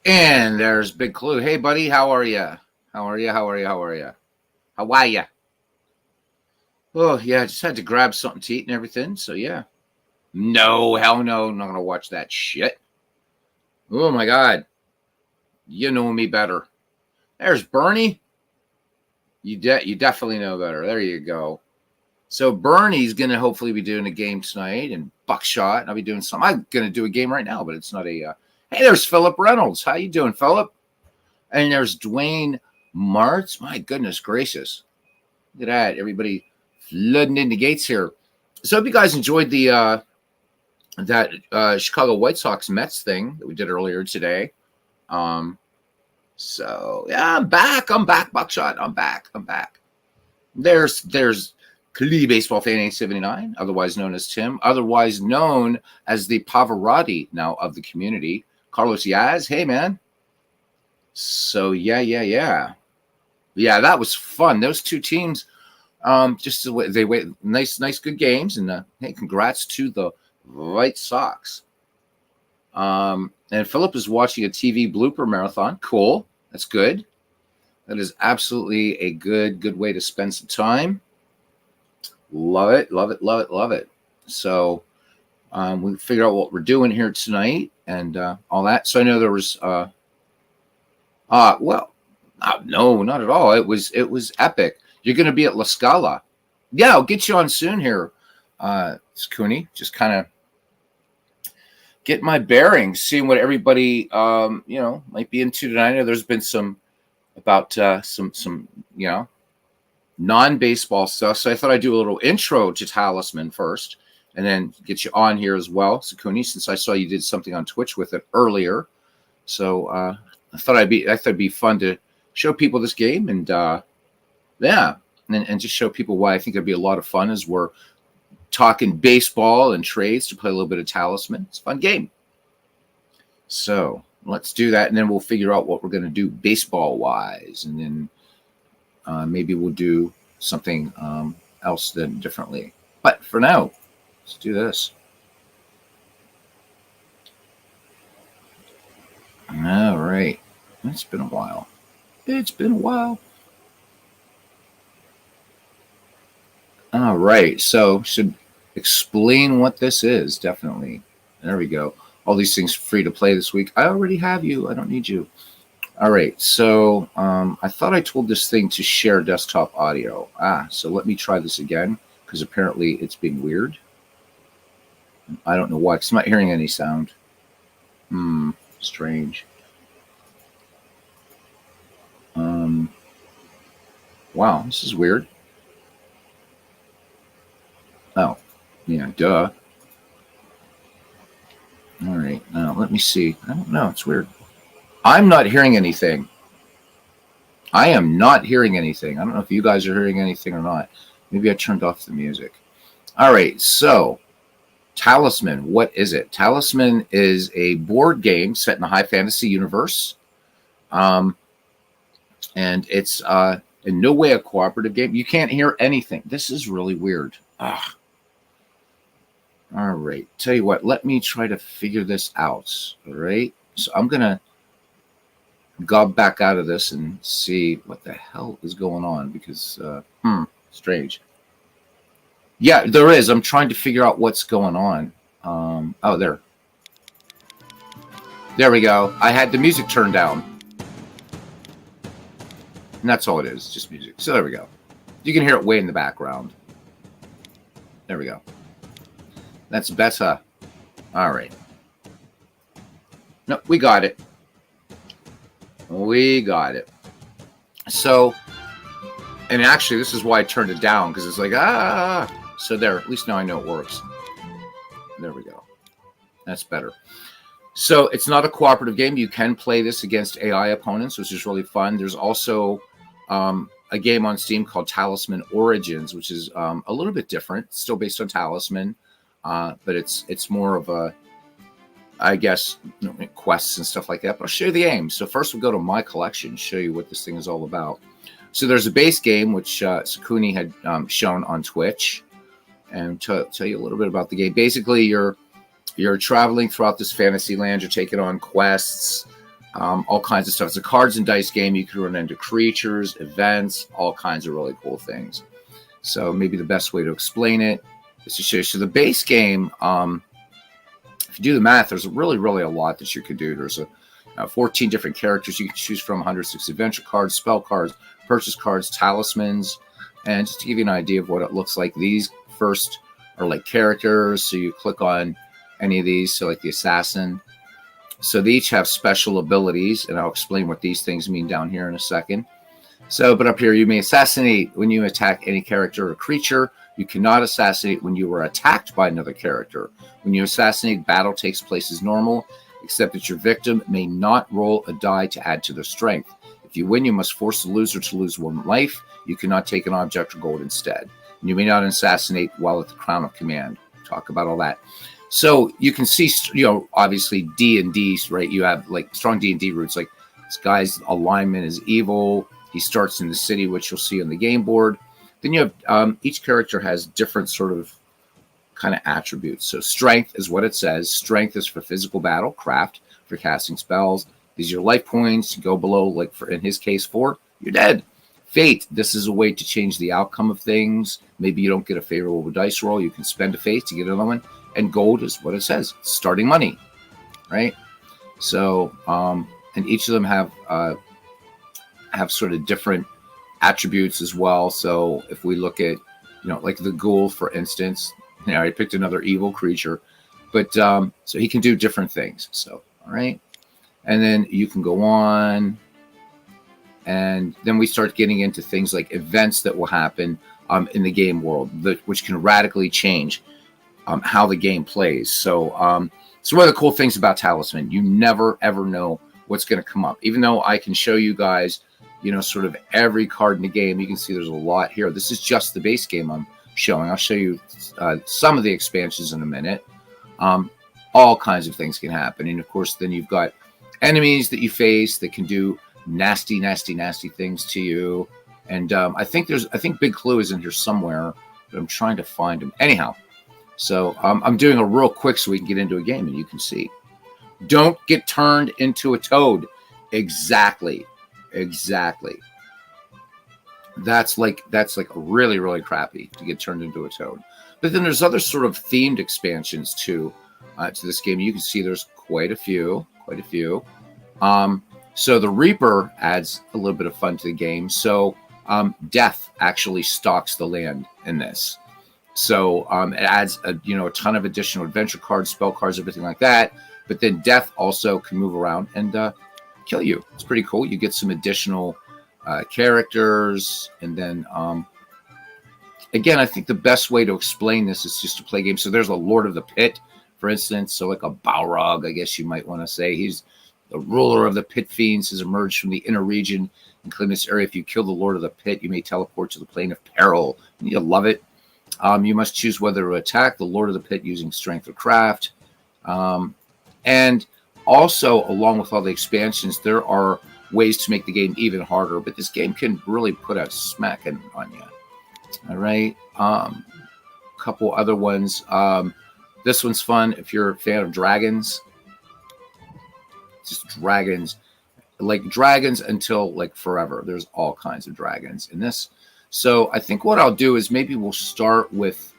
And there's Big Clue. Hey, buddy, how are you? How are you? How are you? How are you? How are you? Oh, yeah, I just had to grab something to eat and everything. So, yeah. No, hell no. I'm not going to watch that shit. Oh, my God. You know me better. There's Bernie. You definitely know better. There you go. So, Bernie's going to hopefully be doing a game tonight, and Buckshot. And I'll be doing something. I'm going to do a game right now, but it's not a. Hey, there's Philip Reynolds. How you doing, Philip? And there's Dwayne Martz. My goodness gracious. Look at that. Everybody flooding in the gates here. So I hope you guys enjoyed the that Chicago White Sox Mets thing that we did earlier today. So yeah, I'm back. I'm back, Buckshot. I'm back. I'm back. There's Clee Baseball Fan 879, otherwise known as Tim, otherwise known as the Pavarotti now of the community. Carlos Yaz. Hey man. So yeah, that was fun. Those two teams, just the way they wait, nice, good games, and hey, congrats to the White Sox. And Philip is watching a TV blooper marathon. Cool, that's good. That is absolutely a good way to spend some time. Love it, love it, love it, love it. So we figure out what we're doing here tonight and all that. So I know there was well, no, not at all. It was epic. You're going to be at La Scala. Yeah, I'll get you on soon here, Cooney. Just kind of get my bearings, seeing what everybody might be into tonight. I know there's been some about some non-baseball stuff. So I thought I'd do a little intro to Talisman first, and then get you on here as well, Cooney, since I saw you did something on Twitch with it earlier. So I thought it'd be fun to show people this game and and just show people why I think it'd be a lot of fun as we're talking baseball and trades to play a little bit of Talisman. It's a fun game. So let's do that, and then we'll figure out what we're going to do baseball wise, and then maybe we'll do something else then differently. But for now, let's do this. All right. It's been a while. It's been a while. All right. So should explain what this is. Definitely. There we go. All these things free to play this week. I already have you. I don't need you. All right. So I thought I told this thing to share desktop audio. So let me try this again, because apparently it's being weird. I don't know why, because I'm not hearing any sound. Strange. Wow, this is weird. Oh, yeah, duh. All right, now let me see. I don't know, it's weird. I'm not hearing anything. I am not hearing anything. I don't know if you guys are hearing anything or not. Maybe I turned off the music. All right, so Talisman, what is it? Talisman is a board game set in a high fantasy universe. And it's in no way a cooperative game. You can't hear anything. This is really weird. All right. Tell you what, let me try to figure this out. All right. So I'm going to gob back out of this and see what the hell is going on, because, strange. Yeah, there is. I'm trying to figure out what's going on. Oh, there. There we go. I had the music turned down. And that's all it is, just music. So there we go. You can hear it way in the background. There we go. That's better. All right. No, we got it. We got it. So, and actually, this is why I turned it down, because it's like, So there, at least now I know it works. There we go. That's better. So it's not a cooperative game. You can play this against AI opponents, which is really fun. There's also a game on Steam called Talisman Origins, which is a little bit different. Still based on Talisman, but it's more of a, I guess, quests and stuff like that. But I'll show you the game. So first we'll go to my collection, show you what this thing is all about. So there's a base game, which Sakuni had shown on Twitch, and tell you a little bit about the game. Basically, you're traveling throughout this fantasy land. You're taking on quests. all kinds of stuff. It's a cards and dice game. You can run into creatures, events, all kinds of really cool things. So maybe the best way to explain it is to show you. So the base game, if you do the math, there's really, really a lot that you could do. There's 14 different characters you can choose from, 106 adventure cards, spell cards, purchase cards, talismans. And just to give you an idea of what it looks like, these first are like characters. So you click on any of these, so like the assassin. So they each have special abilities, and I'll explain what these things mean down here in a second. So, but up here, you may assassinate when you attack any character or creature. You cannot assassinate when you are attacked by another character. When you assassinate, battle takes place as normal, except that your victim may not roll a die to add to their strength. If you win, you must force the loser to lose 1 life. You cannot take an object or gold instead. And you may not assassinate while at the crown of command. Talk about all that. So you can see, obviously D&D, right? You have like strong D&D roots. Like this guy's alignment is evil. He starts in the city, which you'll see on the game board. Then you have each character has different sort of kind of attributes. So strength is what it says. Strength is for physical battle. Craft for casting spells. These are your life points. You go below, like for in his case, 4, you're dead. Fate, this is a way to change the outcome of things. Maybe you don't get a favorable dice roll. You can spend a fate to get another one. And gold is what it says, starting money, right? So, and each of them have sort of different attributes as well. So if we look at, like the ghoul, for instance, I picked another evil creature, but so he can do different things. So, all right. And then you can go on, and then we start getting into things like events that will happen in the game world, which can radically change how the game plays. So so one of the cool things about Talisman, you never ever know what's going to come up. Even though I can show you guys, sort of every card in the game, you can see there's a lot here. This is just the base game I'm showing. I'll show you some of the expansions in a minute. All kinds of things can happen. And of course, then you've got enemies that you face that can do nasty, nasty, nasty things to you. And I think Big Clue is in here somewhere, but I'm trying to find him. Anyhow, so I'm doing a real quick so we can get into a game and you can see. Don't get turned into a toad. Exactly. That's like really, really crappy to get turned into a toad. But then there's other sort of themed expansions to this game. You can see there's quite a few. So the Reaper adds a little bit of fun to the game. So death actually stalks the land in this. So it adds a ton of additional adventure cards, spell cards, everything like that. But then death also can move around and kill you. It's pretty cool. You get some additional characters. And then, again, I think the best way to explain this is just to play games. So there's a Lord of the Pit, for instance. So like a Balrog, I guess you might want to say. He's the ruler of the Pit Fiends, has emerged from the inner region and claimed this area. If you kill the Lord of the Pit, you may teleport to the plane of peril. And you love it. You must choose whether to attack the Lord of the Pit using strength or craft. And also, along with all the expansions, there are ways to make the game even harder. But this game can really put a smacking on you. All right. A couple other ones. This one's fun if you're a fan of dragons. Just dragons. Like dragons until like forever. There's all kinds of dragons in this. So I think what I'll do is maybe we'll start with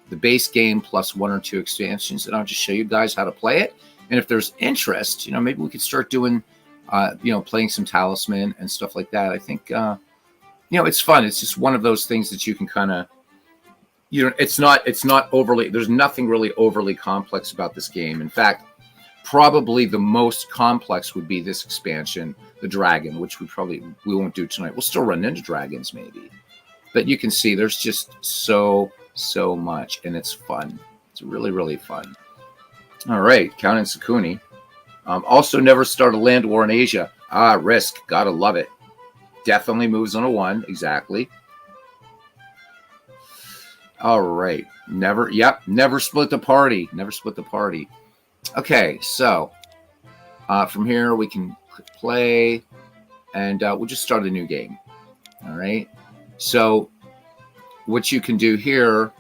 the base game plus 1 or 2 expansions, and I'll just show you guys how to play it. And if there's interest, maybe we could start doing, playing some Talisman and stuff like that. I think, it's fun. It's just one of those things that you can kind of, it's not overly, there's nothing really overly complex about this game. In fact, probably the most complex would be this expansion, the dragon, which we won't do tonight. We'll still run into dragons maybe. But you can see there's just so much, and it's fun. It's really, really fun. All right, Count and Sakuni. Also, never start a land war in Asia. Risk. Gotta love it. Death only moves on a 1. Exactly. All right. Never split the party. Never split the party. Okay, so from here we can click play, and we'll just start a new game. All right. So what you can do here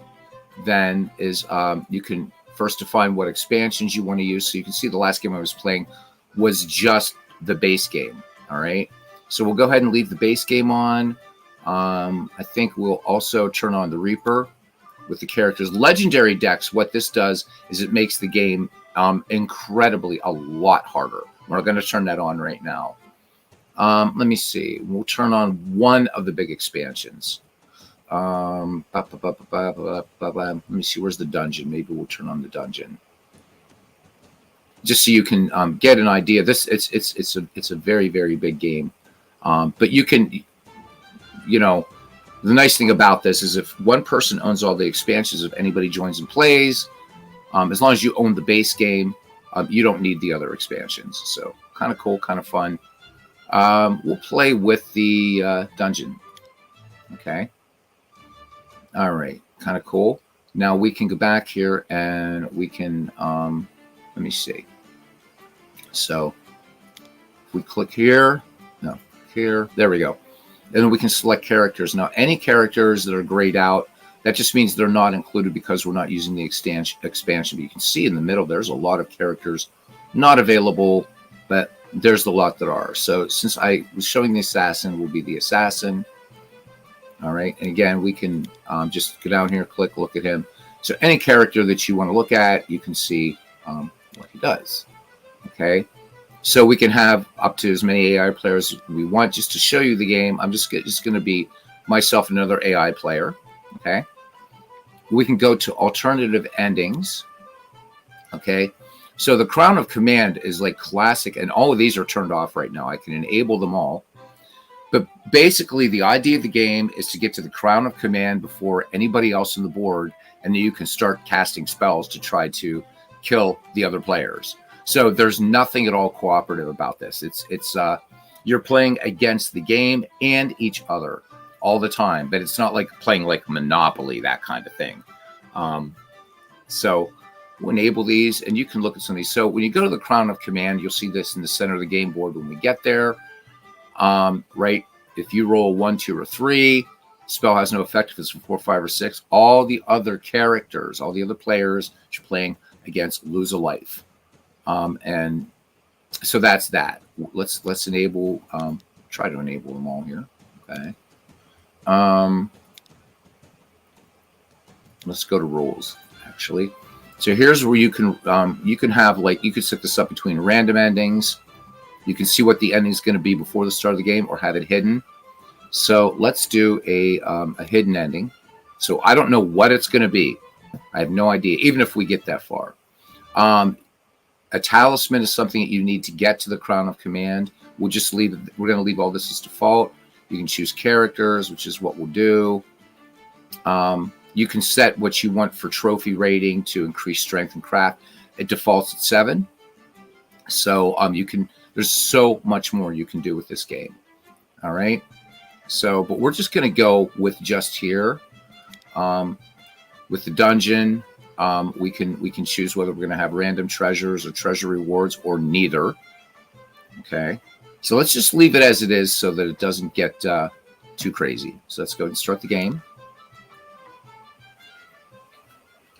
then is you can first define what expansions you want to use. So you can see the last game I was playing was just the base game. All right. So we'll go ahead and leave the base game on. I think we'll also turn on the Reaper with the characters. Legendary decks, what this does is it makes the game incredibly a lot harder. We're going to turn that on right now. Let me see. We'll turn on one of the big expansions. Let me see. Where's the dungeon? Maybe we'll turn on the dungeon, just so you can get an idea. It's a very, very big game, but you can, the nice thing about this is if one person owns all the expansions, if anybody joins and plays, as long as you own the base game, you don't need the other expansions. So kind of cool, kind of fun. We'll play with the dungeon. Okay. All right. Kind of cool. Now we can go back here and we can, let me see. So if we click here, no, here, there we go. And then we can select characters. Now, any characters that are grayed out, that just means they're not included because we're not using the expansion. But you can see in the middle, there's a lot of characters not available, but there's a lot that are. So since I was showing the assassin, will be the assassin. All right. And again, we can just go down here, click, look at him. So any character that you want to look at, you can see what he does. Okay. So we can have up to as many AI players as we want. Just to show you the game, I'm just going to be myself and another AI player. Okay. We can go to alternative endings. Okay. So the Crown of Command is like classic, and all of these are turned off right now. I can enable them all. But basically, the idea of the game is to get to the Crown of Command before anybody else on the board, and then you can start casting spells to try to kill the other players. So there's nothing at all cooperative about this. It's you're playing against the game and each other all the time, but it's not like playing like Monopoly, that kind of thing. So we'll enable these, and you can look at some of these. So when you go to the Crown of Command, you'll see this in the center of the game board when we get there. Right, if you roll 1, 2, or 3, spell has no effect if it's from 4, 5, or 6. All the other characters, all the other players you're playing against lose a life. And so that's that. Let's enable, try to enable them all here. Okay. Let's go to rules, actually. So here's where you can have, like, you can set this up between random endings. You can see what the ending is going to be before the start of the game, or have it hidden. So let's do a hidden ending. So I don't know what it's going to be. I have no idea, even if we get that far. A talisman is something that you need to get to the Crown of Command. We'll just leave. We're going to leave all this as default. You can choose characters, which is what we'll do. You can set what you want for trophy rating to increase strength and craft. It defaults at 7. So you can. There's so much more you can do with this game. All right. So, but we're just going to go with just here. With the dungeon, we can choose whether we're going to have random treasures or treasure rewards, or neither. Okay. So let's just leave it as it is so that it doesn't get too crazy. So let's go and start the game.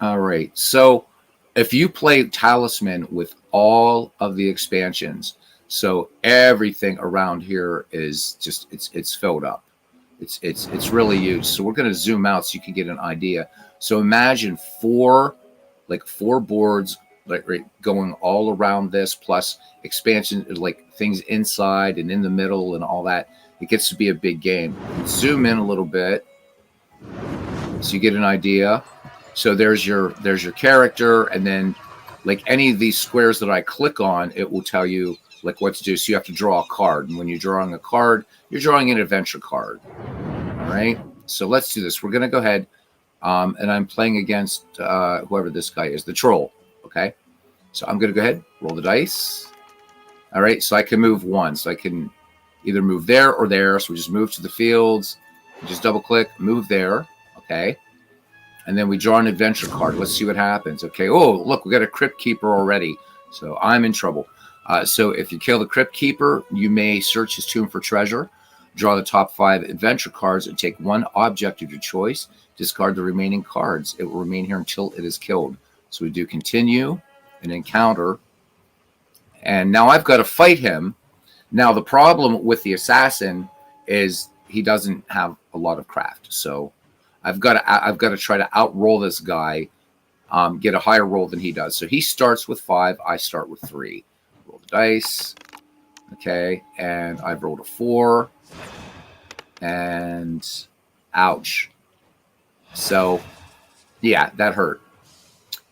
All right. So if you play Talisman with all of the expansions, so everything around here is just it's filled up. It's really huge. So we're going to zoom out so you can get an idea. So imagine four boards right going all around this, plus expansion, like things inside and in the middle and all that. It gets to be a big game. Zoom in a little bit so you get an idea. So there's your character, and then like any of these squares that I click on, it will tell you like what to do. So you have to draw a card, and when you're drawing a card, you're drawing an adventure card. All right. So let's do this. We're going to go ahead, and I'm playing against whoever this guy is, the troll. Okay. So I'm going to go ahead, roll the dice. All right. So I can move one. So I can either move there or there. So we just move to the fields, just double click, move there. Okay. And then we draw an adventure card. Let's see what happens. Okay. Oh, look, we got a Crypt Keeper already. So I'm in trouble. So if you kill the Crypt Keeper, you may search his tomb for treasure, draw the top 5 adventure cards, and take one object of your choice. Discard the remaining cards. It will remain here until it is killed. So we do continue, an encounter. And now I've got to fight him. Now, the problem with the assassin is he doesn't have a lot of craft. So I've got to try to outroll this guy, get a higher roll than he does. So he starts with 5. I start with 3. Roll the dice. Okay, and I've rolled a 4. And ouch. So yeah, that hurt.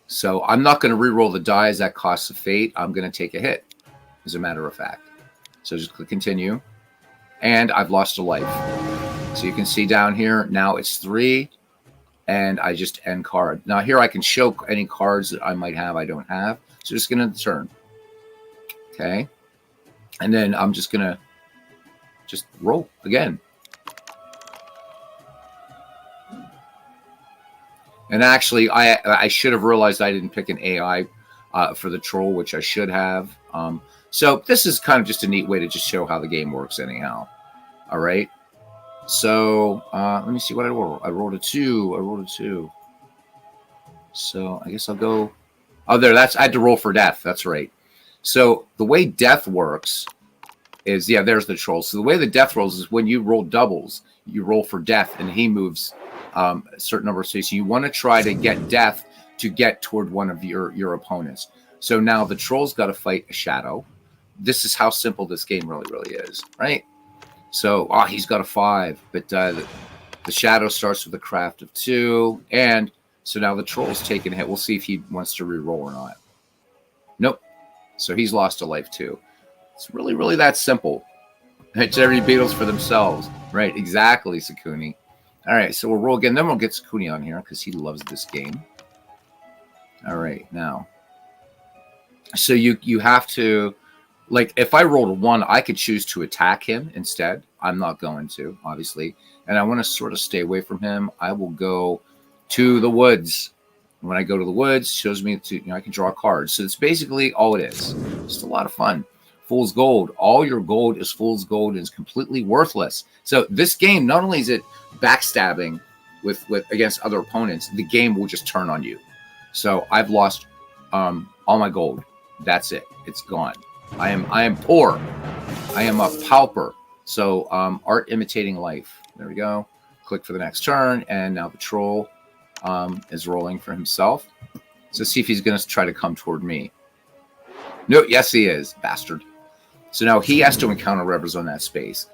So I'm not going to re-roll the dice. That costs a fate. I'm going to take a hit, as a matter of fact. So just click continue. And I've lost a life. So you can see down here, now it's 3. And I just end card. Now here I can show any cards that I might have I don't have. So just going to turn. Okay. And then I'm just going to just roll again. And actually, I should have realized I didn't pick an AI for the troll, which I should have. So this is kind of just a neat way to just show how the game works anyhow. All right. So let me see what I rolled. I rolled a 2. I rolled a 2. So I guess I'll go. Oh, there. I had to roll for death. That's right. So the way death works is, yeah, there's the troll. So the way the death rolls is when you roll doubles, you roll for death, and he moves a certain number of spaces. You want to try to get death to get toward one of your opponents. So now the troll's got to fight a shadow. This is how simple this game really is, right? So he's got a 5, but the shadow starts with a craft of 2, and so now the troll's taking a hit. We'll see if he wants to re-roll or not. Nope. So he's lost a life too. It's really that simple. Cherry beetles for themselves, right? Exactly, Sakuni. All right, so we'll roll again. Then we'll get Sakuni on here because he loves this game. All right, now. So you have to, like, if I rolled a 1, I could choose to attack him instead. I'm not going to, obviously. And I want to sort of stay away from him. I will go to the woods. When I go to the woods, shows me I can draw cards. So it's basically all it is. Just a lot of fun. Fool's gold. All your gold is fool's gold and is completely worthless. So this game, not only is it backstabbing with against other opponents, the game will just turn on you. So I've lost all my gold. That's it. It's gone. I am poor. I am a pauper. So art imitating life. There we go. Click for the next turn, and now the troll is rolling for himself. So see if he's going to try to come toward me. No, yes he is, bastard. So now he has to encounter whatever's on that space.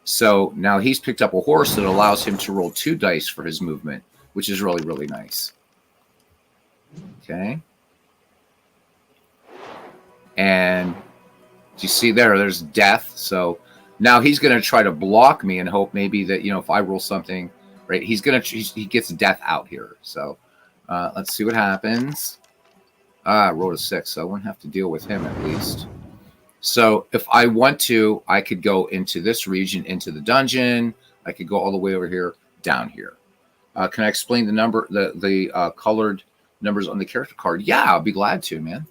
So now he's picked up a horse that allows him to roll 2 dice for his movement, which is really nice. Okay. And you see there's death. So now he's going to try to block me and hope maybe that, if I roll something, right, he gets death out here. So let's see what happens. I rolled a 6, so I wouldn't have to deal with him at least. So if I want to, I could go into this region, into the dungeon. I could go all the way over here, down here. Can I explain the colored numbers on the character card? Yeah, I'll be glad to, man.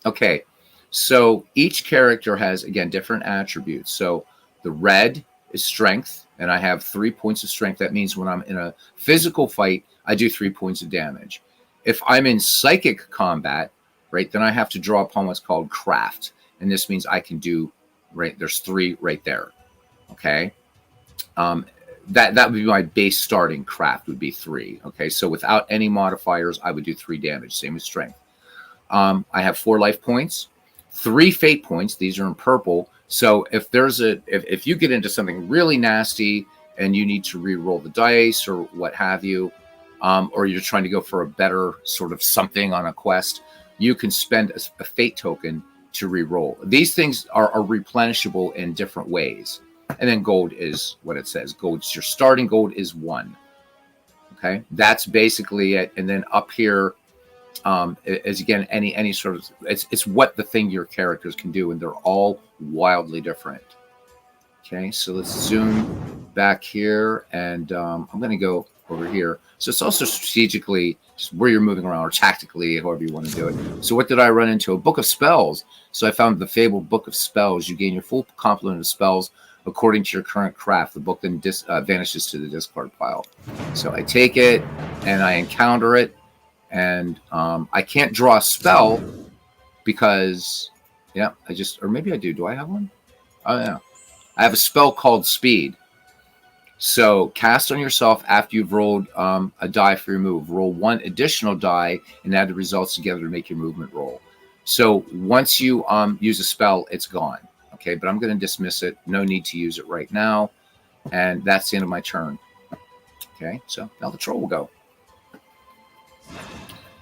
Okay, so each character has, again, different attributes. So the red is strength, and I have 3 points of strength. That means when I'm in a physical fight, I do 3 points of damage. If I'm in psychic combat, right, then I have to draw upon what's called craft. And this means I can do, right, there's 3 right there. Okay. That would be my base starting craft would be 3. Okay. So without any modifiers, I would do 3 damage. Same as strength. I have 4 life points, 3 fate points. These are in purple. So if if you get into something really nasty and you need to re-roll the dice or what have you, or you're trying to go for a better sort of something on a quest, you can spend a fate token to re-roll. These things are replenishable in different ways. And then gold is what it says. Gold's your starting gold is 1. Okay, that's basically it. And then up here is again any sort of it's what the thing your characters can do, and they're all wildly different. Okay, so let's zoom back here, and I'm going to go over here. So it's also strategically just where you're moving around, or tactically, however you want to do it. So what did I run into? A book of spells. So I found the fabled book of spells. You gain your full complement of spells according to your current craft. The book then vanishes to the discard pile. So I take it and I encounter it, and I can't draw a spell because, yeah, or maybe I do. Do I have one? Oh, yeah. I have a spell called Speed. So cast on yourself after you've rolled a die for your move. Roll one additional die and add the results together to make your movement roll. So once you use a spell, it's gone. Okay, but I'm going to dismiss it. No need to use it right now. And that's the end of my turn. Okay, so now the troll will go.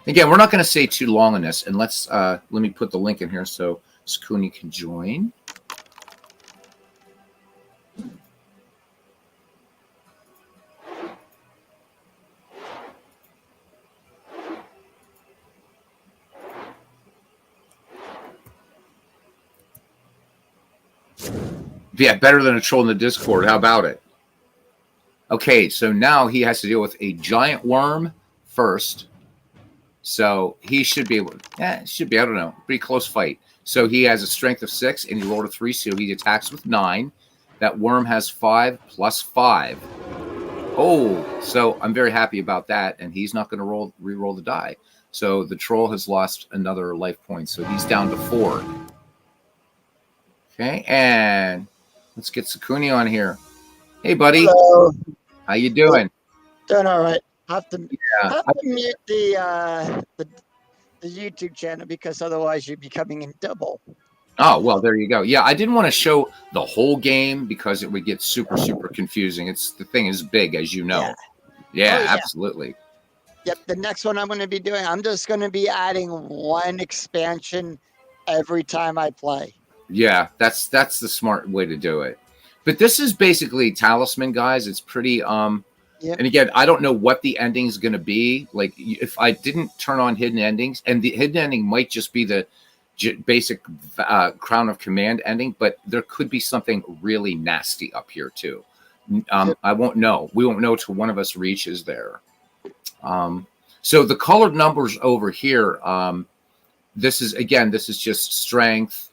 Again, we're not going to stay too long on this. And let me put the link in here so Sakuni can join. Yeah, better than a troll in the Discord. How about it? Okay, so now he has to deal with a giant worm first. So he should be able to, I don't know, pretty close fight. So he has a strength of 6 and he rolled a 3, so he attacks with 9. That worm has 5 plus 5. Oh, so I'm very happy about that. And he's not going to re-roll the die. So the troll has lost another life point. So he's down to 4. Okay, and let's get Sakuni on here. Hey, buddy. Hello. How you doing? Doing all right. I have to mute the YouTube channel because otherwise you'd be coming in double. Oh, well, there you go. Yeah, I didn't want to show the whole game because it would get super, super confusing. The thing is big, as you know. Yeah, absolutely. Yep, the next one I'm going to be doing, I'm just going to be adding one expansion every time I play. Yeah, that's the smart way to do it. But this is basically Talisman, guys. It's pretty and again, I don't know what the ending is going to be. Like, if I didn't turn on hidden endings, and the hidden ending might just be the basic Crown of Command ending, but there could be something really nasty up here too. I won't know. We won't know till one of us reaches there. So the colored numbers over here, this is just strength,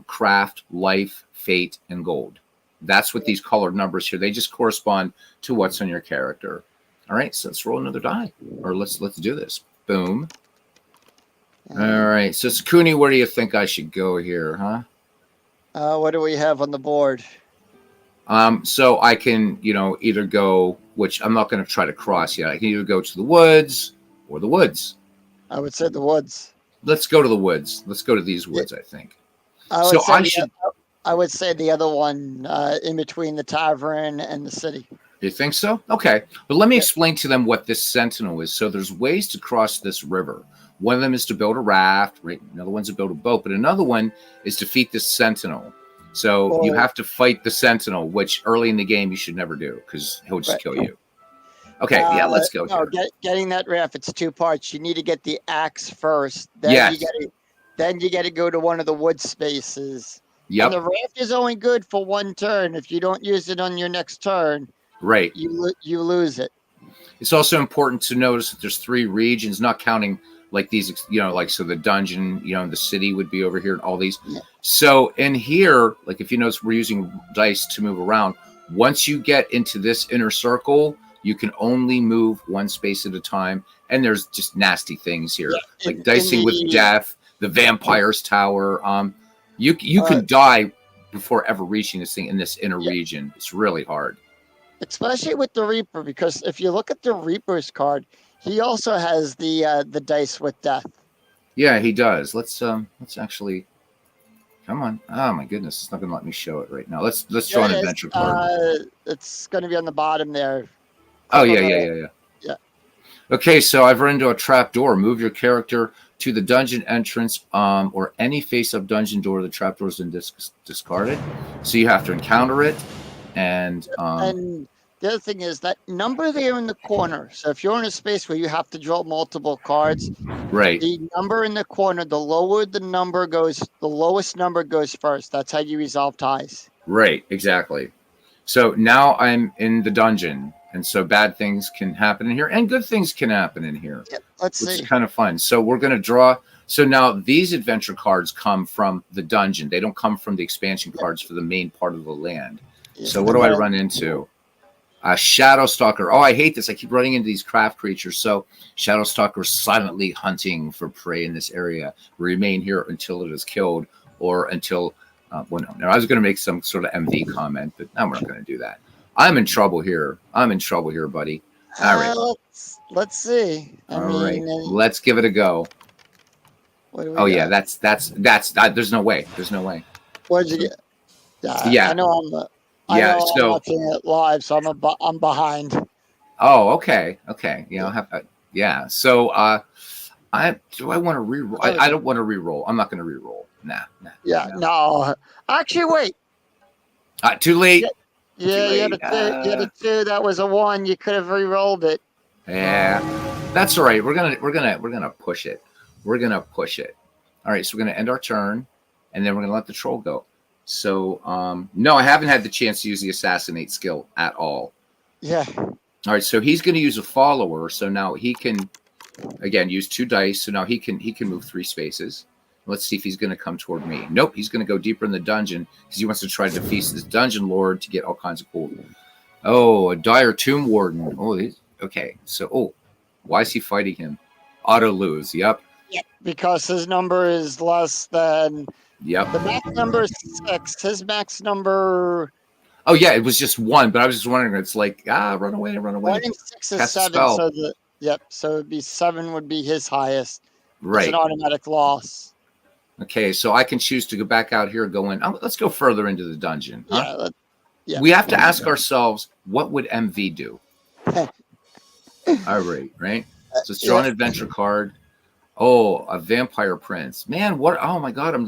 craft, life, fate, and gold. That's what these colored numbers here. They just correspond to what's on your character. All right, so let's roll another die, or let's do this. Boom. All right, so Sakuni, where do you think I should go here, huh? What do we have on the board? So I can, either go, which I'm not going to try to cross yet. I can either go to the woods or the woods. I would say the woods. Let's go to the woods. Let's go to these woods, I think. I would say the other one in between the tavern and the city. You think so? Okay. But let me explain to them what this sentinel is. So there's ways to cross this river. One of them is to build a raft, right? Another one's to build a boat, but another one is to defeat this sentinel. So you have to fight the sentinel, which early in the game you should never do because he'll just kill you. Okay, let's go. No, getting that raft, it's 2 parts. You need to get the axe first. Then you got to go to one of the wood spaces. Yep. And the raft is only good for 1 turn. If you don't use it on your next turn, right, you lose it. It's also important to notice that there's 3 regions, not counting like these, so the dungeon, the city would be over here and all these. Yeah. So in here, like if you notice, we're using dice to move around. Once you get into this inner circle, you can only move 1 space at a time. And there's just nasty things here, like dicing with death, the vampire's tower. You can die before ever reaching this thing in this inner region. It's really hard. Especially with the Reaper, because if you look at the Reaper's card, he also has the dice with death. Yeah, he does. Let's actually come on. Oh my goodness, it's not gonna let me show it right now. Let's draw an adventure card. It's gonna be on the bottom there. Oh yeah. Okay, so I've run into a trap door. Move your character to the dungeon entrance or any face-up dungeon door. The trap door has been discarded, so you have to encounter it. And the other thing is that number there in the corner. So if you're in a space where you have to draw multiple cards, right? The number in the corner, the lowest number goes first. That's how you resolve ties. Right, exactly. So now I'm in the dungeon, and so bad things can happen in here, and good things can happen in here. Yep, let's see. It's kind of fun. So we're going to draw. So now these adventure cards come from the dungeon. They don't come from the expansion cards for the main part of the land. So what do I run into? Shadow Stalker. Oh, I hate this. I keep running into these craft creatures. So Shadow Stalker silently hunting for prey in this area. Remain here until it is killed or until. Well, no. I was going to make some sort of MV comment, but I'm not going to do that. I'm in trouble here. I'm in trouble here, buddy. All right. Let's see. All right. Let's give it a go. Oh yeah, that's there's no way. There's no way. What'd you get? Yeah. I know I'm watching it live, so I'm behind. Oh, okay. Yeah. So I want to re-roll. I don't want to re-roll. I'm not going to re-roll. Nah. Yeah. No. Actually, wait. Too late. Yeah, you had a 2. That was a 1. You could have re-rolled it. Yeah, that's all right. We're gonna push it. We're gonna push it. All right, so we're gonna end our turn, and then we're gonna let the troll go. So no, I haven't had the chance to use the assassinate skill at all. Yeah. All right, so he's gonna use a follower. So now he can again use 2 dice. So now he can move 3 spaces. Let's see if he's going to come toward me. Nope, he's going to go deeper in the dungeon because he wants to try to defeat this dungeon lord to get all kinds of gold. Oh, a dire tomb warden. Oh, okay. So, why is he fighting him? Auto lose. Yep. Yep. Because his number is less than. Yep. The max number is 6. His max number. Oh yeah, it was just 1, but I was just wondering. It's like run away. 1 and 6 is 7. So so it'd be 7 would be his highest. Right. It's an automatic loss. Okay, so I can choose to go back out here, go in. Let's go further into the dungeon. Huh? Yeah. We have to ask ourselves, what would MV do? All right. So let's draw an adventure card. Oh, a vampire prince. Man, what? Oh my God, I'm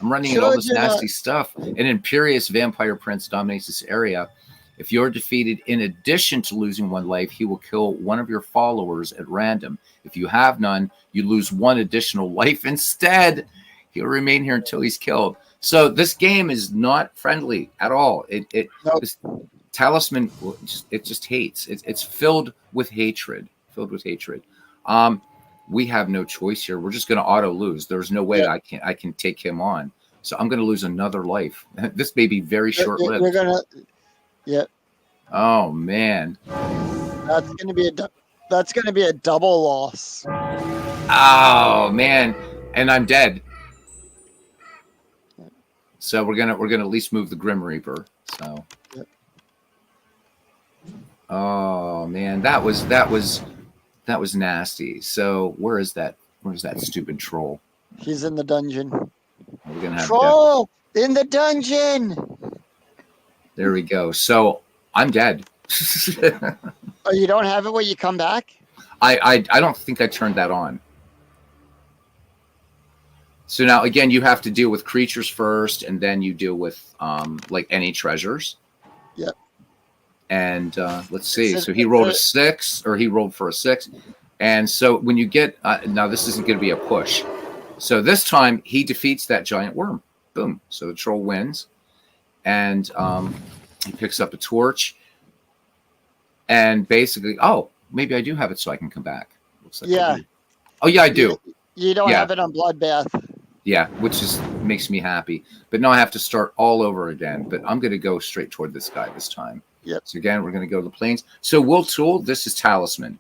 running into all this nasty stuff. An imperious vampire prince dominates this area. If you're defeated, in addition to losing 1 life, he will kill one of your followers at random. If you have none, you lose 1 additional life instead. He'll remain here until he's killed. So this game is not friendly at all. This talisman, it just hates. It's filled with hatred. We have no choice here. We're just going to auto lose. There's no way I can take him on. So I'm going to lose another life. This may be very short lived. We're gonna. Yep. Oh man. That's gonna be a double loss. Oh man, and I'm dead. So we're gonna at least move the Grim Reaper. So. Yep. Oh man, that was nasty. So where is that? Where's that stupid troll? He's in the dungeon. We're gonna have troll in the dungeon. There we go. So I'm dead. Oh, you don't have it where you come back? I don't think I turned that on. So now again, you have to deal with creatures first, and then you deal with like any treasures. Yep. And let's see. So he rolled a 6, or he rolled for a 6. And so when you get now, this isn't going to be a push. So this time he defeats that giant worm. Boom. So the troll wins, and he picks up a torch. And basically, maybe I do have it so I can come back. Looks like yeah. Oh yeah, I do. You don't have it on Bloodbath. Yeah, which makes me happy. But now I have to start all over again. But I'm going to go straight toward this guy this time. Yep. So again, we're going to go to the plains. So Will Tool, this is Talisman.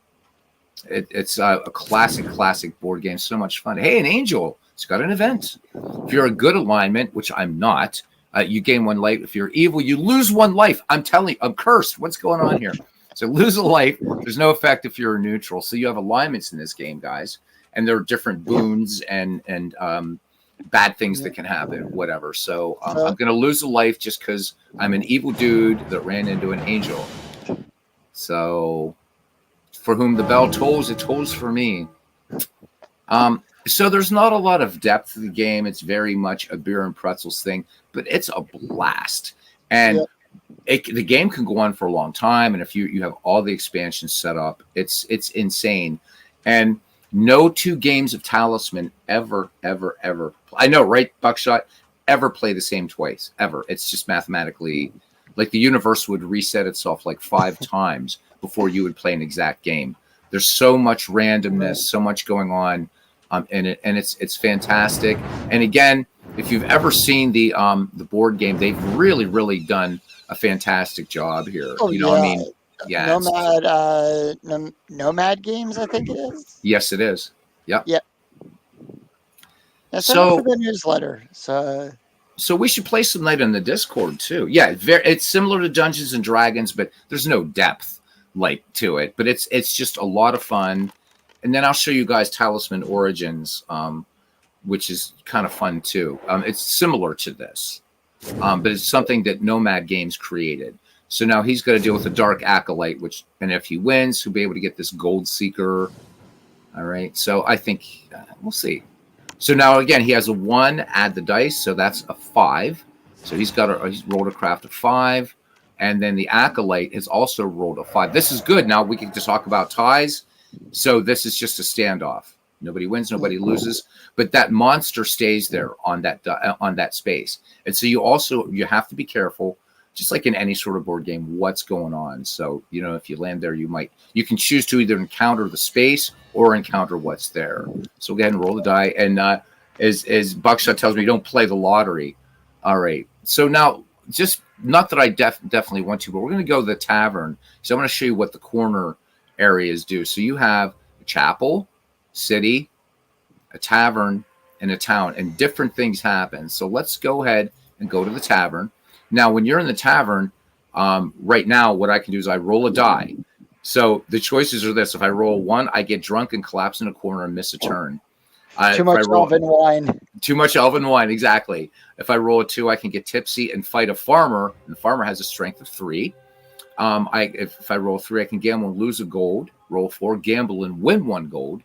It's a classic board game. So much fun. Hey, an angel. It's got an event. If you're a good alignment, which I'm not, you gain 1 life. If you're evil, you lose 1 life. I'm telling you, I'm cursed. What's going on here? So lose a life. There's no effect if you're neutral. So you have alignments in this game, guys. And there are different boons and bad things that can happen, whatever. So I'm going to lose a life just because I'm an evil dude that ran into an angel. So for whom the bell tolls, it tolls for me. So there's not a lot of depth to the game. It's very much a beer and pretzels thing, but it's a blast. And the game can go on for a long time. And if you have all the expansions set up, it's insane. And no 2 games of Talisman ever, I know, right, Buckshot, ever play the same twice, ever. It's just mathematically, like the universe would reset itself like 5 times before you would play an exact game. There's so much randomness, so much going on in it, and it's fantastic. And again, if you've ever seen the board game, they've really done a fantastic job here. Oh You know, I yeah, mean, yeah. Nomad Games, I think it is. Yes, it is. Yep. Yeah. Sign up for So the newsletter. So we should play some night on the Discord too. Yeah, it's similar to Dungeons and Dragons, but there's no depth like to it. But it's just a lot of fun. And then I'll show you guys Talisman Origins, which is kind of fun too. It's similar to this, but it's something that Nomad Games created. So now he's going to deal with the Dark Acolyte, and if he wins, he'll be able to get this Gold Seeker. All right. So I think we'll see. So now again, he has a 1. Add the dice, so that's a 5. So he's rolled a craft of 5, and then the Acolyte has also rolled a 5. This is good. Now we can just talk about ties. So this is just a standoff. Nobody wins, nobody loses, but that monster stays there on that space. And so you have to be careful, just like in any sort of board game, what's going on. So, if you land there, you can choose to either encounter the space or encounter what's there. So go ahead and roll the die. And as Buckshot tells me, don't play the lottery. All right. So now, just not that I definitely want to, but we're going to go to the tavern. So I'm going to show you what the corner areas do. So you have a chapel, city, a tavern, and a town, and different things happen. So let's go ahead and go to the tavern. Now, when you're in the tavern, right now, what I can do is I roll a die. So the choices are this. If I roll 1, I get drunk and collapse in a corner and miss a turn. Too much elven wine. Too much elven wine, exactly. If I roll a 2, I can get tipsy and fight a farmer, and the farmer has a strength of 3. If I roll 3, I can gamble and lose a gold. Roll 4, gamble and win 1 gold.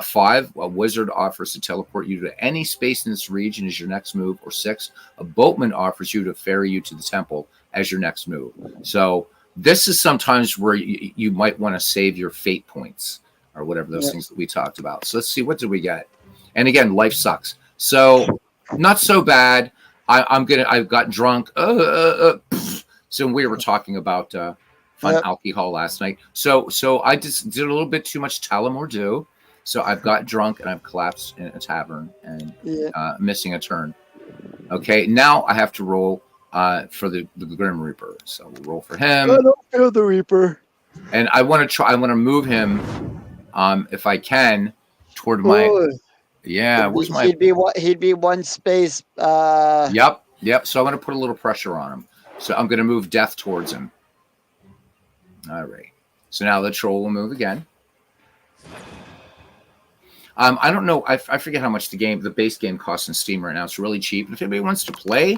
5, a wizard offers to teleport you to any space in this region as your next move. Or 6, a boatman offers you to ferry you to the temple as your next move. So this is sometimes where you might want to save your fate points or whatever those things that we talked about. So let's see, what did we get? And again, life sucks. So not so bad. I've got drunk. So we were talking about fun alcohol last night. So I just did a little bit too much Talamor do. So I've got drunk and I've collapsed in a tavern and missing a turn. Okay, now I have to roll for the Grim Reaper. So we'll roll for him. I don't feel the Reaper. And I want to move him, if I can, toward my. Yeah, he'd be 1 space. Yep. So I'm going to put a little pressure on him. So I'm going to move Death towards him. All right. So now the troll will move again. I don't know. I forget how much the base game costs in Steam right now. It's really cheap. If anybody wants to play,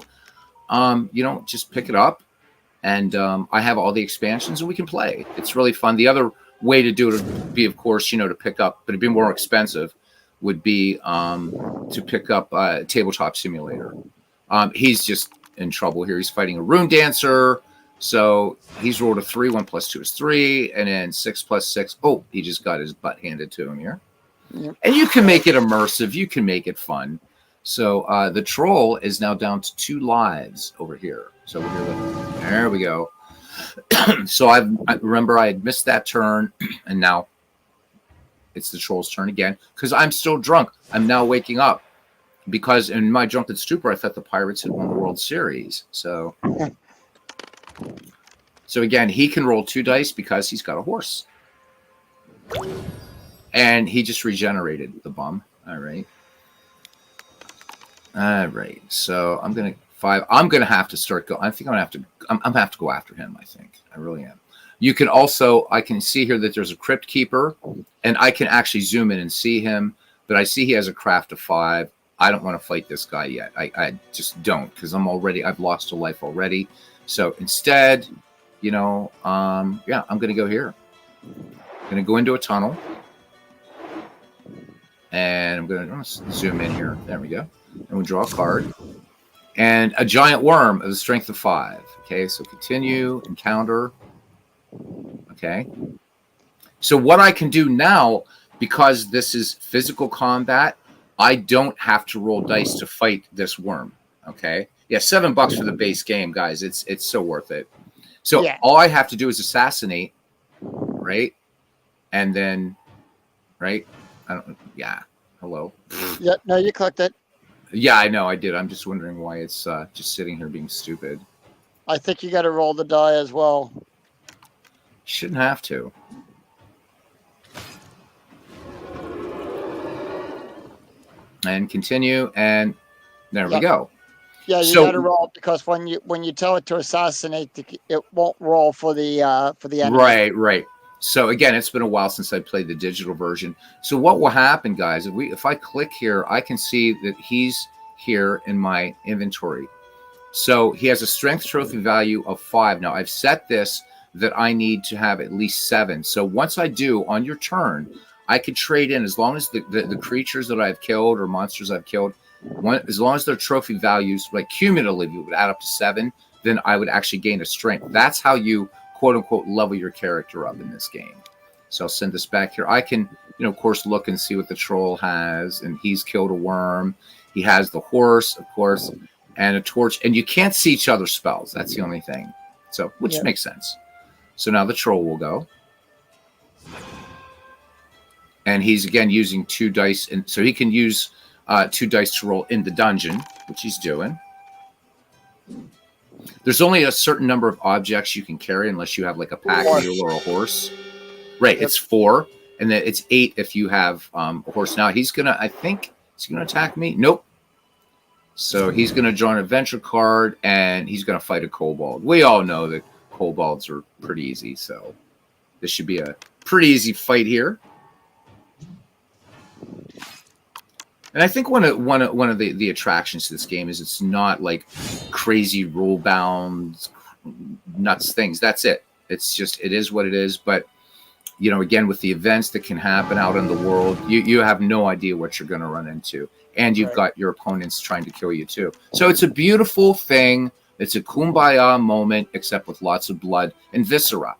just pick it up. And I have all the expansions and we can play. It's really fun. The other way to do it would be, of course, to pick up, but it'd be more expensive, would be to pick up Tabletop Simulator. He's just in trouble here. He's fighting a Rune Dancer. So he's rolled a 3. 1 + 2 is 3. And then 6 + 6. Oh, he just got his butt handed to him here. Yep. And you can make it immersive. You can make it fun. So the troll is now down to 2 lives over here. So there we go. So I remember I had missed that turn, and now it's the troll's turn again because I'm still drunk. I'm now waking up because in my drunken stupor, I thought the Pirates had won the World Series. So again, he can roll 2 dice because he's got a horse. And he just regenerated, the bum. All right. So I'm gonna 5. I'm gonna have to start go. I think I'm gonna have to go after him. I think I really am. You can also, I can see here that there's a Crypt Keeper, and I can actually zoom in and see him. But I see he has a craft of 5. I don't want to fight this guy yet. I just don't, because I've lost a life already. So instead, I'm gonna go here. I'm gonna go into a tunnel. And I'm going to zoom in here. There we go. And we'll draw a card. And a giant worm of the strength of 5. Okay, so continue, encounter. Okay. So what I can do now, because this is physical combat, I don't have to roll dice to fight this worm. Okay. Yeah, $7 for the base game, guys. It's so worth it. So all I have to do is assassinate, right? And then, right? Hello. Yeah, no, you clicked it. Yeah, I know I did. I'm just wondering why it's just sitting here being stupid. I think you got to roll the die as well. Shouldn't have to. And continue, and there we go. Yeah, you got to roll because when you tell it to assassinate, it won't roll for the enemy. Right. So again, it's been a while since I played the digital version. So what will happen, guys? If I click here, I can see that he's here in my inventory. So he has a strength trophy value of 5. Now I've set this that I need to have at least 7. So once I do on your turn, I could trade in as long as the creatures that I've killed or monsters I've killed, as long as their trophy values, like cumulatively, would add up to 7, then I would actually gain a strength. That's how you quote unquote level your character up in this game. So I'll send this back here. I can, of course, look and see what the troll has, and he's killed a worm. He has the horse, of course, and a torch, and you can't see each other's spells. That's the only thing. So, which makes sense. So now the troll will go. And he's again using 2 dice, and so he can use 2 dice to roll in the dungeon, which he's doing. There's only a certain number of objects you can carry unless you have like a pack mule or a horse. Right, it's 4, and then it's 8 if you have a horse. Now he's gonna, I think, is he gonna attack me? Nope. So he's gonna draw an adventure card, and he's gonna fight a kobold. We all know that kobolds are pretty easy, so this should be a pretty easy fight here. And I think one of the attractions to this game is it's not like crazy rule bound nuts things. That's it. It's just, it is what it is. But again, with the events that can happen out in the world, you have no idea what you're going to run into, and you've got your opponents trying to kill you too. So it's a beautiful thing. It's a kumbaya moment, except with lots of blood and viscera.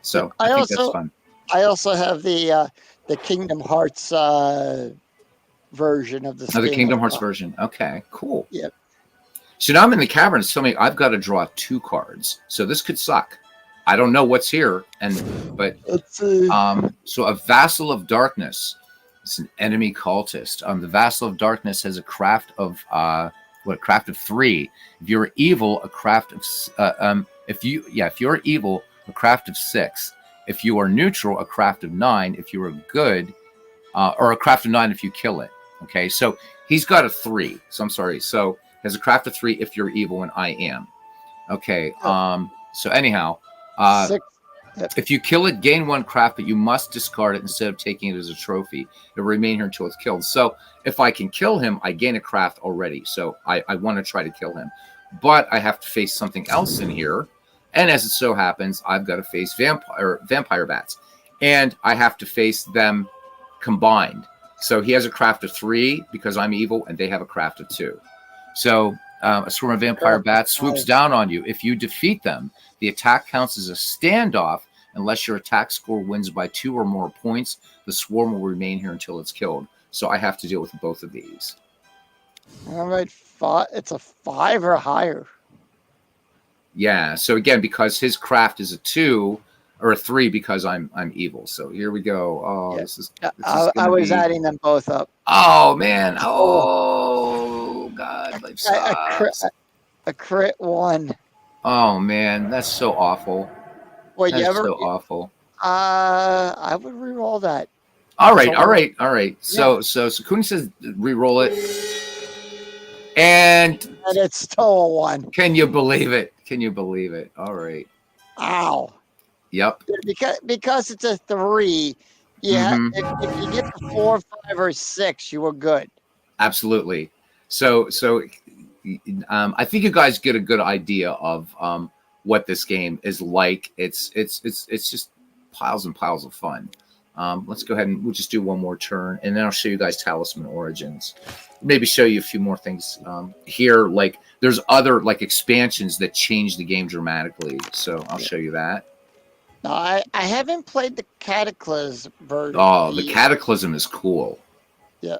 So I think that's fun. I also have the Kingdom Hearts version of this. Oh, the Kingdom Hearts version. Okay, cool. Yep. So now I'm in the cavern. It's telling me I've got to draw 2 cards. So this could suck. I don't know what's here, but let's see. So a Vassal of Darkness. It's an enemy cultist. The Vassal of Darkness has a craft of craft of 3. If you're evil, a craft of if you're evil, a craft of 6. If you are neutral, a craft of 9. If you are good, or a craft of 9 if you kill it. Okay, so he's got a 3. So I'm sorry. So has a craft of 3 if you're evil, and I am. Okay. So anyhow, if you kill it, gain 1 craft, but you must discard it instead of taking it as a trophy. It will remain here until it's killed. So if I can kill him, I gain a craft already. So I want to try to kill him, but I have to face something else in here. And as it so happens, I've got to face vampire bats, and I have to face them combined. So he has a craft of 3 because I'm evil, and they have a craft of 2. So a swarm of vampire bats swoops down on you. If you defeat them, the attack counts as a standoff. Unless your attack score wins by 2 or more points, the swarm will remain here until it's killed. So I have to deal with both of these. All right, it's a 5 or higher. Yeah. So again, because his craft is a 2 or a 3, because I'm evil. So here we go. Oh, this is I was adding them both up. Oh man. Oh God. Life sucks. A crit 1. Oh man, that's so awful. Well, that's so awful. I would re-roll that. All right. So Cooney says re-roll it. And it's still a 1. Can you believe it? All right. Ow. Yep. Because it's a 3. Yeah. If you get the 4, 5, or 6, you were good. Absolutely. So I think you guys get a good idea of what this game is like. It's just piles and piles of fun. Let's go ahead and we'll just do one more turn, and then I'll show you guys Talisman Origins. Maybe show you a few more things here. Like there's other like expansions that change the game dramatically. So I'll show you that. No, I haven't played the Cataclysm version. Oh, the Cataclysm is cool. Yeah.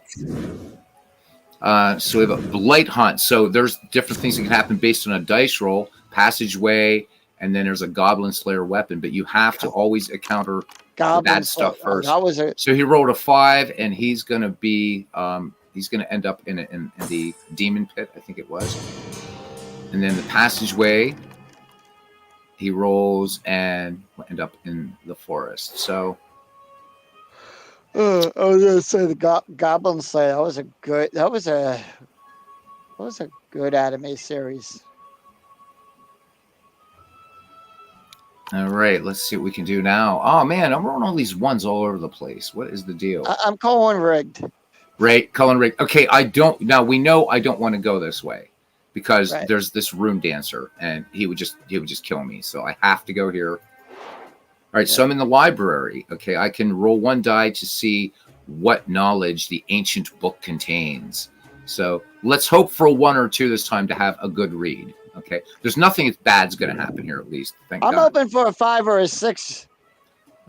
So we have a Blight Hunt. So there's different things that can happen based on a dice roll, passageway, and then there's a Goblin Slayer weapon. But you have to always encounter bad stuff first. So he rolled a 5, and he's going to be he's going to end up in the demon pit, I think it was. And then the passageway, he rolls and will end up in the forest. So I was gonna say the Goblin Slayer. That was a good anime series. All right, let's see what we can do now. Oh man, I'm rolling all these ones all over the place. What is the deal? I'm calling rigged. Right, Cullen rigged. Okay, I don't. Now we know I don't want to go this way because Right. there's this room dancer, and he would just kill me. So I have to go here. All right, so I'm in the library. Okay, I can roll one die to see what knowledge the ancient book contains. So let's hope for a 1 or 2 this time to have a good read. Okay, there's nothing bad's going to happen here, at least. Thank I'm God. open for a 5 or a 6.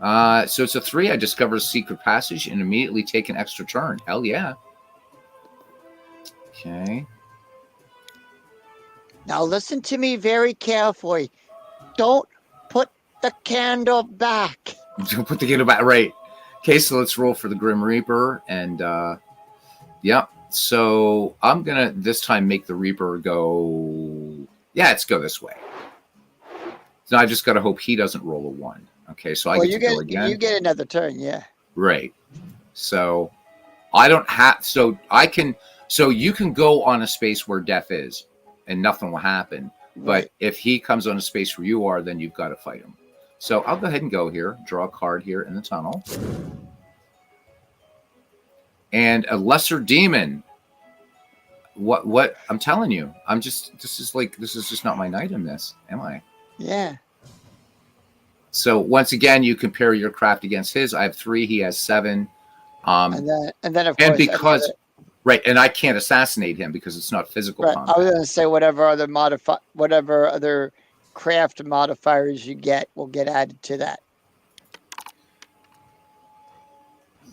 So it's a 3. I discover a secret passage and immediately take an extra turn. Hell yeah. Okay. Now listen to me very carefully. Don't put the candle back. Don't put the candle back. Right. Okay, so let's roll for the Grim Reaper. And yeah. So I'm going to this time make the Reaper go. Yeah, let's go this way. So I just got to hope he doesn't roll a 1. Okay, so I get to go again. You get another turn, yeah. Right. So I don't have. So I can. So you can go on a space where death is, and nothing will happen. Right. But if he comes on a space where you are, then you've got to fight him. So I'll go ahead and go here. Draw a card here in the tunnel. And a lesser demon. What I'm telling you, this is just not my night in this, am I? Yeah. So once again, you compare your craft against his. I have 3, he has 7. And then of course, and because right, and I can't assassinate him because it's not physical combat. I was going to say whatever other craft modifiers you get will get added to that.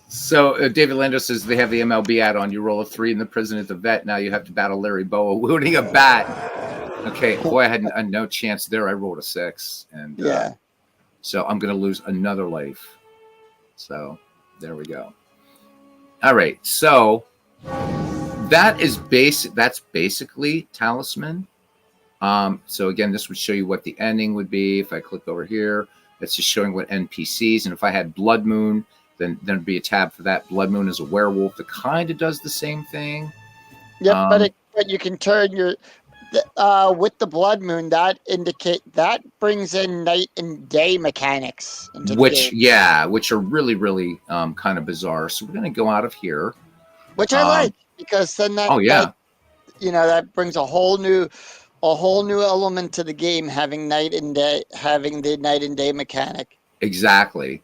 So David Lando says they have the MLB add-on. You roll a 3 in the prison at the vet. Now you have to battle Larry Boa wielding a bat. Okay, boy, I had no chance there. I rolled a 6, and yeah. So I'm going to lose another life. So there we go. All right, so that is basic. That's basically Talisman. So again, this would show you what the ending would be. If I click over here, it's just showing what NPCs. And if I had Blood Moon, then there'd be a tab for that. Blood Moon is a werewolf that kind of does the same thing. Yeah, but you can turn your with the Blood Moon. That brings in night and day mechanics into the game. Which are really, really kind of bizarre. So we're going to go out of here, which I like because then that brings a whole new element to the game, having the night and day mechanic. Exactly.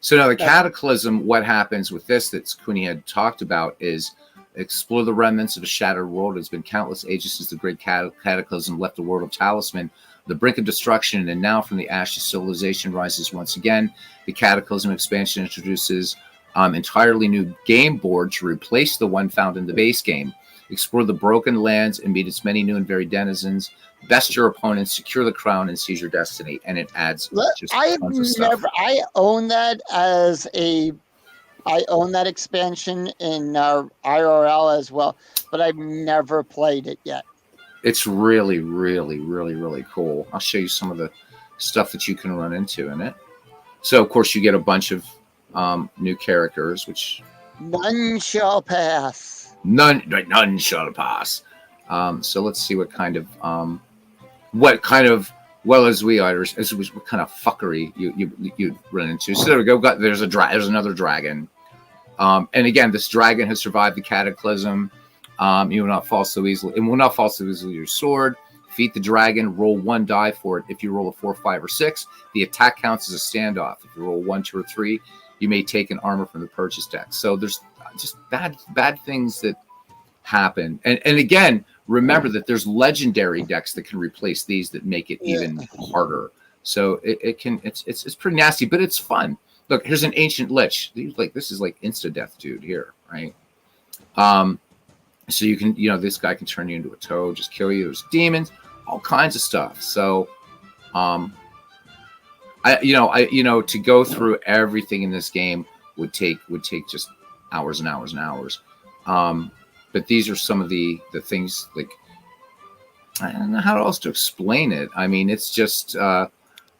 So now the Cataclysm, what happens with this that Kuni had talked about is explore the remnants of a shattered world. It's been countless ages since the great Cataclysm left the world of Talisman, the brink of destruction, and now from the ashes civilization rises once again. The Cataclysm expansion introduces entirely new game board to replace the one found in the base game. Explore the broken lands and meet its many new and varied denizens. Best your opponents, secure the crown, and seize your destiny. And it adds just tons of stuff. I own that expansion in IRL as well, but I've never played it yet. It's really, really, really, really cool. I'll show you some of the stuff that you can run into in it. So, of course, you get a bunch of new characters, which none shall pass. None shall pass. So let's see what kind of what kind of fuckery you run into. So there we go. There's another dragon. And again, this dragon has survived the Cataclysm. You will not fall so easily. It will not fall so easily with your sword. Defeat the dragon. Roll 1 die for it. If you roll a 4, 5, or 6, the attack counts as a standoff. If you roll 1, 2, or 3, you may take an armor from the purchase deck. So there's just bad things that happen. And again, remember that there's legendary decks that can replace these that make it even harder. So it's pretty nasty, but it's fun. Look, here's an ancient lich. This is like insta death dude here, right? So you can, this guy can turn you into a toad, just kill you. There's demons, all kinds of stuff. So to go through everything in this game would take just hours and hours and hours. but these are some of the things. Like, I don't know how else to explain it. I mean, it's just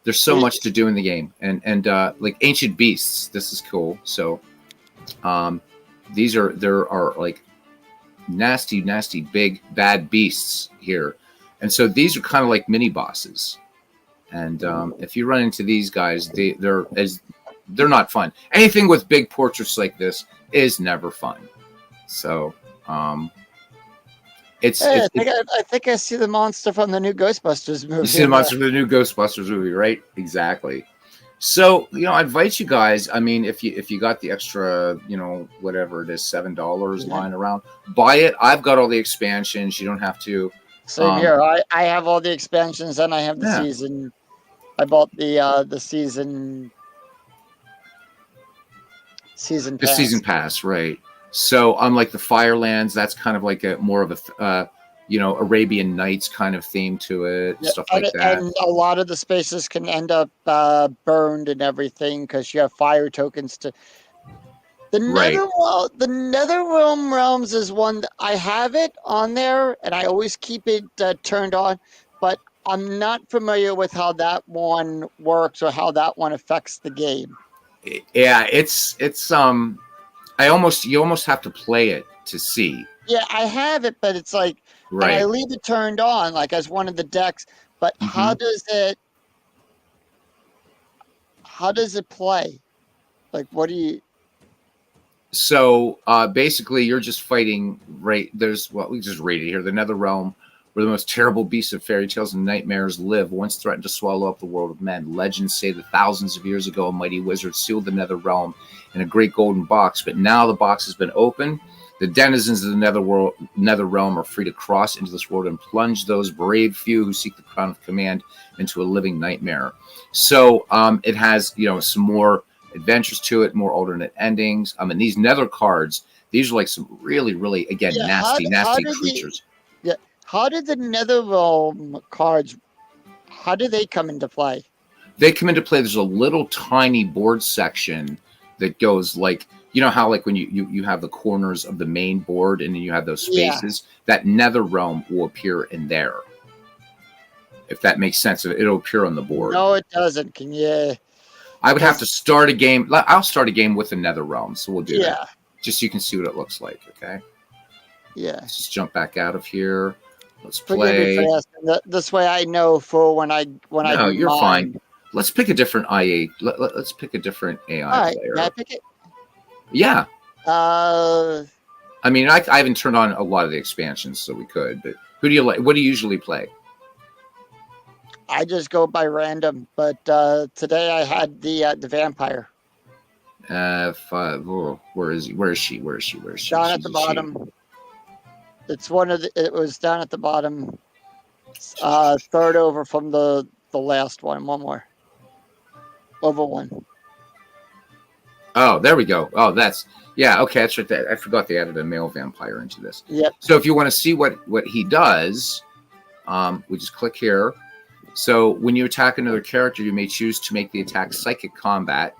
there's so much to do in the game, and like ancient beasts. This is cool. So there are like nasty big bad beasts here, and so these are kind of like mini bosses. And if you run into these guys, they're not fun. Anything with big portraits like this is never fun. So I think I see the monster from the new Ghostbusters movie. You see the monster from the new Ghostbusters movie, right? Exactly. So, I invite you guys. I mean, if you got the extra, whatever it is, $7 lying around, buy it. I've got all the expansions. You don't have to. Same here. I have all the expansions, and I have the season. I bought the season pass. The season pass, right? So, unlike the Firelands, that's kind of like more of a Arabian Nights kind of theme to it, stuff like that. And a lot of the spaces can end up burned and everything because you have fire tokens to. The Netherrealm realms is one that I have it on there, and I always keep it turned on, but I'm not familiar with how that one works or how that one affects the game. Yeah, it's you almost have to play it to see. Yeah, I have it, but it's like, and I leave it turned on like as one of the decks. But how does it play? Like, what do you? So basically, you're just fighting. Right, there's what we just rated here: the Netherrealm, where the most terrible beasts of fairy tales and nightmares live, once threatened to swallow up the world of men. Legends say that thousands of years ago, a mighty wizard sealed the Netherrealm in a great golden box, but now the box has been opened. The denizens of the Netherrealm are free to cross into this world and plunge those brave few who seek the crown of command into a living nightmare. So it has, some more adventures to it, more alternate endings. And these Nether cards, these are like some really, really, again, nasty creatures. How did the Netherrealm cards, how do they come into play? They come into play. There's a little tiny board section that goes like, how like when you have the corners of the main board and then you have those spaces, that Netherrealm will appear in there. If that makes sense, it'll appear on the board. No, it doesn't. Can you? I would have to start a game. I'll start a game with the Netherrealm, so we'll do that. Just so you can see what it looks like, okay? Yeah. Let's just jump back out of here. Let's play. This way I know for when I No, you're fine. Let's pick a different IA. Let's pick a different AI player. Can I pick it? Yeah. I mean, I haven't turned on a lot of the expansions, so we could. But who do you like? What do you usually play? I just go by random, but today I had the vampire. Where is he? Where is she? Down at the bottom. It's it was down at the bottom. Third over from the last one. One more. Over one. Oh, there we go. Oh, okay, that's right. I forgot they added a male vampire into this. Yep. So if you want to see what he does, we just click here. So when you attack another character, you may choose to make the attack psychic combat.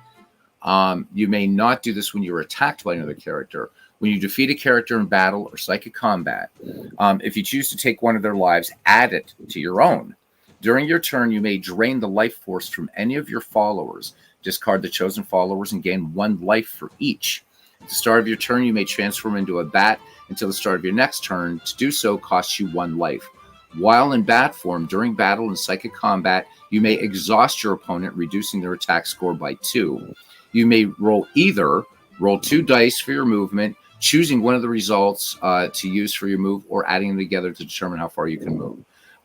You may not do this when you're attacked by another character. When you defeat a character in battle or psychic combat, if you choose to take one of their lives, add it to your own. During your turn, you may drain the life force from any of your followers. Discard the chosen followers and gain 1 life for each. At the start of your turn, you may transform into a bat until the start of your next turn. To do so costs you 1 life. While in bat form, during battle and psychic combat, you may exhaust your opponent, reducing their attack score by 2. You may roll 2 dice for your movement, choosing one of the results to use for your move, or adding them together to determine how far you can move.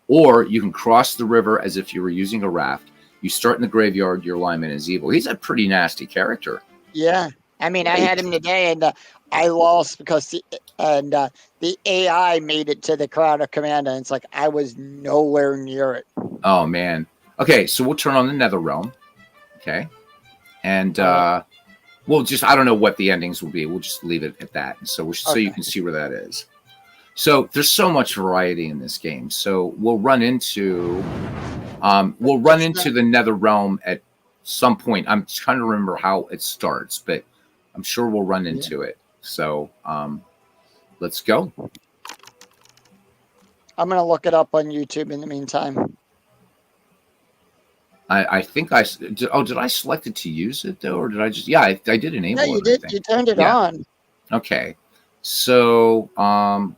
Or you can cross the river as if you were using a raft. You start in the graveyard, your lineman is evil. He's a pretty nasty character. Yeah. I mean, I had him today, and I lost because the AI made it to the Crown of Command, and it's like I was nowhere near it. Oh, man. Okay, so we'll turn on the Netherrealm. Okay. And we'll just, I don't know what the endings will be. We'll just leave it at that. So you can see where that is. So there's so much variety in this game. So we'll run into the Netherrealm at some point. I'm trying to remember how it starts, but I'm sure we'll run into it. So let's go. I'm going to look it up on YouTube in the meantime. I think I did. Oh, did I select it to use it though, or did I just? Yeah, I did enable it. Yeah, you did. You turned it on. Okay. So, where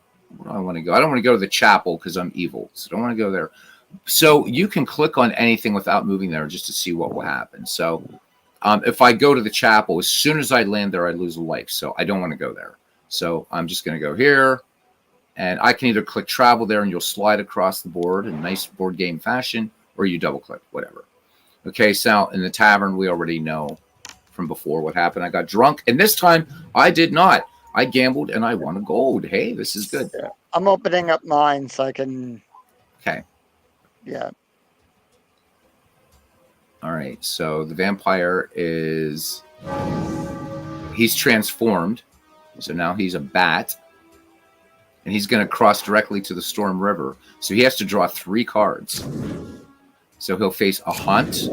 do I want to go? I don't want to go to the chapel because I'm evil, so I don't want to go there. So you can click on anything without moving there just to see what will happen. So, if I go to the chapel, as soon as I land there, I lose a life. So I don't want to go there. So I'm just going to go here, and I can either click travel there, and you'll slide across the board in nice board game fashion, or you double click, whatever. Okay, so in the tavern, we already know from before what happened. I got drunk, and this time I did not. I gambled, and I won a gold. Hey, this is good. Yeah. I'm opening up mine so I can... Okay. Yeah. All right, so the vampire is... He's transformed, so now he's a bat, and he's going to cross directly to the Storm River. So he has to draw 3 cards. So he'll face a hunt,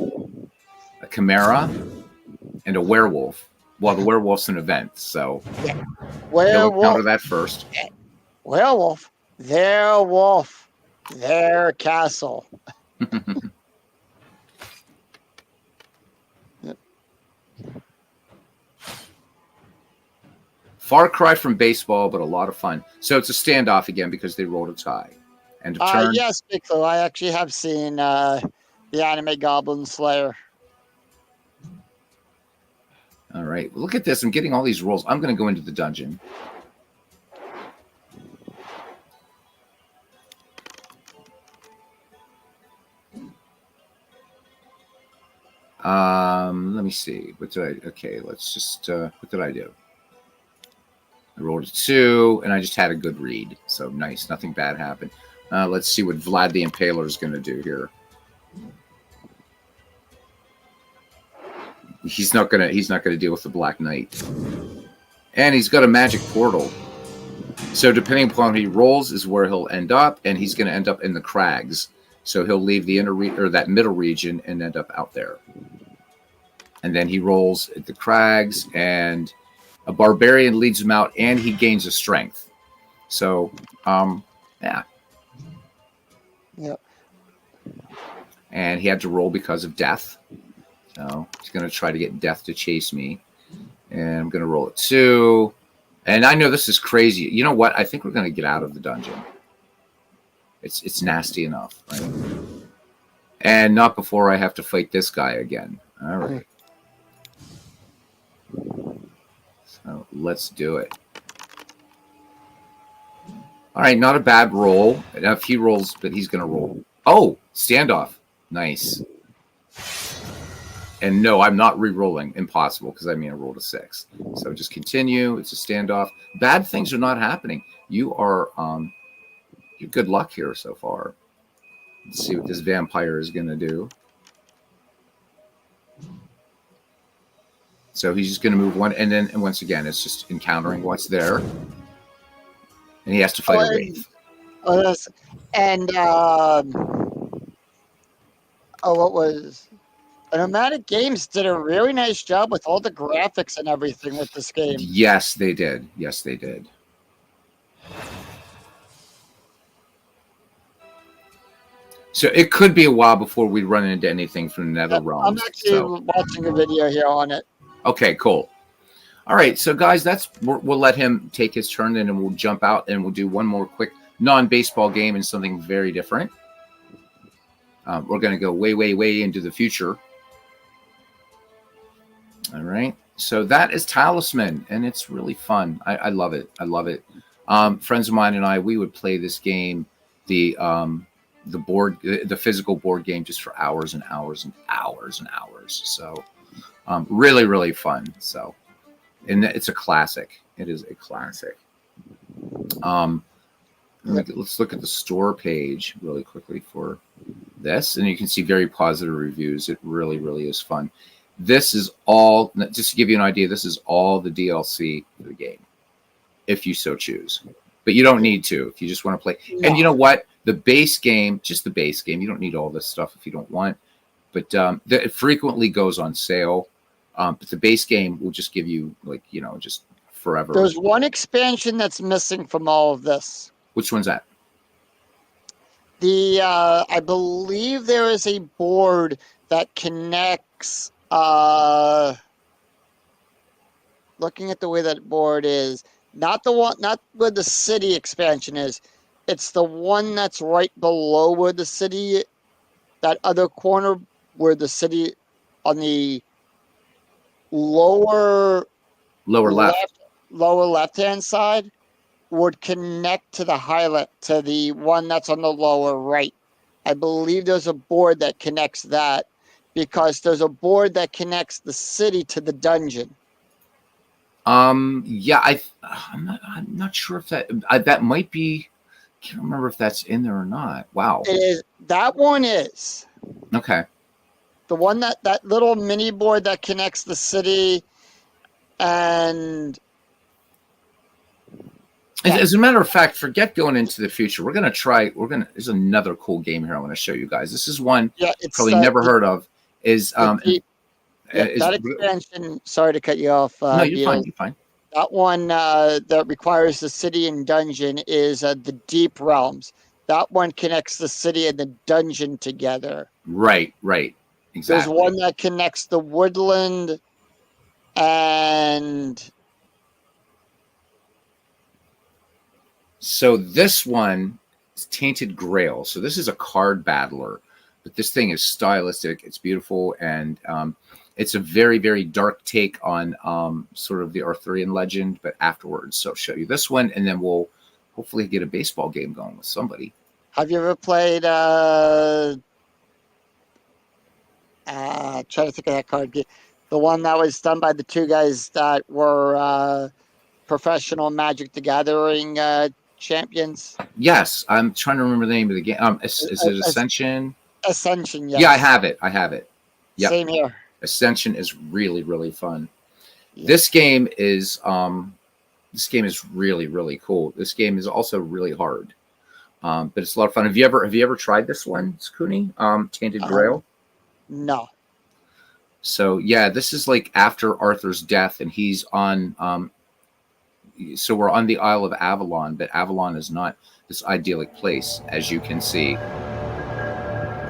a chimera, and a werewolf. Well, the werewolf's an event, so he'll encounter that first. Werewolf, their wolf, their castle. Far cry from baseball, but a lot of fun. So it's a standoff again because they rolled a tie. And a turn. Yes, Piccolo. I actually have seen the anime Goblin Slayer. All right. Look at this. I'm getting all these rolls. I'm going to go into the dungeon. Let me see. What did I... Okay, let's just... what did I do? I rolled a 2, and I just had a good read. So nice. Nothing bad happened. Let's see what Vlad the Impaler is going to do here. He's not gonna deal with the Black Knight, and he's got a magic portal. So depending upon how he rolls is where he'll end up, and he's going to end up in the crags. So he'll leave the that middle region and end up out there. And then he rolls at the crags, and a barbarian leads him out, and he gains a strength. So, yeah. Yep. And he had to roll because of death. So he's going to try to get death to chase me. And I'm going to roll a 2. And I know this is crazy. You know what? I think we're going to get out of the dungeon. It's nasty enough, right? And not before I have to fight this guy again. All right. So let's do it. All right, not a bad roll. Now if he rolls, but he's going to roll. Oh, standoff. Nice. And no, I'm not re-rolling. Impossible, because I rolled a 6. So just continue. It's a standoff. Bad things are not happening. You are you're good luck here so far. Let's see what this vampire is going to do. So he's just going to move 1, and then once again, it's just encountering what's there. And he has to fight a wraith. Oh, yes. And what was... Nomadic Games did a really nice job with all the graphics and everything with this game. Yes, they did. Yes, they did. So it could be a while before we run into anything from the Nether Realms. I'm actually watching a video here on it. Okay, cool. All right, so guys, we'll let him take his turn, and then we'll jump out and we'll do one more quick non-baseball game and something very different. We're going to go way, way, way into the future. All right, so that is Talisman, and it's really fun. I love it. I love it. Friends of mine and I, we would play this game, the physical board game, just for hours and hours and hours and hours. So really, really fun. So, and it's a classic. It is a classic. Let's look at the store page really quickly for this, and you can see very positive reviews. It really, really is fun. This is all, just to give you an idea, this is all the DLC for the game, if you so choose. But you don't need to if you just want to play. No. And you know what? The base game, just the base game, you don't need all this stuff if you don't want. But it frequently goes on sale. But the base game will just give you, just forever. There's one expansion that's missing from all of this. Which one's that? I believe there is a board that connects. Looking at the way that board is, not where the city expansion is. It's the one that's right below where the city, that other corner where the city, on the lower left hand side, would connect to the one that's on the lower right. I believe there's a board that connects that, because there's a board that connects the city to the dungeon. Yeah, I'm not sure if that might be. Can't remember if that's in there or not. Wow. It is. That one is. Okay. The one that little mini board that connects the city and. As a matter of fact, forget going into the future. There's another cool game here I want to show you guys. This is one it's probably never heard of. That expansion. Sorry to cut you off. No, you're fine. You're fine. That one that requires the city and dungeon is the Deep Realms. That one connects the city and the dungeon together. Right. Exactly. There's one that connects the woodland and. So this one is Tainted Grail. So this is a card battler, but this thing is stylistic. It's beautiful, and it's a very, very dark take on sort of the Arthurian legend, but afterwards. So I'll show you this one, and then we'll hopefully get a baseball game going with somebody. Have you ever played trying to think of that card game? The one that was done by the two guys that were professional Magic the Gathering champions? Yes, I'm trying to remember the name of the game. Is it Ascension? Ascension, yes. Yeah, I have it. Yep. Same here. Ascension is really, really fun. Yeah. This game is really, really cool. This game is also really hard, but it's a lot of fun. Have you ever tried this one, Sakuni? Tainted Grail? No. So yeah, this is like after Arthur's death, and he's on. So we're on the Isle of Avalon, but Avalon is not this idyllic place, as you can see.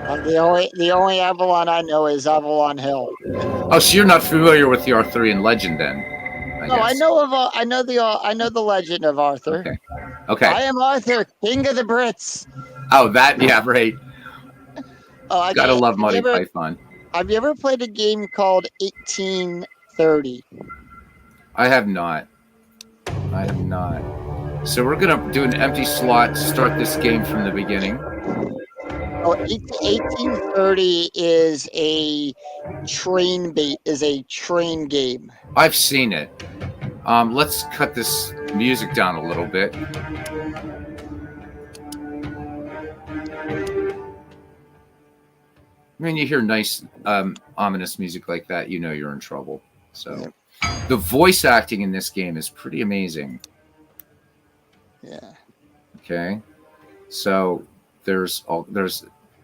The only Avalon I know is Avalon Hill. Oh, so you're not familiar with the Arthurian legend, then? I know the legend of Arthur. Okay. I am Arthur, King of the Brits. Oh, right. Oh, gotta love Monty Python. Have you ever played a game called 1830? I have not. So we're gonna do an empty slot to start this game from the beginning. 1830 is a train game. I've seen it. Let's cut this music down a little bit. When you hear nice, ominous music like that, you know you're in trouble. So, the voice acting in this game is pretty amazing. Yeah. Okay. So there's a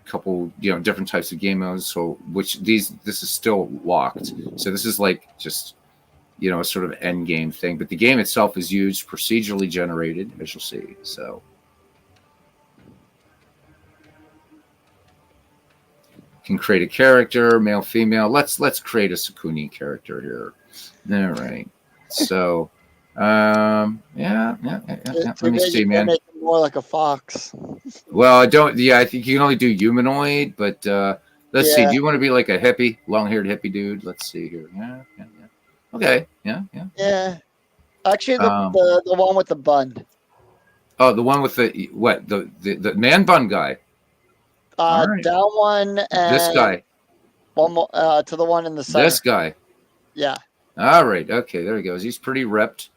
couple, different types of game modes. So this is still locked. So this is like just, a sort of end game thing. But the game itself is huge, procedurally generated, as you'll see. So. Can create a character, male, female. Let's create a Sakuni character here. All right. So, yeah. Let me see, man. Make it more like a fox. Well, I don't. Yeah, I think you can only do humanoid. But let's see. Do you want to be like a hippie, long-haired hippie dude? Let's see here. Yeah. Okay. Yeah. Actually, the one with the bun. Oh, the one with the what? The man bun guy. Right. Down one and this guy. One more to the one in the center. This guy. Yeah. All right. Okay. There he goes. He's pretty ripped.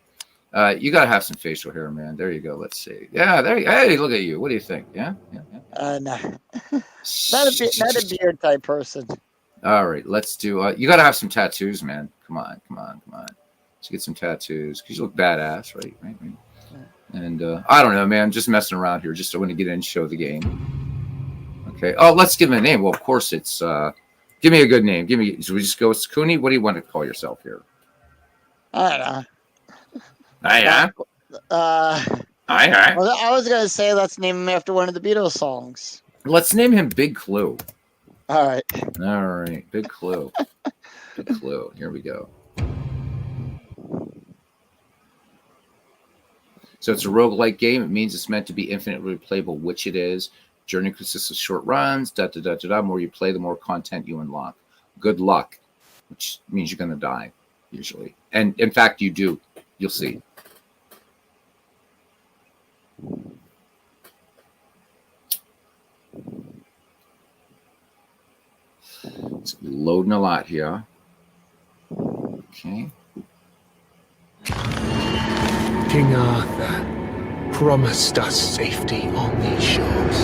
You gotta have some facial hair, man. There you go. Let's see. Yeah. There. Hey, look at you. What do you think? Yeah. No. Not a beard type person. All right. Let's do. You gotta have some tattoos, man. Come on. Let's get some tattoos because you look badass, right? And I don't know, man. Just messing around here. Just I want to get in and show the game. Okay. Oh, let's give him a name. Well, of course, it's. Give me a good name. Should we just go with Sakuni? What do you want to call yourself here? I don't know. Yeah. I was going to say let's name him after one of the Beatles songs. Let's name him Big Clue. All right. Big Clue. Big Clue. Here we go. So it's a roguelike game. It means it's meant to be infinitely replayable, which it is. Journey consists of short runs. The more you play, the more content you unlock. Good luck, which means you're going to die, usually. And in fact, you do. You'll see. It's loading a lot here. Okay. King Arthur promised us safety on these shores.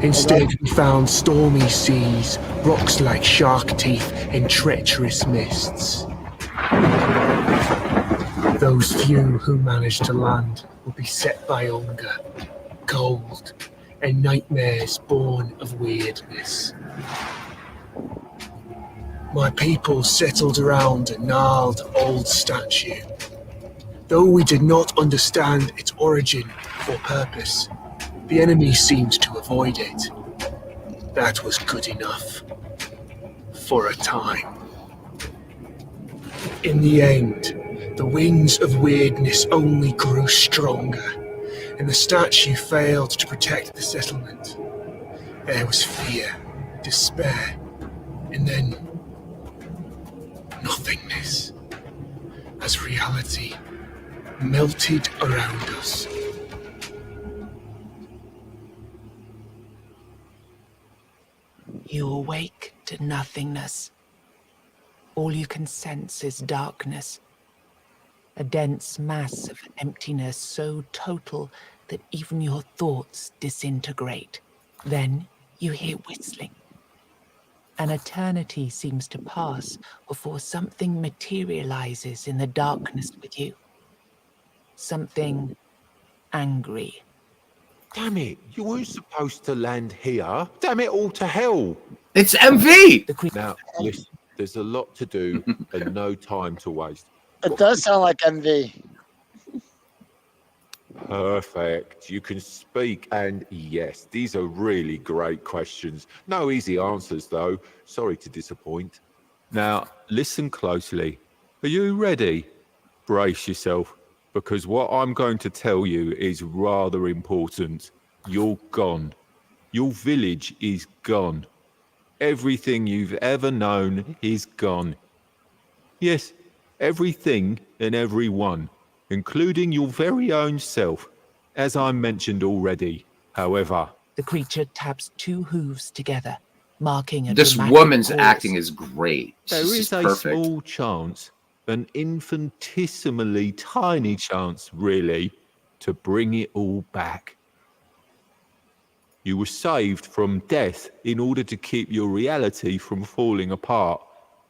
Instead, we found stormy seas, rocks like shark teeth, and treacherous mists. Those few who manage to land will be set by hunger, cold, and nightmares born of weirdness. My people settled around a gnarled old statue. Though we did not understand its origin or purpose, the enemy seemed to avoid it. That was good enough. For a time. In the end, the winds of weirdness only grew stronger, and the statue failed to protect the settlement. There was fear, despair, and then nothingness, as reality melted around us. You awake to nothingness. All you can sense is darkness. A dense mass of emptiness so total that even your thoughts disintegrate. Then you hear whistling. An eternity seems to pass before something materializes in the darkness with you. Something angry. Damn it, you weren't supposed to land here. Damn it all to hell. It's MV! Now, listen, there's a lot to do and no time to waste. It does sound like MV. Perfect. You can speak, and yes, these are really great questions. No easy answers, though. Sorry to disappoint. Now, listen closely. Are you ready? Brace yourself, because what I'm going to tell you is rather important. You're gone. Your village is gone. Everything you've ever known is gone. Yes, everything and everyone, including your very own self, as I mentioned already. However, the creature taps two hooves together, marking a this woman's pause. Acting is great. There is a small chance, an infinitesimally tiny chance, really, to bring it all back. You were saved from death in order to keep your reality from falling apart.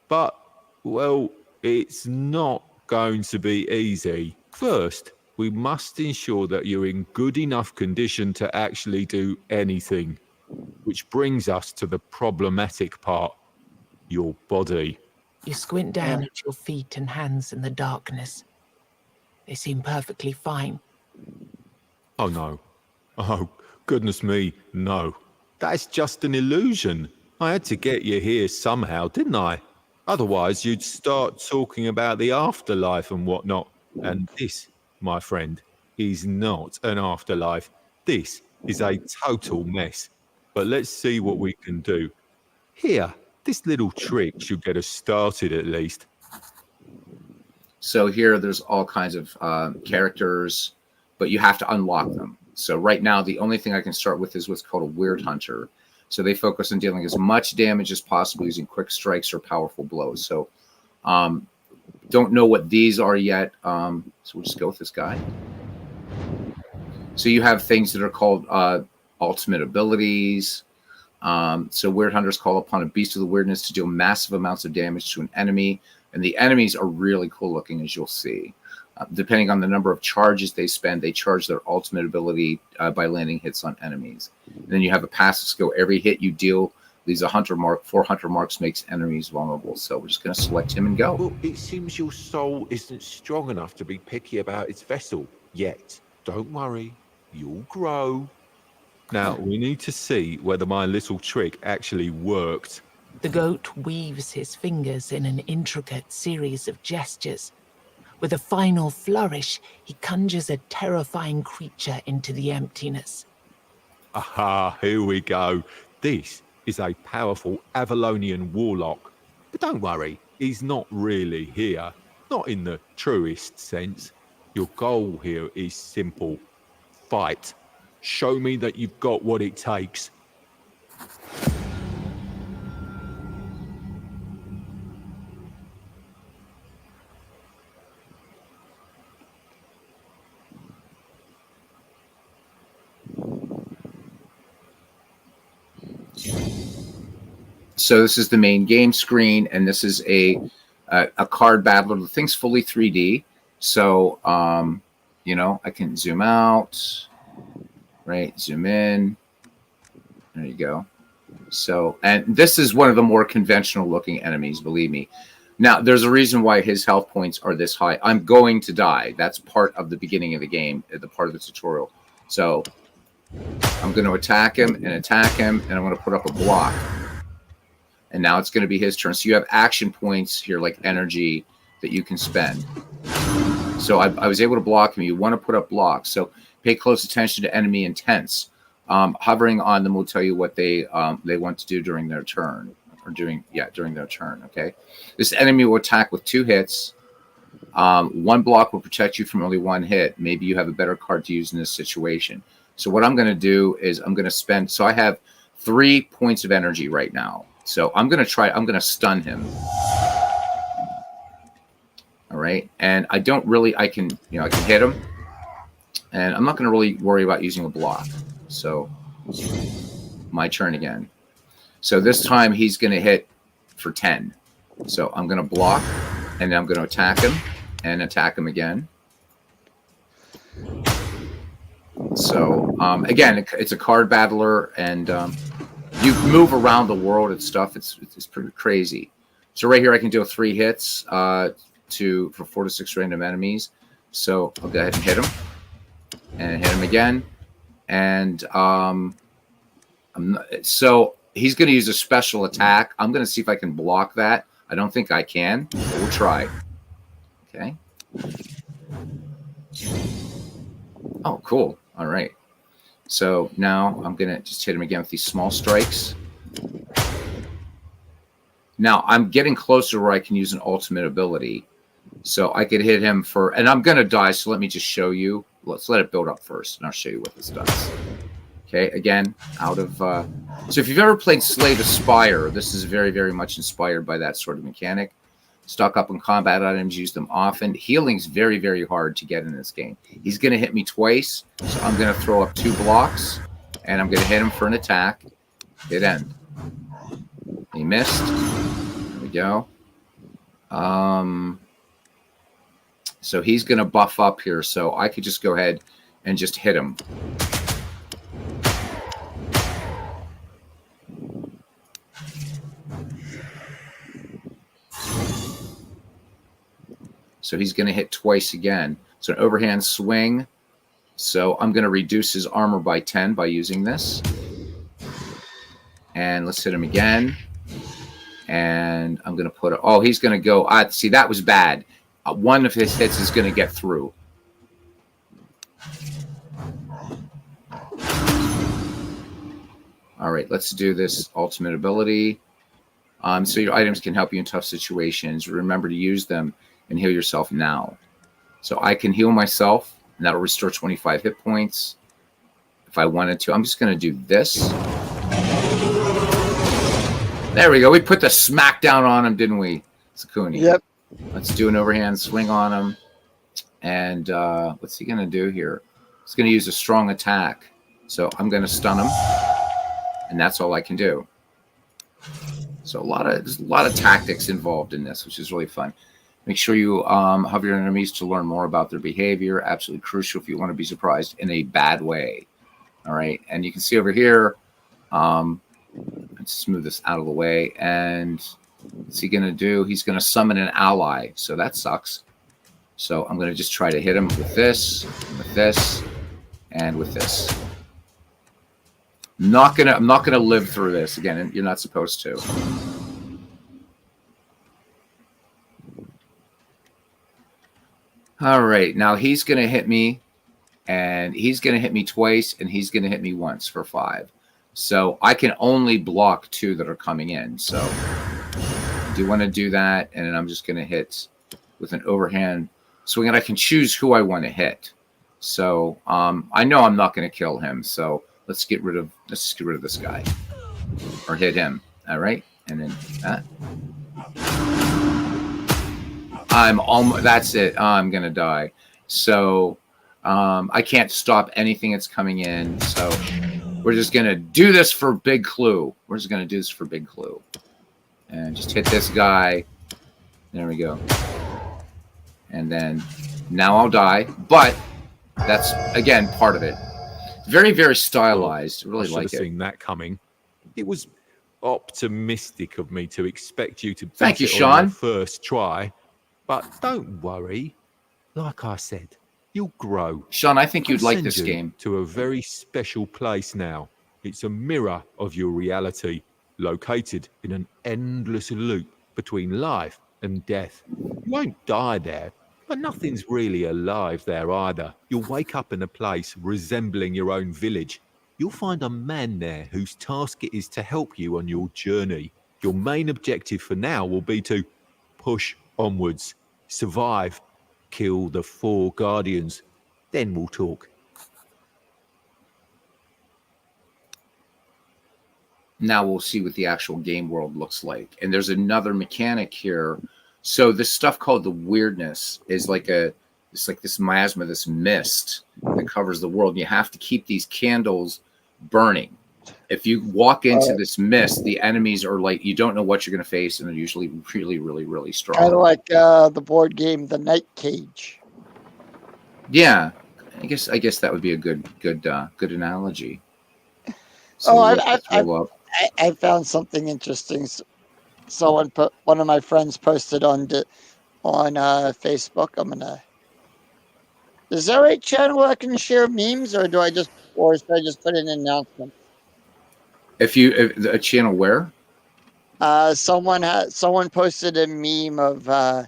But, well, it's not going to be easy. First, we must ensure that you're in good enough condition to actually do anything. Which brings us to the problematic part, your body. You squint down at your feet and hands in the darkness. They seem perfectly fine. Oh no. Oh, goodness me, no. That's just an illusion. I had to get you here somehow, didn't I? Otherwise, you'd start talking about the afterlife and whatnot. And this, my friend, is not an afterlife. This is a total mess. But let's see what we can do. Here, this little trick should get us started at least. So here, there's all kinds of characters, but you have to unlock them. So right now, the only thing I can start with is what's called a Weird Hunter. So they focus on dealing as much damage as possible using quick strikes or powerful blows. So don't know what these are yet. So we'll just go with this guy. So you have things that are called ultimate abilities. So Weird Hunters call upon a beast of the weirdness to deal massive amounts of damage to an enemy. And the enemies are really cool looking, as you'll see. Depending on the number of charges they spend, they charge their ultimate ability by landing hits on enemies. And then you have a passive skill. Every hit you deal These a hunter mark. 4 hunter marks makes enemies vulnerable. So we're just going to select him and go. Well, it seems your soul isn't strong enough to be picky about its vessel yet. Don't worry, you'll grow. Now, we need to see whether my little trick actually worked. The goat weaves his fingers in an intricate series of gestures. With a final flourish, he conjures a terrifying creature into the emptiness. Aha, here we go. This is a powerful Avalonian warlock. But don't worry, he's not really here. Not in the truest sense. Your goal here is simple. Fight. Show me that you've got what it takes. So this is the main game screen, and this is a card battler. The thing's fully 3D, so you know, I can zoom out, right? Zoom in. There you go. So, and this is one of the more conventional looking enemies, believe me. Now, there's a reason why his health points are this high. I'm going to die. That's part of the beginning of the game, the part of the tutorial. So I'm going to attack him, and I'm going to put up a block. And now it's going to be his turn. So you have action points here, like energy, that you can spend. So I was able to block him. You want to put up blocks. So pay close attention to enemy intents. Hovering on them will tell you what they want to do during their turn. Or during their turn, okay? This enemy will attack with 2 hits. 1 block will protect you from only 1 hit. Maybe you have a better card to use in this situation. So what I'm going to do is I'm going to spend... So I have 3 points of energy right now. So I'm going to stun him. All right. And I can hit him. And I'm not going to really worry about using a block. So my turn again. So this time he's going to hit for 10. So I'm going to block, and then I'm going to attack him and attack him again. So again, it's a card battler, and you move around the world and stuff. It's pretty crazy. So right here, I can do 3 hits for 4 to 6 random enemies. So I'll go ahead and hit him, and hit him again. And so he's going to use a special attack. I'm going to see if I can block that. I don't think I can. But we'll try. Okay. Oh, cool. All right. So now I'm going to just hit him again with these small strikes. Now I'm getting closer where I can use an ultimate ability. So I could hit him for, and I'm going to die. So let me just show you. Let's let it build up first, and I'll show you what this does. Okay, again, out of... so if you've ever played Slay the Spire, this is very, very much inspired by that sort of mechanic. Stock up on combat items, use them often. Healing's very, very hard to get in this game. He's going to hit me twice, so I'm going to throw up 2 blocks, and I'm going to hit him for an attack. Hit end. He missed. There we go. So he's going to buff up here, so I could just go ahead and just hit him. So he's going to hit twice again. So an overhand swing. So I'm going to reduce his armor by 10 by using this. And let's hit him again. And I'm going to put... Oh, he's going to go... see, that was bad. One of his hits is going to get through. All right, let's do this ultimate ability. So your items can help you in tough situations. Remember to use them and heal yourself now. So I can heal myself, and that'll restore 25 hit points if I wanted to. I'm just going to do this. There we go. We put the smackdown on him, didn't we, Sakuni? Yep. Let's do an overhand swing on him. And what's he going to do here? He's going to use a strong attack. So I'm going to stun him. And that's all I can do. So there's a lot of tactics involved in this, which is really fun. Make sure you hover your enemies to learn more about their behavior. Absolutely crucial if you want to be surprised in a bad way. All right. And you can see over here, I'm Let's smooth this out of the way. And what's he going to do? He's going to summon an ally. So that sucks. So I'm going to just try to hit him with this, and with this. I'm not gonna live through this again, and you're not supposed to. All right, now he's gonna hit me, and he's gonna hit me twice, and he's gonna hit me once for 5. So I can only block 2 that are coming in. So I do want to do that, and then I'm just gonna hit with an overhand swing, and I can choose who I want to hit. So I know I'm not gonna kill him. So let's get rid of this guy, or hit him. All right, and then that. I'm almost. That's it. I'm gonna die. So I can't stop anything that's coming in. So we're just gonna do this for Big Clue. We're just gonna do this for Big Clue, and just hit this guy. There we go. And then now I'll die, but that's again part of it. Very, very stylized. Really like it. I should have seen that coming. It was optimistic of me to expect you to thank you, it Sean. On your first try, but don't worry. Like I said, you'll grow. Sean, I think you'd like this game. To a very special place now. It's a mirror of your reality, located in an endless loop between life and death. You won't die there. But nothing's really alive there either. You'll wake up in a place resembling your own village. You'll find a man there whose task it is to help you on your journey. Your main objective for now will be to push onwards, survive, kill the 4 guardians. Then we'll talk. Now we'll see what the actual game world looks like. And there's another mechanic here. So this stuff called the weirdness is like it's like this miasma, this mist that covers the world. You have to keep these candles burning. If you walk into this mist, the enemies are like, you don't know what you're going to face, and they're usually really, really, really strong. Kind of like the board game, The Night Cage. Yeah, I guess that would be a good analogy. So I found something interesting. Someone one of my friends posted on Facebook. Is there a channel where I can share memes, or should I just put in an announcement? If a channel where? Someone posted a meme of a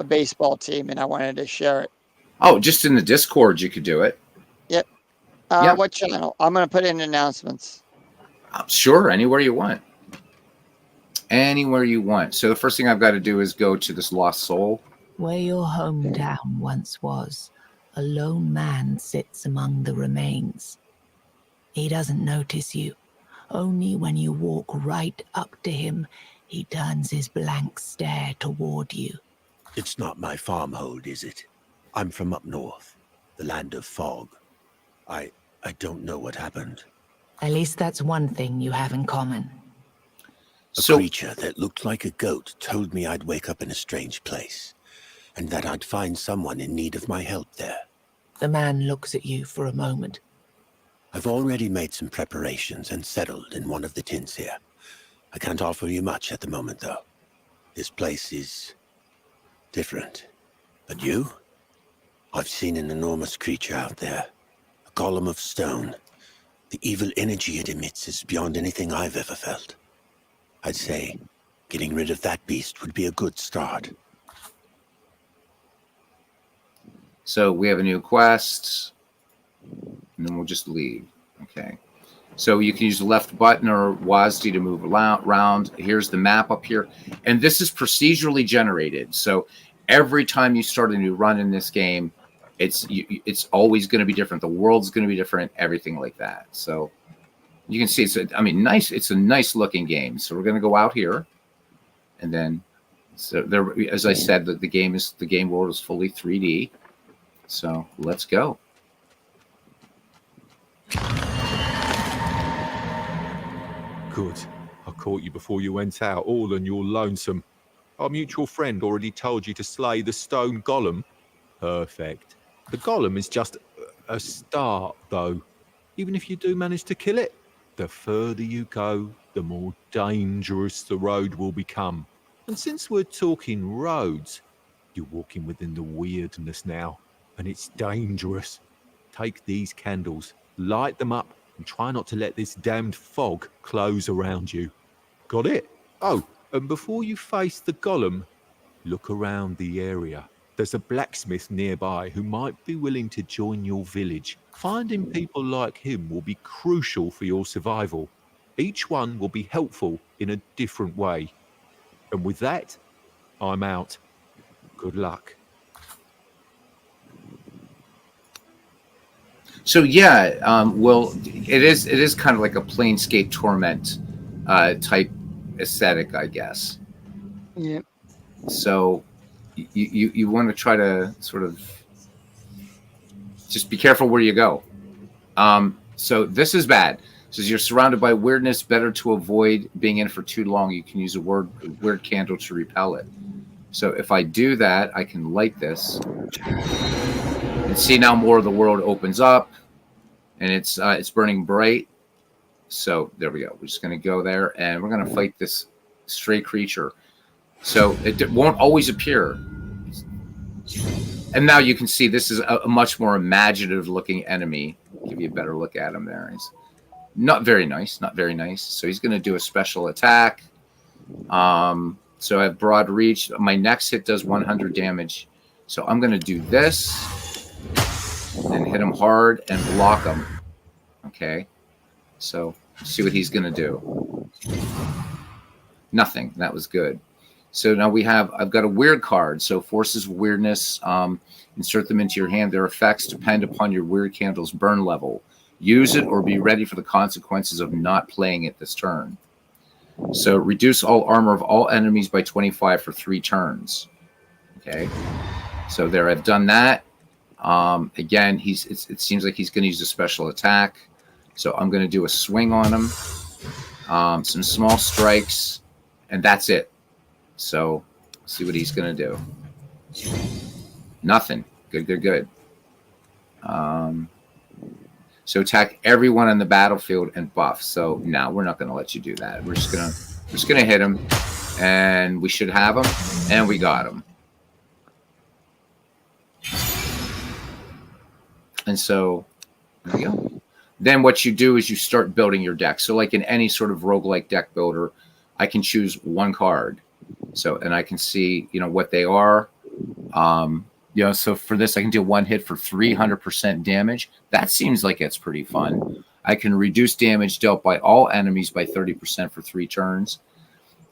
baseball team, and I wanted to share it. Oh, just in the Discord, you could do it. Yep. Yep. What channel? I'm going to put in announcements. Sure, anywhere you want. Anywhere you want. So the first thing I've got to do is go to this lost soul. Where your hometown once was, a lone man sits among the remains. He doesn't notice you. Only when you walk right up to him, he turns his blank stare toward you. It's not my farmhold, is it? I'm from up north, the land of fog. I don't know what happened. At least that's one thing you have in common. A creature that looked like a goat told me I'd wake up in a strange place, and that I'd find someone in need of my help there. The man looks at you for a moment. I've already made some preparations and settled in one of the tents here. I can't offer you much at the moment, though. This place is different. But you? I've seen an enormous creature out there. A column of stone. The evil energy it emits is beyond anything I've ever felt. I'd say getting rid of that beast would be a good start. So we have a new quest, and then we'll just leave. Okay. So you can use the left button or WASD to move around. Here's the map up here. And this is procedurally generated. So every time you start a new run in this game, it's always going to be different. The world's going to be different, everything like that. So you can see, nice. It's a nice looking game. So we're going to go out here, and then, so there, as I said, the game world is fully 3D. So let's go. Good. I caught you before you went out, all on your lonesome. Our mutual friend already told you to slay the stone golem. Perfect. The golem is just a start, though. Even if you do manage to kill it, The further you go, the more dangerous the road will become. And since we're talking roads, you're walking within the weirdness now, and it's dangerous. Take these candles, light them up, and try not to let this damned fog close around you. Got it? Oh, and before you face the golem, look around the area. There's a blacksmith nearby who might be willing to join your village. Finding people like him will be crucial for your survival. Each one will be helpful in a different way. And with that, I'm out. Good luck. So yeah, well, it is kind of like a Planescape Torment type aesthetic, I guess. Yeah. So you want to try to sort of just be careful where you go. So this is bad. It says you're surrounded by weirdness. Better to avoid being in for too long. You can use a weird candle to repel it. So if I do that, I can light this. And see, now more of the world opens up, and it's burning bright. So there we go. We're just going to go there, and we're going to fight this stray creature. So it won't always appear. And now you can see this is a much more imaginative looking enemy. Give you a better look at him there. He's not very nice, not very nice. So he's going to do a special attack. So I have broad reach. My next hit does 100 damage. So I'm going to do this and hit him hard and block him. Okay. So see what he's going to do. Nothing. That was good. So now I've got a weird card. So forces of weirdness, insert them into your hand. Their effects depend upon your weird candle's burn level. Use it or be ready for the consequences of not playing it this turn. So reduce all armor of all enemies by 25 for 3 turns. Okay. So there, I've done that. Again, it seems like he's going to use a special attack. So I'm going to do a swing on him. Some small strikes, and that's it. So see what he's going to do. Nothing. Good. So attack everyone on the battlefield and buff. So no, we're not going to let you do that. We're just gonna hit him, and we should have him, and we got him. And so there we go. Then what you do is you start building your deck. So like in any sort of roguelike deck builder, I can choose one card. So, and I can see, what they are. So for this, I can do one hit for 300% damage. That seems like it's pretty fun. I can reduce damage dealt by all enemies by 30% for 3 turns.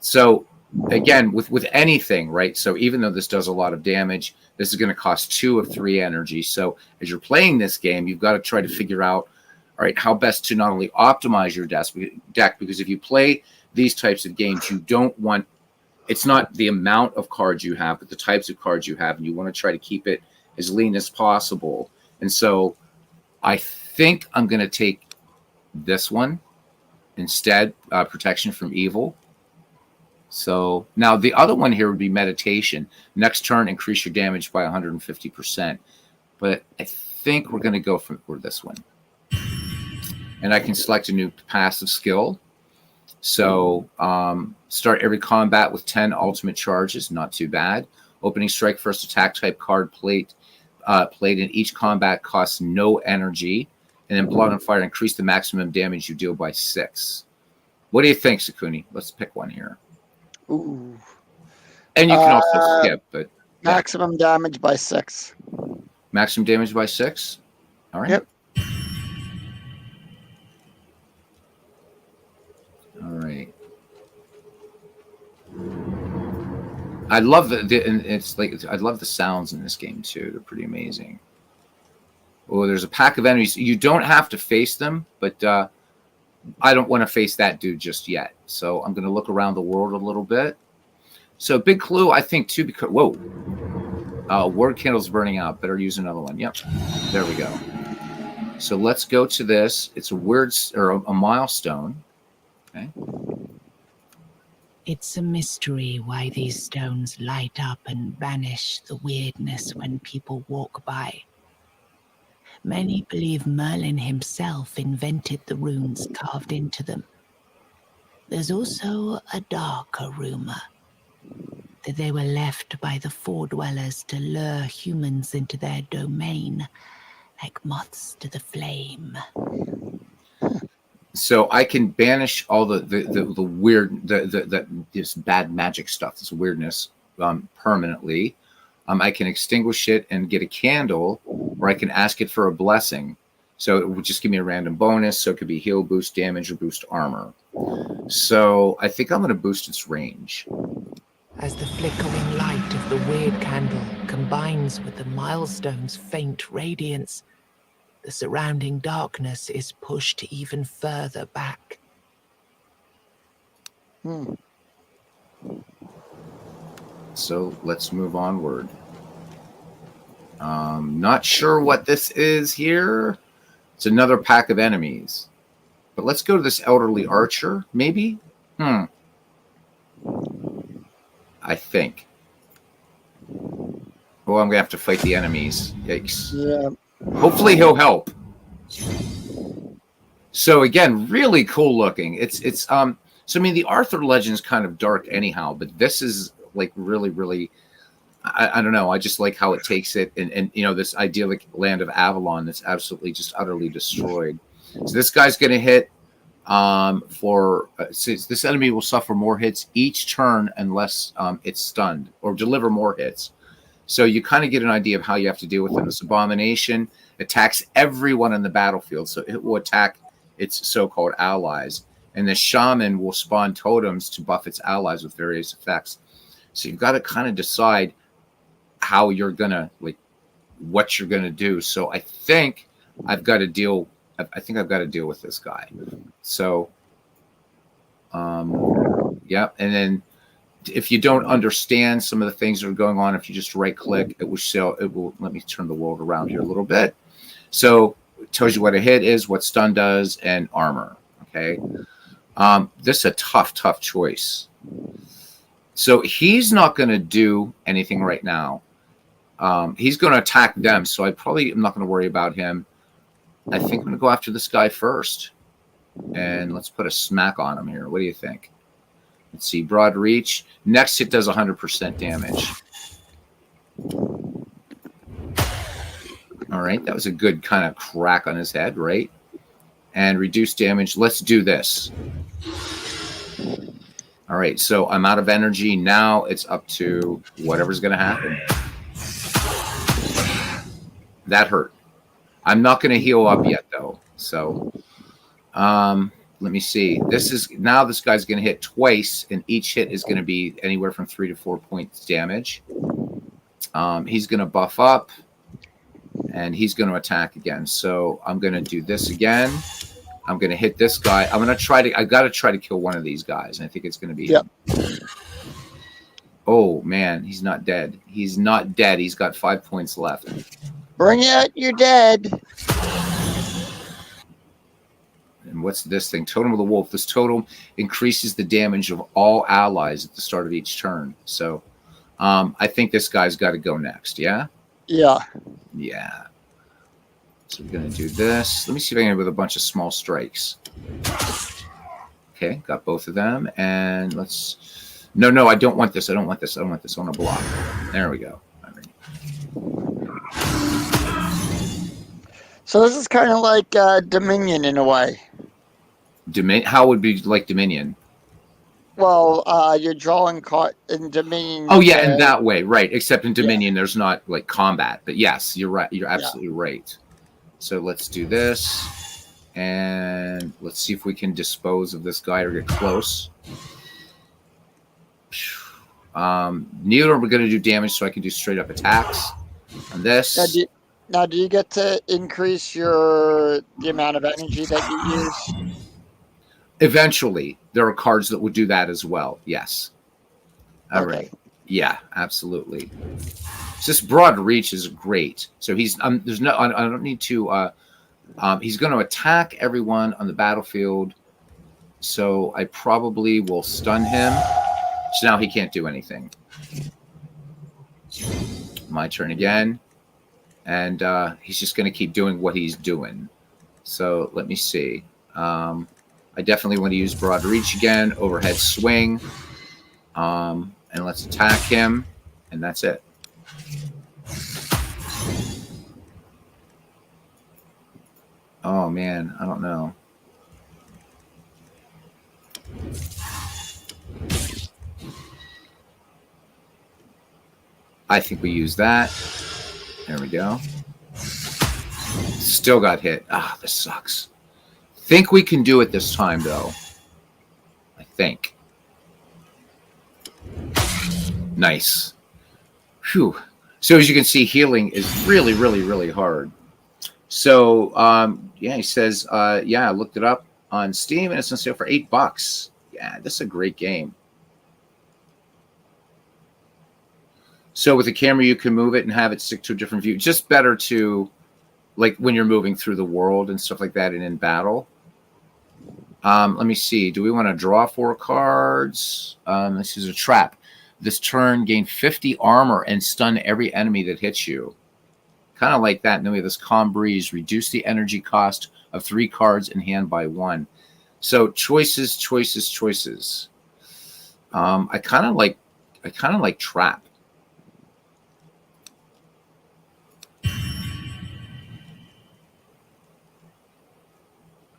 So again, with anything, right? So even though this does a lot of damage, this is going to cost 2 of 3 energy. So as you're playing this game, you've got to try to figure out, all right, how best to not only optimize your deck, because if you play these types of games, you don't want, it's not the amount of cards you have, but the types of cards you have, and you want to try to keep it as lean as possible. And so I think I'm going to take this one instead, Protection from Evil. So now the other one here would be Meditation. Next turn, increase your damage by 150%. But I think we're going to go for this one. And I can select a new passive skill. So start every combat with 10 ultimate charges. Not too bad. Opening strike, first attack type card played in each combat costs no energy. And then Blood and Fire, increase the maximum damage you deal by 6. What do you think, Sakuni? Let's pick one here. Ooh. And you can also skip, but maximum damage by 6. Maximum damage by 6? All right. Yep. All right. I love I love the sounds in this game too. They're pretty amazing. Oh, there's a pack of enemies. You don't have to face them, but I don't want to face that dude just yet. So I'm going to look around the world a little bit. So big clue, I think, too, because word candle's burning out. Better use another one. Yep. There we go. So let's go to this. It's a word or a milestone. Okay. It's a mystery why these stones light up and banish the weirdness when people walk by. Many believe Merlin himself invented the runes carved into them. There's also a darker rumor that they were left by the Four-Dwellers to lure humans into their domain, like moths to the flame. So I can banish all the weird, this bad magic stuff, this weirdness, permanently. I can extinguish it and get a candle, or I can ask it for a blessing. So it would just give me a random bonus. So it could be heal, boost damage, or boost armor. So I think I'm going to boost its range. As the flickering light of the weird candle combines with the milestone's faint radiance, the surrounding darkness is pushed even further back. So let's move onward. Not sure what this is here. It's another pack of enemies. But let's go to this elderly archer, maybe? I think. Oh, I'm going to have to fight the enemies. Yikes. Yeah. Hopefully he'll help. So again, really cool looking. So I mean, the Arthur legend's kind of dark anyhow, but this is like really, I don't know. I just like how it takes it and you know, this idyllic land of Avalon that's absolutely just utterly destroyed. So this guy's going to hit this enemy will suffer more hits each turn unless it's stunned, or deliver more hits. So you kind of get an idea of how you have to deal with it. This abomination attacks everyone in the battlefield, so it will attack its so-called allies. And the shaman will spawn totems to buff its allies with various effects. So you've got to kind of decide how you're gonna, like, what you're gonna do. So I think I've got to deal. I think I've got to deal with this guy. So, yeah, and then if you don't understand some of the things that are going on, if you just right click, it will show. It will let me turn the world around here a little bit. So it tells you what a hit is, what stun does, and armor. Okay, this is a tough choice. So he's not going to do anything right now. He's going to attack them, so I probably am not going to worry about him. I think I'm going to go after this guy first. And let's put a smack on him here. What do you think? Let's see. Broad reach. Next hit does 100% damage. All right. That was a good kind of crack on his head, right? And reduce damage. Let's do this. All right. So I'm out of energy. Now it's up to whatever's going to happen. That hurt. I'm not going to heal up yet, though. So let me see. This guy's going to hit twice, and each hit is going to be anywhere from 3 to 4 points damage. He's going to buff up, and he's going to attack again. So I'm going to do this again. I'm going to hit this guy. I got to try to kill one of these guys. And I think it's going to be him. Oh, man, he's not dead. He's not dead. He's got 5 points left. Bring it, you're dead. And what's this thing? Totem of the Wolf. This totem increases the damage of all allies at the start of each turn. So I think this guy's got to go next, yeah? Yeah. Yeah. So we're going to do this. Let me see if I can get with a bunch of small strikes. Okay, got both of them. And let's... No, I don't want this. I want to block. There we go. So this is kind of like Dominion in a way. How would be like Dominion? Well, you're drawing card in Dominion. Oh yeah, in that way, right? Except in Dominion, there's not like combat. But yes, you're right. You're absolutely right. So let's do this, and let's see if we can dispose of this guy or get close. Neither are going to do damage, so I can do straight up attacks on this. Now, do you get to increase the amount of energy that you use? Eventually, there are cards that would do that as well. Yes. All Okay. right. Yeah, absolutely. So this broad reach is great. So he's there's no. I don't need to. He's going to attack everyone on the battlefield. So I probably will stun him. So now he can't do anything. My turn again. And he's just going to keep doing what he's doing. So let me see. I definitely want to use broad reach again, overhead swing. And let's attack him. And that's it. Oh, man. I don't know. I think we use that. There we go. Still got hit. Ah, this sucks. Think we can do it this time, though. I think. Nice. Phew. So as you can see, healing is really, really, really hard. So, yeah, he says, yeah, I looked it up on Steam, and it's on sale for $8. Yeah, this is a great game. So with the camera, you can move it and have it stick to a different view. Just better to, like, when you're moving through the world and stuff like that and in battle. Let me see. Do we want to draw 4 cards? This is a trap. This turn, gain 50 armor and stun every enemy that hits you. Kind of like that. And then we have this Calm Breeze. Reduce the energy cost of 3 cards in hand by 1. So choices, choices, choices. I kind of like trap.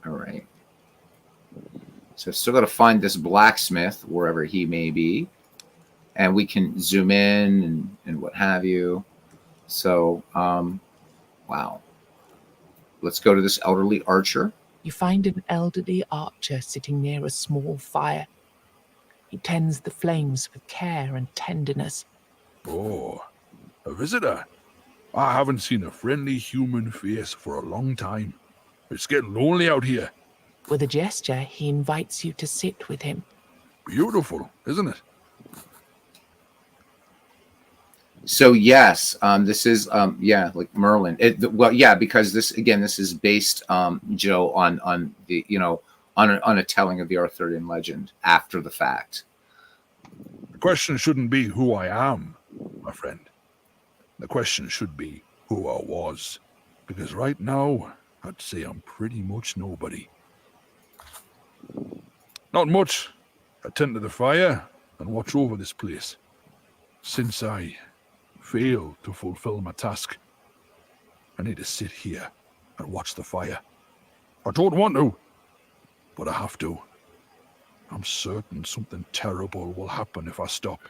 All right. So I've still got to find this blacksmith wherever he may be. And we can zoom in and what have you. So, wow. Let's go to this elderly archer. You find an elderly archer sitting near a small fire. He tends the flames with care and tenderness. Oh, a visitor. I haven't seen a friendly human face for a long time. It's getting lonely out here. With a gesture, he invites you to sit with him. Beautiful, isn't it? So yes, this is yeah, like Merlin. Well, yeah, because this is based, Joe, on the on a telling of the Arthurian legend after the fact. The question shouldn't be who I am, my friend. The question should be who I was, because right now I'd say I'm pretty much nobody. Not much. I tend to the fire and watch over this place. Since I failed to fulfill my task, I need to sit here and watch the fire. I don't want to, but I have to. I'm certain something terrible will happen if I stop.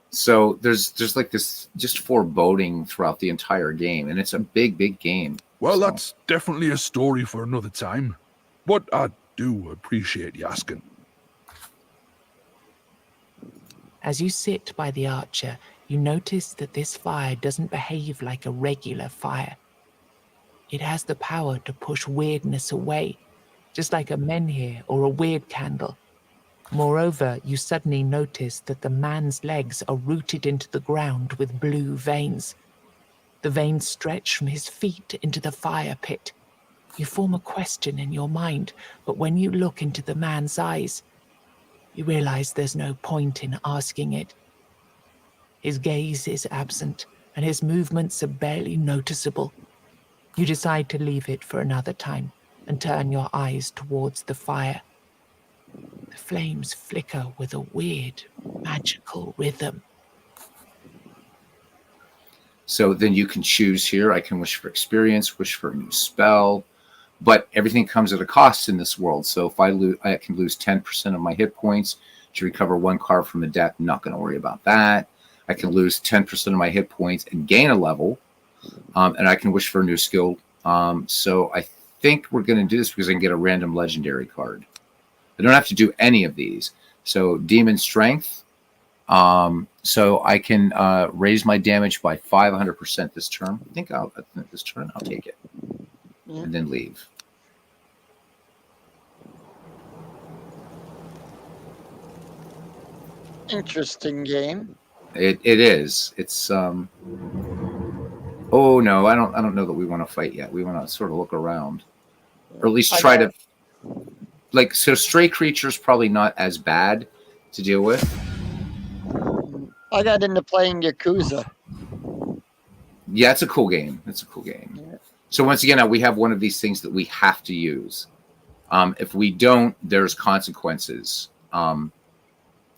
So there's like this just foreboding throughout the entire game, and it's a big game. Well, that's definitely a story for another time, but I do appreciate you asking. As you sit by the archer, you notice that this fire doesn't behave like a regular fire. It has the power to push weirdness away, just like a menhir or a weird candle. Moreover, you suddenly notice that the man's legs are rooted into the ground with blue veins. The veins stretch from his feet into the fire pit. You form a question in your mind, but when you look into the man's eyes, you realize there's no point in asking it. His gaze is absent, and his movements are barely noticeable. You decide to leave it for another time and turn your eyes towards the fire. The flames flicker with a weird, magical rhythm. So then you can choose here. I can wish for experience, wish for a new spell, but everything comes at a cost in this world. So if I can lose 10% of my hit points to recover 1 card from the deck. I'm not going to worry about that. I can lose 10% of my hit points and gain a level, and I can wish for a new skill. So I think we're going to do this because I can get a random legendary card. I don't have to do any of these. So Demon Strength. So I can raise my damage by 500% this turn. I think this turn I'll take it and then leave. Interesting game. It is. It's oh no, I don't know that we want to fight yet. We want to sort of look around, or at least try to like. So stray creatures probably not as bad to deal with. I got into playing Yakuza. Yeah, it's a cool game. It's a cool game. Yeah. So once again, we have one of these things that we have to use. If we don't, there's consequences.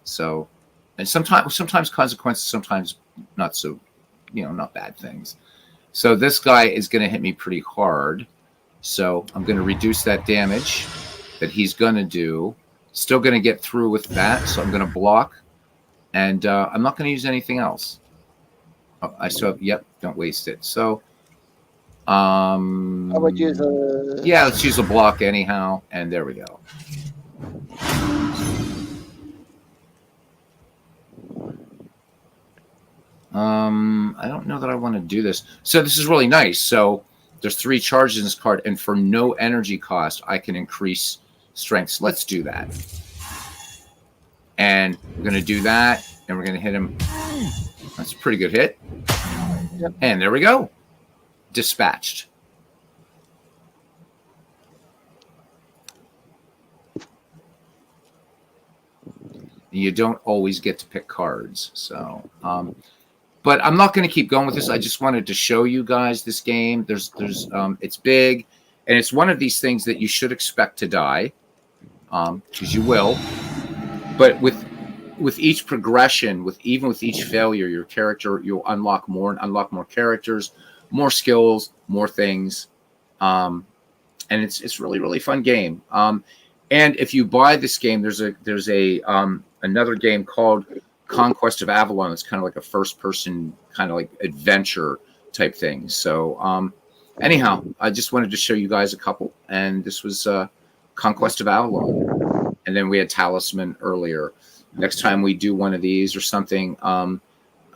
So, and sometimes consequences, sometimes not so, not bad things. So this guy is going to hit me pretty hard. So I'm going to reduce that damage that he's going to do. Still going to get through with that. So I'm going to block, and I'm not going to use anything else. Oh, I still have, yep, don't waste it. So, I would use a. yeah, let's use a block anyhow, and there we go. I don't know that I want to do this. So this is really nice. So there's 3 charges in this card, and for no energy cost, I can increase strength. So let's do that. And we're going to do that, and we're going to hit him. That's a pretty good hit. Yep. And there we go. Dispatched. You don't always get to pick cards. So, but I'm not going to keep going with this. I just wanted to show you guys this game. It's big, and it's one of these things that you should expect to die, because you will. But with each progression, even with each failure, your character, you'll unlock more characters, more skills, more things, and it's really, really fun game. And if you buy this game, there's another game called Conquest of Avalon. It's kind of like a first-person kind of like adventure type thing. So anyhow, I just wanted to show you guys a couple, and this was Conquest of Avalon, and then we had Talisman earlier. Next time we do one of these or something,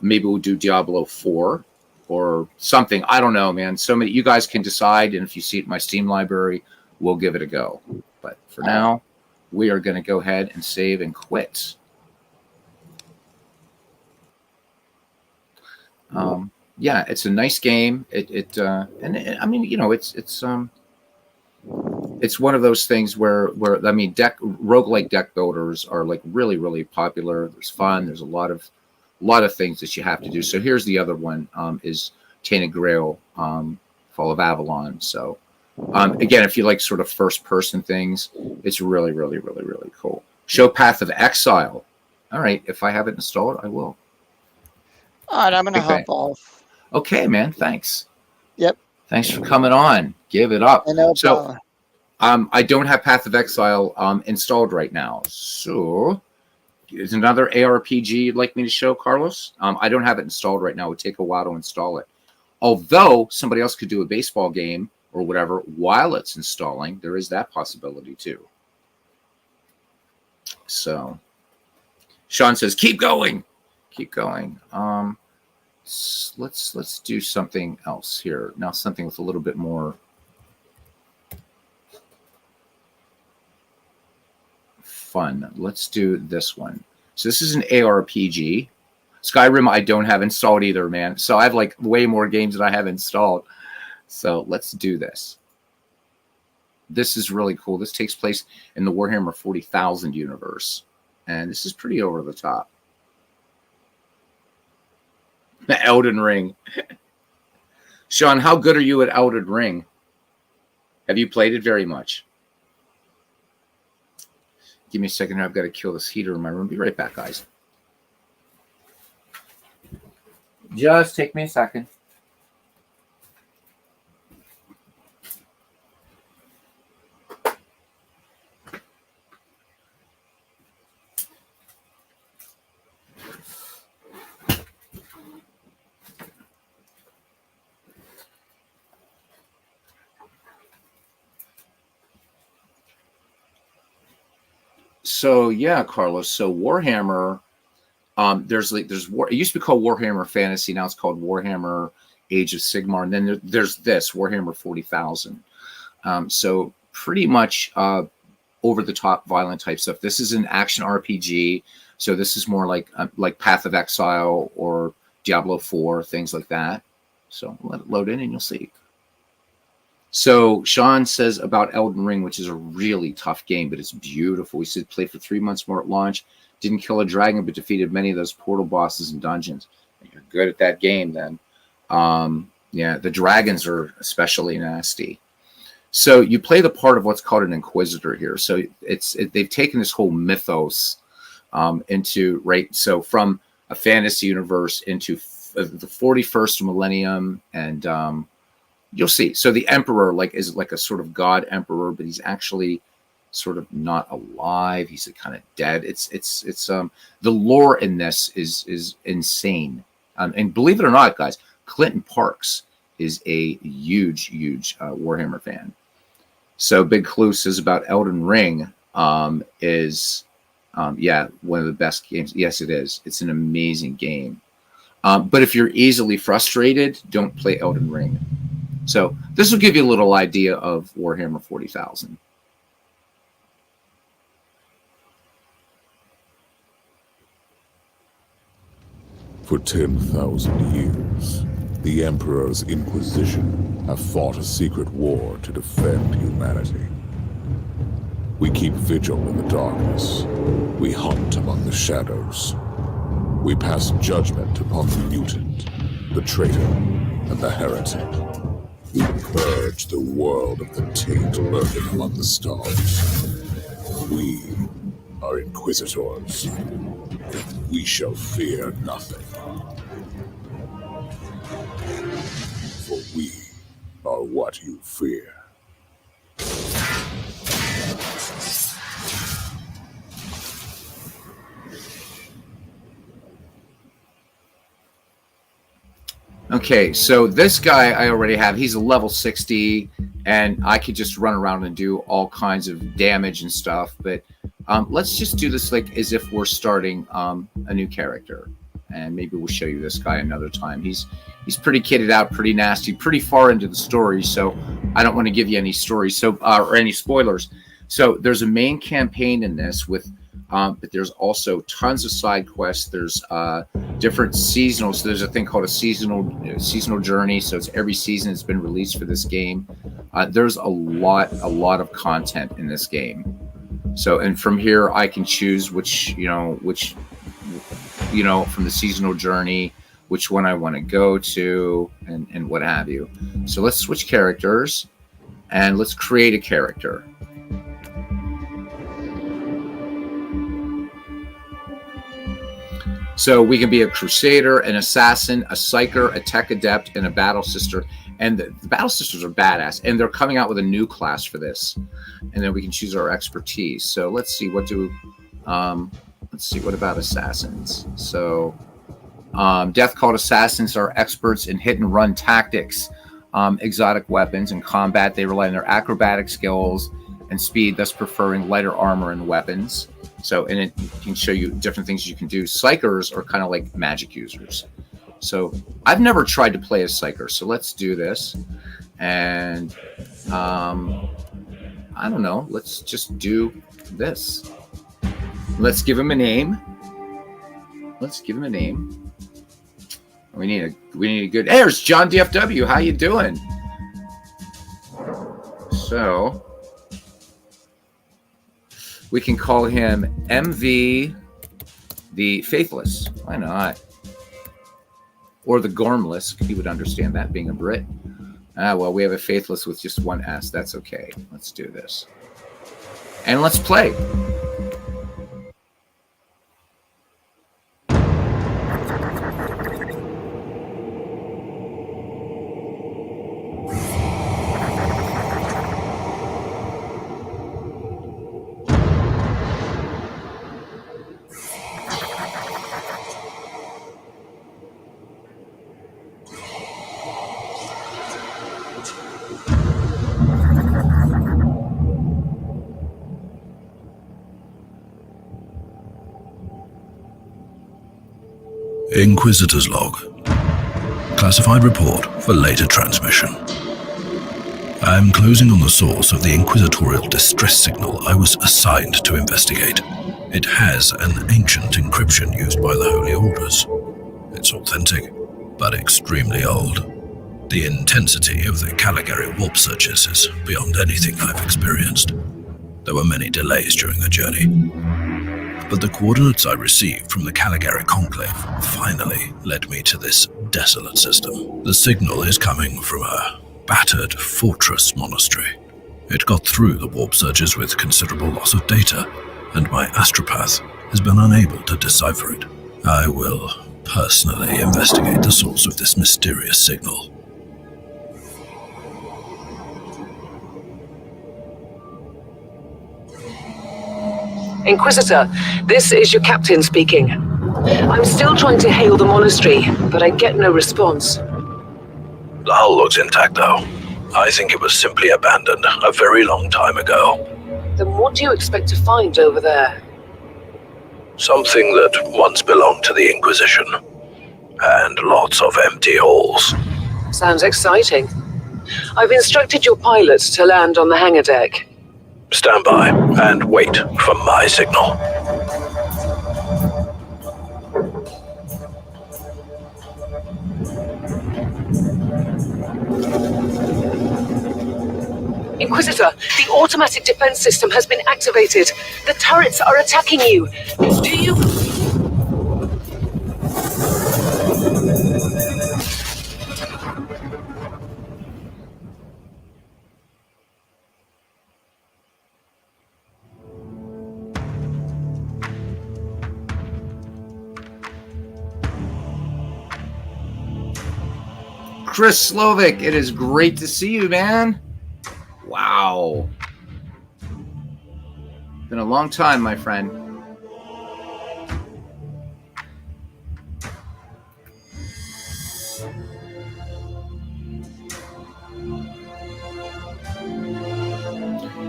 maybe we'll do Diablo 4 or something. I don't know, man. So many, you guys can decide, and if you see it in my Steam library, we'll give it a go. But for now, we are going to go ahead and save and quit. Yeah, it's a nice game. I mean, it's one of those things where I mean, roguelike deck builders are like really, really popular. There's fun. There's a lot of things that you have to do. So here's the other one, is Tainted Grail, Fall of Avalon. So again, if you like sort of first person things, it's really, really, really, really cool. Show Path of Exile. All right, if I have it installed, I will. All right, I'm going to hop off. Okay, man. Thanks. Yep. Thanks for coming on. Give it up. So, I don't have Path of Exile installed right now. So, is another ARPG you'd like me to show, Carlos? I don't have it installed right now. It would take a while to install it. Although somebody else could do a baseball game or whatever while it's installing, there is that possibility too. So, Sean says, "Keep going, keep going." Let's do something else here now. Something with a little bit more fun. Let's do this one. So this is an ARPG. Skyrim I don't have installed either, man. So I have like way more games than I have installed. So let's do this. This is really cool. This takes place in the Warhammer 40,000 universe. And this is pretty over the top. The Elden Ring. Sean, how good are you at Elden Ring? Have you played it very much? Give me a second here. I've got to kill this heater in my room. Be right back, guys. Just take me a second. So yeah, Carlos. So Warhammer, there's War. It used to be called Warhammer Fantasy. Now it's called Warhammer Age of Sigmar. And then there's this Warhammer 40,000. So pretty much over the top violent type stuff. This is an action RPG. So this is more like Path of Exile or Diablo 4, things like that. So let it load in and you'll see. So Sean says about Elden Ring, which is a really tough game, but it's beautiful. He said played for 3 months more at launch, didn't kill a dragon, but defeated many of those portal bosses and dungeons. You're good at that game then. Yeah, the dragons are especially nasty. So you play the part of what's called an inquisitor here. So they've taken this whole mythos into, right, so from a fantasy universe into the 41st millennium, and you'll see. So the emperor is like a sort of god emperor, but he's actually sort of not alive. He's kind of dead. It's the lore in this is insane. And believe it or not, guys, Clinton Parks is a huge Warhammer fan. So Big Clue says about Elden Ring is one of the best games. Yes, it is. It's an amazing game. But if you're easily frustrated, don't play Elden Ring. So this will give you a little idea of Warhammer 40,000. For 10,000 years, the Emperor's Inquisition have fought a secret war to defend humanity. We keep vigil in the darkness. We hunt among the shadows. We pass judgment upon the mutant, the traitor, and the heretic. We purge the world of the taint lurking among the stars. We are Inquisitors. We shall fear nothing. For we are what you fear. Okay, so this guy I already have. He's a level 60, and I could just run around and do all kinds of damage and stuff. But let's just do this like as if we're starting a new character, and maybe we'll show you this guy another time. He's pretty kitted out, pretty nasty, pretty far into the story. So I don't want to give you any stories, so or any spoilers. So there's a main campaign in this with. But there's also tons of side quests. There's different seasonal. So there's a thing called a seasonal journey. So it's every season it's been released for this game. There's a lot of content in this game. So, and from here I can choose which from the seasonal journey, which one I want to go to, and what have you. So let's switch characters, and let's create a character. So we can be a crusader, an assassin, a psyker, a tech adept, and a battle sister. And the battle sisters are badass, and they're coming out with a new class for this. And then we can choose our expertise. So let's see what about assassins? So Death Cult assassins are experts in hit and run tactics, exotic weapons, and combat. They rely on their acrobatic skills and speed, thus preferring lighter armor and weapons. So, and it can show you different things you can do. Psychers are kind of like magic users. So I've never tried to play a psyker. So let's do this. And I don't know. Let's just do this. Let's give him a name. We need a good. There's John DFW. How you doing? So we can call him MV the Faithless. Why not? Or the Gormless. He would understand that, being a Brit. Well, we have a Faithless with just one S. That's okay. Let's do this. And let's play. Inquisitor's log. Classified report for later transmission. I am closing on the source of the inquisitorial distress signal I was assigned to investigate. It has an ancient encryption used by the Holy Orders. It's authentic, but extremely old. The intensity of the Caligari warp searches is beyond anything I've experienced. There were many delays during the journey. but the coordinates I received from the Caligari Conclave finally led me to this desolate system. The signal is coming from a battered fortress monastery. It got through the warp surges with considerable loss of data, and my astropath has been unable to decipher it. I will personally investigate the source of this mysterious signal. Inquisitor, this is your captain speaking. I'm still trying to hail the monastery, but I get no response. The hull looks intact, though. I think it was simply abandoned a very long time ago. Then what do you expect to find over there? Something that once belonged to the Inquisition. And lots of empty halls. Sounds exciting. I've instructed your pilots to land on the hangar deck. Stand by and wait for my signal. Inquisitor, the automatic defense system has been activated. The turrets are attacking you. Do you... Chris Slovic, it is great to see you, man. Wow. Been a long time, my friend.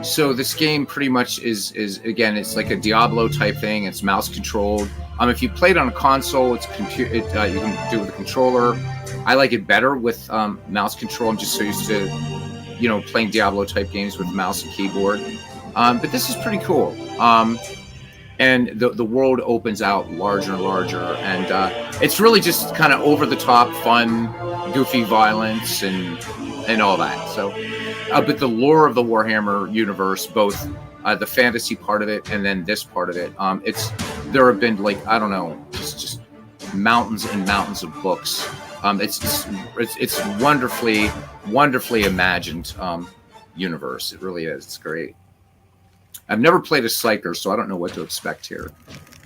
So this game pretty much is again, it's like a Diablo type thing. It's mouse controlled. If you played on a console, it's you can do it with a controller. I like it better with mouse control. I'm just so used to, playing Diablo type games with mouse and keyboard. But this is pretty cool. And the world opens out larger and larger, and it's really just kind of over the top, fun, goofy violence, and all that. So, but the lore of the Warhammer universe, both the fantasy part of it and then this part of it, there have been just mountains and mountains of books. It's wonderfully imagined universe. It really is. It's great. I've never played a Psyker, so I don't know what to expect here.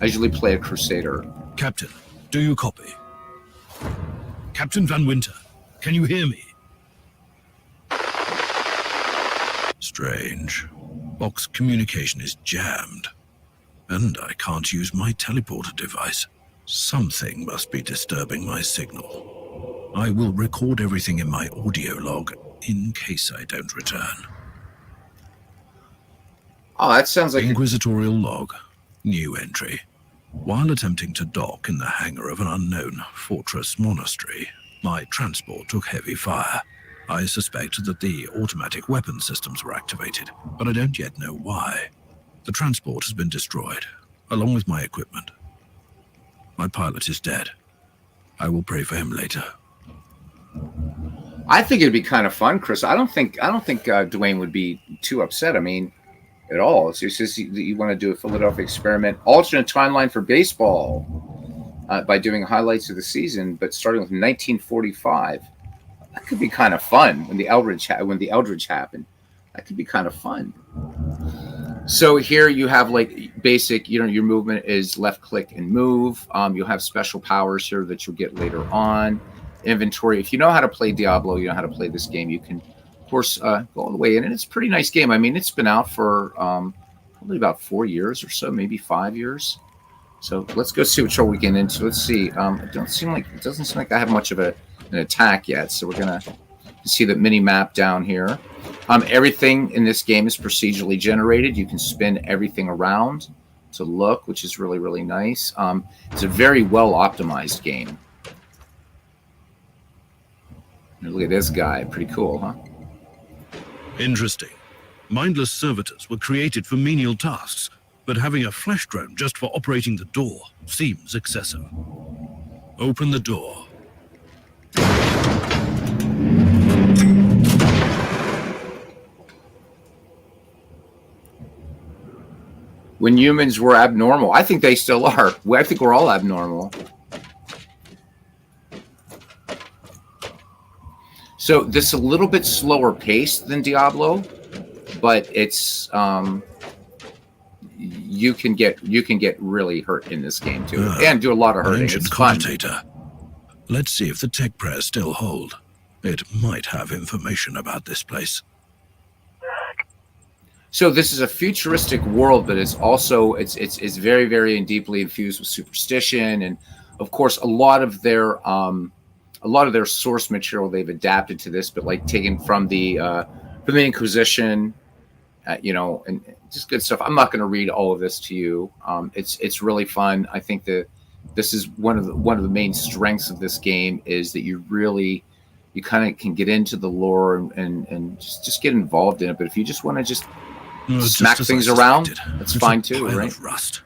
I usually play a Crusader. Captain, do you copy? Captain Van Winter, can you hear me? Strange. Box communication is jammed. And I can't use my teleporter device. Something must be disturbing my signal. I will record everything in my audio log in case I don't return. Oh, that sounds like Inquisitorial log. New entry. While attempting to dock in the hangar of an unknown fortress monastery, my transport took heavy fire. I suspect that the automatic weapon systems were activated, but I don't yet know why. The transport has been destroyed, along with my equipment. My pilot is dead. I will pray for him later. I think it'd be kind of fun, Chris. I don't think Dwayne would be too upset. I mean, at all. It's just you want to do a Philadelphia experiment, alternate timeline for baseball, by doing highlights of the season, but starting with 1945. That could be kind of fun when the Eldridge happened. That could be kind of fun. So here you have like basic, your movement is left click and move. You'll have special powers here that you'll get later on. Inventory. If you know how to play Diablo, you know how to play this game, you can, of course, go all the way in. And it's a pretty nice game. I mean, it's been out for probably about 4 years or so, maybe 5 years. So let's go see what we get into. Let's see. It doesn't seem like I have much of an attack yet. So we're gonna see the mini map down here. Everything in this game is procedurally generated. You can spin everything around to look, which is really, really nice. It's a very well optimized game. Look at this guy. Pretty cool, huh? Interesting. Mindless servitors were created for menial tasks, but having a flesh drone just for operating the door seems excessive. Open the door. when humans were abnormal. I think they still are. I think we're all abnormal. So this is a little bit slower paced than Diablo, but it's you can get really hurt in this game too, and do a lot of hurting. It's fun. Cogitator. Let's see if the tech prayers still hold. It might have information about this place. So this is a futuristic world, but it's also it's very, very deeply infused with superstition, and of course a lot of their source material they've adapted to this, but like taken from the Inquisition, and just good stuff. I'm not going to read all of this to you. It's really fun. I think that this is one of the main strengths of this game is that you kind of can get into the lore and just get involved in it. But if you just want to just smack things around, that's fine too, right? Of rust.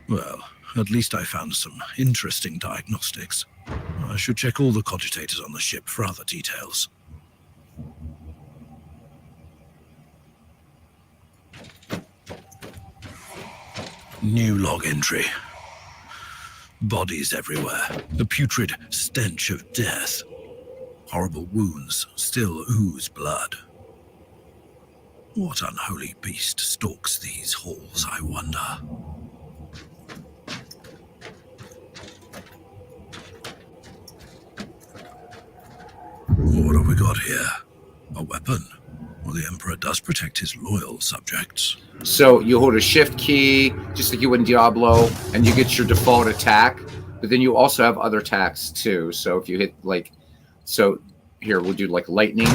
Well, at least I found some interesting diagnostics. I should check all the cogitators on the ship for other details. New log entry. Bodies everywhere. The putrid stench of death. Horrible wounds still ooze blood. What unholy beast stalks these halls, I wonder? What have we got here? A weapon? Well, the Emperor does protect his loyal subjects. So you hold a shift key, just like you would in Diablo, and you get your default attack, but then you also have other attacks too. So if you hit here we'll do like lightning,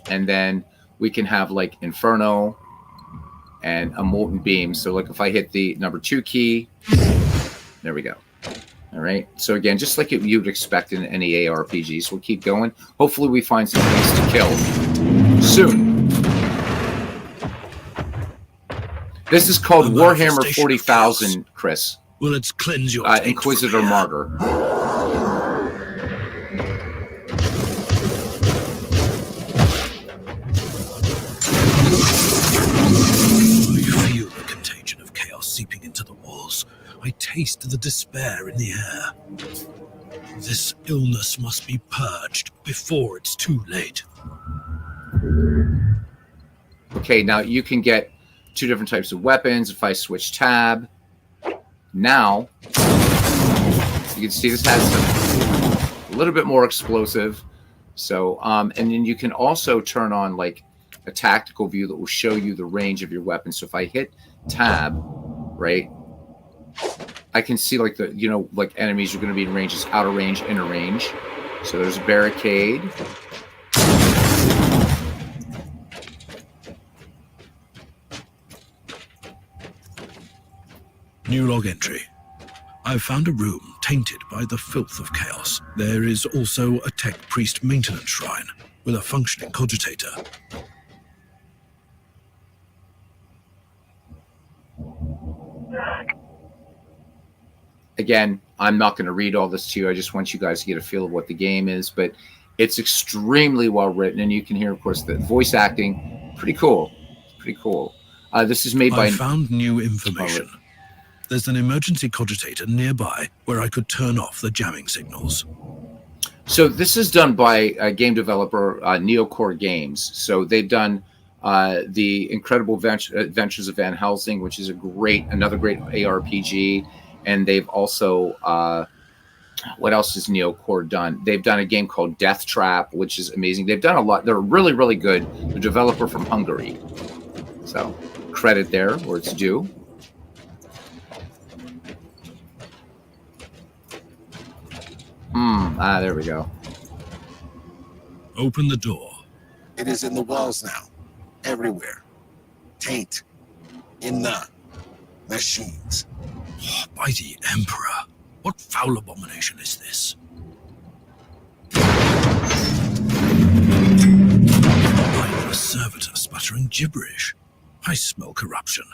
and then we can have like Inferno and a molten beam. So like if I hit the number 2 key, there we go. All right. So again, just like you would expect in any ARPGs, we'll keep going. Hopefully we find some things to kill soon. This is called Warhammer 40,000, Chris. Well, let's cleanse your Inquisitor Martyr. Seeping into the walls. I taste the despair in the air. This illness must be purged before it's too late. Okay, now you can get 2 different types of weapons. If I switch tab, now you can see this has a little bit more explosive. So, and then you can also turn on like a tactical view that will show you the range of your weapon. So if I hit tab, right, I can see like like enemies are going to be in ranges, outer range, inner range. So there's a barricade. New log entry. I've found a room tainted by the filth of chaos. There is also a tech priest maintenance shrine with a functioning cogitator. Again, I'm not going to read all this to you. I just want you guys to get a feel of what the game is, but it's extremely well written, and you can hear, of course, the voice acting. Pretty cool. Pretty cool. This is made by... I found new information. There's an emergency cogitator nearby where I could turn off the jamming signals. So this is done by a game developer, Neocore Games. So they've done the Incredible Adventures of Van Helsing, which is another great ARPG. And they've also, what else has Neocore done? They've done a game called Death Trap, which is amazing. They've done a lot. They're really, really good. The developer from Hungary. So credit there where it's due. There we go. Open the door. It is in the walls now. Everywhere. Taint. In the machines. By the Emperor. What foul abomination is this? Mindless servitor sputtering gibberish. I smell corruption.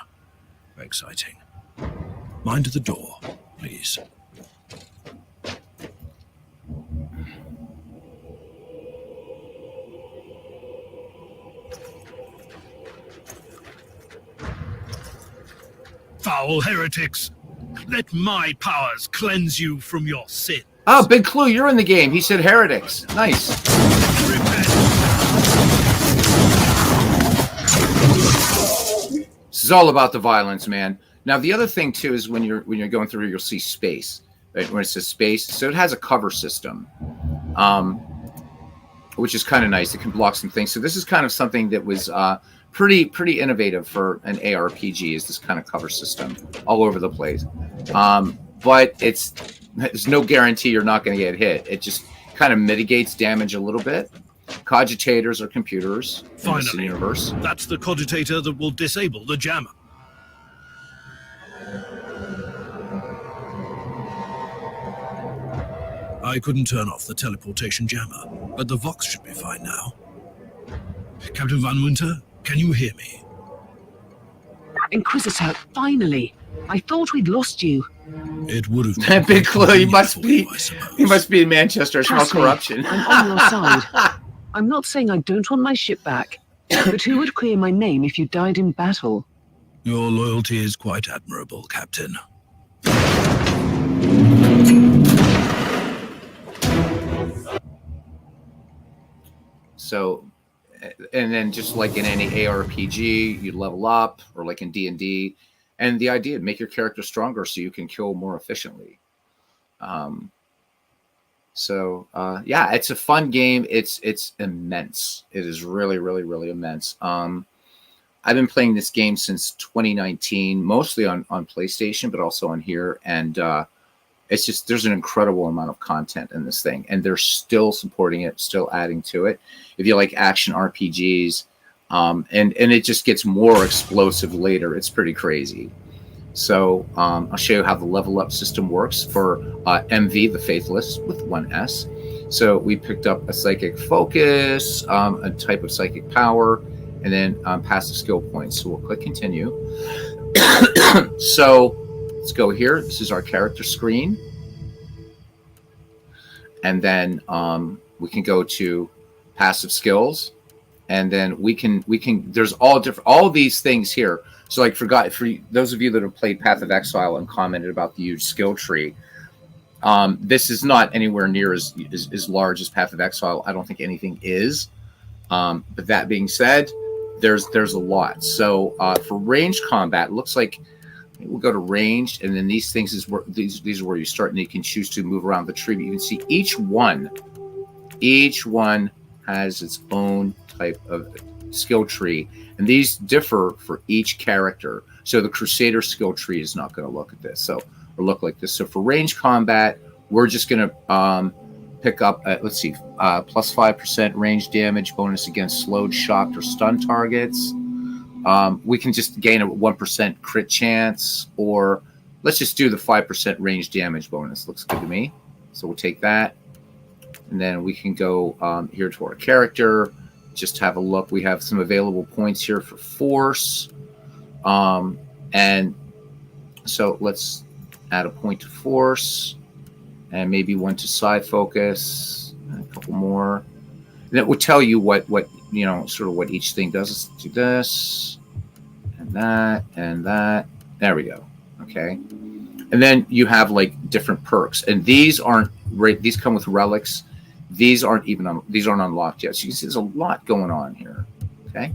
Exciting. Mind the door, please. Foul heretics! Let my powers cleanse you from your sin. Oh, Big Clue, you're in the game. He said heretics. Nice. Repent. This is all about the violence, man. Now, the other thing too is when you're going through, you'll see space. Right? When it says space, so it has a cover system, which is kind of nice. It can block some things. So this is kind of something that was pretty innovative for an ARPG. Is this kind of cover system all over the place, but there's no guarantee you're not going to get hit. It just kind of mitigates damage a little bit. Cogitators are computers in this universe. That's the cogitator that will disable the jammer. I couldn't turn off the teleportation jammer, but the Vox should be fine now. Captain Van Winter, can you hear me? Inquisitor, finally. I thought we'd lost you. It would have been Big Clue, he must be. I He must be in Manchester. It smells Trust me, corruption. I'm on your side. I'm not saying I don't want my ship back, but who would clear my name if you died in battle? Your loyalty is quite admirable, Captain. So, and then just like in any ARPG, you level up, or like in D&D, and the idea, make your character stronger so you can kill more efficiently. Yeah, it's a fun game. It's immense. It is really, really, really immense. I've been playing this game since 2019, mostly on PlayStation, but also on here. And it's just, there's an incredible amount of content in this thing, and they're still supporting it, still adding to it. If you like action RPGs, and it just gets more explosive later. It's pretty crazy. So I'll show you how the level up system works for MV, the Faithless, with 1S. So we picked up a psychic focus, a type of psychic power, and then passive skill points. So we'll click continue. So let's go here. This is our character screen. And then we can go to passive skills. And then we can there's all these things here. So like for those of you that have played Path of Exile and commented about the huge skill tree, this is not anywhere near as large as Path of Exile. I don't think anything is. But that being said, there's a lot. So for ranged combat, it looks like we'll go to ranged, and then these things is where these are where you start, and you can choose to move around the tree. But you can see each one has its own type of skill tree, and these differ for each character. So the Crusader skill tree is not going to look at this, or look like this. So for range combat, we're just going to pick up let's see, plus 5% range damage bonus against slowed, shocked, or stunned targets. We can just gain a 1% crit chance, or let's just do the 5% range damage bonus. Looks good to me. So we'll take that. And then we can go here to our character, just have a look. We have some available points here for force. And so let's add a point to force, and maybe one to side focus, and a couple more. And it will tell you what sort of what each thing does. Let's do this, and that, and that. There we go. Okay. And then you have like different perks, and these come with relics. These aren't unlocked yet. So you can see there's a lot going on here. Okay.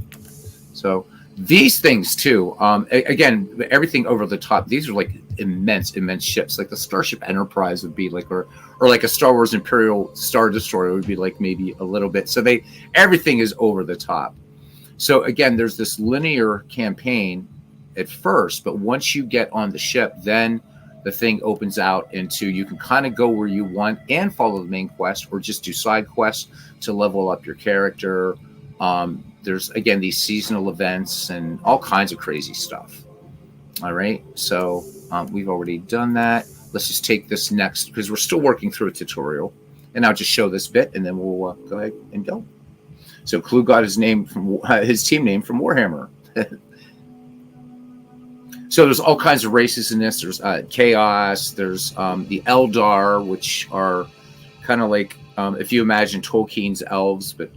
So these things too, again, everything over the top. These are like immense ships. Like the Starship Enterprise would be like, or like a Star Wars Imperial Star Destroyer would be like maybe a little bit. So everything is over the top. So again, there's this linear campaign at first, but once you get on the ship, then the thing opens out into, you can kind of go where you want and follow the main quest, or just do side quests to level up your character. There's, again, these seasonal events and all kinds of crazy stuff. All right, so we've already done that. Let's just take this next, because we're still working through a tutorial, and I'll just show this bit, and then we'll go ahead and go. So Clue got his name from his team name from Warhammer. So there's all kinds of races in this. There's Chaos. There's the Eldar, which are kind of like, if you imagine Tolkien's elves, but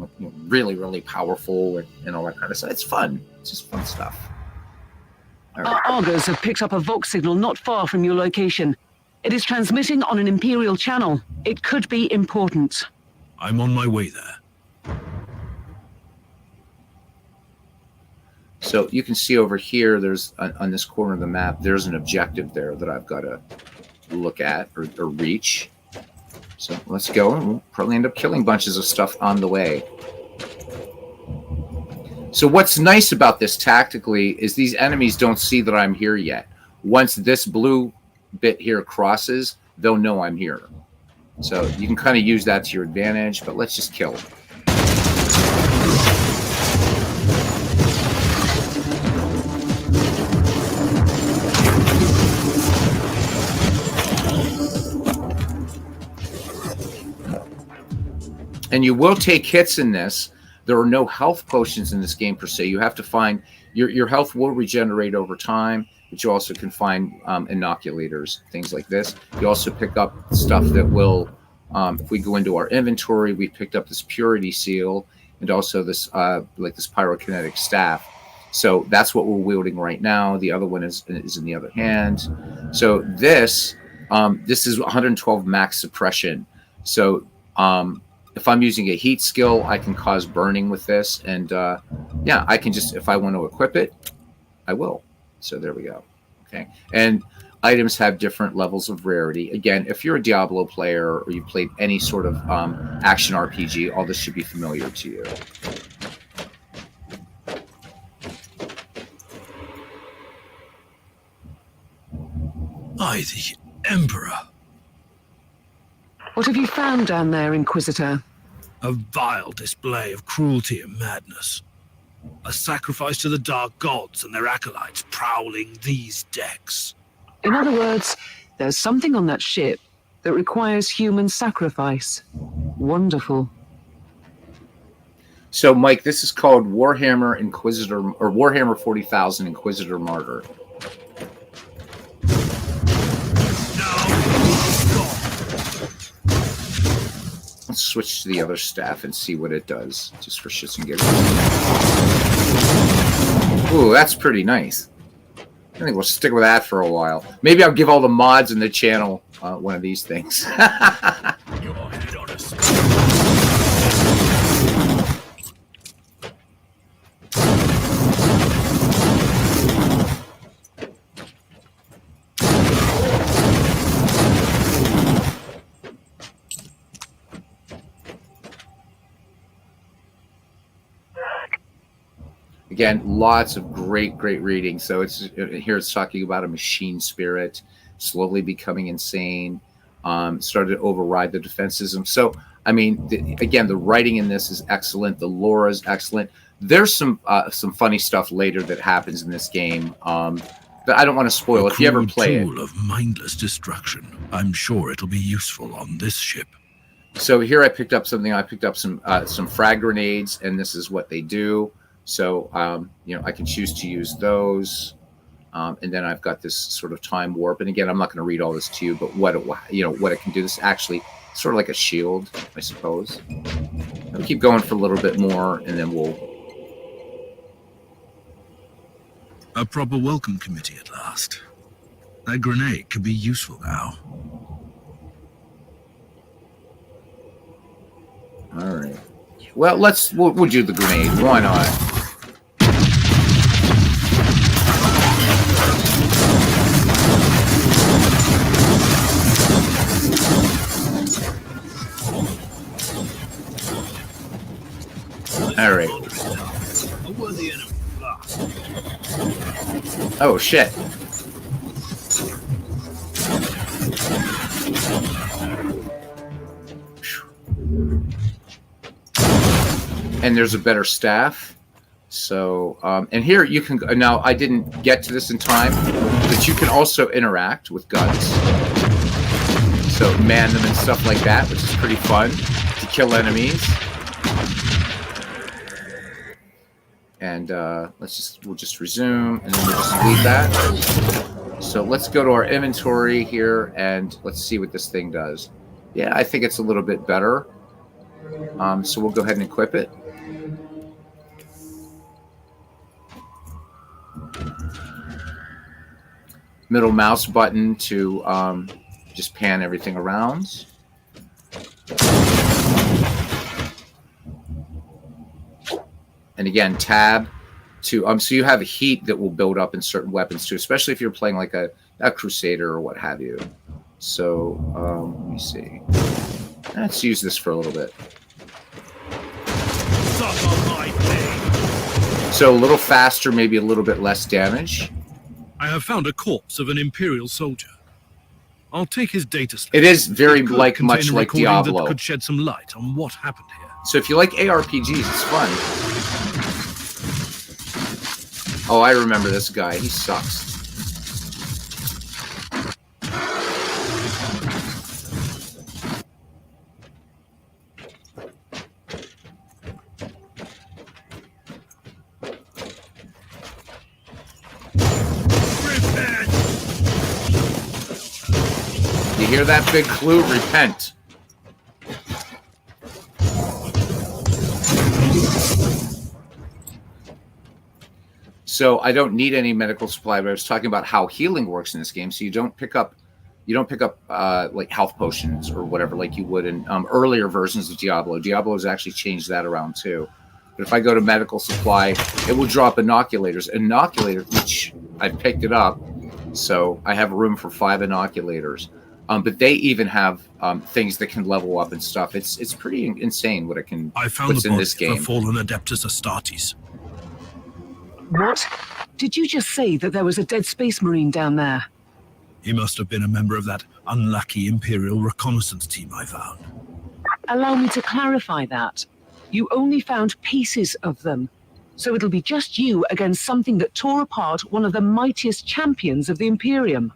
really, really powerful and all that kind of stuff. It's fun. It's just fun stuff. Our Argos have picked up a Vox signal not far from your location. It is transmitting on an Imperial channel. It could be important. I'm on my way there. So you can see over here, there's on this corner of the map, there's an objective there that I've got to look at or reach. So let's go, and we'll probably end up killing bunches of stuff on the way. So what's nice about this tactically is these enemies don't see that I'm here yet. Once this blue bit here crosses, they'll know I'm here. So you can kind of use that to your advantage, but let's just kill them. And you will take hits in this. There are no health potions in this game per se. You have to find your health will regenerate over time, but you also can find inoculators, things like this. You also pick up stuff that will, if we go into our inventory, we picked up this purity seal and also this like this pyrokinetic staff. So that's what we're wielding right now. The other one is in the other hand. So this is 112 max suppression. So if I'm using a heat skill, I can cause burning with this. And yeah, I can just, if I want to equip it, I will. So there we go. Okay. And items have different levels of rarity. Again, if you're a Diablo player or you've played any sort of action RPG, all this should be familiar to you. I, the Emperor. What have you found down there, Inquisitor? A vile display of cruelty and madness. A sacrifice to the dark gods and their acolytes prowling these decks. In other words, there's something on that ship that requires human sacrifice. Wonderful. So, Mike, this is called Warhammer Inquisitor, or Warhammer 40,000 Inquisitor Martyr. Let's switch to the other staff and see what it does, just for shits and giggles. Ooh, that's pretty nice. I think we'll stick with that for a while. Maybe I'll give all the mods in the channel one of these things. Again, lots of great reading. So it's here it's talking about a machine spirit slowly becoming insane, started to override the defense system. So, I mean, again, the writing in this is excellent. The lore is excellent. There's some funny stuff later that happens in this game that I don't want to spoil. If you ever play it, tool of mindless destruction. I'm sure it'll be useful on this ship. So here I picked up something. I picked up some frag grenades, and this is what they do. So, you know, I can choose to use those. And then I've got this sort of time warp. And again, I'm not going to read all this to you, but what it can do. This is actually sort of like a shield, I suppose. We'll keep going for a little bit more, and then we'll... A proper welcome committee at last. That grenade could be useful now. All right. Well, we'll do the grenade. Why not? All right. Oh shit. And there's a better staff. So, and here you can, now I didn't get to this in time, but you can also interact with guns. So man them and stuff like that, which is pretty fun to kill enemies. And we'll just resume, and then we'll just leave that. So let's go to our inventory here, and let's see what this thing does. Yeah, I think it's a little bit better. So we'll go ahead and equip it. middle mouse button to just pan everything around. And again, tab to so you have a heat that will build up in certain weapons too, especially if you're playing like a Crusader or what have you. So let me see. Let's use this for a little bit. So a little faster, maybe a little bit less damage. I have found a corpse of an Imperial soldier. I'll take his data slip. It is very much like Diablo. That could shed some light on what happened here. So if you like ARPGs, it's fun. Oh, I remember this guy. He sucks. You hear that, big clue? Repent. So I don't need any medical supply, but I was talking about how healing works in this game. So you don't pick up like health potions or whatever like you would in earlier versions of Diablo. Diablo has actually changed that around too. But if I go to medical supply, it will drop inoculators. Which I picked it up, so I have room for 5 inoculators. But they even have things that can level up and stuff. It's pretty insane what it can. I found puts the in body this of game. a fallen Adeptus Astartes. What? Did you just say that there was a dead space marine down there? He must have been a member of that unlucky Imperial reconnaissance team I found. Allow me to clarify that. You only found pieces of them. So it'll be just you against something that tore apart one of the mightiest champions of the Imperium.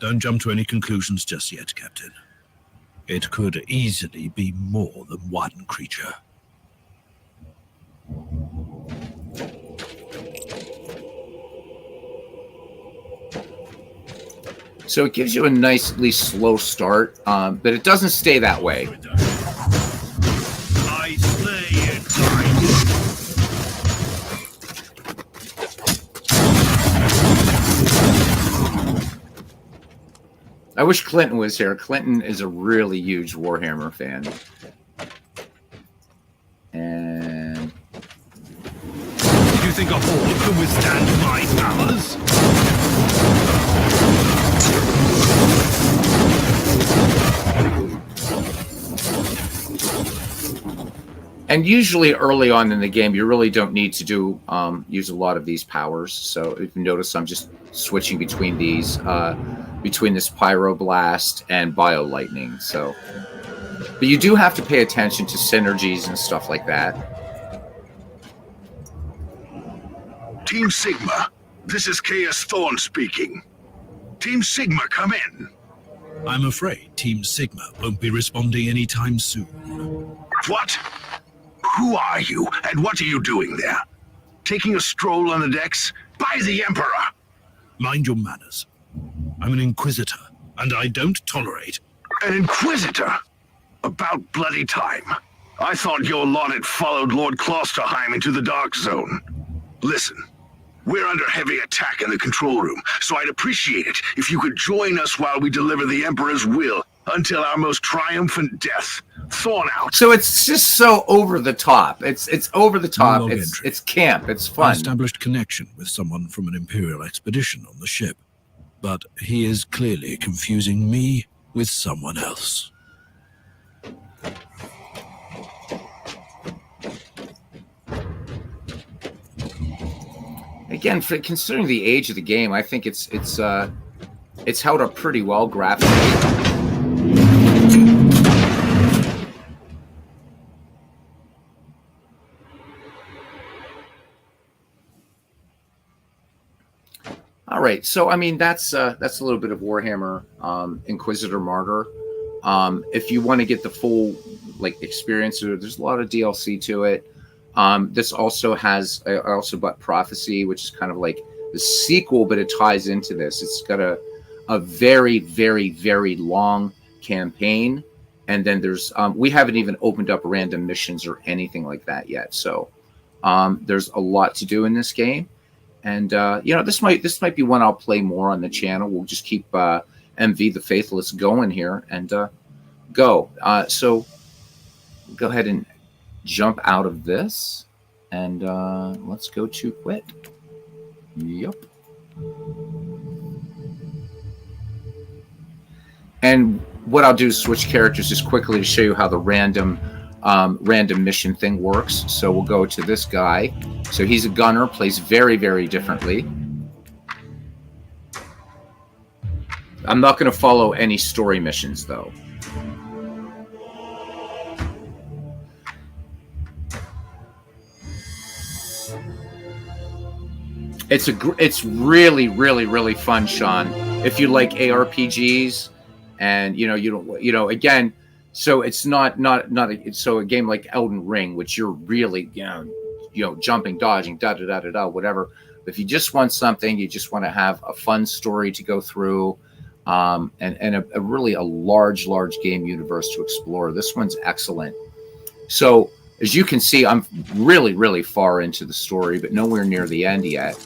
Don't jump to any conclusions just yet, Captain. It could easily be more than one creature. So it gives you a nicely slow start, but it doesn't stay that way. I slay in time. I wish Clinton was here. Clinton is a really huge Warhammer fan. And Do you think a horde can withstand my powers? And usually early on in the game, you really don't need to do use a lot of these powers. So if you notice, I'm just switching between these, between this Pyroblast and Bio Lightning. So, but you do have to pay attention to synergies and stuff like that. Team Sigma, this is Chaos Thorn speaking. Team Sigma, come in. I'm afraid Team Sigma won't be responding anytime soon. What? Who are you, and what are you doing there? Taking a stroll on the decks? By the Emperor! Mind your manners. I'm an Inquisitor, and I don't tolerate... An Inquisitor? About bloody time. I thought your lot had followed Lord Klosterheim into the Dark Zone. Listen, we're under heavy attack in the control room, so I'd appreciate it if you could join us while we deliver the Emperor's will until our most triumphant death. Thorn out. So it's just so over the top. It's over the top. No It's camp. It's I fun. established connection with someone from an Imperial expedition on the ship, but he is clearly confusing me with someone else. Again, considering the age of the game, I think it's held up pretty well graphically. All right, so I mean that's a little bit of Warhammer Inquisitor Martyr. If you want to get the full experience, there's a lot of DLC to it. This also has I also bought Prophecy, which is kind of like the sequel, but it ties into this. It's got a very, very, very long campaign, and then there's we haven't even opened up random missions or anything like that yet. So there's a lot to do in this game. And this might be one I'll play more on the channel. We'll just keep MV the Faithless going here and go. So go ahead and jump out of this, and let's go to quit. Yep. And what I'll do is switch characters just quickly to show you how the random mission thing works. So we'll go to this guy. So he's a gunner, plays very, very differently. I'm not going to follow any story missions, though. It's really, really, really fun, Sean. If you like ARPGs, and again, so it's not so a game like Elden Ring, which you're really jumping, dodging, whatever. But if you just want something, you just want to have a fun story to go through, and a really large game universe to explore. This one's excellent. So as you can see, I'm really, really far into the story, but nowhere near the end yet.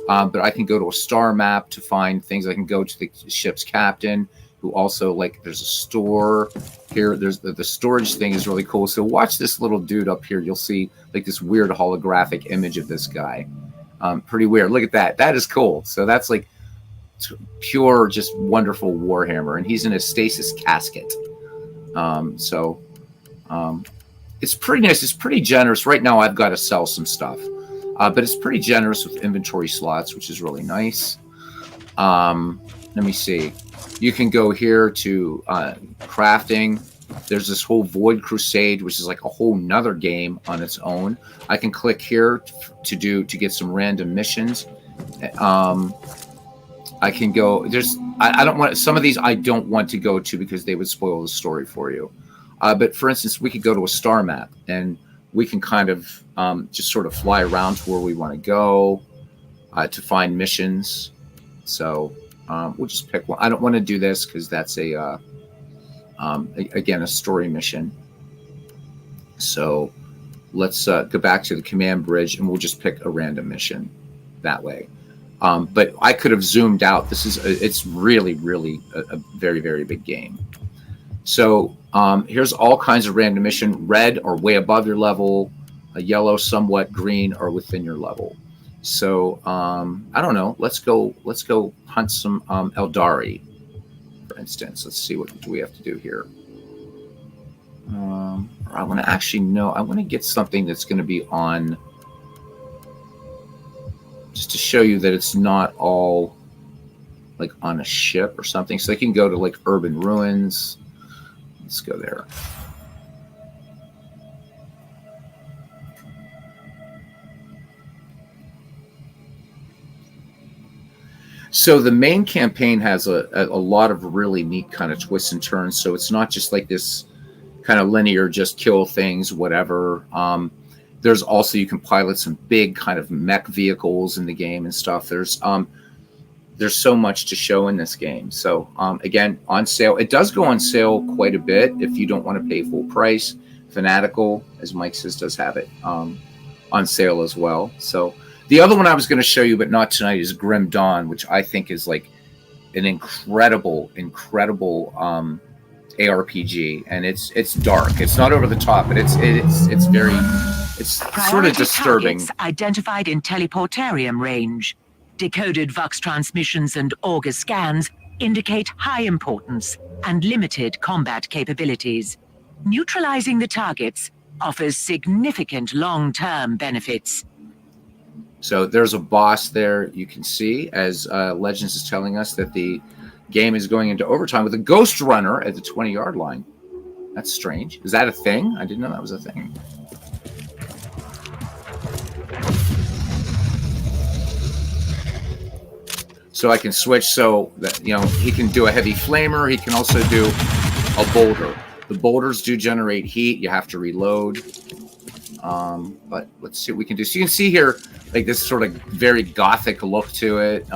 But I can go to a star map to find things. I can go to the ship's captain, who also, there's a store here. There's the storage thing is really cool. So watch this little dude up here. You'll see this weird holographic image of this guy. Pretty weird. Look at that. That is cool. So that's pure, just wonderful Warhammer. And he's in a stasis casket. It's pretty nice. It's pretty generous. Right now, I've got to sell some stuff. But it's pretty generous with inventory slots, which is really nice. Let me see. You can go here to crafting. There's this whole Void Crusade, which is a whole nother game on its own. I can click here to get some random missions. I can go. I don't want some of these. I don't want to go to because they would spoil the story for you. But for instance, we could go to a star map and we can kind of just sort of fly around to where we want to go to find missions. So we'll just pick one. I don't want to do this because that's again, a story mission. So let's go back to the command bridge and we'll just pick a random mission that way. But I could have zoomed out. It's really, really a very, very big game. So here's all kinds of random mission. Red or way above your level, a yellow, somewhat green, or within your level. So I don't know. Let's go hunt some Eldari, for instance. Let's see what do we have to do here. I want to actually know. I want to get something that's going to be on, just to show you that it's not all on a ship or something. So I can go to urban ruins. Let's go there. So the main campaign has a lot of really neat kind of twists and turns. So it's not just this kind of linear, just kill things, whatever. There's also, you can pilot some big kind of mech vehicles in the game and stuff. There's so much to show in this game. So again, on sale. It does go on sale quite a bit if you don't want to pay full price. Fanatical, as Mike says, does have it on sale as well. So the other one I was going to show you, but not tonight, is Grim Dawn, which I think is an incredible ARPG, and it's dark. It's not over the top, but it's sort of disturbing. Identified in teleportarium range. Decoded Vox transmissions and Augur scans indicate high importance and limited combat capabilities. Neutralizing the targets offers significant long-term benefits. So there's a boss there you can see, as Legends is telling us that the game is going into overtime with a ghost runner at the 20-yard line. That's strange. Is that a thing? I didn't know that was a thing. So I can switch so that, he can do a heavy flamer. He can also do a boulder. The boulders do generate heat. You have to reload. But let's see what we can do. So you can see here, this sort of very gothic look to it.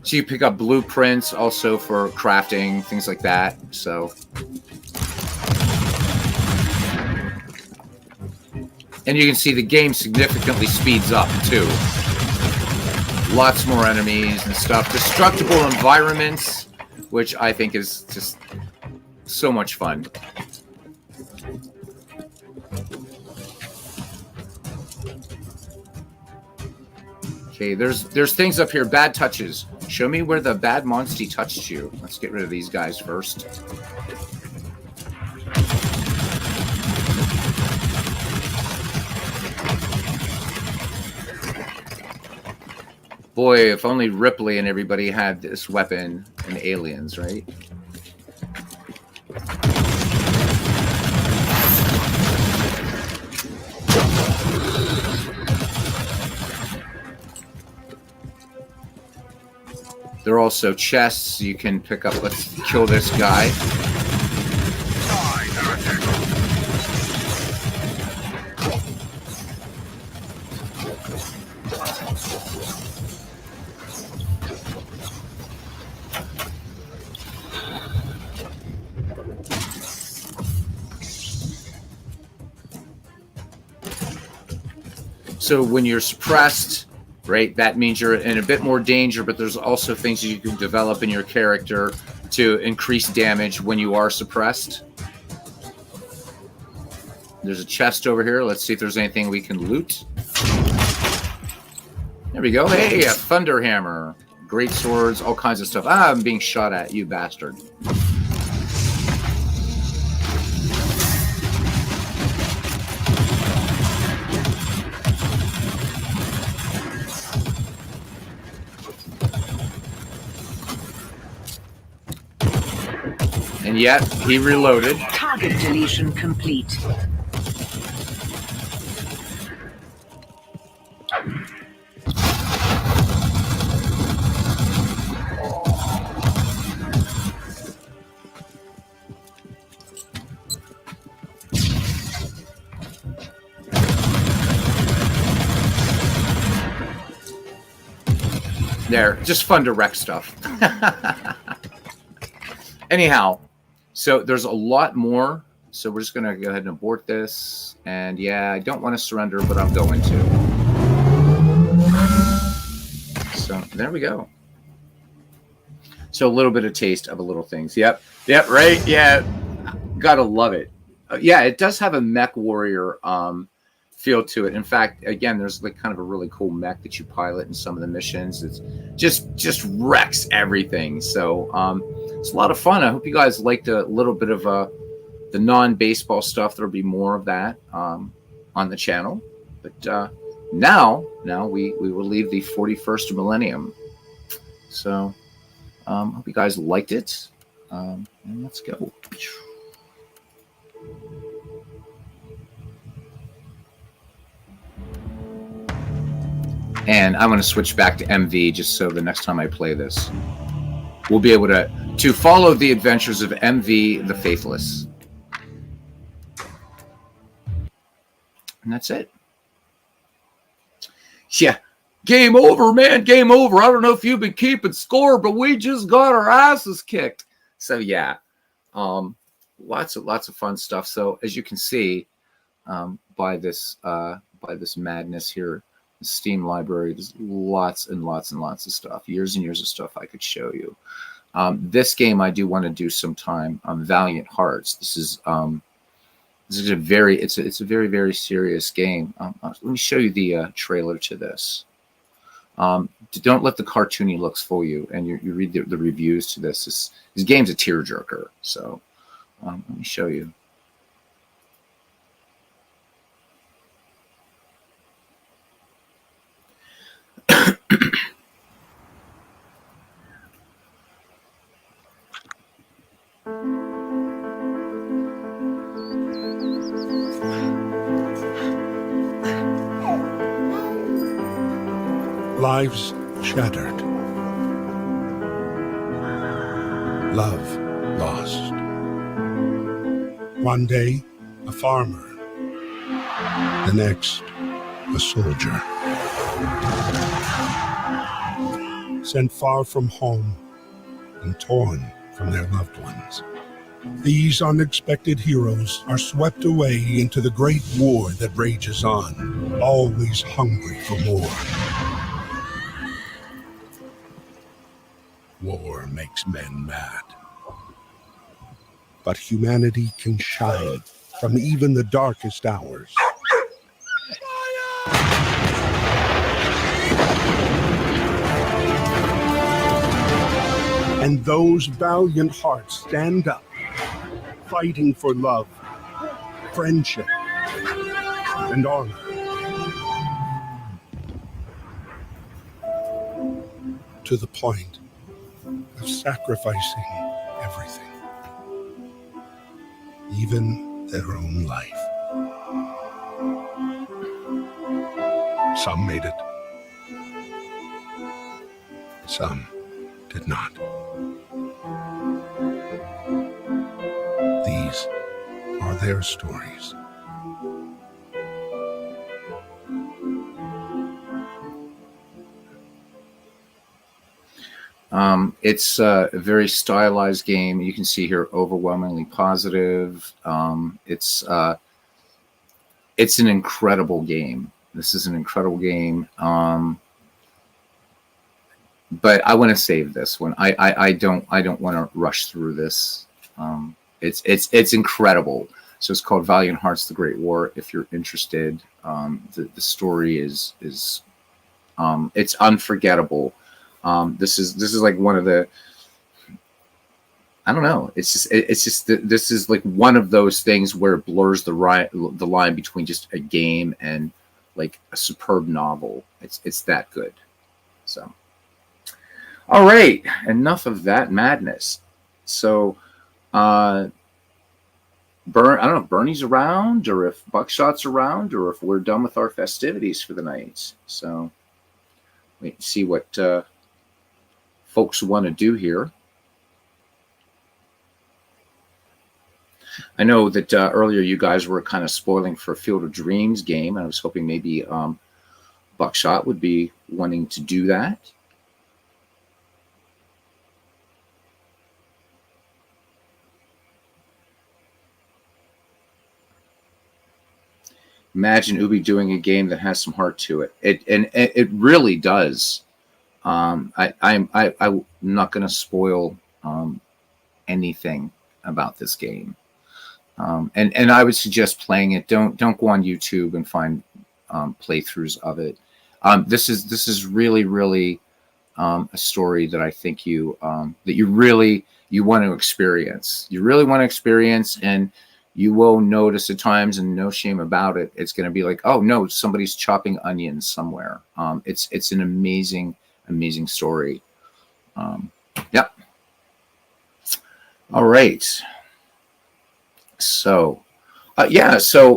So you pick up blueprints also for crafting, things like that. So, and you can see the game significantly speeds up too. Lots more enemies and stuff. Destructible environments, which I think is just so much fun. Okay, there's things up here. Bad touches. Show me where the bad monster touched you. Let's get rid of these guys first. Boy, if only Ripley and everybody had this weapon in Aliens, right? There are also chests you can pick up. Let's kill this guy. So when you're suppressed, right, that means you're in a bit more danger, but there's also things you can develop in your character to increase damage when you are suppressed. There's a chest over here. Let's see if there's anything we can loot. There we go. Hey, a thunder hammer. Great swords, all kinds of stuff. Ah, I'm being shot at, you bastard. And yet, he reloaded. Target deletion complete. There, just fun to wreck stuff. Anyhow, so there's a lot more. So we're just going to go ahead and abort this. And yeah, I don't want to surrender, but I'm going to. So there we go. So a little bit of taste of a little things. Yep, right. Yeah, gotta love it. Yeah, it does have a mech warrior feel to it. In fact, again, there's like kind of a really cool mech that you pilot in some of the missions. It's just wrecks everything. So it's a lot of fun. I hope you guys liked a little bit of the non-baseball stuff. There'll be more of that on the channel. But now we will leave the 41st millennium. So hope you guys liked it. And let's go. And I'm going to switch back to MV just so the next time I play this, we'll be able to follow the adventures of MV the Faithless. And that's it. Yeah. Game over, man. Game over. I don't know if you've been keeping score, but we just got our asses kicked. So yeah. Lots of fun stuff. So as you can see, by this madness here, the Steam library, there's lots and lots and lots of stuff. Years and years of stuff I could show you. This game I do want to do sometime. Valiant Hearts. This is a very very serious game. Let me show you the trailer to this. Don't let the cartoony looks fool you, and you read the reviews to this. This game's a tearjerker. So let me show you. Lives shattered. Love lost. One day, a farmer. The next, a soldier. sent far from home and torn from their loved ones. These unexpected heroes are swept away into the great war that rages on, always hungry for more. War makes men mad. But humanity can shine from even the darkest hours. And those valiant hearts stand up, fighting for love, friendship, and honor. To the point of sacrificing everything, even their own life. Some made it. Some did not. These are their stories. It's a very stylized game. You can see here overwhelmingly positive. It's an incredible game. This is an incredible game. But I want to save this one. I don't want to rush through this. It's incredible. So it's called Valiant Hearts: The Great War. If you're interested, the story is it's unforgettable. This is like one of the, I don't know. This is like one of those things where it blurs the line between just a game and like a superb novel. It's that good. So, all right, enough of that madness. So, I don't know if Bernie's around or if Buckshot's around or if we're done with our festivities for the night. So, wait and see what folks want to do here. I know that earlier you guys were kind of spoiling for Field of Dreams game. I was hoping maybe Buckshot would be wanting to do that. Imagine Ubi doing a game that has some heart to it. It really does. I'm not going to spoil anything about this game. And I would suggest playing it. Don't go on YouTube and find playthroughs of it. This is really a story that I think you want to experience. You really want to experience, and you will notice at times, and no shame about it. It's going to be like, oh no, somebody's chopping onions somewhere. It's an amazing story. Yep. All right. So,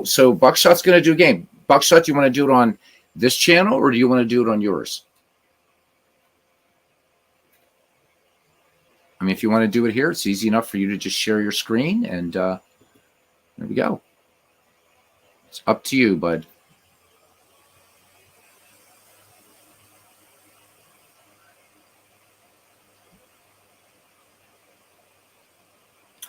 so Buckshot's going to do a game. Buckshot, do you want to do it on this channel or do you want to do it on yours? I mean, if you want to do it here, it's easy enough for you to just share your screen and there we go. It's up to you, bud.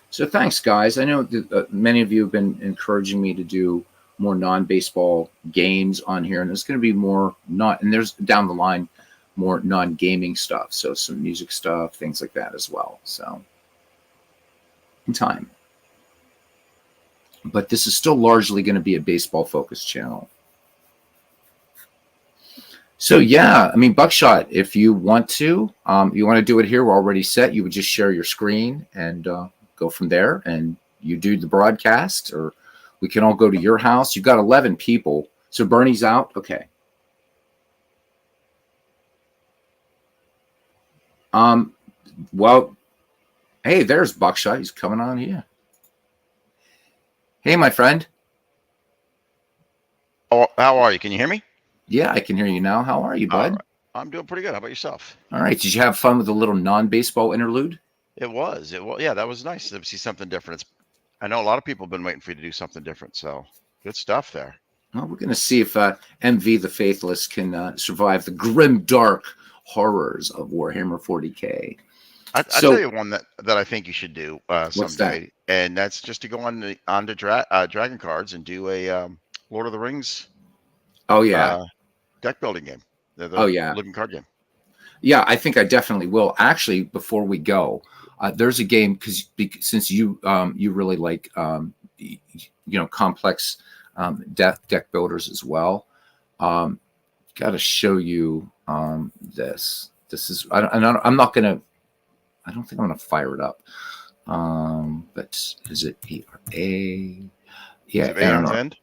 So thanks, guys. I know that, many of you have been encouraging me to do more non-baseball games on here, and there's going to be more and there's down the line more non-gaming stuff. So some music stuff, things like that as well. So in time. But this is still largely going to be a baseball-focused channel. So yeah, I mean, Buckshot, if you want to do it here, we're already set. You would just share your screen and go from there, and you do the broadcast, or we can all go to your house. You've got 11 people. So Bernie's out. Okay. Well, hey, there's Buckshot. He's coming on here. Hey, my friend. Oh, how are you? Can you hear me? Yeah, I can hear you now. How are you, bud? Right. I'm doing pretty good. How about yourself? All right. Did you have fun with the little non-baseball interlude? It was. Yeah, that was nice to see something different. I know a lot of people have been waiting for you to do something different, so good stuff there. Well, we're going to see if MV the Faithless can survive the grim, dark, horrors of Warhammer 40K. I tell you one that I think you should do someday, that? and that's just to go onto Dragon Cards and do a Lord of the Rings. Oh yeah, deck building game. The living card game. Yeah, I think I definitely will. Actually, before we go, there's a game because since you really like complex deck builders as well. Got to show you this. This is I'm not gonna. I don't think I'm gonna fire it up. But is it ARA? Yeah, is it Aeon's End?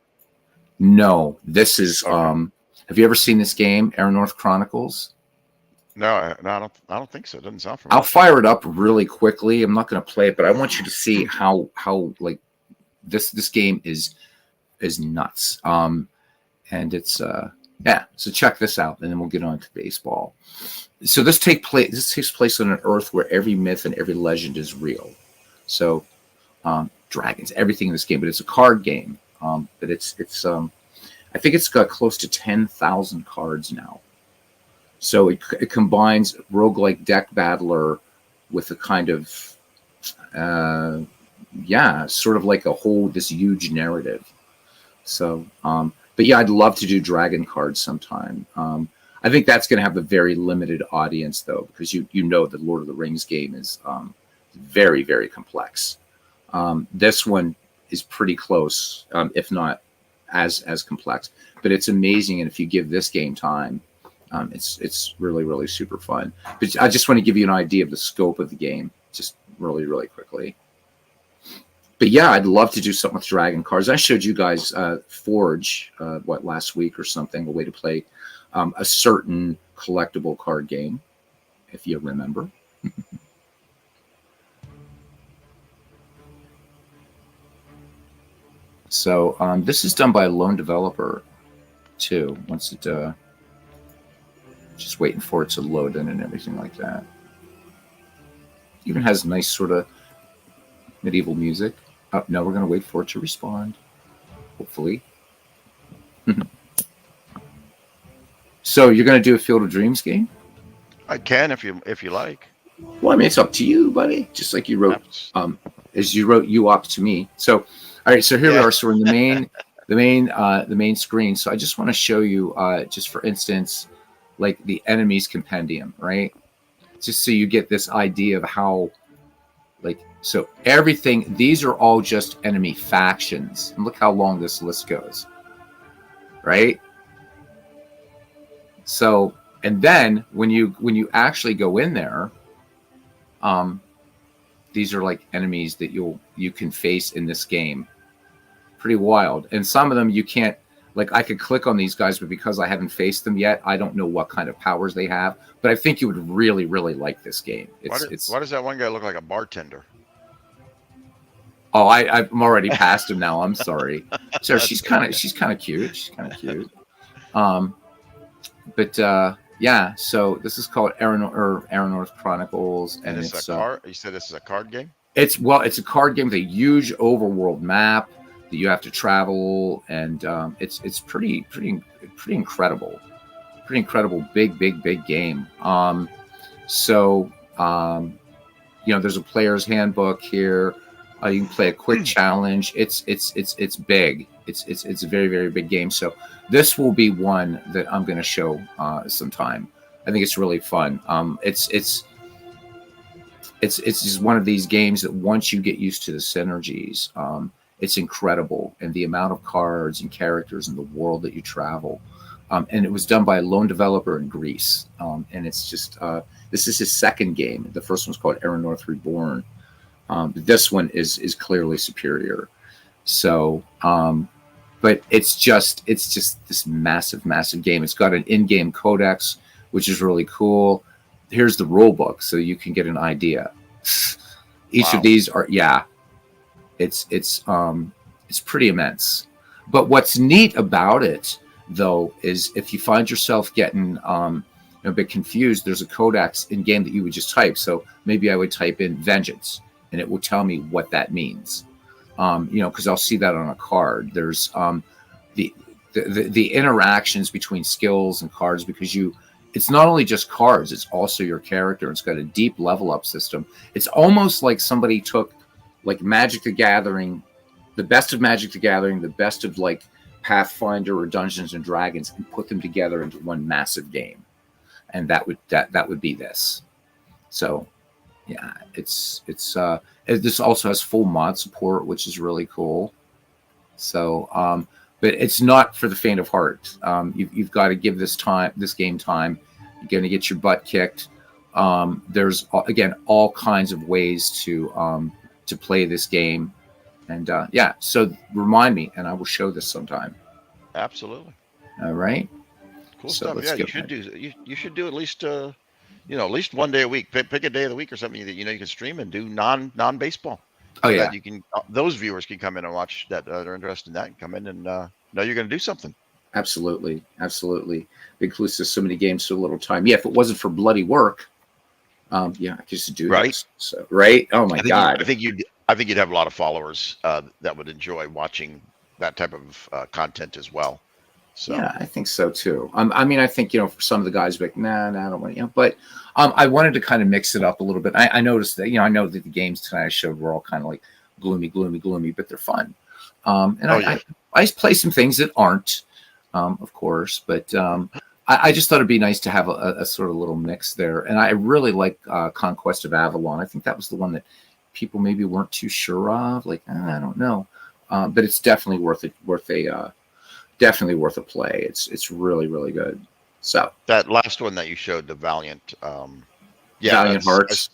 No, this is. Okay. Have you ever seen this game, Aeronorth Chronicles? No, I don't think so. It doesn't sound familiar. I'll fire it up really quickly. I'm not going to play it, but I want you to see how like this game is nuts. And it's yeah. So check this out, and then we'll get on to baseball. So this takes place on an Earth where every myth and every legend is real. So dragons, everything in this game, but it's a card game. But it's I think it's got close to 10,000 cards now. So it combines roguelike deck battler with a kind of, sort of like this huge narrative. So, but yeah, I'd love to do dragon cards sometime. I think that's going to have a very limited audience though, because you know the Lord of the Rings game is very, very complex. This one is pretty close, if not as complex, but it's amazing. And if you give this game time, it's really, really super fun. But I just want to give you an idea of the scope of the game, just really, really quickly. But yeah, I'd love to do something with dragon cards. I showed you guys Forge, last week or something, a way to play a certain collectible card game, if you remember. So this is done by a lone developer too. Once it just waiting for it to load in and everything like that. Even has nice sort of medieval music. Oh, no, we're going to wait for it to respond. Hopefully. So you're going to do a Field of Dreams game? I can if you like. Well, I mean, it's up to you, buddy. Just like you wrote, as you wrote "you up" to me. So, all right. So here we are. So we're in the main screen. So I just want to show you, just for instance, like the enemies compendium, right? Just so you get this idea of how, like, so everything. These are all just enemy factions, and look how long this list goes, right? So, and then when you actually go in there, these are like enemies that you can face in this game. Pretty wild. And some of them you can't, like I could click on these guys, but because I haven't faced them yet, I don't know what kind of powers they have. But I think you would really, really like this game. Why does that one guy look like a bartender? Oh, I'm already past him now. I'm sorry. So she's kind of cute. She's kind of cute. But yeah, so this is called Aeronorth Chronicles, and it's you said this is a card game? It's a card game with a huge overworld map that you have to travel, and it's pretty incredible. Pretty incredible, big game. So there's a player's handbook here. You can play a quick challenge. It's big. It's a very, very big game. So this will be one that I'm going to show sometime. I think it's really fun. It's just one of these games that once you get used to the synergies, it's incredible, and the amount of cards and characters in the world that you travel. And it was done by a lone developer in Greece. And it's just this is his second game. The first one's called Aeronorth Reborn. This one is clearly superior. So, but it's just this massive game. It's got an in-game codex, which is really cool. Here's the rule book, so you can get an idea. Each of these are it's pretty immense. But what's neat about it, though, is if you find yourself getting a bit confused, there's a codex in game that you would just type. So maybe I would type in vengeance, and it will tell me what that means. Because I'll see that on a card. There's the interactions between skills and cards, because it's not only just cards, it's also your character. It's got a deep level up system. It's almost like somebody took like Magic the Gathering, the best of Magic the Gathering, the best of like Pathfinder or Dungeons and Dragons, and put them together into one massive game. And that would be this. So yeah, this also has full mod support, which is really cool. So but it's not for the faint of heart. You've got to give this game time. You're going to get your butt kicked. There's again all kinds of ways to play this game, and yeah. So remind me, and I will show this sometime. Absolutely. All right. Cool stuff. Yeah, you should do at least at least one day a week. Pick a day of the week or something that you can stream and do non baseball. Oh yeah, that you can. Those viewers can come in and watch that. They're interested in that and come in and know you're going to do something. Absolutely. Big Clues has so many games, so little time. Yeah, if it wasn't for bloody work, yeah, I used to do right. This. So right. Oh my God. I think you'd have a lot of followers that would enjoy watching that type of content as well. So. Yeah, I think so too. I mean, I think for some of the guys, like, nah, I don't want to. But I wanted to kind of mix it up a little bit. I noticed that I know that the games tonight I showed were all kind of like gloomy, but they're fun. And I play some things that aren't, of course, but I just thought it'd be nice to have a sort of little mix there. And I really like Conquest of Avalon. I think that was the one that people maybe weren't too sure of. Like, I don't know, but it's definitely worth a play. It's really, really good. So that last one that you showed, the Valiant, Valiant Hearts.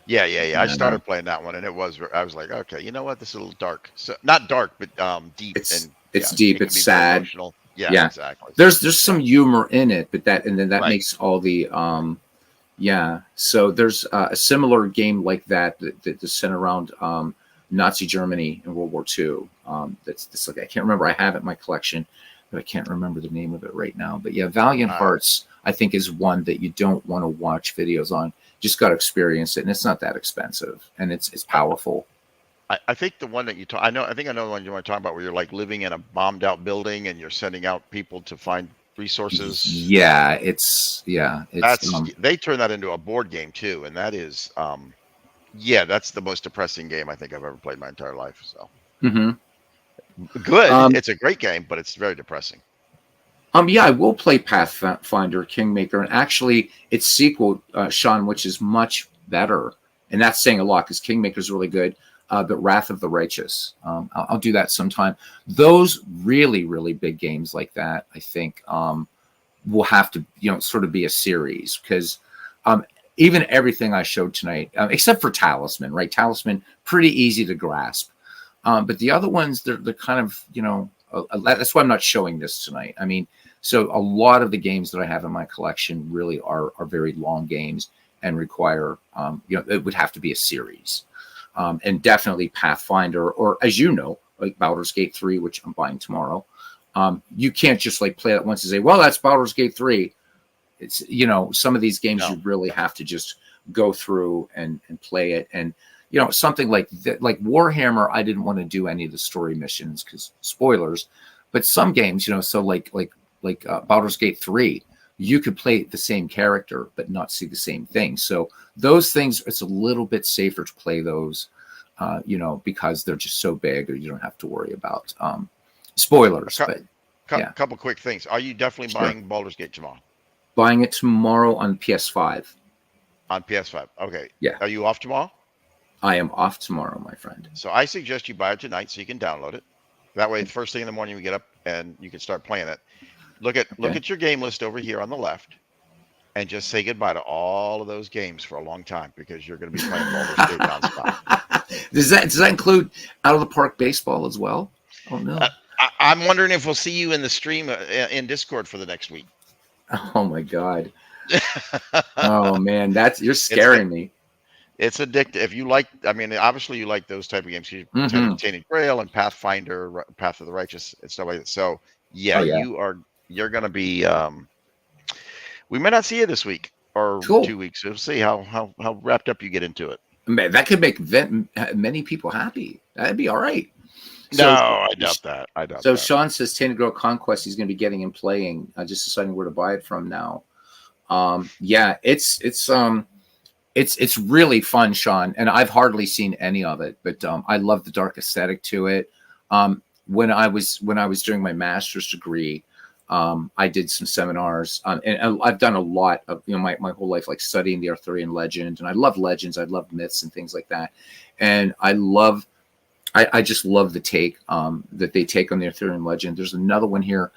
Yeah. I started playing that one, and I was like, okay, you know what? This is a little dark. So not dark, but deep. It's deep. It's sad. Emotional. Yeah, exactly. There's some humor in it, but that makes all the So there's a similar game like that that's centered around Nazi Germany in World War II. That's like I can't remember. I have it in my collection, but I can't remember the name of it right now. But yeah, Valiant Hearts, I think, is one that you don't want to watch videos on. Just got to experience it, and it's not that expensive, and it's powerful. I think the one that you talk, I think I know the one you want to talk about, where you're like living in a bombed out building and you're sending out people to find resources. Yeah, they turn that into a board game too, and that is that's the most depressing game I think I've ever played my entire life. So good. It's a great game, but it's very depressing. Yeah, I will play Pathfinder Kingmaker, and actually its sequel, Sean, which is much better, and that's saying a lot because Kingmaker is really good. But Wrath of the Righteous, I'll do that sometime. Those really, really big games like that, I think, will have to sort of be a series, because even everything I showed tonight, except for Talisman, right? Talisman, pretty easy to grasp. But the other ones, they're kind of, that's why I'm not showing this tonight. I mean, so a lot of the games that I have in my collection really are very long games and require, it would have to be a series. And definitely Pathfinder, or as you know, like Baldur's Gate 3, which I'm buying tomorrow. You can't just like play it once and say, well, that's Baldur's Gate 3. It's, some of these games you really have to just go through and play it. And, something like that, like Warhammer, I didn't want to do any of the story missions because spoilers, but some games, so like Baldur's Gate 3, you could play the same character but not see the same thing. So those things, it's a little bit safer to play those, because they're just so big, or you don't have to worry about spoilers. Couple quick things. Are you definitely buying Baldur's Gate tomorrow? Buying it tomorrow on PS5. On PS5. Okay. Yeah. Are you off tomorrow? I am off tomorrow, my friend. So I suggest you buy it tonight so you can download it. That way, the first thing in the morning you get up and you can start playing it. Look at your game list over here on the left, and just say goodbye to all of those games for a long time, because you're going to be playing Baldur's Gate nonstop. Does that include Out of the Park baseball as well? Oh no. I'm wondering if we'll see you in the stream in Discord for the next week. Oh my God. Oh man, you're scaring me. It's addictive. If you like, obviously you like those type of games. Tainted Grail and Pathfinder, Path of the Righteous, and stuff like that. So you're going to be. We may not see you this week or 2 weeks. We'll see how wrapped up you get into it. Man, that could make many people happy. That'd be all right. No, I doubt that. So Sean says Tainted Grail Conquest he's going to be getting and playing. Just deciding where to buy it from now. Yeah, it's really fun, Sean, and I've hardly seen any of it, but I love the dark aesthetic to it. When I was doing my master's degree, I did some seminars, and I've done a lot of my whole life, like studying the Arthurian legend, and I love legends, I love myths and things like that, and I just love the take that they take on the Arthurian legend. There's another one here,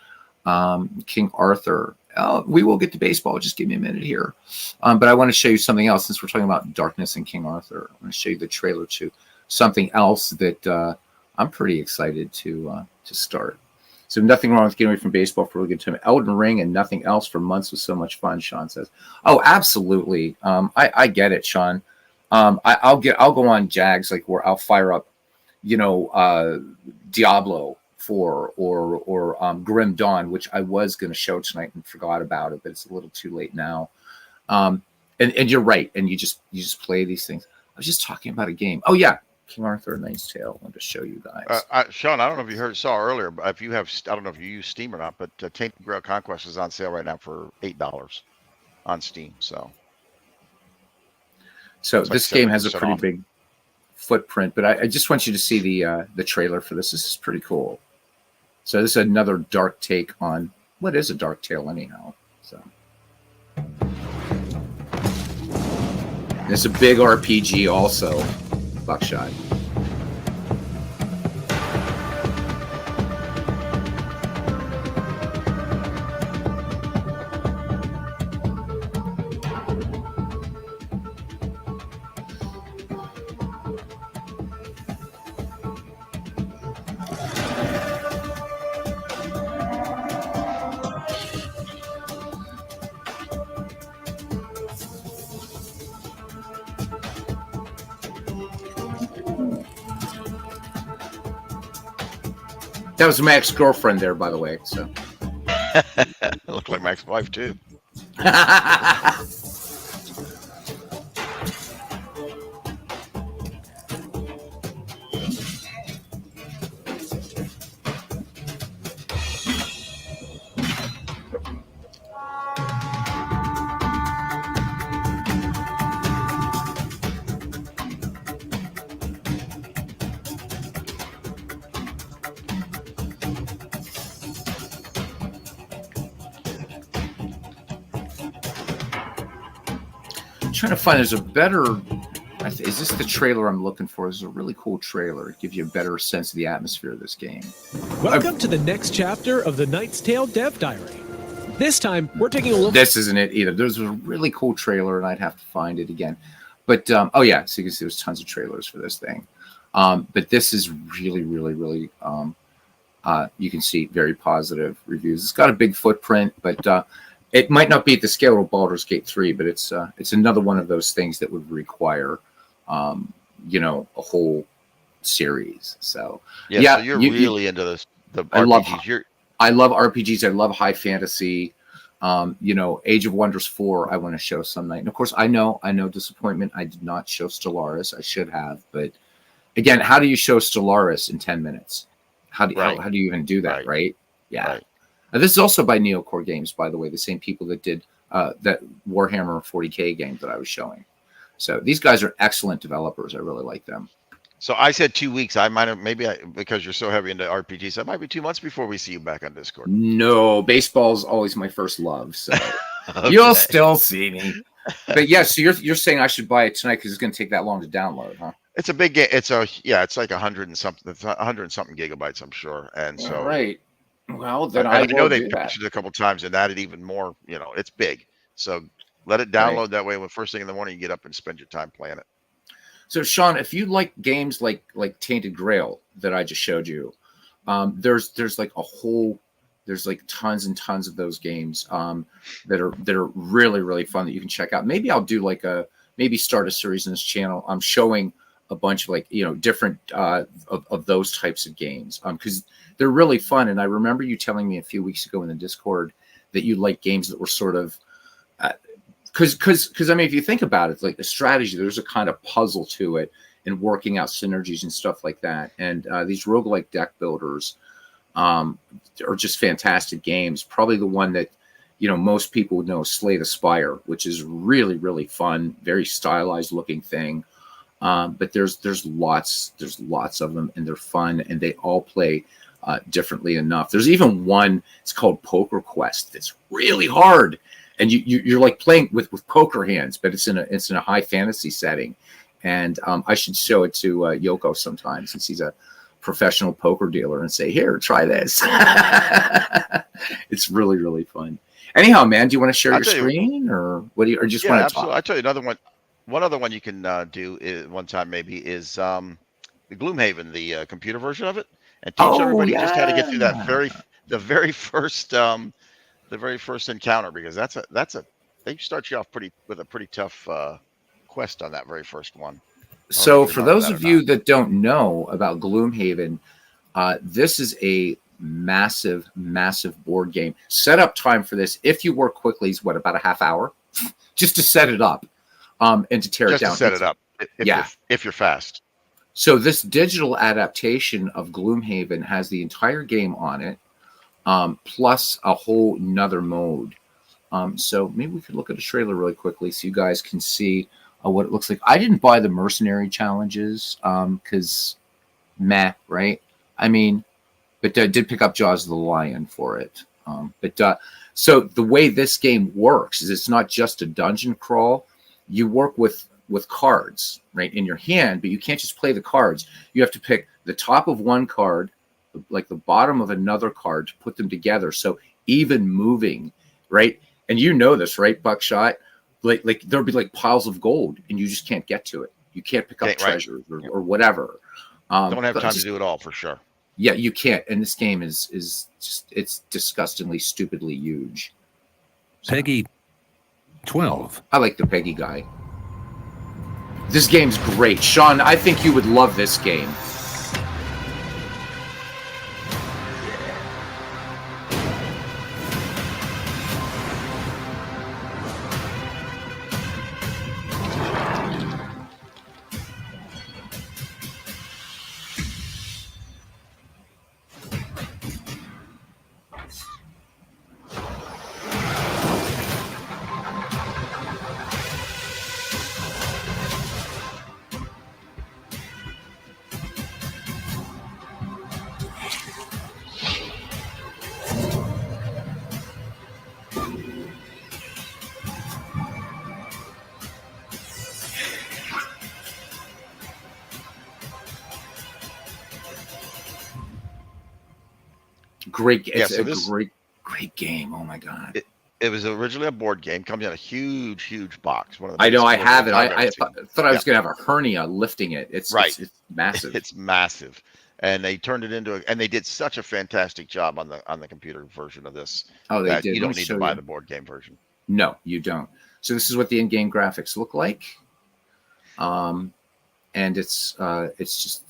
King Arthur. Oh, we will get to baseball. Just give me a minute here. But I want to show you something else since we're talking about darkness and King Arthur. I'm going to show you the trailer to something else that I'm pretty excited to start. So nothing wrong with getting away from baseball for a really good time. Elden Ring and nothing else for months was so much fun, Sean says. Oh, absolutely. I get it, Sean. I'll go on Jags, like where I'll fire up, Diablo 4 or Grim Dawn, which I was going to show tonight and forgot about it, but it's a little too late now. And you're right, and you just play these things. I was just talking about a game. Oh yeah, King Arthur: Knight's Tale. I want to show you guys. Sean, I don't know if you saw earlier, but if you have, I don't know if you use Steam or not, but Tainted Grail Conquest is on sale right now for $8 on Steam. So this game has a pretty big footprint, but I just want you to see the trailer for this. This is pretty cool. So this is another dark take on what is a dark tale anyhow. So it's a big RPG also, Buckshot. That was Mac's girlfriend there, by the way. So looked like Mac's wife too. Trying to find, there's a better, is this the trailer I'm looking for? This is a really cool trailer. It gives you a better sense of the atmosphere of this game. Welcome to the next chapter of the Knight's Tale Dev Diary. This time, we're taking a look. This isn't it either. There's a really cool trailer, and I'd have to find it again. But, oh yeah, so you can see there's tons of trailers for this thing. But this is really, really, really, you can see very positive reviews. It's got a big footprint, but it might not be at the scale of Baldur's Gate 3, but it's another one of those things that would require, a whole series. So yeah, so you're really into this. The RPGs. I love RPGs. I love high fantasy. Age of Wonders 4. I want to show some night, and of course, I know disappointment. I did not show Stellaris. I should have, but again, how do you show Stellaris in 10 minutes? How do you even do that? Right? Yeah. Right. This is also by Neocore Games, by the way, the same people that did that Warhammer 40K game that I was showing. So these guys are excellent developers. I really like them. So I said 2 weeks. I might have because you're so heavy into RPGs. That might be 2 months before we see you back on Discord. No, baseball's always my first love. So okay. You'll still see me. But yeah, so you're saying I should buy it tonight because it's going to take that long to download, huh? It's a big game. It's like 100 and something gigabytes, I'm sure. And so right. Well, then I know they patched it a couple times and added even more. It's big. So let it download that way. When first thing in the morning you get up and spend your time playing it. So Sean, if you like games like Tainted Grail that I just showed you, there's like tons and tons of those games that are really, really fun that you can check out. Maybe I'll do maybe start a series on this channel. I'm showing a bunch of different of those types of games because they're really fun. And I remember you telling me a few weeks ago in the Discord that you like games that were sort of because I mean, if you think about it, like the strategy, there's a kind of puzzle to it and working out synergies and stuff like that. And these roguelike deck builders are just fantastic games. Probably the one that most people would know Slay the Spire, which is really, really fun, very stylized looking thing. But there's lots of them, and they're fun, and they all play differently enough. There's even one, it's called Poker Quest. That's really hard, and you're like playing with poker hands, but it's in a high fantasy setting. And I should show it to Yoko sometime, since he's a professional poker dealer, and say, here, try this. It's really, really fun. Anyhow, man, do you want to share your screen, or what do you, or just want to absolutely. talk? I'll tell you another one. One other one you can do one time maybe is the Gloomhaven, the computer version of it, and teach everybody just how to get through that the very first encounter, because they start you off with a pretty tough quest on that very first one. So for those of you that don't know about Gloomhaven, this is a massive board game. Setup time for this, if you work quickly, is about a half hour just to set it up, and to tear it down. Just to set it up, if you're fast. So this digital adaptation of Gloomhaven has the entire game on it, plus a whole nother mode. So maybe we could look at a trailer really quickly so you guys can see what it looks like. I didn't buy the mercenary challenges because right? I mean, but I did pick up Jaws of the Lion for it. So the way this game works is it's not just a dungeon crawl. You work with cards, right, in your hand, but you can't just play the cards. You have to pick the top of one card, like the bottom of another card, to put them together. So even moving, right? And you know this, right, Buckshot? Like there'll be like piles of gold, and you just can't get to it. You can't pick up treasures or whatever. Don't have time to do it all, for sure. Yeah, you can't. And this game is just, it's disgustingly, stupidly huge. Peggy 12. I like the Peggy guy. This game's great. Sean, I think you would love this game. Great. It's great game. Oh my god. It was originally a board game. Comes in a huge box. One of the I know. I have it. I thought I was going to have a hernia lifting it. It's massive. It's massive, and they turned it into and they did such a fantastic job on the computer version of this. Oh, they did. You don't need to buy the board game version. No, you don't. So this is what the in-game graphics look like, and it's just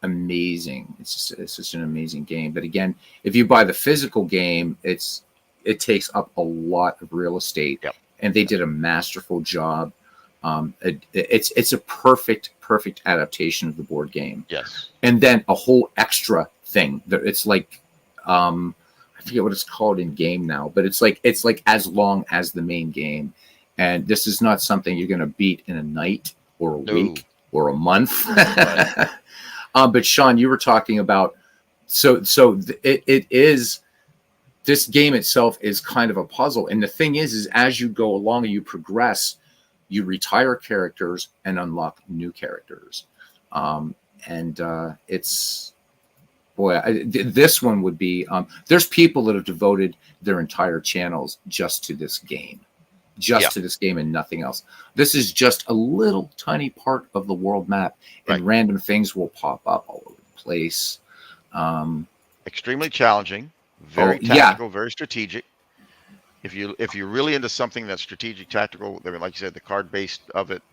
amazing. It's just an amazing game. But again, if you buy the physical game, it takes up a lot of real estate, and they did a masterful job. It's a perfect adaptation of the board game. Yes, and then a whole extra thing that it's like, I forget what it's called in game now, but it's like as long as the main game, and this is not something you're going to beat in a night or a week or a month. But Sean, you were talking about it is. This game itself is kind of a puzzle. And the thing is as you go along and you progress, you retire characters and unlock new characters. It's, boy, this one would be, there's people that have devoted their entire channels just to this game, to this game and nothing else. This is just a little tiny part of the world map, and random things will pop up all over the place. Extremely challenging. Very tactical, very strategic. If you're really into something that's strategic, tactical, I mean, like you said, the card based of it,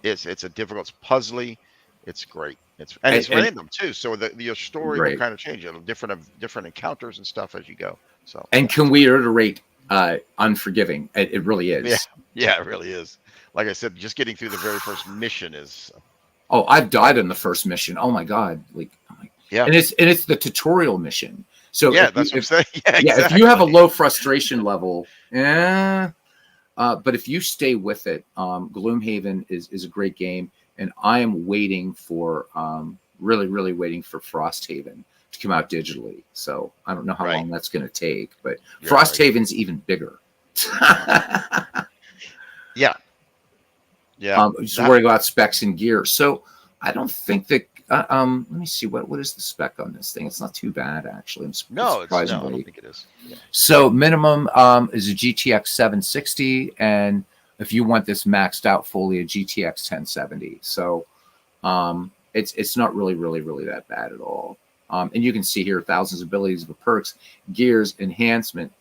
it's a difficult, it's puzzly, it's great. It's random too, so your story will kind of change. It'll different encounters and stuff as you go. So can we iterate unforgiving? It really is. Yeah, it really is. Like I said, just getting through the very first mission is. Oh, I've died in the first mission. Oh my god! And it's the tutorial mission. So yeah, that's what I'm saying. Yeah, exactly. If you have a low frustration level, but if you stay with it, Gloomhaven is a great game, and I am waiting for really waiting for Frosthaven to come out digitally. So I don't know how long that's going to take, but Frosthaven's even bigger. Yeah. Just worrying about specs and gear. So I don't think that. Let me see what is the spec on this thing. It's not too bad actually. No, I don't think it is. Yeah. So minimum is a GTX 760, and if you want this maxed out fully, a GTX 1070. So it's not really that bad at all. And you can see here thousands of abilities of perks, gears, enhancement,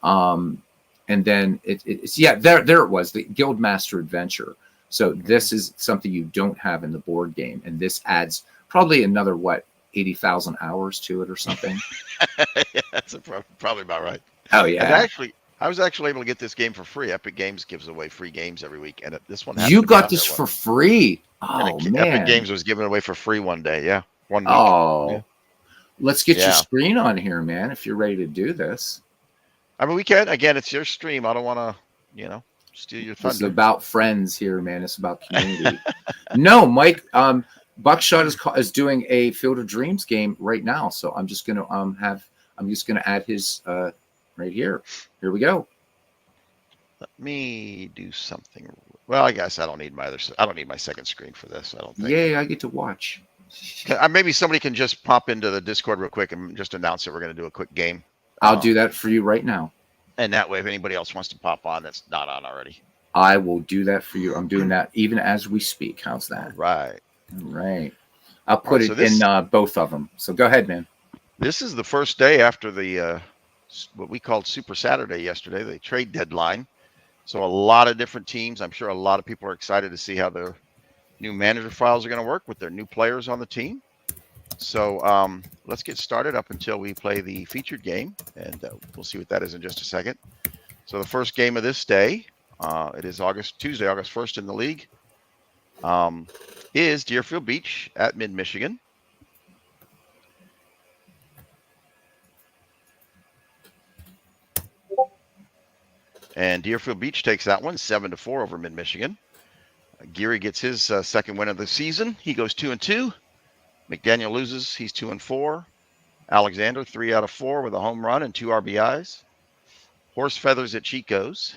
and then it's there it was, the Guildmaster Adventure. So this is something you don't have in the board game, and this adds probably another 80,000 hours to it or something. Yeah, that's probably about right. Oh yeah. And I was actually able to get this game for free. Epic Games gives away free games every week, and this one. You got this for free. Oh man. Epic Games was giving away for free one day. Yeah, 1 week. Oh, yeah. Let's get your screen on here, man. If you're ready to do this. I mean, we can. Again, it's your stream. I don't want to, steal your thunder. It's about friends here, man. It's about community. No, Mike. Buckshot is doing a Field of Dreams game right now, so I'm just gonna add his right here. Here we go. Let me do something. Well, I guess I don't need my second screen for this. I don't think. Yay! I get to watch. Maybe somebody can just pop into the Discord real quick and just announce that we're going to do a quick game. I'll do that for you right now. And that way, if anybody else wants to pop on that's not on already, I will do that for you. I'm doing that even as we speak. How's that? Right. Right. I'll put it in both of them. So go ahead, man. This is the first day after the what we called Super Saturday yesterday, the trade deadline. So a lot of different teams. I'm sure a lot of people are excited to see how the new manager files are going to work with their new players on the team. So let's get started up until we play the featured game, and we'll see what that is in just a second. So the first game of this day, it is Tuesday, August 1st in the league, is Deerfield Beach at Mid-Michigan. And Deerfield Beach takes that one 7-4 over Mid-Michigan. Geary gets his second win of the season. He goes 2-2. McDaniel loses. He's 2-4. Alexander 3 out of 4 with a home run and 2 RBIs. Horse Feathers at Chico's.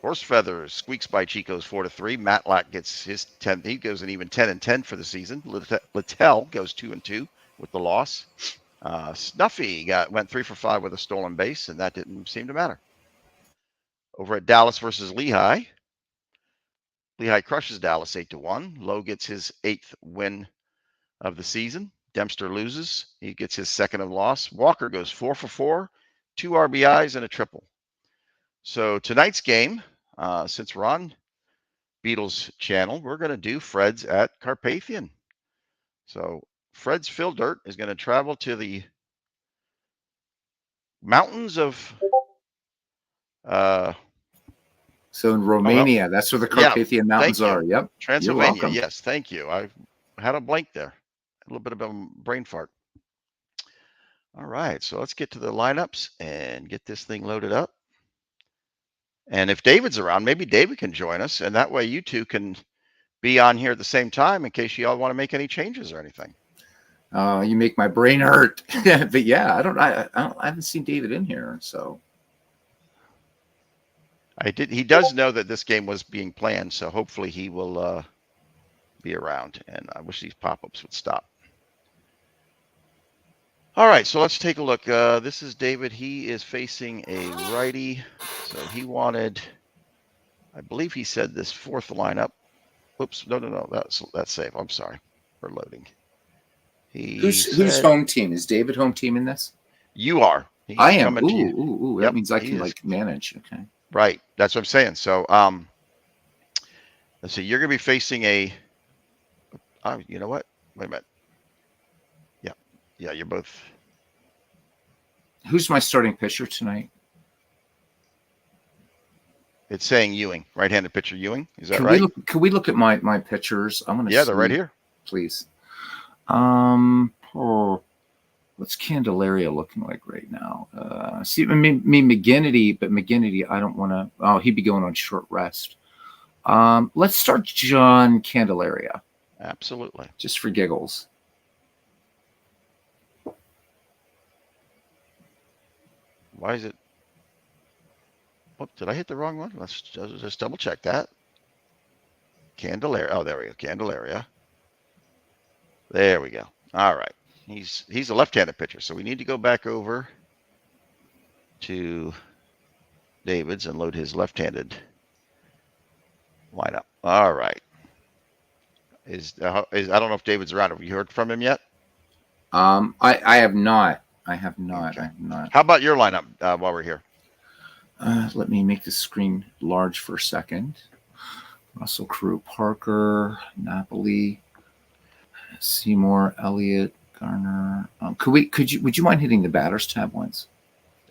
Horse Feathers squeaks by Chico's 4-3. Matlack gets his 10. He goes an even 10-10 for the season. Littell goes 2-2 with the loss. Snuffy went 3 for 5 with a stolen base, and that didn't seem to matter. Over at Dallas versus Lehigh. Lehigh crushes Dallas 8-1. Lowe gets his 8th win of the season. Dempster loses. He gets his second of loss. Walker goes 4 for 4, 2 RBIs and a triple. So tonight's game, since we're on Beatles channel, we're going to do Fred's at Carpathian. So Fred's Fill Dirt is going to travel to the mountains of so in Romania, that's where the Carpathian Mountains are. Yep. Transylvania. Yes, thank you. I had a blank there. A little bit of a brain fart. All right, so let's get to the lineups and get this thing loaded up. And if David's around, maybe David can join us, and that way you two can be on here at the same time in case you all want to make any changes or anything. You make my brain hurt. But yeah, I haven't seen David in here, so he does know that this game was being planned, so hopefully he will be around, and I wish these pop-ups would stop. All right, so let's take a look. This is David. He is facing a righty, so he wanted, I believe he said this fourth lineup. Oops, no, that's safe. I'm sorry for loading. Who's home team? Is David home team in this? You are. I am. Ooh. That means I can manage. Okay. Right. That's what I'm saying. So, let's see. You're going to be facing a. You know what? Wait a minute. Yeah. You're both. Who's my starting pitcher tonight? It's saying Ewing, right-handed pitcher Ewing. Is that right? Can we look at my pitchers? I want to. Yeah, they're right here. please. What's Candelaria looking like right now? See, I mean McGinnity, but McGinnity, I don't want to. Oh, he'd be going on short rest. Let's start John Candelaria. Absolutely. Just for giggles. Why is it? Oh, did I hit the wrong one? Let's just double check that. Candelaria. Oh, there we go. Candelaria. There we go. All right. He's a left-handed pitcher, so we need to go back over to David's and load his left-handed lineup. All right. I don't know if David's around. Have you heard from him yet? I have not. I have not. Okay. I have not. How about your lineup while we're here? Let me make the screen large for a second. Russell Crew, Parker, Napoli, Seymour, Elliott, Garner. Would you mind hitting the batters tab once?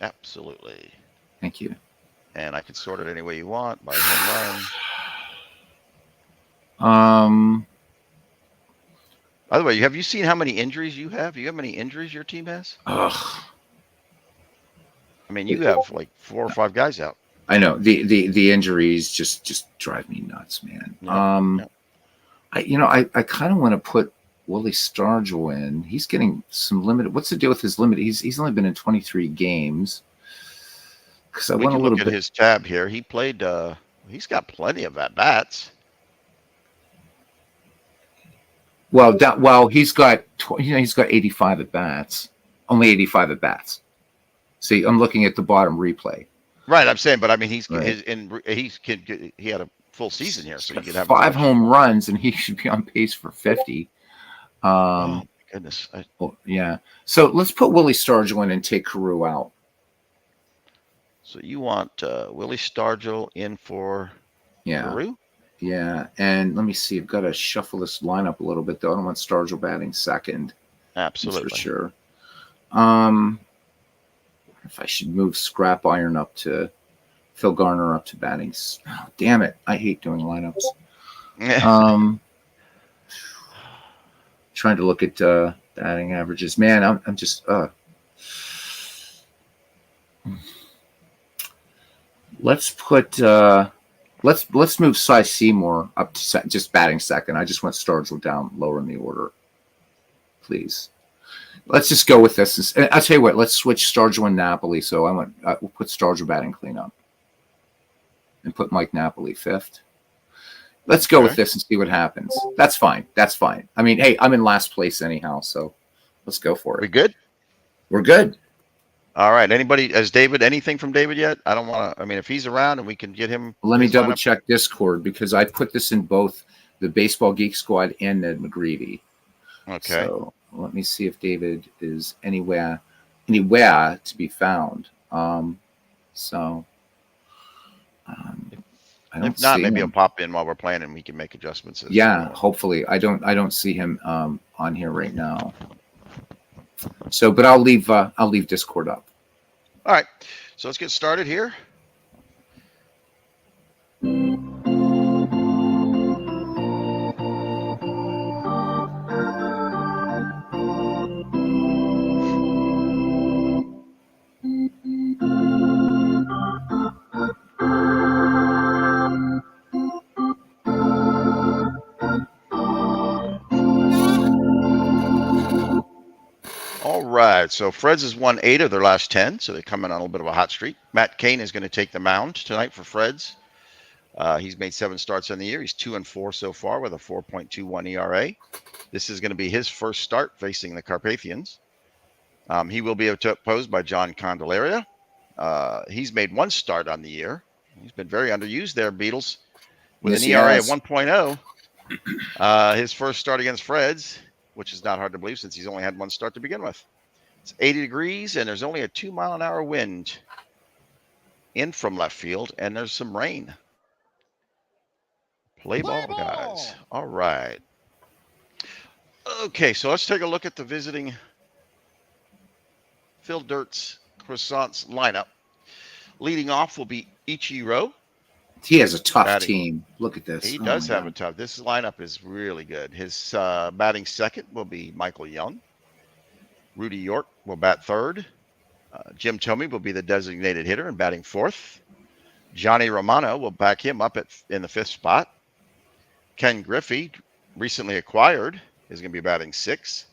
Absolutely. Thank you. And I can sort it any way you want by home run. By the way, have you seen how many injuries you have? Do you have many injuries your team has? Ugh. I mean, you have like 4 or 5 guys out. I know the injuries just drive me nuts, man. Yeah. I kind of want to put Willie Stargell in. He's getting some limited. What's the deal with his limit? He's only been in 23 games. Because I want a little bit. Look at his tab here. He played. He's got plenty of at bats. Well, he's got 85 at bats. Only 85 at bats. See, I'm looking at the bottom replay. Right, I'm saying, but I mean, he had a full season here, so he could have 5 home runs, and he should be on pace for 50. Oh my goodness! Yeah. So let's put Willie Stargell in and take Carew out. So you want Willie Stargell in for Carew? Yeah, and let me see. I've got to shuffle this lineup a little bit, though. I don't want Stargell batting second. Absolutely. For sure. If I should move Scrap Iron up to Phil Garner up to batting. Oh, damn it. I hate doing lineups. Trying to look at batting averages. Man, I'm just let's put let's move Cy Seymour up to just batting second. I just want Stargell down lower in the order. Please. Let's just go with this. I'll tell you what. Let's switch Stargell and Napoli. So we'll put Stargell batting cleanup, and put Mike Napoli 5th. Let's go with this and see what happens. That's fine. That's fine. I mean, hey, I'm in last place anyhow, so let's go for it. We good? We're good. All right. Anybody? Has David anything from David yet? I don't want to. I mean, if he's around and we can get him. Let me double check Discord because I put this in both the Baseball Geek Squad and Ned McGreevy. Okay. So let me see if David is anywhere to be found. I don't if not, see maybe him. he'll pop in while we're playing and we can make adjustments. Hopefully. I don't see him on here right now. So, but I'll leave Discord up. All right. So let's get started here. All right, so Fred's has won 8 of their last 10, so they come in on a little bit of a hot streak. Matt Cain is going to take the mound tonight for Fred's. He's made 7 starts on the year. He's 2-4 so far with a 4.21 ERA. This is going to be his first start facing the Carpathians. He will be opposed by John Candelaria. He's made 1 start on the year. He's been very underused there, Beatles, with an ERA of 1.0. His first start against Fred's, which is not hard to believe since he's only had 1 start to begin with. It's 80 degrees, and there's only a 2-mile-an-hour wind in from left field, and there's some rain. Play ball, guys. All right. Okay, so let's take a look at the visiting Phil Dirt's Croissants lineup. Leading off will be Ichiro. He has a tough team. Look at this. He does have a tough. This lineup is really good. His batting second will be Michael Young. Rudy York will bat third. Jim Thome will be the designated hitter and batting fourth. Johnny Romano will back him up in the fifth spot. Ken Griffey, recently acquired, is going to be batting sixth.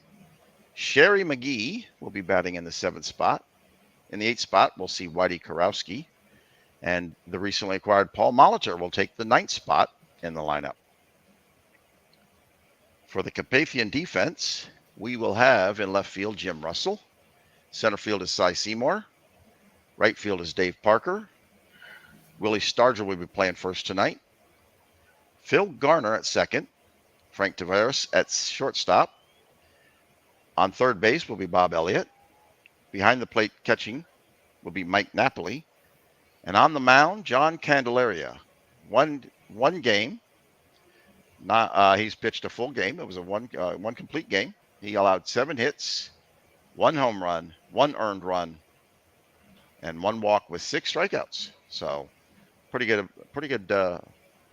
Sherry McGee will be batting in the seventh spot. In the eighth spot, we'll see Whitey Karowski. And the recently acquired Paul Molitor will take the ninth spot in the lineup. For the Carpathian defense, we will have in left field Jim Russell. Center field is Cy Seymour. Right field is Dave Parker. Willie Stargell will be playing first tonight. Phil Garner at second. Frank Tavares at shortstop. On third base will be Bob Elliott. Behind the plate catching will be Mike Napoli. And on the mound, John Candelaria. One game. He's pitched a full game. It was a one complete game. He allowed 7 hits, 1 home run, 1 earned run, and 1 walk with 6 strikeouts. So pretty good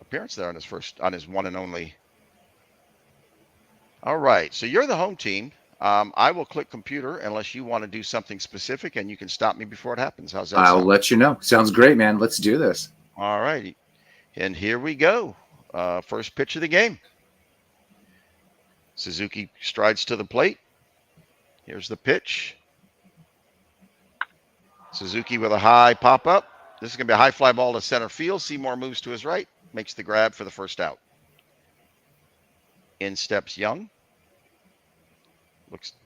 appearance there on his one and only. All right, so you're the home team. I will click computer unless you want to do something specific, and you can stop me before it happens. How's that sound? I'll let you know. Sounds great, man. Let's do this. All righty. And here we go. First pitch of the game. Suzuki strides to the plate. Here's the pitch. Suzuki with a high pop-up. This is going to be a high fly ball to center field. Seymour moves to his right, makes the grab for the first out. In steps Young.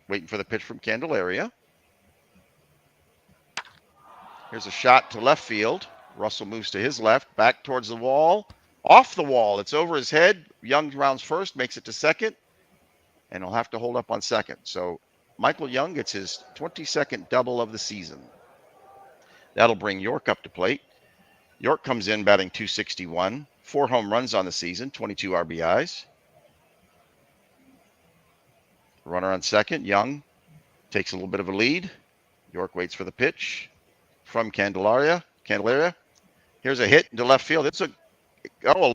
Waiting for the pitch from Candelaria. Here's a shot to left field. Russell moves to his left, back towards the wall. Off the wall. It's over his head. Young rounds first, makes it to second, and he'll have to hold up on second. So Michael Young gets his 22nd double of the season. That'll bring York up to plate. York comes in batting .261, 4 home runs on the season, 22 RBIs. Runner on second. Young takes a little bit of a lead. York waits for the pitch from Candelaria. Here's a hit into left field. It's a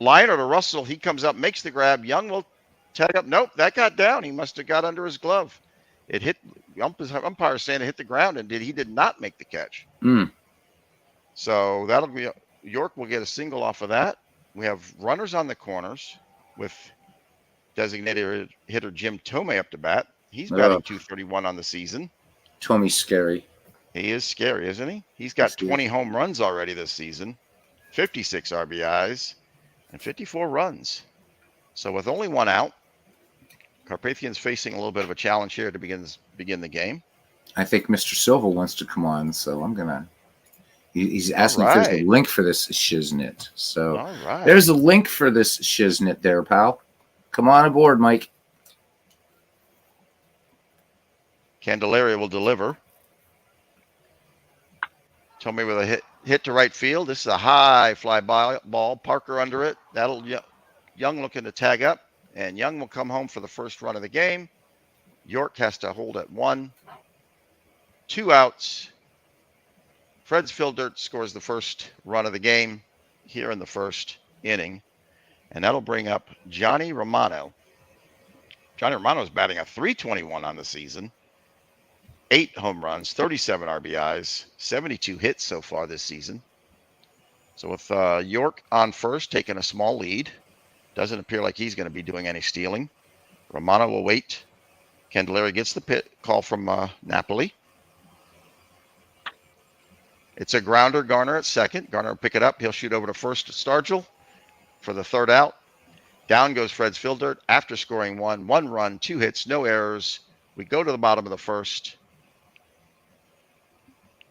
liner to Russell. He comes up, makes the grab. Young will tag up. Nope, that got down. He must have got under his glove. It hit. Umpire saying it hit the ground, and he did not make the catch. So that'll be York will get a single off of that. We have runners on the corners with designated hitter Jim Thome up to bat. He's batting .231 on the season. Thome's scary. He is scary, isn't he? He's got 20 home runs already this season, 56 RBIs, and 54 runs. So with only 1 out, Carpathian's facing a little bit of a challenge here to begin the game. I think Mr. Silva wants to come on, so I'm gonna. He's asking if there's a link for this shiznit. So there's a link for this shiznit there, pal. Come on aboard, Mike. Candelaria will deliver. Thome with a hit to right field. This is a high fly ball. Parker under it. That'll Young looking to tag up, and Young will come home for the first run of the game. York has to hold at 1. 2 outs. Fred's Filbert scores the first run of the game here in the first inning, and that'll bring up Johnny Romano. Johnny Romano is batting a .321 on the season. 8 home runs, 37 RBIs, 72 hits so far this season. So with York on first, taking a small lead, doesn't appear like he's going to be doing any stealing. Romano will wait. Candelaria gets the call from Napoli. It's a grounder. Garner at second. Garner will pick it up. He'll shoot over to first to Stargell for the third out. Down goes Fred's Filbert after scoring 1 run, 2 hits, no errors. We go to the bottom of the first.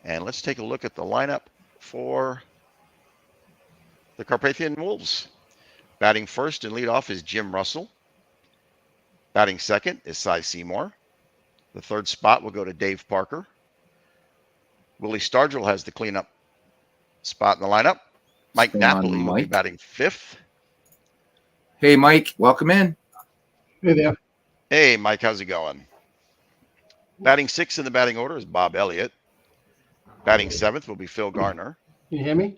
And let's take a look at the lineup for the Carpathian Wolves. Batting first and lead off is Jim Russell. Batting second is Cy Seymour. The third spot will go to Dave Parker. Willie Stargell has the cleanup spot in the lineup. Mike Napoli will be batting 5th. Hey, Mike. Welcome in. Hey there. Hey, Mike. How's it going? Batting 6th in the batting order is Bob Elliott. Batting 7th will be Phil Garner. Can you hear me?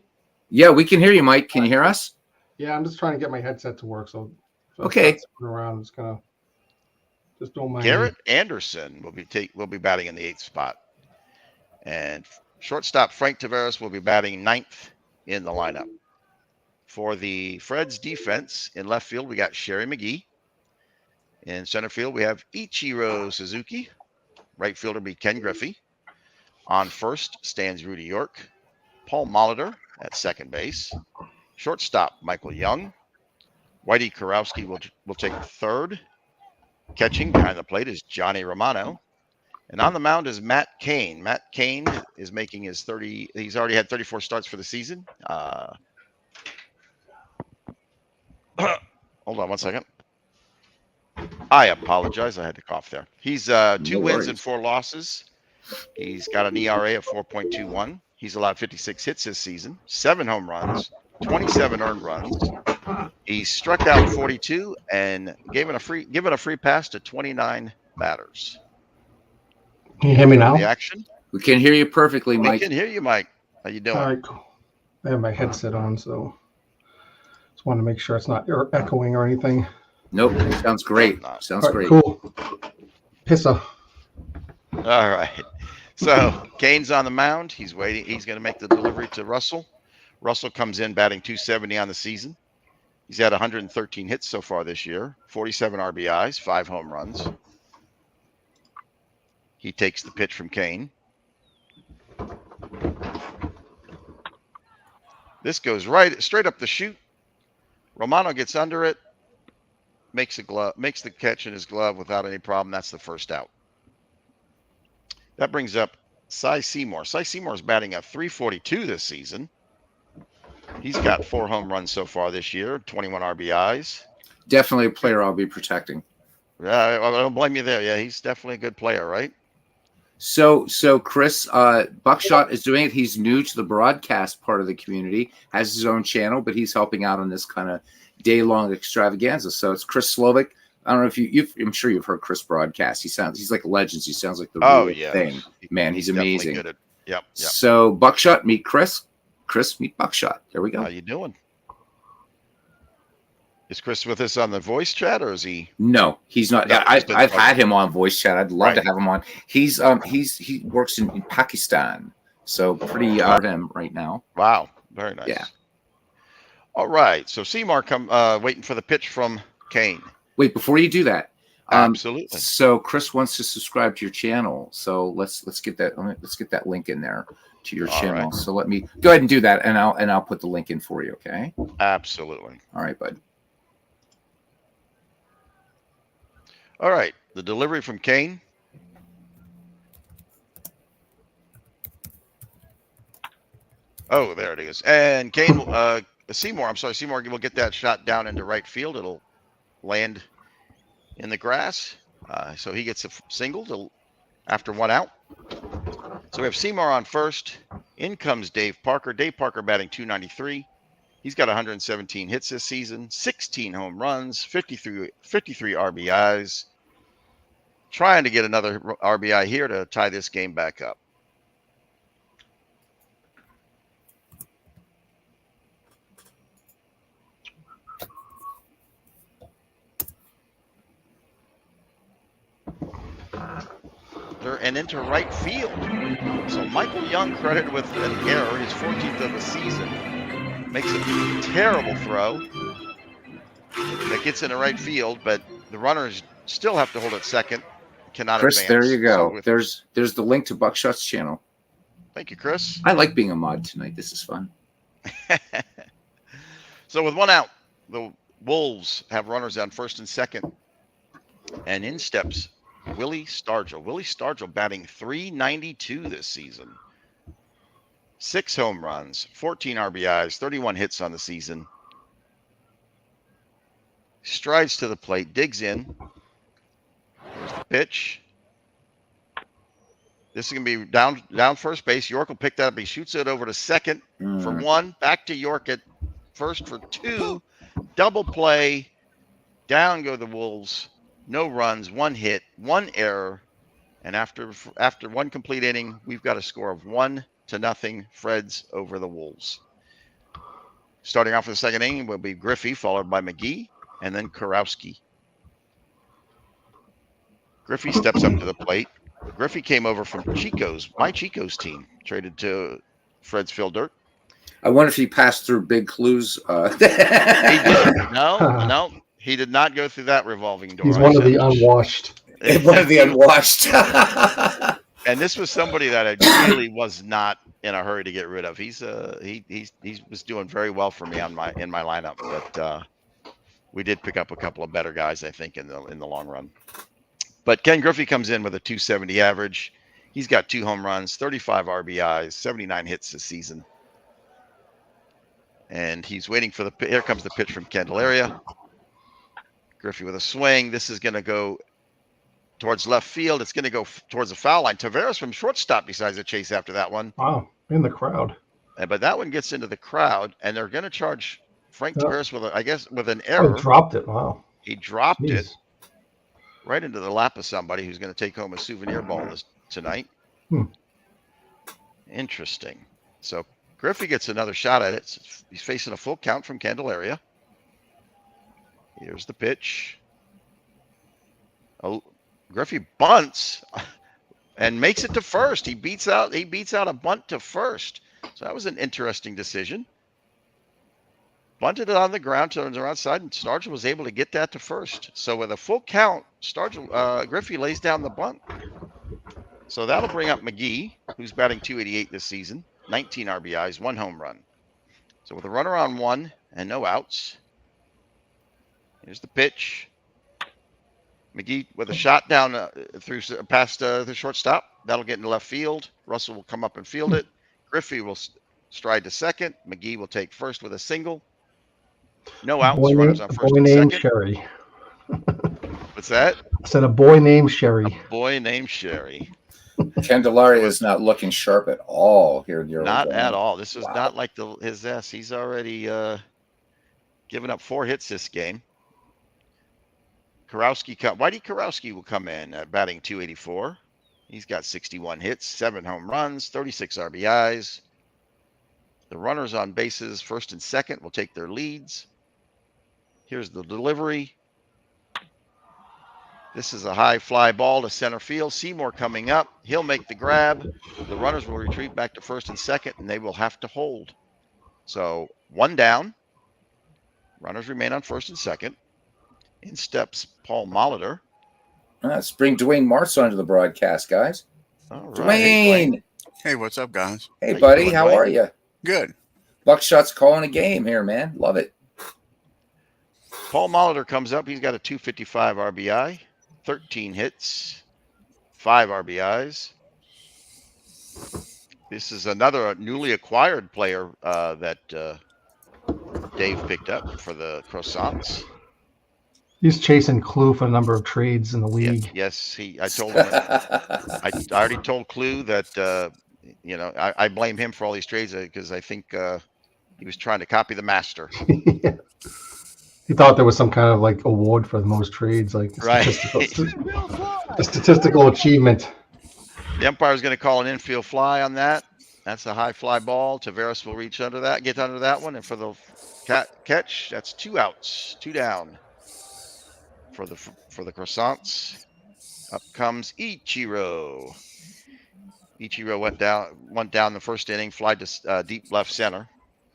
Yeah, we can hear you, Mike. Can you hear us? Yeah, I'm just trying to get my headset to work. So if Okay. I start spinning around, I'm just gonna don't mind. Garrett Anderson will be batting in the 8th spot, and shortstop Frank Taveras will be batting 9th in the lineup. For the Fred's defense in left field, we got Sherry McGee. In center field, we have Ichiro Suzuki. Right fielder be Ken Griffey. On first stands Rudy York. Paul Molitor at second base. Shortstop Michael Young. Whitey Kurowski will take third. Catching behind the plate is Johnny Romano. And on the mound is Matt Cain. Matt Cain is making his 30. He's already had 34 starts for the season. Hold on one second. I apologize. I had to cough there. He's 2 wins and 4 losses. He's got an ERA of 4.21. He's allowed 56 hits this season, 7 home runs, 27 earned runs. He struck out 42 and given a free pass to 29 batters. Can you hear me now? The action. We can hear you perfectly, Mike. We can hear you, Mike. How you doing? All right, cool. I have my headset on, so just want to make sure it's not echoing or anything. Nope, sounds great. Sounds great. Cool. Pissa. All right. So Cain's on the mound. He's waiting. He's going to make the delivery to Russell. Russell comes in batting 270 on the season. He's had 113 hits so far this year, 47 RBIs, 5 home runs. He takes the pitch from Cain. This goes straight up the chute. Romano gets under it, makes the catch in his glove without any problem. That's the first out. That brings up Cy Seymour. Cy Seymour is batting a 342 this season. He's got 4 home runs so far this year, 21 RBIs. Definitely a player I'll be protecting. Yeah, I don't blame you there. Yeah, he's definitely a good player, right? So Chris, Buckshot is doing it. He's new to the broadcast part of the community, has his own channel, but he's helping out on this kind of day-long extravaganza. So it's Chris Slovic. I don't know if I'm sure you've heard Chris broadcast. He's like Legends. He sounds like the real thing. Man, he's amazing. Good at, yep. So Buckshot, meet Chris. Chris, meet Buckshot. There we go. How you doing? Is Chris with us on the voice chat, or is he? No, he's not. No, I've had him on voice chat. I'd love to have him on. He works in Pakistan, so pretty him right now. Wow, very nice. Yeah. All right, so Seymour waiting for the pitch from Cain. Wait, before you do that, absolutely. So Chris wants to subscribe to your channel. So let's get that link in there to your channel. Right. So let me go ahead and do that, and I'll put the link in for you. Okay. Absolutely. All right, bud. All right, the delivery from Cain. Oh, there it is. And Cain, Seymour will get that shot down into right field. It'll land in the grass. So he gets a single after 1 out. So we have Seymour on first. In comes Dave Parker. Dave Parker batting 293. He's got 117 hits this season, 16 home runs, 53 RBIs. Trying to get another RBI here to tie this game back up. And into right field. So Michael Young credited with an error, his 14th of the season. Makes a terrible throw that gets into right field, but the runners still have to hold at second. Cannot Chris, advance. there you go. So There's the link to Buckshot's channel. Thank you, Chris. I like being a mod tonight. This is fun. So with 1 out, the Wolves have runners on first and second. And in steps Willie Stargell. Willie Stargell batting 392 this season. 6 home runs, 14 RBIs, 31 hits on the season. Strides to the plate, digs in. There's the pitch. This is going to be down first base. York will pick that up. He shoots it over to second for 1. Back to York at first for 2. Double play. Down go the Wolves. No runs, 1 hit, 1 error. And after 1 complete inning, we've got a score of 1-0 Freds over the Wolves. Starting off with the second inning will be Griffey, followed by McGee, and then Kurowski. Griffey steps up to the plate. Griffey came over from my Chico's team, traded to Fred's Phil Dirt. I wonder if he passed through Big Clues. He did. No, he did not go through that revolving door. He's one of the unwashed. One of the unwashed. And this was somebody that I really was not in a hurry to get rid of. He was doing very well for me in my lineup, but we did pick up a couple of better guys, I think, in the long run. But Ken Griffey comes in with a 270 average. He's got 2 home runs, 35 RBIs, 79 hits this season. And he's waiting for here comes the pitch from Candelaria. Griffey with a swing. This is going to go towards left field. It's going to go towards the foul line. Taveras from shortstop decides to chase after that one. Wow, in the crowd. But that one gets into the crowd, and they're going to charge Frank Taveras with an error. Oh, he dropped it. Wow. He dropped it right into the lap of somebody who's going to take home a souvenir ball tonight. Interesting. So Griffey gets another shot at it. He's facing a full count from Candelaria. Here's the pitch. Oh, Griffey bunts and makes it to first. He beats out a bunt to first. So that was an interesting decision. Bunted it on the ground, turns around side, and Stargell was able to get that to first. So with a full count, Griffey lays down the bunt. So that'll bring up McGee, who's batting .288 this season, 19 RBIs, 1 home run. So with a runner on 1 and no outs, here's the pitch. McGee with a shot down past the shortstop. That'll get into left field. Russell will come up and field it. Griffey will stride to second. McGee will take first with a single. No outs. Runners on first and second. Sherry. What's that? I said a boy named Sherry. A boy named Sherry. Candelaria is not looking sharp at all here. Not at all. This is not like his S. He's already given up 4 hits this game. Whitey Kurowski will come in at batting .284. He's got 61 hits, 7 home runs, 36 RBIs. The runners on bases, first and second, will take their leads. Here's the delivery. This is a high fly ball to center field. Seymour coming up. He'll make the grab. The runners will retreat back to first and second, and they will have to hold. So 1 down. Runners remain on first and second. In steps Paul Molitor. Let's bring Dwayne Martz onto the broadcast, guys. All right. Dwayne. Hey, what's up, guys? Hey, buddy. How are you? Good. Buckshot's calling a game here, man. Love it. Paul Molitor comes up. He's got a 255 RBI, 13 hits, 5 RBIs. This is another newly acquired player that Dave picked up for the Croissants. He's chasing Clue for a number of trades in the league. Yes, I told him. I already told Clue that I blame him for all these trades because I think he was trying to copy the master. Yeah. He thought there was some kind of like award for the most trades, like a statistical achievement. The umpire's going to call an infield fly on that. That's a high fly ball. Taveras will reach under that, get under that one, and for the catch, that's 2 outs, 2 down for the Croissants. Up comes Ichiro. Ichiro went down the first inning, flied to deep left center.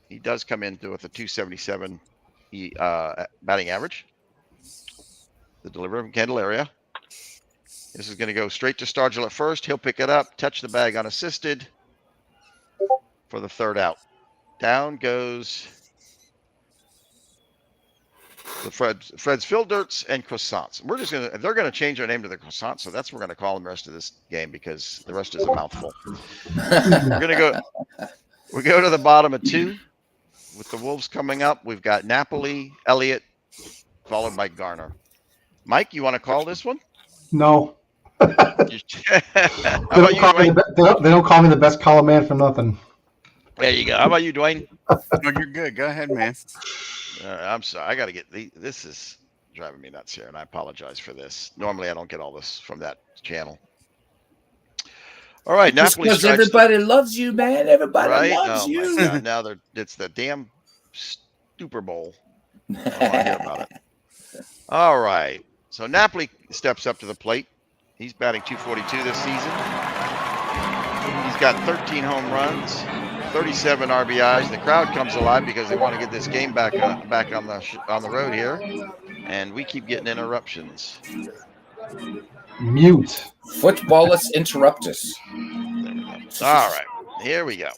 He does come in with a 277 batting average. The delivery from Candelaria. This is going to go straight to Stargell at first. He'll pick it up, touch the bag unassisted for the 3rd out. Down goes the Fred's Phil Dirts and Croissants. They're going to change their name to the Croissants, so that's what we're going to call them the rest of this game because the rest is a mouthful. We go to the bottom of 2 with the Wolves coming up. We've got Napoli, Elliott, followed by Garner. Mike, you want to call this one? No. They don't call me the best color man for nothing. There you go. How about you, Dwayne? No, you're good. Go ahead, man. I'm sorry. I got to get this is driving me nuts here, and I apologize for this. Normally, I don't get all this from that channel. All right, Napoli. Because everybody loves you, man. Everybody loves you. Now it's the damn Super Bowl. I don't want to hear about it. All right. So Napoli steps up to the plate. He's batting .242 this season. He's got 13 home runs, 37 RBIs. The crowd comes alive because they want to get this game back on the road here, and we keep getting interruptions. Mute. Footballus interruptus. There we go. All right, here we go.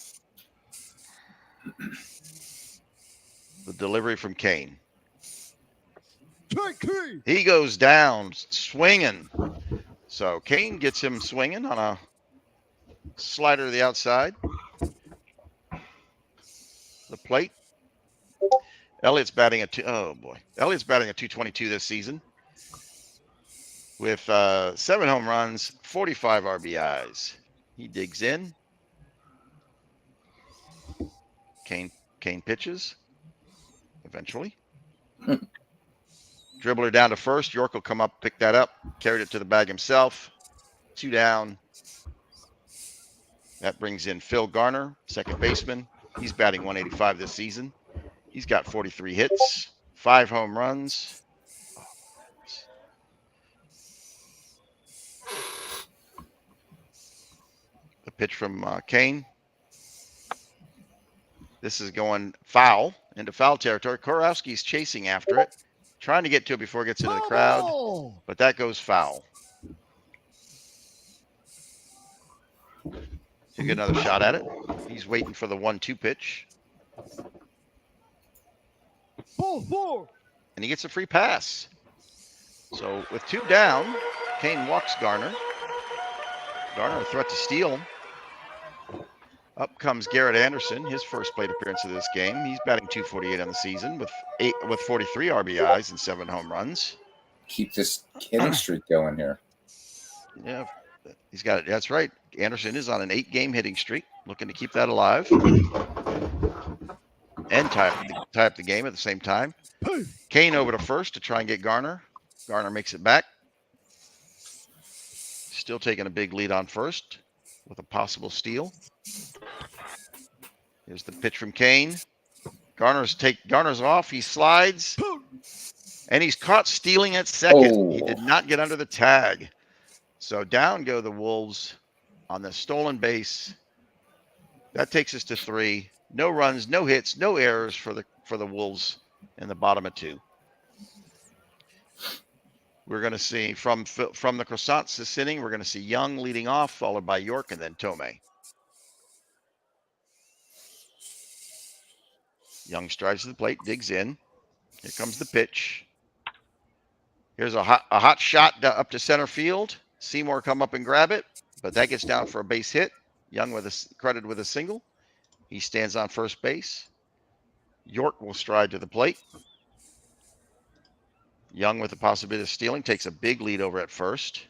The delivery from Kane. He goes down swinging. So Kane gets him swinging on a slider to the outside. The plate. Elliott's batting Elliott's batting a .222 this season with 7 home runs, 45 RBIs. He digs in. Kane pitches. Eventually. Dribbler down to first. York will come up, pick that up, carried it to the bag himself. 2 down. That brings in Phil Garner, second baseman. He's batting .185 this season. He's got 43 hits, 5 home runs. The pitch from Kane. This is going foul, into foul territory. Korowski's chasing after it, trying to get to it before it gets into the crowd, but that goes foul. He'll get another shot at it. He's waiting for the 1-2 pitch. And he gets a free pass. So with 2 down, Kane walks Garner. Garner a threat to steal. Up comes Garrett Anderson, his first plate appearance of this game. He's batting .248 on the season with 43 RBIs and 7 home runs. Keep this hitting streak going here. Yeah, he's got it. That's right. Anderson is on an 8-game hitting streak, looking to keep that alive and tie up the game at the same time. Kane over to first to try and get Garner. Garner makes it back. Still taking a big lead on first with a possible steal. Here's the pitch from Kane. Garner's off. He slides, and he's caught stealing at second. Oh. He did not get under the tag. So down go the Wolves on the stolen base. That takes us to 3. No runs, no hits, no errors for the Wolves in the bottom of 2. We're going to see from the Croissants this inning, we're going to see Young leading off, followed by York and then Tomei. Young strides to the plate, digs in. Here comes the pitch. Here's a hot shot up to center field. Seymour come up and grab it, but that gets down for a base hit. Young credited with a single. He stands on first base. York will stride to the plate. Young with the possibility of stealing takes a big lead over at first.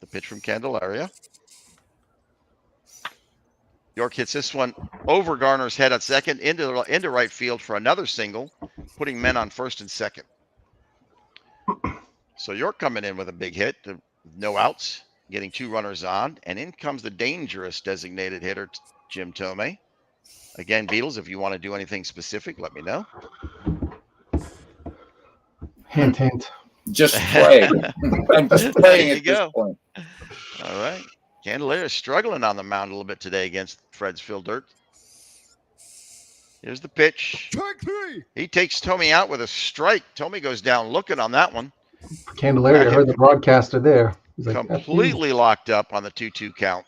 The pitch from Candelaria. York hits this one over Garner's head at second into right field for another single, putting men on first and second. So York coming in with a big hit, no outs, getting 2 runners on, and in comes the dangerous designated hitter, Jim Tomei. Again, Beatles, if you want to do anything specific, let me know. Hint, hint. Just play. I'm just playing at this point. All right. Candelaria is struggling on the mound a little bit today against Fred's Phil Dirt. Here's the pitch. He takes Tomei out with a strike. Tomei goes down looking on that one. Candelaria heard the broadcaster there. He's like, completely locked up on the 2-2 count.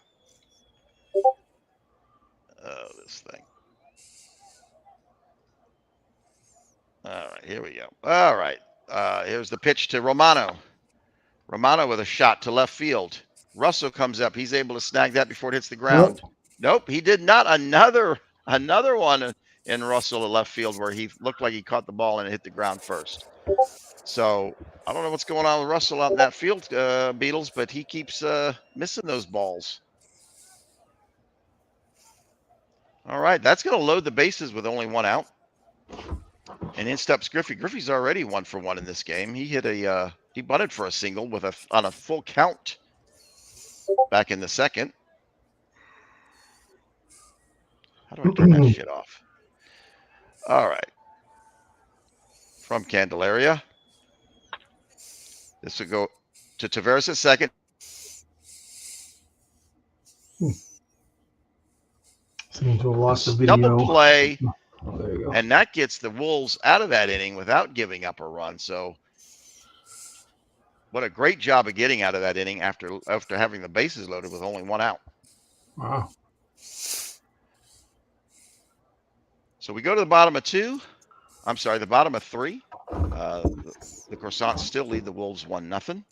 Oh, this thing. All right, here we go. All right. Here's the pitch to Romano. Romano with a shot to left field. Russell comes up. He's able to snag that before it hits the ground. Nope, he did not. Another one in Russell at left field where he looked like he caught the ball and it hit the ground first. So I don't know what's going on with Russell out in that field, Beatles, but he keeps missing those balls. All right, that's going to load the bases with only 1 out. And in steps Griffey. Griffey's already 1 for 1 in this game. He hit he bunted for a single on a full count back in the second. How do I turn that shit off? All right. From Candelaria. This will go to Taveras at second. Seem to have lost the video. Double play. Oh, there you go. And that gets the Wolves out of that inning without giving up a run. So what a great job of getting out of that inning after having the bases loaded with only one out. Wow. So we go to the bottom of two. I'm sorry, the bottom of three. The Croissants still lead the Wolves 1-0.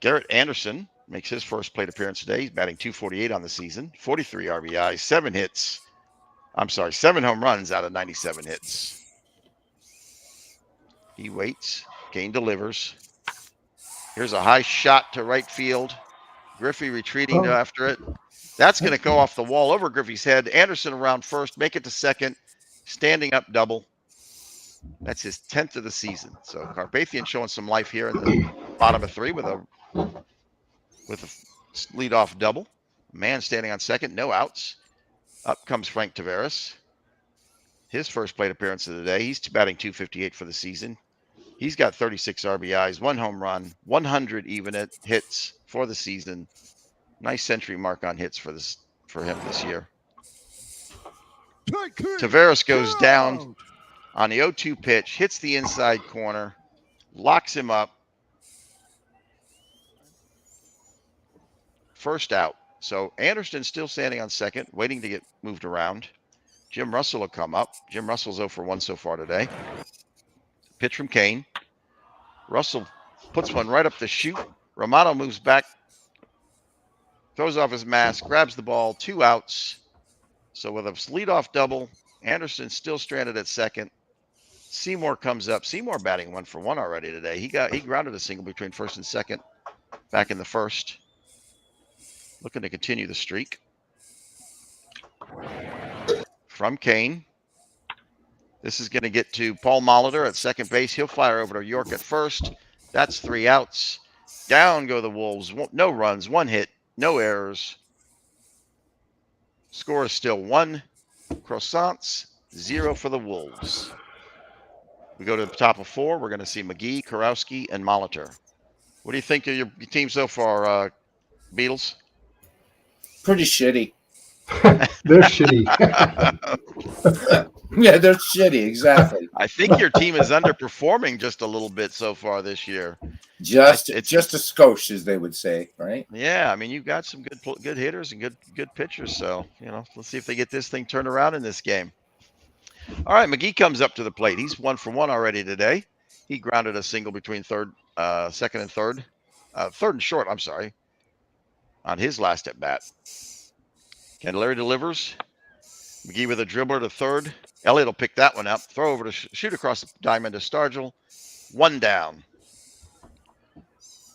Garrett Anderson makes his first plate appearance today. He's batting .248 on the season, 43 RBIs, 7 home runs out of 97 hits. He waits. Kane delivers. Here's a high shot to right field. Griffey retreating after it. That's going to go off the wall over Griffey's head. Anderson around first, make it to second, standing up double. That's his 10th of the season. So Carpathian showing some life here in the bottom of three with a leadoff double. Man standing on second, no outs. Up comes Frank Taveras. His first plate appearance of the day. He's batting .258 for the season. He's got 36 RBIs, 1 home run, 100 even hits for the season. Nice century mark on hits for him this year. Taveras goes down on the 0-2 pitch, hits the inside corner, locks him up. First out. So Anderson's still standing on second, waiting to get moved around. Jim Russell will come up. Jim Russell's 0 for 1 so far today. Pitch from Kane. Russell puts one right up the chute. Romano moves back, throws off his mask, grabs the ball, 2 outs. So with a leadoff double, Anderson's still stranded at second. Seymour comes up. Seymour batting 1 for 1 already today. He grounded a single between first and second back in the first. Looking to continue the streak. From Kane. This is going to get to Paul Molitor at second base. He'll fire over to York at first. That's 3 outs. Down go the Wolves. No runs, 1 hit, no errors. Score is still 1 Croissants, 0 for the Wolves. We go to the top of 4. We're going to see McGee, Karowski, and Molitor. What do you think of your team so far, Beatles? Pretty shitty. They're shitty. Yeah, they're shitty. Exactly. I think your team is underperforming just a little bit so far this year. Just a skosh, as they would say, right? Yeah, I mean, you've got some good hitters and good pitchers. So let's see if they get this thing turned around in this game. All right, McGee comes up to the plate. He's 1 for 1 already today. He grounded a single between second and third and short. I'm sorry, on his last at bat. Candelaria delivers. McGee with a dribbler to third. Elliott will pick that one up. Throw over to shoot across the diamond to Stargell. 1 down.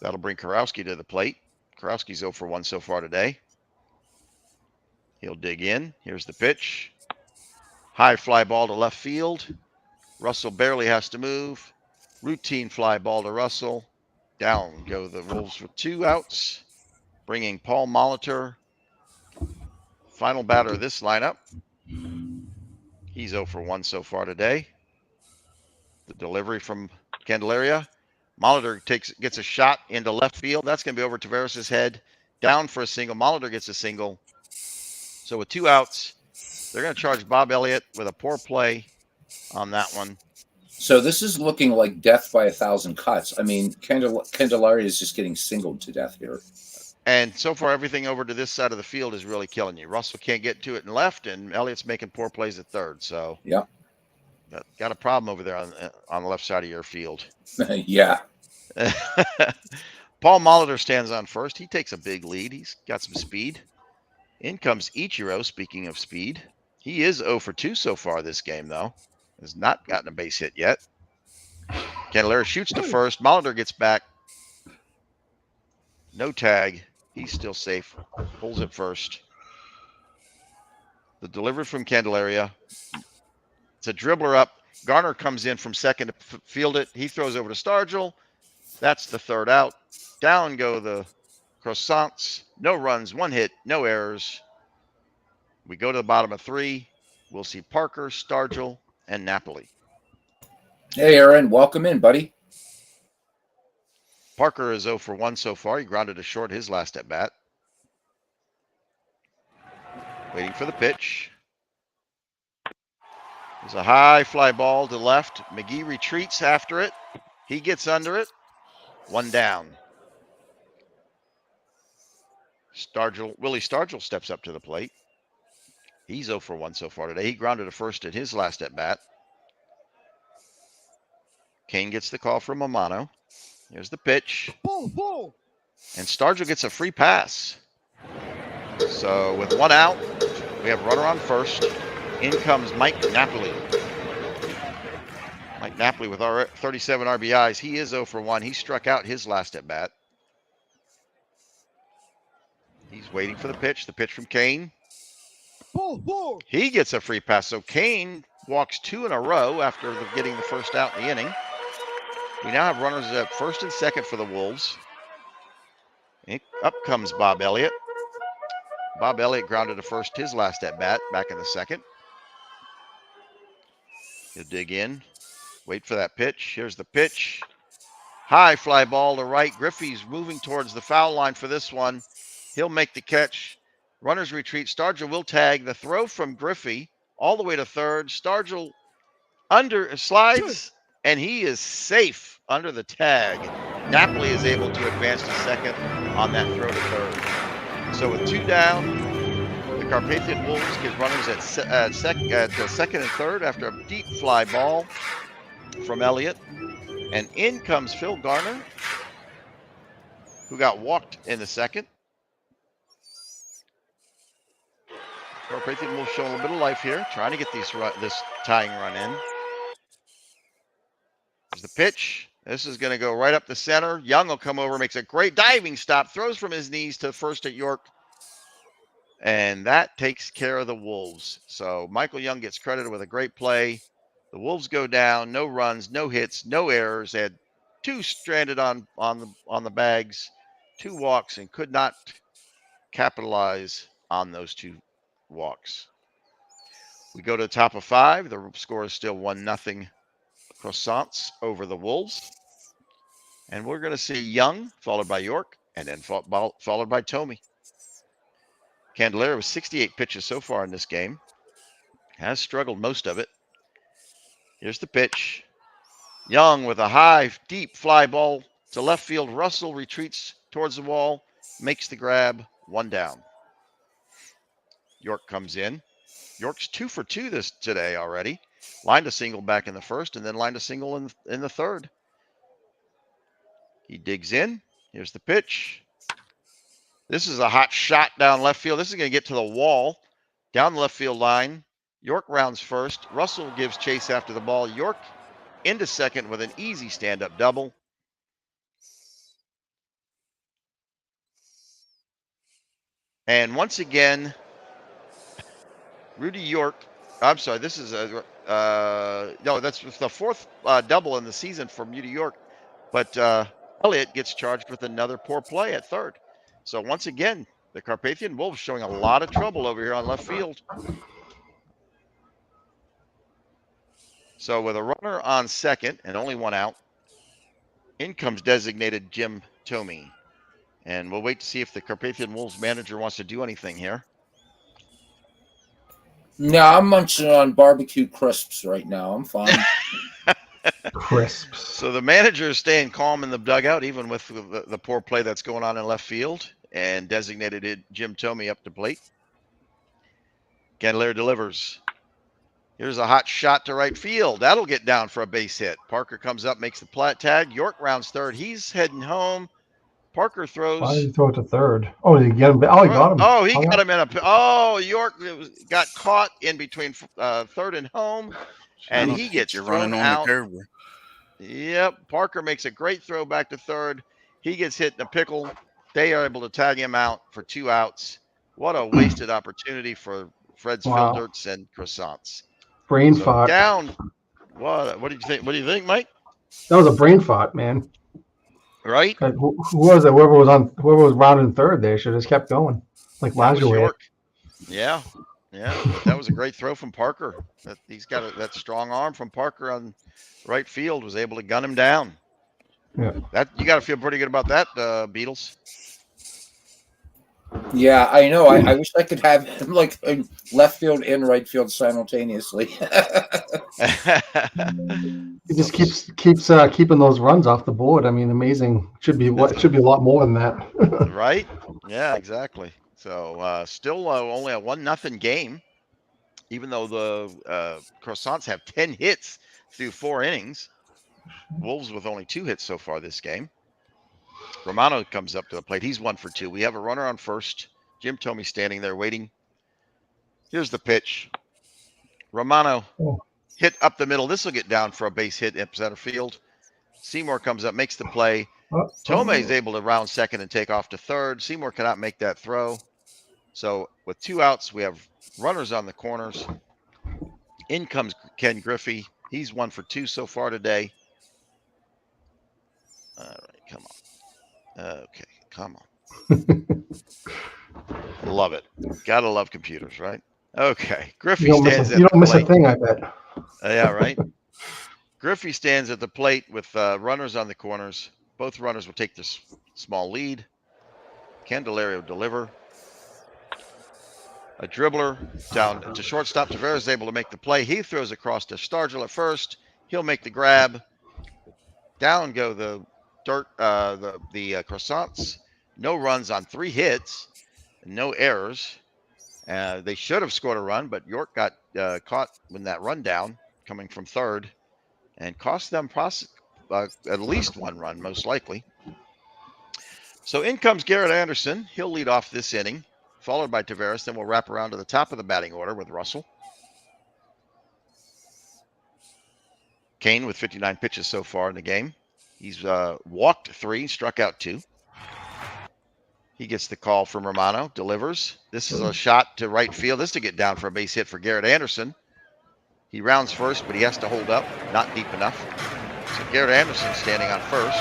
That'll bring Karowski to the plate. Karowski's 0 for 1 so far today. He'll dig in. Here's the pitch. High fly ball to left field. Russell barely has to move. Routine fly ball to Russell. Down go the Wolves with 2 outs. Bringing Paul Molitor. Final batter of this lineup. He's 0 for 1 so far today. The delivery from Candelaria. Molitor gets a shot into left field. That's going to be over Taveras' head. Down for a single. Molitor gets a single. So with 2 outs, they're going to charge Bob Elliott with a poor play on that one. So this is looking like death by 1,000 cuts. I mean, Candelaria is just getting singled to death here. And so far, everything over to this side of the field is really killing you. Russell can't get to it in left, and Elliott's making poor plays at third. So yeah, got a problem over there on the left side of your field. Yeah. Paul Molitor stands on first. He takes a big lead. He's got some speed. In comes Ichiro, speaking of speed. He is 0 for 2 so far this game, though. Has not gotten a base hit yet. Candelaria shoots to first. Molitor gets back. No tag. He's still safe. Pulls it first. The delivery from Candelaria. It's a dribbler up. Garner comes in from second to field it. He throws over to Stargell. That's the 3rd out. Down go the Croissants. No runs, 1 hit, no errors. We go to the bottom of 3. We'll see Parker, Stargell, and Napoli. Hey, Aaron. Welcome in, buddy. Parker is 0 for 1 so far. He grounded a short his last at bat. Waiting for the pitch. There's a high fly ball to left. McGee retreats after it. He gets under it. 1 down. Willie Stargell steps up to the plate. He's 0 for 1 so far today. He grounded a first in his last at bat. Kane gets the call from Amano. Here's the pitch. And Stargell gets a free pass. So with 1 out, we have runner on first. In comes Mike Napoli. Mike Napoli with our 37 RBIs. He is 0 for 1. He struck out his last at bat. He's waiting for the pitch. The pitch from Kane. He gets a free pass. So Kane walks 2 in a row after getting the first out in the inning. We now have runners at first and second for the Wolves. Up comes Bob Elliott. Bob Elliott grounded to first his last at bat back in the second. He'll dig in. Wait for that pitch. Here's the pitch. High fly ball to right. Griffey's moving towards the foul line for this one. He'll make the catch. Runners retreat. Stargell will tag. The throw from Griffey all the way to third. Stargell slides, and he is safe under the tag. Napoli is able to advance to second on that throw to third. So with 2 down, the Carpathian Wolves get runners at second and third after a deep fly ball from Elliott. And in comes Phil Garner, who got walked in the second. Carpathian Wolves showing a little bit of life here, trying to get this tying run in. There's the pitch. This is going to go right up the center. Young will come over, makes a great diving stop, throws from his knees to first at York. And that takes care of the Wolves. So Michael Young gets credited with a great play. The Wolves go down, no runs, no hits, no errors. They had 2 stranded on the bags, 2 walks, and could not capitalize on those 2 walks. We go to the top of 5. The score is still 1-0 Croissants over the Wolves. And we're going to see Young, followed by York, and then followed by Tomey. Candelaria with 68 pitches so far in this game. Has struggled most of it. Here's the pitch. Young with a high, deep fly ball to left field. Russell retreats towards the wall, makes the grab, 1 down. York comes in. York's 2 for 2 today already. Lined a single back in the first and then lined a single in the third. He digs in. Here's the pitch. This is a hot shot down left field. This is going to get to the wall. Down the left field line. York rounds first. Russell gives chase after the ball. York into second with an easy stand-up double. And once again, Rudy York, I'm sorry, this is no, that's the 4th double in the season from Rudy York. But Elliott gets charged with another poor play at third. So once again, the Carpathian Wolves showing a lot of trouble over here on left field. So with a runner on second and only 1 out, in comes designated Jim Tomey. And we'll wait to see if the Carpathian Wolves manager wants to do anything here. No, I'm munching on barbecue crisps right now. I'm fine. Crisps. So the manager is staying calm in the dugout, even with the poor play that's going on in left field, and designated Jim Tomey up to plate. Candelaria delivers. Here's a hot shot to right field. That'll get down for a base hit. Parker comes up, makes the tag. York rounds third. He's heading home. Parker throws. Why did he throw it to third? Oh, did he get him? Oh, he got him. Oh, he got him in a. Oh, York got caught in between third and home, and he gets thrown out. Yep, Parker makes a great throw back to third. He gets hit in a pickle. They are able to tag him out for 2 outs. What a wasted opportunity for Fred's Filderts and Croissants. Brain fart. Down. What did you think? What do you think, Mike? That was a brain fart, man. Right? Who was it? Whoever was rounding third, they should have just kept going. Like Lazio. Yeah. Yeah, but that was a great throw from Parker. He's got that strong arm from Parker on right field, was able to gun him down. Yeah. That you got to feel pretty good about that, Beatles. Yeah, I know. I wish I could have him like in left field and right field simultaneously. He just keeps keeping those runs off the board. I mean, amazing. It should be a lot more than that. Right? Yeah, exactly. So still only a 1-0 game, even though the Croissants have 10 hits through 4 innings. Wolves with only 2 hits so far this game. Romano comes up to the plate. He's 1 for 2. We have a runner on first. Jim Thome standing there waiting. Here's the pitch. Romano hit up the middle. This will get down for a base hit in center field. Seymour comes up, makes the play. Thome is able to round second and take off to third. Seymour cannot make that throw. So with 2 outs, we have runners on the corners. In comes Ken Griffey. He's 1 for 2 so far today. All right, come on. Okay, come on. Love it. Gotta love computers, right? Okay. Griffey stands at the plate. You don't miss a thing, I bet. Yeah, right. Griffey stands at the plate with runners on the corners. Both runners will take this small lead. Candelario will deliver. A dribbler down to shortstop. Tavares is able to make the play. He throws across to Stargell at first. He'll make the grab. Down go the Croissants. No runs on 3 hits. No errors. They should have scored a run, but York got caught in that rundown coming from third and cost them at least 1 run, most likely. So in comes Garrett Anderson. He'll lead off this inning, followed by Tavares. Then we'll wrap around to the top of the batting order with Russell. Kane with 59 pitches so far in the game. He's walked 3, struck out 2. He gets the call from Romano, delivers. This is a shot to right field. This to get down for a base hit for Garrett Anderson. He rounds first, but he has to hold up, not deep enough. So Garrett Anderson standing on first.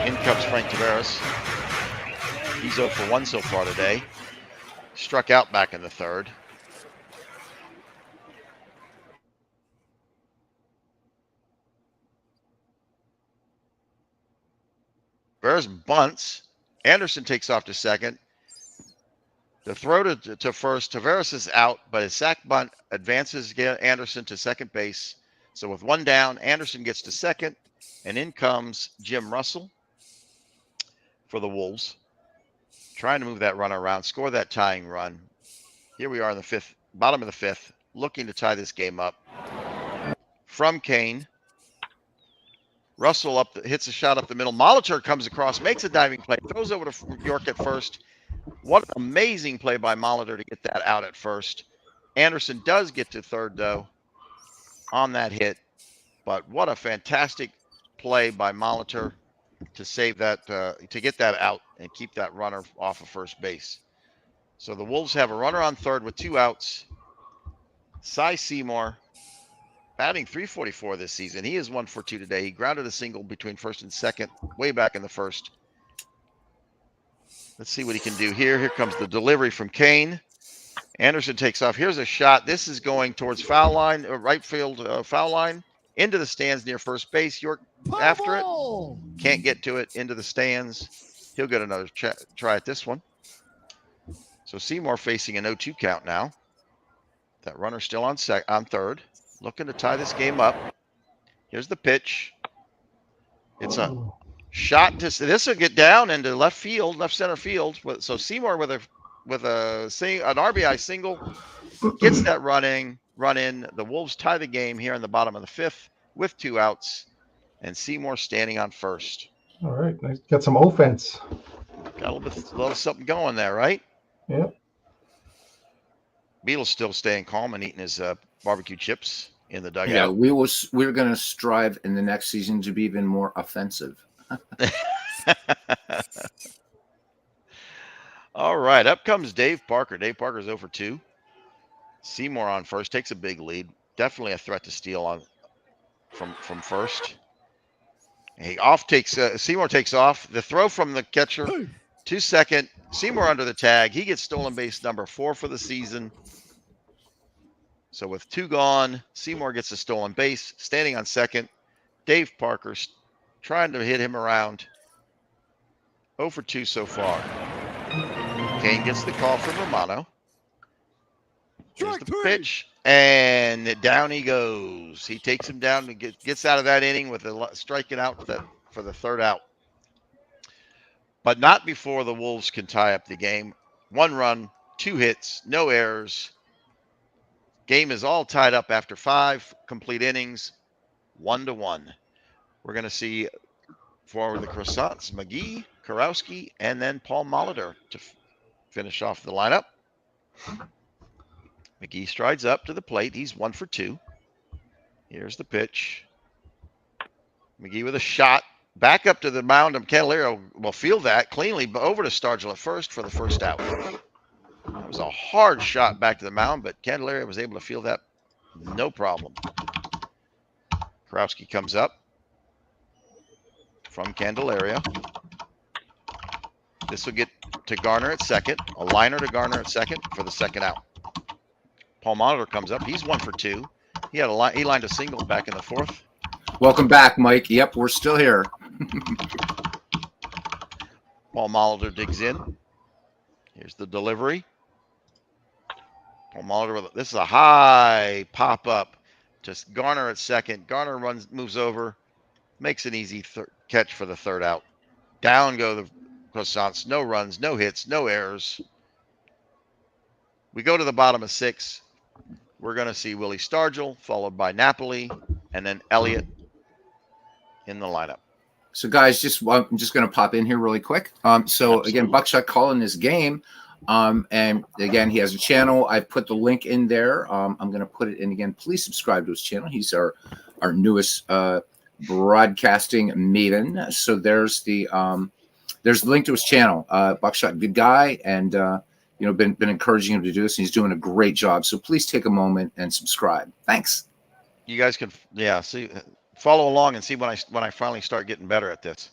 In comes Frank Tavares. He's 0 for 1 so far today. Struck out back in the third. Tavares bunts. Anderson takes off to second. The throw to first. Tavares is out, but his sac bunt advances Anderson to second base. So with 1 down, Anderson gets to second, and in comes Jim Russell for the Wolves. Trying to move that runner around, score that tying run. Here we are in the 5th, bottom of the 5th, looking to tie this game up. From Kane. Russell hits a shot up the middle. Molitor comes across, makes a diving play, throws over to York at first. What an amazing play by Molitor to get that out at first. Anderson does get to third, though, on that hit. But what a fantastic play by Molitor to save that, to get that out and keep that runner off of first base. So the Wolves have a runner on third with 2 outs. Cy Seymour, batting .344 this season. He is 1 for 2 today. He grounded a single between first and second, way back in the first. Let's see what he can do here. Here comes the delivery from Kane. Anderson takes off. Here's a shot. This is going towards foul line, right field foul line, into the stands near first base. York after it. Can't get to it, into the stands. He'll get another try at this one. So Seymour facing an 0-2 count now. That runner still on third. Looking to tie this game up. Here's the pitch. It's a shot to this will get down into left center field. So Seymour with an RBI single gets that run in. The Wolves tie the game here in the bottom of the 5th with 2 outs, and Seymour standing on first. All right, nice. Got some offense. Got a little something going there, right? Yeah. Beatles still staying calm and eating his barbecue chips in the dugout. Yeah, we're going to strive in the next season to be even more offensive. All right, up comes Dave Parker. Dave Parker's 0 for 2. Seymour on first, takes a big lead. Definitely a threat to steal from first. Seymour takes off. The throw from the catcher To second. Seymour under the tag. He gets stolen base number 4 for the season. So with 2 gone, Seymour gets a stolen base. Standing on second, Dave Parker trying to hit him around. 0 for 2 so far. Kane gets the call from Romano. Here's the pitch, and down he goes. He takes him down and gets out of that inning with striking out for the 3rd out. But not before the Wolves can tie up the game. 1 run, 2 hits, no errors. Game is all tied up after 5 complete innings, 1-1. We're going to see for the Croissants, McGee, Kurowski, and then Paul Molitor to finish off the lineup. McGee strides up to the plate. He's 1 for 2. Here's the pitch. McGee with a shot. Back up to the mound. Candelario will field that cleanly, but over to Stargell at first for the 1st out. That was a hard shot back to the mound, but Candelario was able to field that no problem. Kurowski comes up from Candelario. This will get to Garner at second. A liner to Garner at second for the 2nd out. Paul Molitor comes up. He's 1 for 2. He lined a single back in the 4th. Welcome back, Mike. Yep, we're still here. Paul Molitor digs in. Here's the delivery. Paul Molitor, this is a high pop up. Just Garner at second. Garner moves over, makes an easy catch for the 3rd out. Down go the Croissants. No runs, no hits, no errors. We go to the bottom of 6. We're going to see Willie Stargell, followed by Napoli, and then Elliott in the lineup. So, guys, I'm just going to pop in here really quick. Again, Buckshot calling this game. And again, he has a channel. I've put the link in there. I'm going to put it in again. Please subscribe to his channel. He's our newest broadcasting maven. So there's the link to his channel. Buckshot, good guy, and been encouraging him to do this, and he's doing a great job. So please take a moment and subscribe. Thanks. You guys can see, follow along and see when I finally start getting better at this.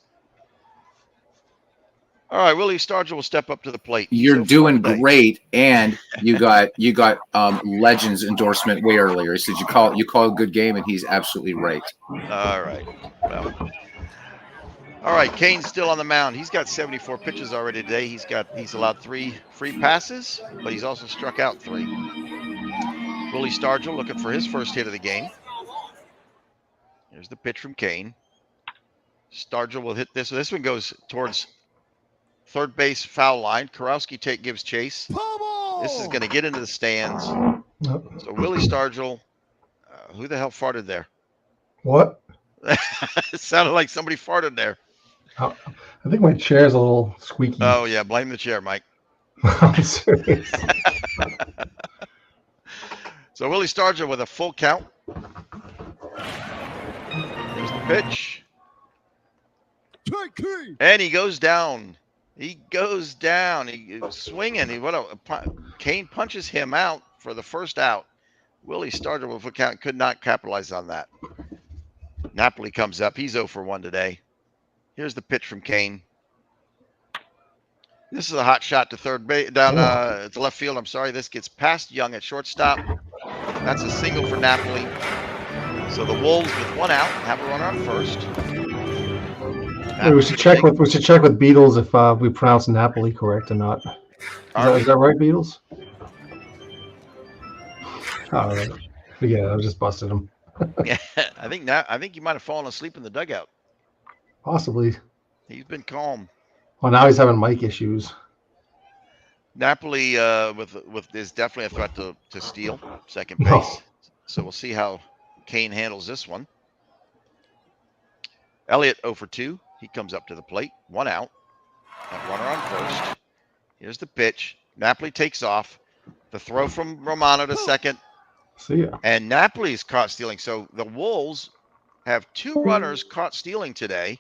All right, Willie Stargell will step up to the plate. You're doing great, and you got Legends endorsement way earlier. He said you call a good game, and he's absolutely right. All right. Well, all right. Kane's still on the mound. He's got 74 pitches already today. He's allowed 3 free passes, but he's also struck out 3. Willie Stargell looking for his first hit of the game. Here's the pitch from Kane. Stargell will hit this. So this one goes towards 3rd base foul line. Kurowski gives chase. This is going to get into the stands. So Willie Stargell, who the hell farted there? What? It sounded like somebody farted there. I think my chair's a little squeaky. Oh yeah, blame the chair, Mike. I'm serious. So Willie Stargell with a full count. Here's the pitch. And he goes down. He goes down. He's swinging. Kane punches him out for the 1st out. Willie Stargell with a count could not capitalize on that. Napoli comes up. He's 0 for 1 today. Here's the pitch from Kane. This is a hot shot to third base, down to left field. I'm sorry. This gets past Young at shortstop. That's a single for Napoli. So the Wolves with 1 out have a runner on first. We should check with Beatles if we pronounce Napoli correct or not. Is that right, Beatles? All right. Yeah, I was just busted him. Yeah, I think you might have fallen asleep in the dugout. Possibly. He's been calm. Well, now he's having mic issues. Napoli with is definitely a threat to steal second base. No. So we'll see how Kane handles this one. Elliott 0 for 2. He comes up to the plate. 1 out. That runner on first. Here's the pitch. Napoli takes off. The throw from Romano to second. See ya. And Napoli's caught stealing. So the Wolves have 2 runners caught stealing today.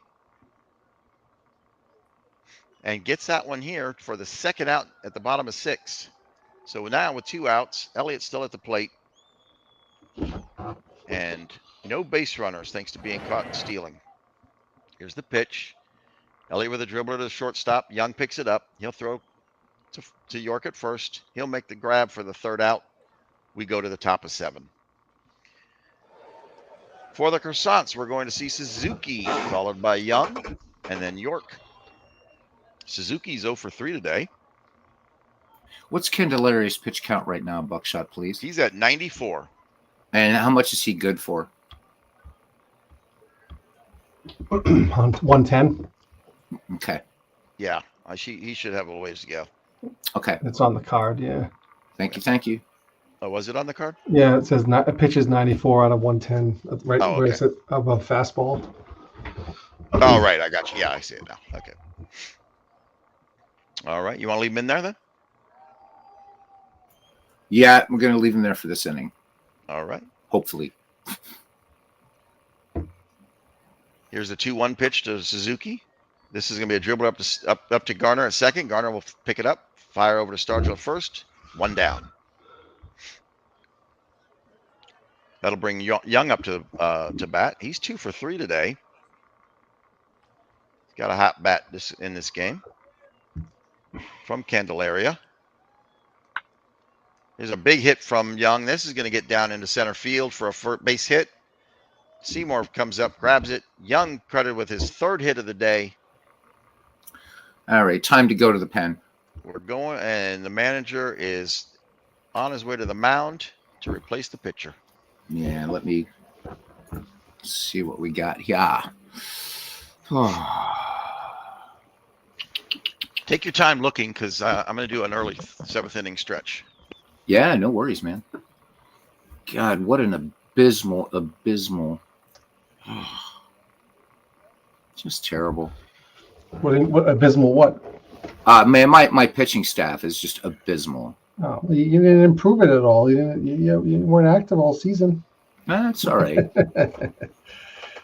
And gets that one here for the 2nd out at the bottom of 6. So now with 2 outs, Elliott's still at the plate. And no base runners thanks to being caught stealing. Here's the pitch. Elliott with a dribbler to the shortstop. Young picks it up. He'll throw to York at first. He'll make the grab for the third out. We go to the top of 7. For the Croissants, we're going to see Suzuki, followed by Young, and then York. Suzuki's 0 for 3 today. What's Candelaria's pitch count right now, Buckshot, please? He's at 94. And how much is he good for? On 110. Okay. Yeah, he should have a ways to go. Okay. It's on the card, yeah. Thank you. Oh, was it on the card? Yeah, it says pitch is 94 out of 110, right where it's above fastball. Oh, right, I got you. Yeah, I see it now. Okay. All right, you want to leave him in there then? Yeah, we're going to leave him there for this inning. All right. Hopefully. Here's the 2-1 pitch to Suzuki. This is going to be a dribble up to Garner at second. Garner will pick it up, fire over to Stargell first. 1 down. That'll bring Young up to bat. He's 2 for 3 today. He's got a hot bat in this game from Candelaria. There's a big hit from Young. This is going to get down into center field for a first base hit. Seymour comes up, grabs it. Young credited with his 3rd hit of the day. All right, time to go to the pen. We're going, and the manager is on his way to the mound to replace the pitcher. Yeah, let me see what we got here. Take your time looking, because I'm going to do an early 7th inning stretch. Yeah, no worries, man. God, what an abysmal. Just terrible. What abysmal what? Man, my pitching staff is just abysmal. Oh, you didn't improve it at all. You weren't active all season. That's all right.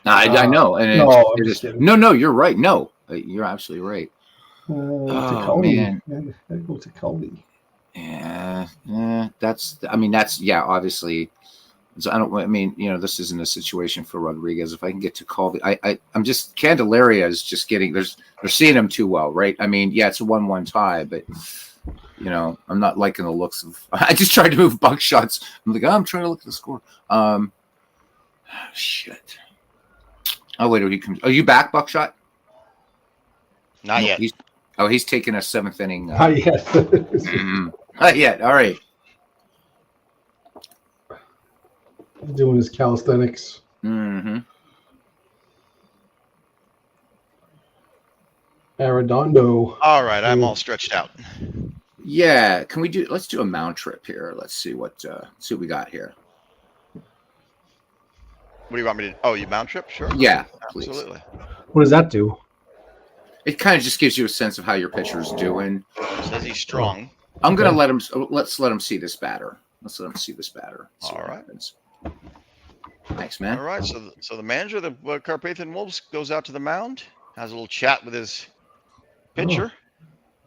I know. And no, you're right. No, you're absolutely right. Man. Gotta go to Cody. Yeah, that's obviously. This isn't a situation for Rodriguez. If I can get to Colby, I'm just, Candelaria is just getting, they're seeing him too well, right? I mean, yeah, it's a 1-1 tie, but I'm not liking the looks of, I just tried to move Buckshots. I'm like, I'm trying to look at the score. Shit. Oh, wait, are you back, Buckshot? Not yet. He's taking a 7th inning. Not yet. Not yet. All right. He's doing his calisthenics. Mm-hmm. Arredondo. All right, I'm all stretched out. Yeah, let's do a mound trip here. Let's see what we got here. What do you want me to do? Oh, you mound trip? Sure. Yeah, absolutely. Please. What does that do? It kind of just gives you a sense of how your pitcher's doing. Says he's strong. I'm gonna let's let him see this batter. Let's let him see this batter. All right. Happens. Thanks, man. All right. So the manager of the Carpathian Wolves goes out to the mound, has a little chat with his pitcher,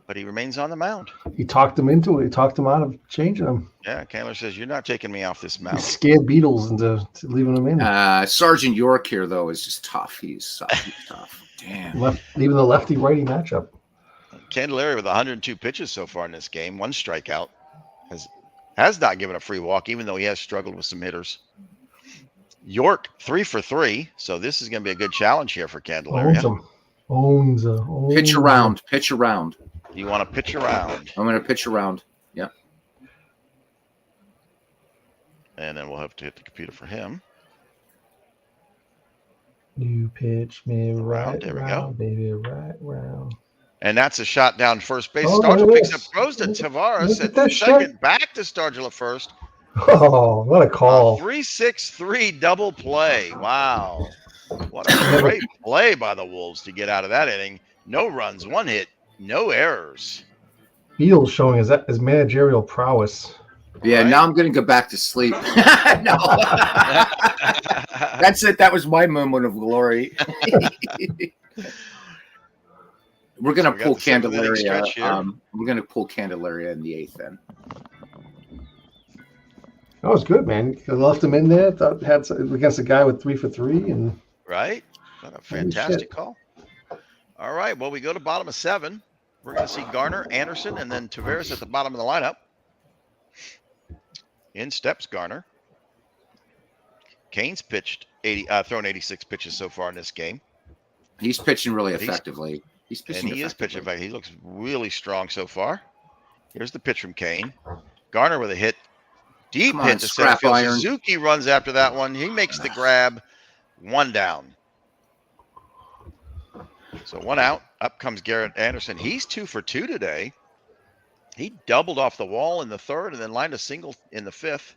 but he remains on the mound. He talked him into it. He talked him out of changing him. Yeah, Candler says, "You're not taking me off this mound." He scared Beatles into leaving him in. Sergeant York here, though, is just tough. He's tough. Damn. Even the lefty-righty matchup. Candelaria with 102 pitches so far in this game, 1 strikeout, has not given a free walk, even though he has struggled with some hitters. York 3 for 3, so this is going to be a good challenge here for Candelaria. Owns pitch around. You want to pitch around? I'm going to pitch around. Yeah. And then we'll have to hit the computer for him. You pitch me right there we round, go. Baby, right round. And that's a shot down first base. Stargell picks up, throws to Tavares at second, back to Stargell at first. Oh, what a call. 3-6-3 double play. Wow. What a great play by the Wolves to get out of that inning. No runs, 1 hit, no errors. Beatles showing his managerial prowess. Yeah, right? Now I'm going to go back to sleep. No. That's it. That was my moment of glory. We're going to pull Candelaria. We're going to pull Candelaria in the 8th then. That was good, man. I left him in there. Thought against a guy with 3 for 3, and right. What a fantastic call. All right. Well, we go to bottom of 7. We're going to see Garner, Anderson, and then Tavares at the bottom of the lineup. In steps Garner. Kane's thrown 86 pitches so far in this game. He's pitching really effectively. He's pitching and he effectively. is pitching effectively. He looks really strong so far. Here's the pitch from Kane. Garner with a hit. Deep hit to center field. Suzuki runs after that one. He makes the grab. 1 down. So 1 out. Up comes Garrett Anderson. He's 2 for 2 today. He doubled off the wall in the 3rd and then lined a single in the 5th.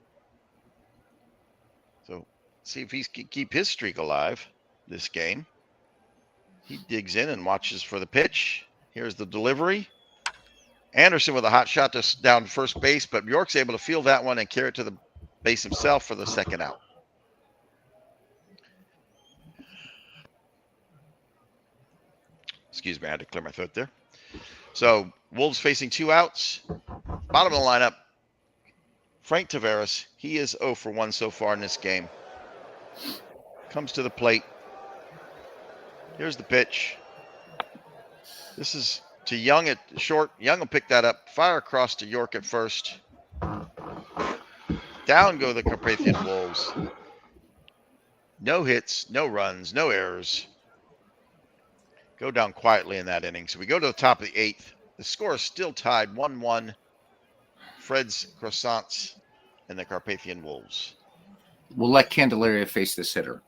So see if he can keep his streak alive this game. He digs in and watches for the pitch. Here's the delivery. Anderson with a hot shot to down first base, but York's able to field that one and carry it to the base himself for the 2nd out. Excuse me, I had to clear my throat there. So Wolves facing 2 outs. Bottom of the lineup, Frank Tavares. He is 0 for 1 so far in this game. Comes to the plate. Here's the pitch. This is to Young at short. Young will pick that up. Fire across to York at first. Down go the Carpathian Wolves. No hits, no runs, no errors. Go down quietly in that inning. So we go to the top of the 8th. The score is still tied 1-1. Fred's Croissants and the Carpathian Wolves. We'll let Candelaria face this hitter.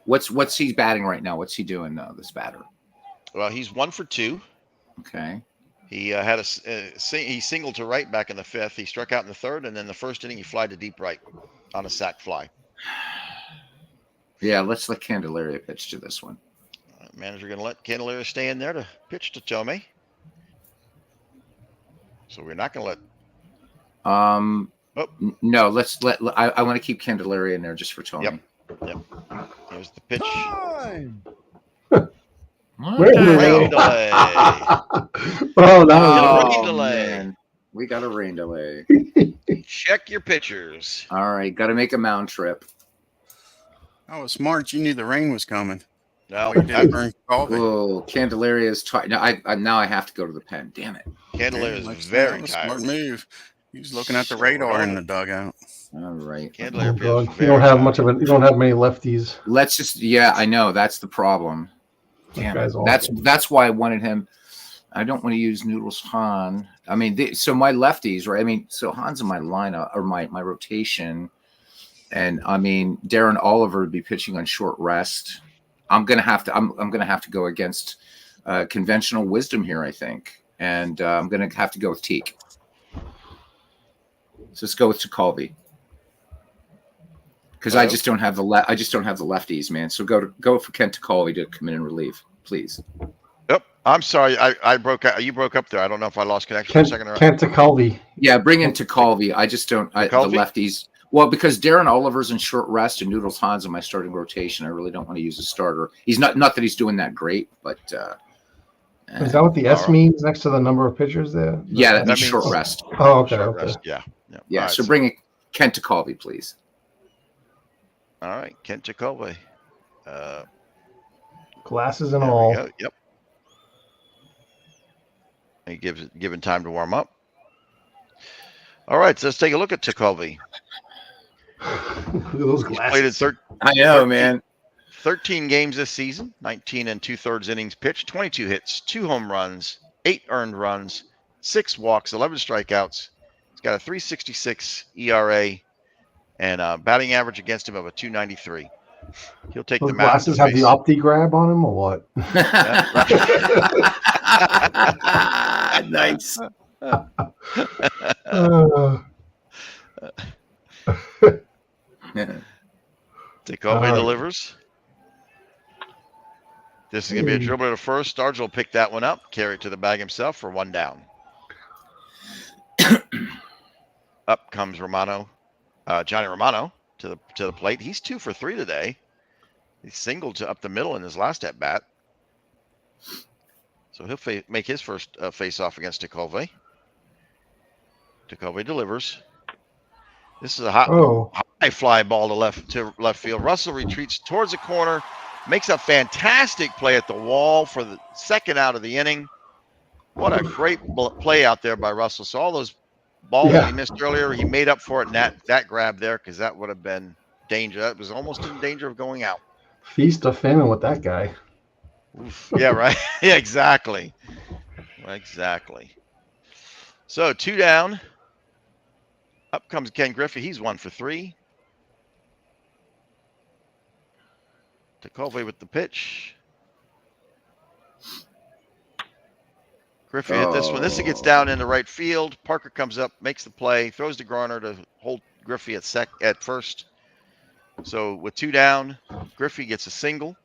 What's he batting right now? What's he doing, this batter? Well, he's 1 for 2. Okay. He had he singled to right back in the 5th. He struck out in the 3rd, and then the 1st inning he flied to deep right on a sac fly. Yeah, let's let Candelaria pitch to this one. Manager going to let Candelaria stay in there to pitch to Tomei. So we're not going to let. No, let's let. I want to keep Candelaria in there just for Tomei. Yep. Here's the pitch. Rain delay. Oh no! Rain delay. Man. We got a rain delay. Check your pitchers. All right, got to make a mound trip. Oh, smart! You knew the rain was coming. No, oh, Candelaria is tired. Now I have to go to the pen. Damn it! Candelaria is very tired. Smart move. He's looking at the radar in the dugout. All right. You don't have much of it. You don't have many lefties. Let's just. Yeah, I know that's the problem. Damn it. That's why I wanted him. I don't want to use Noodles Han. I mean, so my lefties, right? I mean, so Han's in my lineup or my rotation, and I mean Darren Oliver would be pitching on short rest. I'm gonna have to go against conventional wisdom here, I think, and I'm gonna have to go with Teak. So let's go with Tekulve. Because I just don't have the lefties, man. So go for Kent Tekulve to come in and relieve, please. Yep. I'm sorry. I broke out. You broke up there. I don't know if I lost connection for a second or not. Kent Tekulve. Yeah, bring in Tekulve. I just don't. The lefties. Well, because Darren Oliver's in short rest and Noodles Han's in my starting rotation, I really don't want to use a starter. He's not that he's doing that great, but is that what the S means next to the number of pitchers there? Yeah, that means short rest. Oh, okay. Rest. Yeah. Right, so bring in Kent Tekulve, please. All right, Kent Tekulve. Glasses and all. Yep. He given time to warm up. All right, so let's take a look at Tekulve. Look at those glasses. I know, man. 13 games this season, 19 and 2/3 innings pitched, 22 hits, 2 home runs, 8 earned runs, 6 walks, 11 strikeouts. He's got a 3.66 ERA and a batting average against him of a 2.93. He'll take those the mound. Glasses have the Opti grab on him or what? Nice. Tekulve delivers. This is going to be a dribbler to first. Stargell will pick that one up, carry it to the bag himself for 1 down. Up comes Romano, Johnny Romano to the plate. He's 2 for 3 today. He singled to up the middle in his last at bat. So he'll make his first face-off against Tekulve. Tekulve delivers. This is a high fly ball to left field. Russell retreats towards the corner. Makes a fantastic play at the wall for the second out of the inning. What a great play out there by Russell. So all those balls that he missed earlier, he made up for it in that grab there, because that would have been danger. That was almost in danger of going out. Feast or famine with that guy. Oof. Yeah, right. Yeah, exactly. Exactly. So 2 down. Up comes Ken Griffey. He's 1 for 3. Tecove with the pitch. Griffey hit this one. This gets down into right field. Parker comes up, makes the play, throws to Garner to hold Griffey at first. So with 2 down, Griffey gets a single.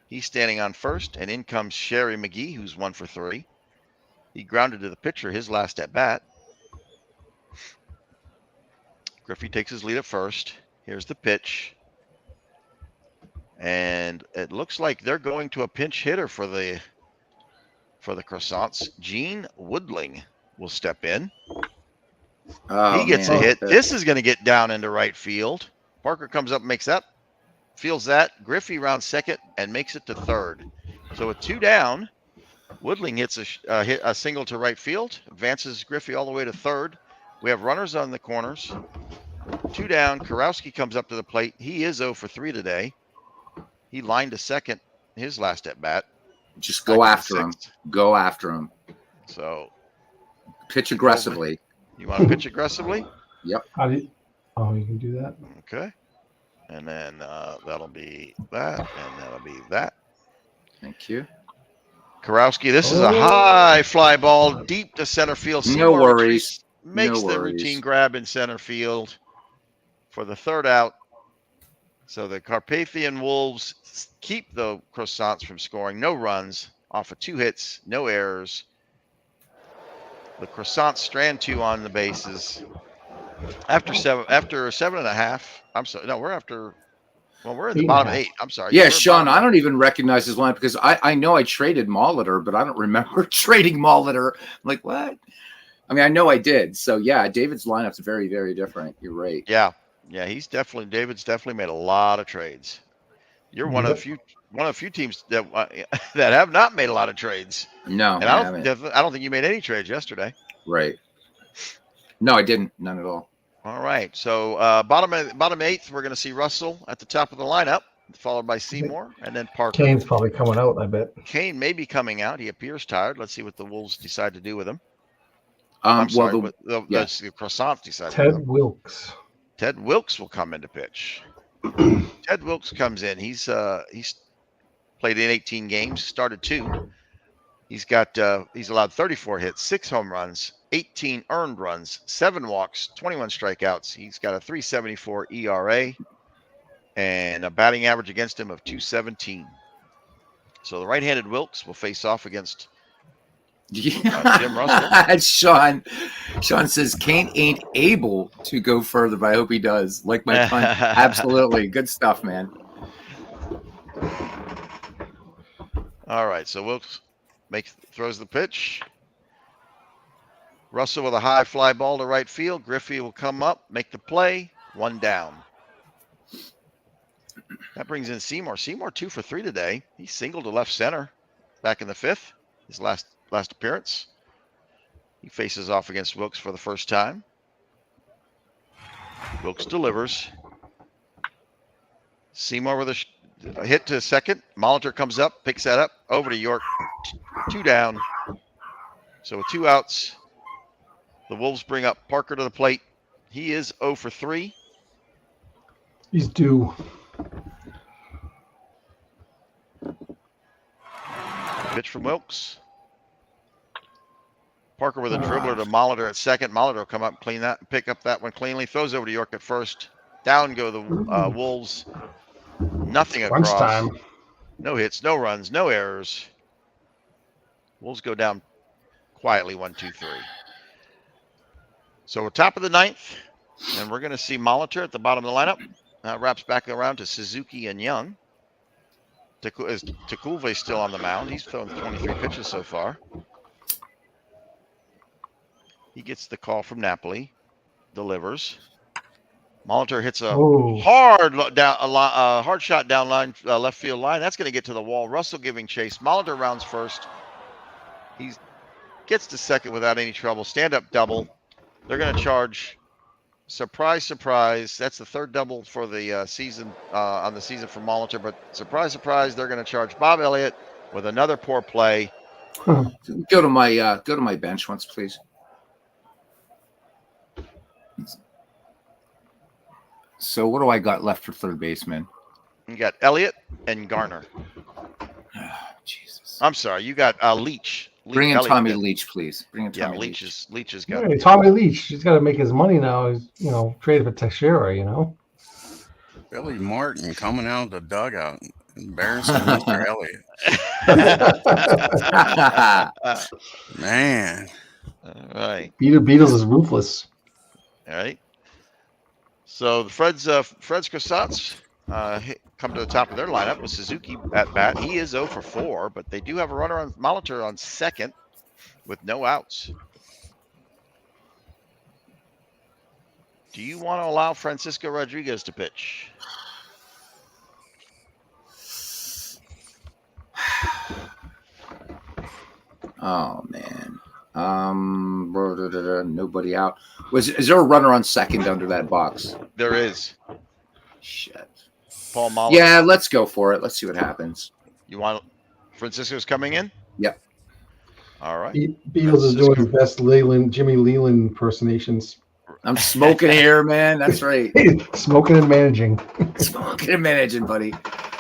He's standing on first, and in comes Sherry McGee, who's 1 for 3. He grounded to the pitcher his last at bat. Griffey takes his lead at first. Here's the pitch. And it looks like they're going to a pinch hitter for the Croissants. Gene Woodling will step in. He gets a hit. This is going to get down into right field. Parker comes up and makes that. Feels that. Griffey rounds second and makes it to third. So with 2 down, Woodling hits a single to right field, advances Griffey all the way to third. We have runners on the corners. 2 down. Kurowski comes up to the plate. He is 0 for 3 today. He lined to second his last at bat. Just go after him. Go after him. So pitch aggressively. You want to pitch aggressively? Yep. You can do that. Okay. And then that'll be that, and that'll be that. Thank you. Kurowski, this is a high fly ball deep to center field. No worries. Makes the routine grab in center field for the 3rd out. So the Carpathian Wolves keep the Croissants from scoring. No runs off of 2 hits, no errors. The Croissants strand 2 on the bases. After 7.5. I'm sorry. No, we're in the bottom 8. I'm sorry. Yeah, Sean, I don't even recognize his line because I know I traded Molitor, but I don't remember trading Molitor. I'm like, what? I mean, I know I did. So yeah, David's lineup's very, very different. You're right. Yeah. Yeah, David's definitely made a lot of trades. You're one of the few teams that have not made a lot of trades. No, and I don't think you made any trades yesterday. Right. No, I didn't. None at all. All right. So bottom 8th, we're going to see Russell at the top of the lineup, followed by Seymour, and then Parker. Kane's probably coming out, I bet. Kane may be coming out. He appears tired. Let's see what the Wolves decide to do with him. The Croissants decide. Ted Wilkes. Ted Wilkes will come into pitch. Ted Wilkes comes in. He's played in 18 games, started 2. He's allowed 34 hits, 6 home runs, 18 earned runs, 7 walks, 21 strikeouts. He's got a 3.74 ERA and a batting average against him of 217. So the right-handed Wilkes will face off against Jim Russell. Sean says Kane ain't able to go further, but I hope he does. Like my pun. Absolutely. Good stuff, man. All right. So Wilkes throws the pitch. Russell with a high fly ball to right field. Griffey will come up, make the play. 1 down. That brings in Seymour. Seymour 2 for 3 today. He singled to left center back in the 5th. His last appearance. He faces off against Wilkes for the first time. Wilkes delivers. Seymour with a hit to second. Molitor comes up, picks that up, over to York. 2 down. So with 2 outs, the Wolves bring up Parker to the plate. He is 0 for 3. He's due. Pitch from Wilkes. Parker with a dribbler to Molitor at second. Molitor will come up, pick up that one cleanly. Throws over to York at first. Down go the Wolves. Nothing across. Time. No hits, no runs, no errors. Wolves go down quietly 1-2-3. So we're top of the 9th, and we're going to see Molitor at the bottom of the lineup. Wraps back around to Suzuki and Young. Takulve still on the mound. He's thrown 23 pitches so far. He gets the call from Napoli, delivers. Molitor hits a Oh. hard shot down line, left field line. That's going to get to the wall. Russell giving chase. Molitor rounds first. He gets to second without any trouble. Stand up double. They're going to charge. Surprise, surprise. That's the third double for the season on the season for Molitor. But surprise, surprise, they're going to charge Bob Elliott with another poor play. Go to my bench once, please. So what do I got left for third baseman? You got Elliott and Garner. Jesus. I'm sorry. You got Leach. Bring in Tommy Leach, please. Bring in Tommy Leach. Leach has got. Hey, Tommy Leach. He's got to make his money now. He's traded for Teixeira. Billy Martin coming out of the dugout, embarrassing Mr. Elliott. Man. All right. Beatles is ruthless. All right. So the Fred's Croissants come to the top of their lineup with Suzuki at bat. He is 0 for 4, but they do have a runner on Molitor on second with no outs. Do you want to allow Francisco Rodriguez to pitch? Oh man. Nobody out. Is there a runner on second under that box? There is. Shit. Paul Molitor. Yeah, let's go for it. Let's see what happens. You want Francisco's coming in? Yep. All right. Beatles is doing the best Jimmy Leland impersonations. I'm smoking here, man. That's right. Smoking and managing. Smoking and managing, buddy.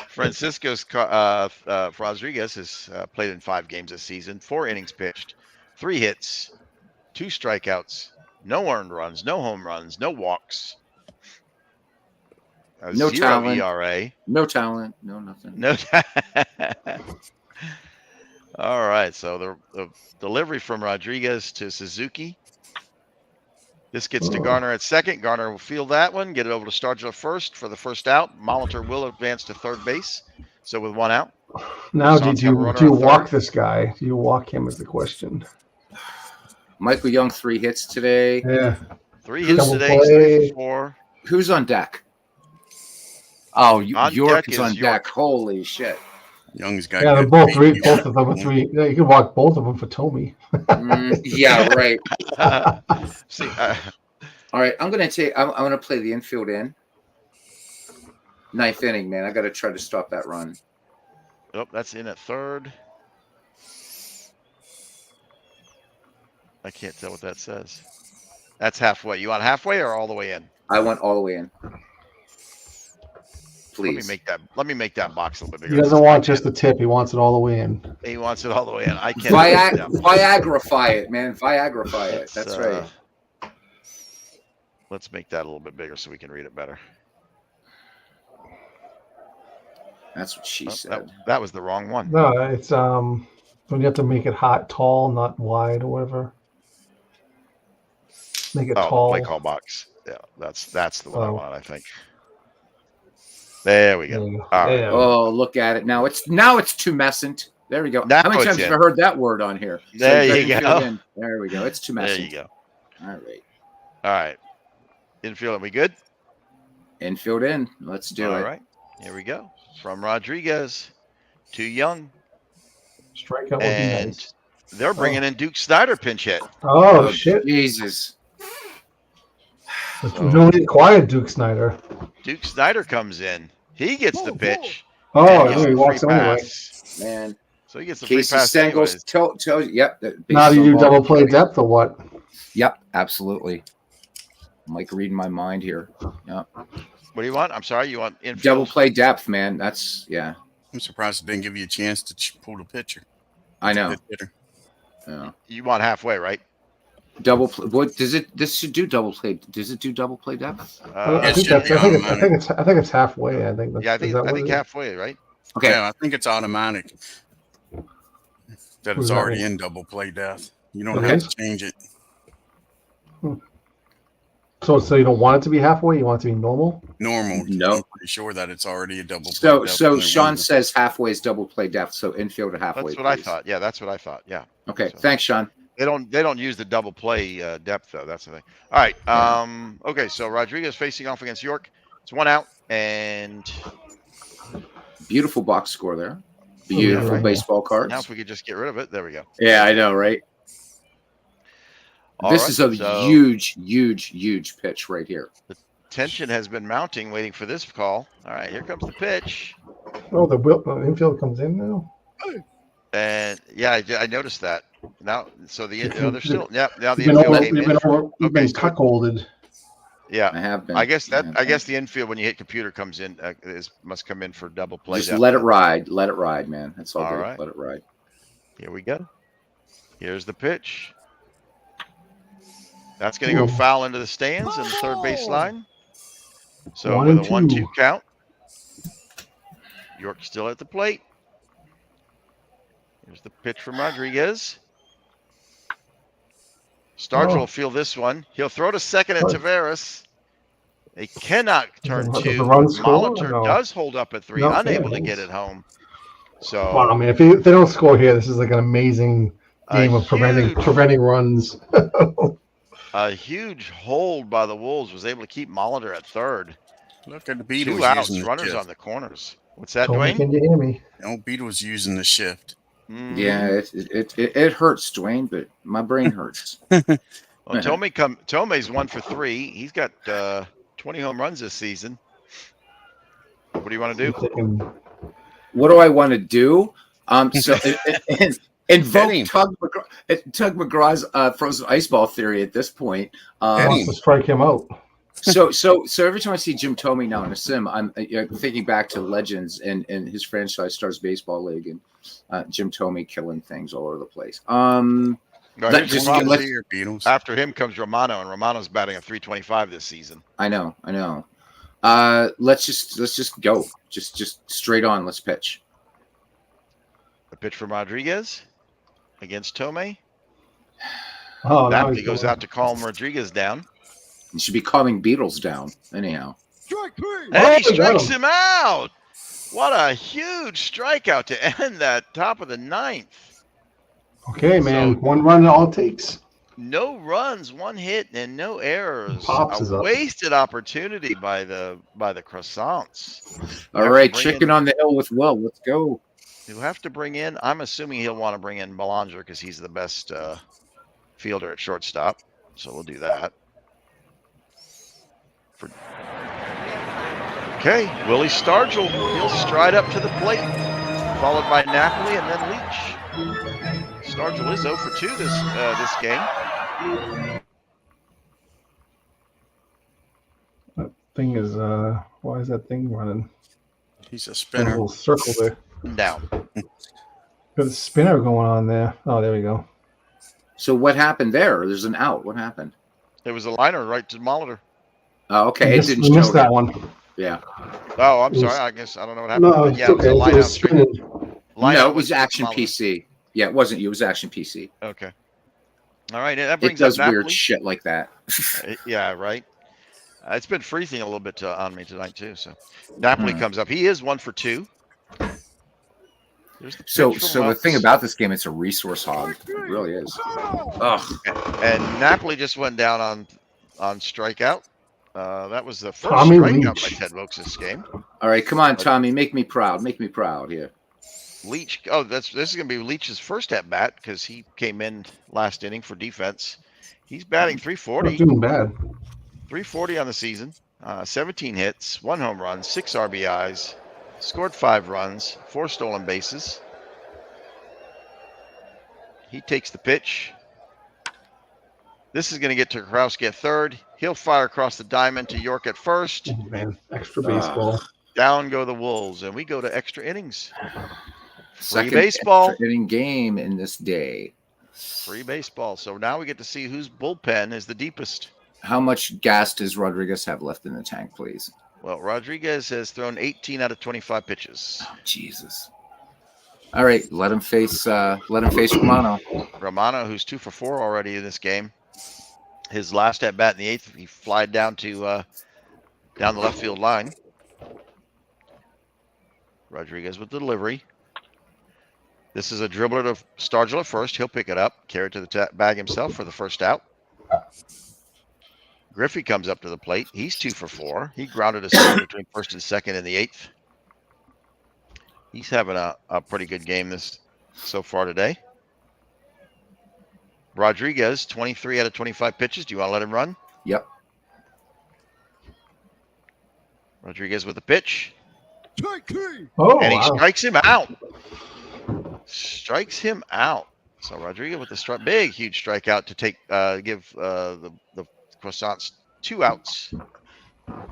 Francisco's Rodriguez has played in 5 games this season, 4 innings pitched, 3 hits, 2 strikeouts, no earned runs, no home runs, no walks. No 0 talent. ERA. No talent. No nothing. No. All right. So the delivery from Rodriguez to Suzuki. This gets to Garner at second. Garner will field that one, get it over to Stargell first for the first out. Molitor will advance to third base. So with 1 out. Now, do you walk this guy? Do you walk him is the question. Michael Young, 3 hits today. Yeah. 3 hits today, 3 for 4. Who's on deck? Oh, York is on York. deck. Holy shit. Young's got. Yeah, they're both of them are 3. Yeah, you can walk both of them for Tommy. Yeah, right. All right, I'm gonna play the infield in. 9th inning, man. I got to try to stop that run. Oh, that's in at third. I can't tell what that says. That's halfway. You want halfway or all the way in? I want all the way in. Please. Let me make that box a little bit bigger. He doesn't want just the tip. He wants it all the way in. He wants it all the way in. I can't. Viagrify it, man. Viagrify it. That's right. Let's make that a little bit bigger so we can read it better. That's what she said. That was the wrong one. No, it's when you have to make it tall, not wide or whatever. Make it tall. Play call box. Yeah, that's the one I wanted, I think. There we go. All right. Oh, look at it. Now it's tumescent. There we go. How many times have I heard that word on here? There you go. There we go. It's tumescent. There you go. All right. All right. Infield, are we good? Infield in. Let's do it. All right. Here we go. From Rodriguez to Young. Strikeout would be nice. They're bringing in Duke Snyder pinch hit. Oh, shit. Jesus. Nobody acquired Duke Snyder. Duke Snyder comes in. He gets the pitch. Oh, he walks anyway. Man. So he gets the free pass. Yep. Now do you do double play depth or what? Yep, absolutely. Mike reading my mind here. Yep. What do you want? I'm sorry, you want infield? Double play depth, man. That's I'm surprised it didn't give you a chance to pull the pitcher. I know. Yeah. You want halfway, right? Double play. What does it? This should do double play. Does it do double play depth? I think it's halfway. I think. I think halfway, right? Okay. Yeah, I think it's automatic. That it's already in double play depth. You don't have to change it. So you don't want it to be halfway? You want it to be normal? Normal. No. I'm pretty sure that it's already a double play So depth. so Sean says halfway is double play depth. So infield to halfway. That's what I thought. Yeah, that's what I thought. Yeah. Okay. Thanks, Sean. They don't use the double play depth though. That's the thing. All right. Okay. So Rodriguez facing off against York. It's 1 out and beautiful box score there. Beautiful baseball cards. Now if we could just get rid of it, there we go. Yeah, I know, right? This is a huge pitch right here. The tension has been mounting, waiting for this call. All right, here comes the pitch. Oh, the infield comes in now. And yeah, I noticed that. Now, so they're still Now the infield came in. You've been cuckolded. Yeah, I have been. I guess the infield when you hit computer comes in must come in for double play. Just let it ride. Let it ride, man. That's all. Right. Let it ride. Here we go. Here's the pitch. That's going to go foul into the stands in the third base line. So with a 1-2 count, York still at the plate. Here's the pitch from Rodriguez. Stargell will feel this one. He'll throw to second at Tavares. They cannot turn 2. Molitor does hold up at 3, unable to get it home. So, wow, I mean, if they don't score here, this is like an amazing game of preventing runs. A huge hold by the Wolves was able to keep Molitor at third. Look at the Beatles. 2 outs, runners on the corners. What's that, Dwayne? Can you hear me? Beatles using the shift. Yeah, it hurts, Dwayne, but my brain hurts. Well, Tomei's 1 for 3. He's got 20 home runs this season. What do you want to do? What do I want to do? So invoke Tug McGraw's frozen ice ball theory at this point. Wants to strike him out. So every time I see Jim Thome now in a sim, I'm thinking back to Legends and his franchise Stars Baseball League and Jim Thome killing things all over the place. After him comes Romano, and Romano's batting a .325 this season. I know. Let's just go. Just straight on. Let's pitch. The pitch from Rodriguez against Thome. Oh, Napoli goes out to calm Rodriguez down. You should be calming Beatles down, anyhow. And he strikes him out. What a huge strikeout to end that top of the 9th. Okay, man. So, 1 run all it takes. No runs, 1 hit, and no errors. Pops a wasted opportunity by the Croissants. All right, chicken on the hill with Will. Let's go. You have to bring in. I'm assuming he'll want to bring in Belanger because he's the best fielder at shortstop. So we'll do that. Okay, Willie Stargell, he'll stride up to the plate, followed by Napoli and then Leach. Stargell is 0 for 2 this game. That thing is, why is that thing running? He's a spinner. A little circle there. Down. Got a spinner going on there. Oh, there we go. So what happened there? There's an out. What happened? There was a liner right to Molitor. Oh, okay. It didn't missed that one. Yeah. Oh, I'm sorry. I guess I don't know what happened. No, yeah, it was a line out. No, it was Action PC. Yeah, it wasn't you. It was Action PC. Okay. All right. That brings it does up weird shit like that. Yeah, right. It's been freezing a little bit on me tonight too. So Napoli comes up. He is 1 for 2. So the thing about this game, it's a resource hog. It really is. Ugh. And Napoli just went down on strikeout. That was the first Tommy strikeout Leach. by Ted Vokes' game. All right, come on, Tommy, make me proud. Make me proud here. Leach. Oh, this is going to be Leach's first at bat because he came in last inning for defense. He's batting .340. Not doing bad. .340 on the season. 17 hits, 1 home run, 6 RBIs, scored 5 runs, 4 stolen bases. He takes the pitch. This is going to get to Krauski at third. He'll fire across the diamond to York at first. Oh, man, extra baseball. Down go the Wolves, and we go to extra innings. Second baseball. Extra inning game in this day. Free baseball. So now we get to see whose bullpen is the deepest. How much gas does Rodriguez have left in the tank, please? Well, Rodriguez has thrown 18 out of 25 pitches. Oh, Jesus. All right, let him face Romano. Romano, who's 2 for 4 already in this game. His last at bat in the 8th, he flied down to down the left field line. Rodriguez with delivery. This is a dribbler to Stargell at first. He'll pick it up, carry it to the bag himself for the first out. Griffey comes up to the plate. He's 2 for 4. He grounded a single between first and second in the 8th. He's having a pretty good game so far today. Rodriguez, 23 out of 25 pitches. Do you want to let him run? Yep. Rodriguez with the pitch. Oh, and he wow. strikes him out. Strikes him out. So Rodriguez with the big, huge strikeout to give the Croissants 2 outs.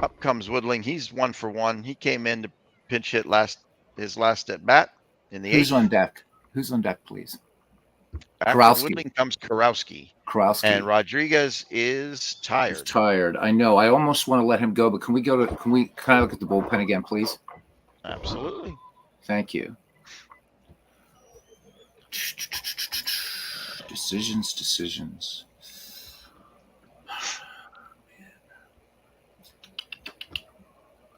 Up comes Woodling. He's 1 for 1. He came in to pinch hit his last at bat in the 8th. Who's on deck? Who's on deck, please? After Karowski. Woodling comes Karowski. Karowski. And Rodriguez is tired. He's tired. I know. I almost want to let him go, but can I look at the bullpen again, please? Absolutely. Thank you. Decisions.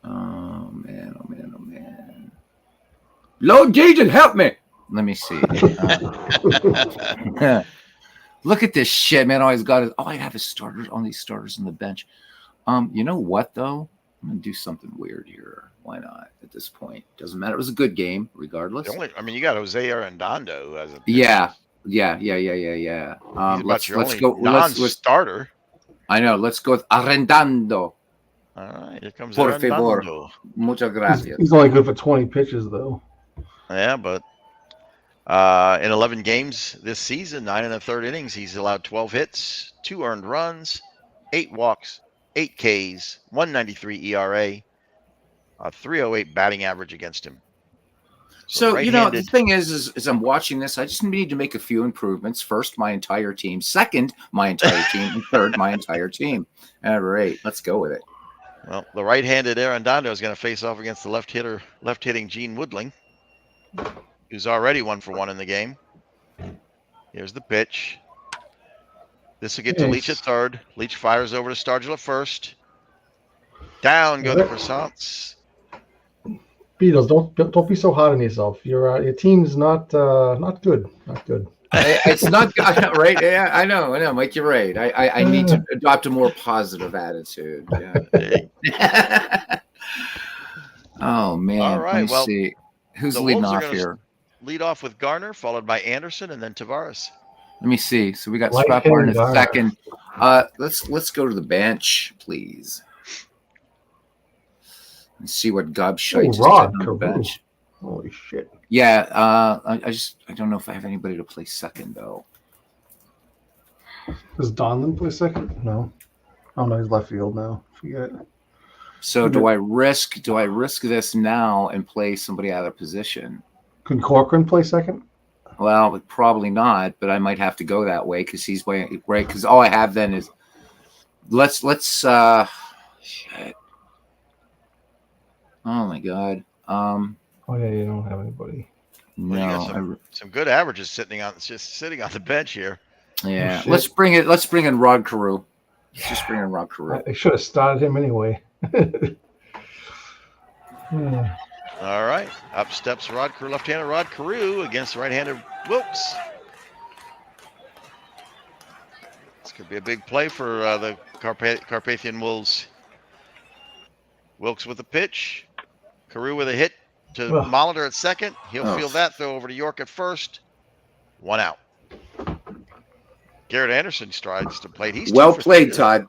Oh man. Lord Jesus, help me. Let me see. Look at this shit, man. All I have is starters, all these starters on the bench. You know what though? I'm gonna do something weird here. Why not? At this point, doesn't matter. It was a good game, regardless. You got Jose Arredondo as a yeah. Let's go. Non-starter. I know. Let's go with Arredondo. All right, here comes Por favor. Arredondo. Muchas gracias. He's only good for 20 pitches, though. Yeah, but in 11 games this season, 9 1/3 innings, he's allowed 12 hits, 2 earned runs, 8 walks, 8 Ks, 1.93 ERA, a 3.08 batting average against him. So the thing is I'm watching this. I just need to make a few improvements. First, my entire team. Second, my entire team. And third, my entire team. All right, let's go with it. Well, the right-handed Arredondo is going to face off against the left-hitting Gene Woodling, who's already 1 for 1 in the game. Here's the pitch. This will get to Leach at third. Leach fires over to Stargell at first. Down go the Croissants. Beatles, don't be so hard on yourself. Your team's not good. Not good. It's not right. Yeah, I know, Mike. You're right. I need to adopt a more positive attitude. Yeah. Oh man. All right. Let me see. Who's leading off here? Lead off with Garner, followed by Anderson, and then Tavares. Let me see. So we got Strapper in a second. Let's go to the bench, please. And see what Gobshite is on the bench. Holy shit. Yeah, I don't know if I have anybody to play second though. Does Donlin play second? No. Oh no, he's left field now. Forget it. So do I risk this now and play somebody out of position? Can Corcoran play second? Well, probably not, but I might have to go that way because he's way right. Because all I have then is let's shit. Oh my god. Oh yeah, you don't have anybody. No, you got some good averages sitting on the bench here. Yeah, let's bring in Rod Carew. Let's just bring in Rod Carew. I should have started him anyway. All right, up steps left-handed Rod Carew against right-handed Wilkes. This could be a big play for the Carpathian Wolves. Wilkes with the pitch. Carew with a hit to Molitor at second. He'll field that, throw over to York at first. 1 out. Garrett Anderson strides to plate. He's well played, Todd.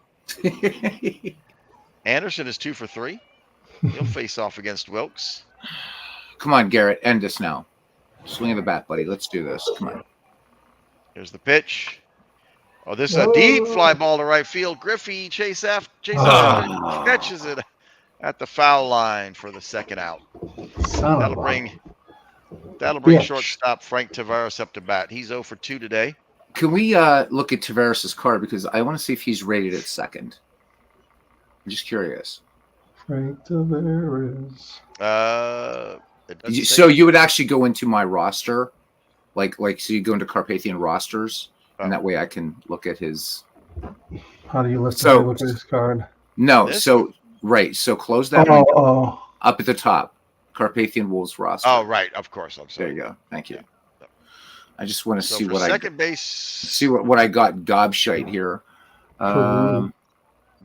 Anderson is 2 for 3. He'll face off against Wilkes. Come on, Garrett. End this now. Swing of the bat, buddy. Let's do this. Come on. Here's the pitch. Oh, this is a deep fly ball to right field. Griffey chases after, catches it at the foul line for the second out. That'll bring shortstop Frank Tavares up to bat. He's 0 for 2 today. Can we look at Tavares' card because I want to see if he's rated at second. I'm just curious. Frank Tavares. So you would actually go into my roster, like so you go into Carpathian rosters, and that way I can look at his. How do you look at his card? No, so close that up at the top, Carpathian Wolves roster. Oh, right, of course. I'm sorry. There you go. Thank you. I just want to So see for what second base. See what I got. Gobshite here.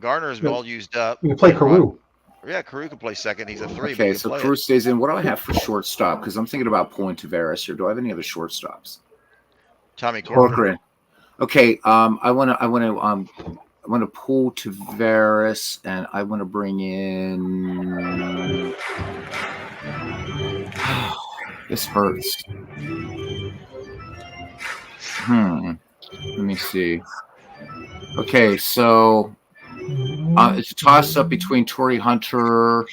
Garner's all used up. You can play Carew. Yeah, Carew can play second. He's a 3. Okay, but so Carew stays in. What do I have for shortstop? Because I'm thinking about pulling Tavares here. Do I have any other shortstops? Tommy Corcoran. Okay. I want to pull Tavares, and I want to bring in. This hurts. Let me see. Okay, so it's a toss up between Torrey Hunter.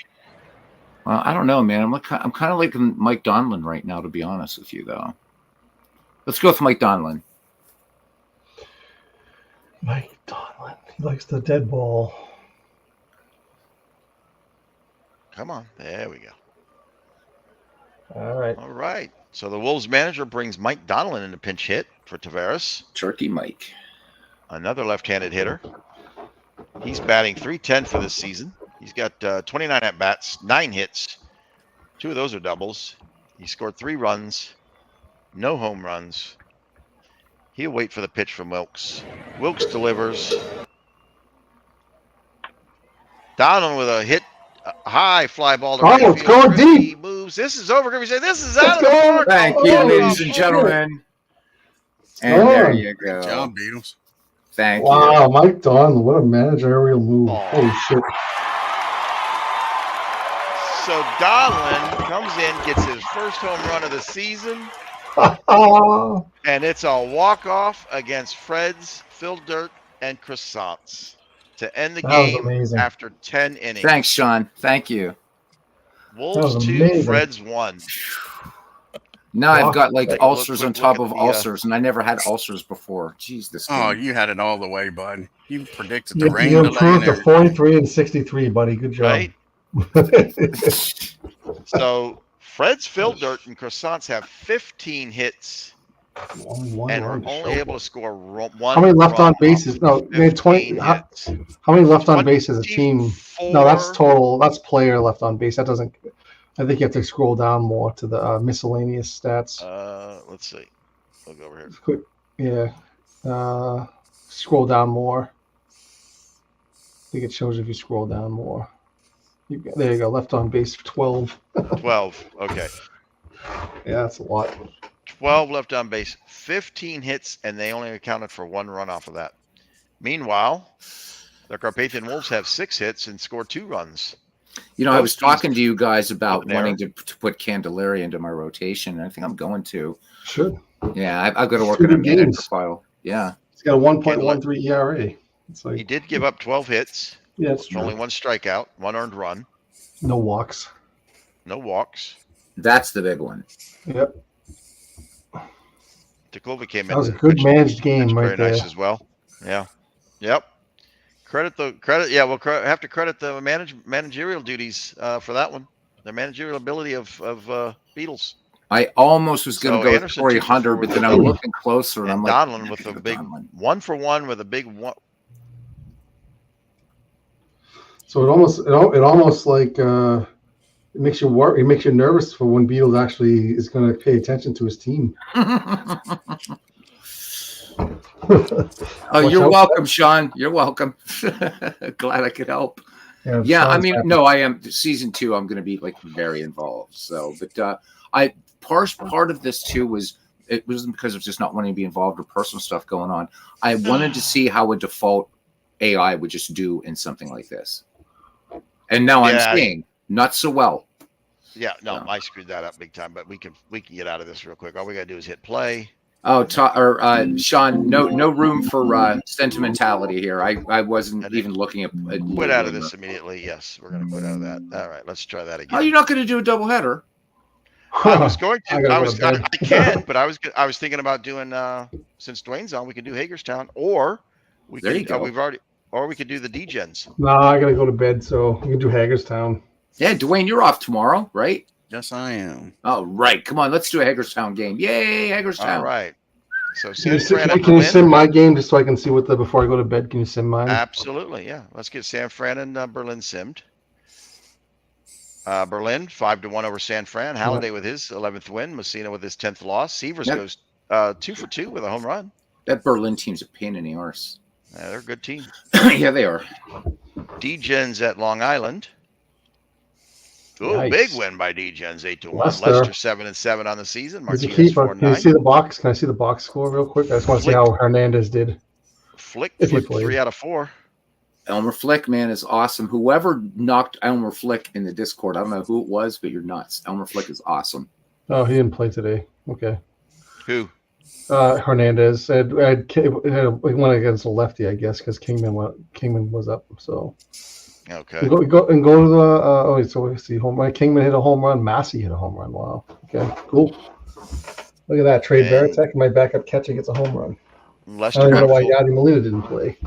Well, I don't know, man. I'm kind of like Mike Donlin right now, to be honest with you, though. Let's go with Mike Donlin. Mike Donlin. He likes the dead ball. Come on. There we go. All right. All right. So the Wolves manager brings Mike Donlin in a pinch hit for Tavares. Turkey Mike. Another left-handed hitter. He's batting .310 for this season. He's got 29 at-bats, 9 hits. 2 of those are doubles. He scored 3 runs, no home runs. He'll wait for the pitch from Wilkes. Wilkes delivers. Donlin with a hit, a high fly ball to right field. It's going Griffey deep. Moves. This is over. Griffey says, this is out of the park. Thank you, ladies and gentlemen. And there you go. Good job, Beatles. Thank you. Wow, Mike Donlin, what a managerial move. Holy shit. So Donlin comes in, gets his first home run of the season. And it's a walk-off against Fred's, Phil Dirt, and Croissants to end the game after 10 innings. Thanks, Sean. Thank you. Wolves 2, Fred's 1. Now I've got like ulcers on top of ulcers, and I never had ulcers before. Jeez, this game. Oh, you had it all the way, bud. You predicted the rain. You improved to 43 and 63, buddy. Good job. Right? So Fred's, Phil Dirt, and Croissants have 15 hits and are only able to score 1. How many left on bases? No, they had 20. How many left on base as a team? No, that's total. That's player left on base. That doesn't. I think you have to scroll down more to the miscellaneous stats. Let's see. I'll go over here. Yeah. Scroll down more. I think it shows if you scroll down more. There you go. Left on base 12. 12. Okay. Yeah, that's a lot. 12 left on base, 15 hits, and they only accounted for 1 run off of that. Meanwhile, the Carpathian Wolves have 6 hits and scored 2 runs. You know, I was talking to you guys about wanting to put Candelaria into my rotation, and I think I'm going to. Should. Yeah, I've got to work on a manager file. Yeah. He's got a 1.13 ERA. It's like, he did give up 12 hits. Yeah, that's true. Only 1 strikeout, 1 earned run. No walks. No walks. That's the big one. Yep. Tacova came in. That was a good managed game right there. Very nice as well. Yeah. Yep. Yeah, we'll have to credit the managerial duties for that one. The managerial ability of Beatles. I almost was going to go with Torrey Hunter, but then I'm looking closer, and I'm like, Donlin with a big 1-for-1 with a big 1. So it almost like it makes you worry. It makes you nervous for when Beatles actually is going to pay attention to his team. Oh, you're welcome, Sean. You're welcome. Glad I could help. Yeah, I mean, no, I am. Season 2, I'm going to be like very involved. So, but part of this too was it wasn't because of just not wanting to be involved or personal stuff going on. I wanted to see how a default AI would just do in something like this. And now I'm seeing not so well. Yeah, no, I screwed that up big time. But we can get out of this real quick. All we gotta do is hit play. Oh, Sean, no room for sentimentality here. I wasn't even looking at. Quit out of this immediately. Yes, we're gonna quit out of that. All right, let's try that again. Oh, you're not going to do a doubleheader? I was going to. I can, but I was thinking about doing. Since Dwayne's on, we could do Hagerstown, or we could. Or we could do the D-Gens. No, I gotta go to bed, so we can do Hagerstown. Yeah, Dwayne, you're off tomorrow, right? Yes, I am. Oh, right. Come on, let's do a Hagerstown game. Yay, Hagerstown. All right. So can you sim my game just so I can see before I go to bed? Can you sim mine? Absolutely, yeah. Let's get San Fran and Berlin simmed. Berlin 5-1 over San Fran. Halliday with his 11th win. Messina with his 10th loss. Severs goes 2 for 2 with a home run. That Berlin team's a pain in the arse. Yeah, they're a good team. Yeah, they are. D-Gens at Long Island. Oh, Nice. big win by D-Gens, 8-1. Leicester. Leicester 7-7 on the season. He's a Martinez keeper. 4-9. Can you see the box? Can I see the box score real quick? I just want to see how Hernandez did. Flick if he flipped played. 3 out of 4. Elmer Flick, man, is awesome. Whoever knocked Elmer Flick in the Discord, I don't know who it was, but you're nuts. Elmer Flick is awesome. Oh, he didn't play today. Okay. Who? Hernandez. He went against a lefty, I guess, because Kingman was up. So. Okay. And go to the. So we see home run. Kingman hit a home run. Massey hit a home run. Wow. Okay. Cool. Look at that. Trey Veritek, my backup catcher, gets a home run. Leicester I don't know why Yadi Molina didn't play.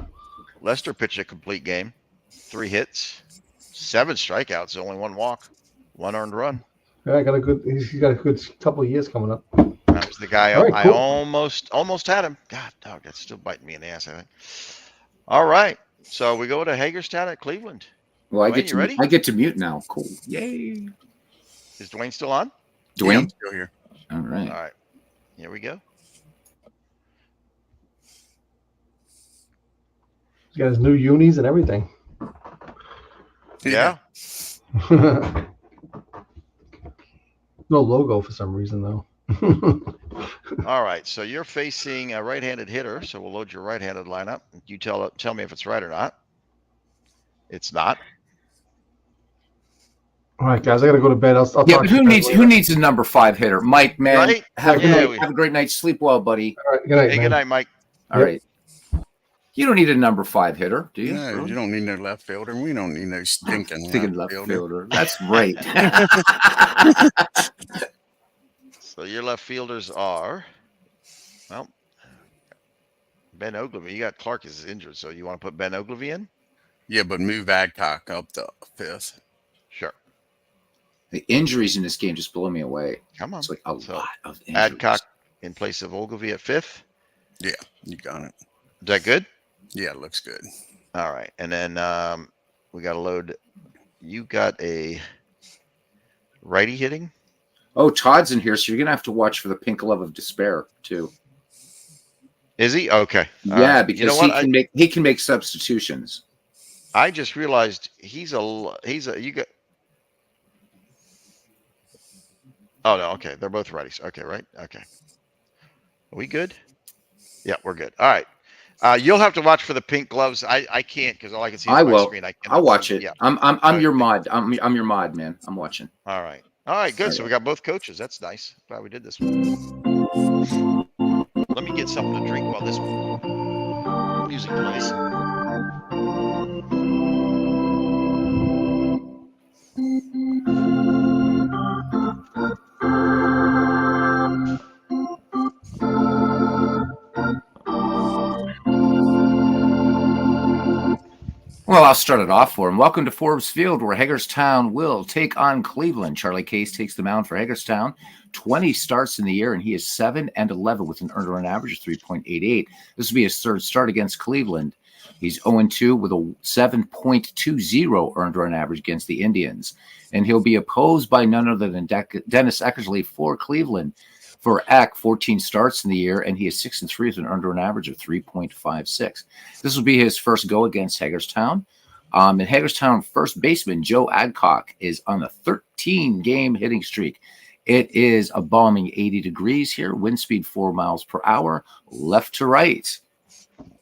Leicester pitched a complete game. 3 hits, 7 strikeouts, only 1 walk, 1 earned run. Yeah, he's got a good couple of years coming up. That was the guy All right, I cool. almost had him. God, dog, that's still biting me in the ass, I think. All right. So we go to Hagerstown at Cleveland. Well, Dwayne, I get to mute now. Cool. Yay. Is Dwayne still on? Dwayne? Yeah, I'm still here. All right. All right. Here we go. He's got his new unis and everything. Yeah. No logo for some reason, though. All right. So you're facing a right-handed hitter. So we'll load your right-handed lineup. You tell me if it's right or not. It's not. All right, guys, I got to go to bed. I'll talk But to you guys later. who needs a number 5 hitter? Mike, man. Right? Have Yeah, a great night. Sleep well, buddy. All right, good night, Hey, man. good night, Mike. All right. You don't need a number 5 hitter, do you? No, you don't need no left fielder. We don't need no stinking left fielder. That's right. So your left fielders are, well, Ben Ogilvy. You got Clark is injured, so you want to put Ben Ogilvy in? Yeah, but move Adcock up to 5th. Sure. The injuries in this game just blow me away. Come on. It's like a lot of injuries. Adcock in place of Ogilvy at 5th. Yeah, you got it. Is that good? Yeah, it looks good. All right. And then we got to load. You got a righty hitting? Oh, Todd's in here, so you're going to have to watch for the pink glove of despair, too. Is he? Okay. Yeah, because you know what? he can make substitutions. I just realized he's a you got. Oh no, okay. They're both righties. Okay, right? Okay. Are we good? Yeah, we're good. All right. You'll have to watch for the pink gloves. I can't because all I can see is my screen. I'll watch it. Yeah. I'm your mod. I'm your mod, man. I'm watching. All right. All right, good. So we got both coaches. That's nice. Glad we did this one. Let me get something to drink while this music plays. Well, I'll start it off for him. Welcome to Forbes Field, where Hagerstown will take on Cleveland. Charlie Case takes the mound for Hagerstown. 20 starts in the year, and he is 7-11 with an earned run average of 3.88. This will be his third start against Cleveland. He's 0-2 with a 7.20 earned run average against the Indians. And he'll be opposed by none other than Dennis Eckersley for Cleveland. For Eck, 14 starts in the year, and he is 6-3 with an earned run average of 3.56. This will be his first go against Hagerstown. And Hagerstown first baseman Joe Adcock is on a 13-game hitting streak. It is a balmy 80 degrees here, wind speed 4 miles per hour, left to right.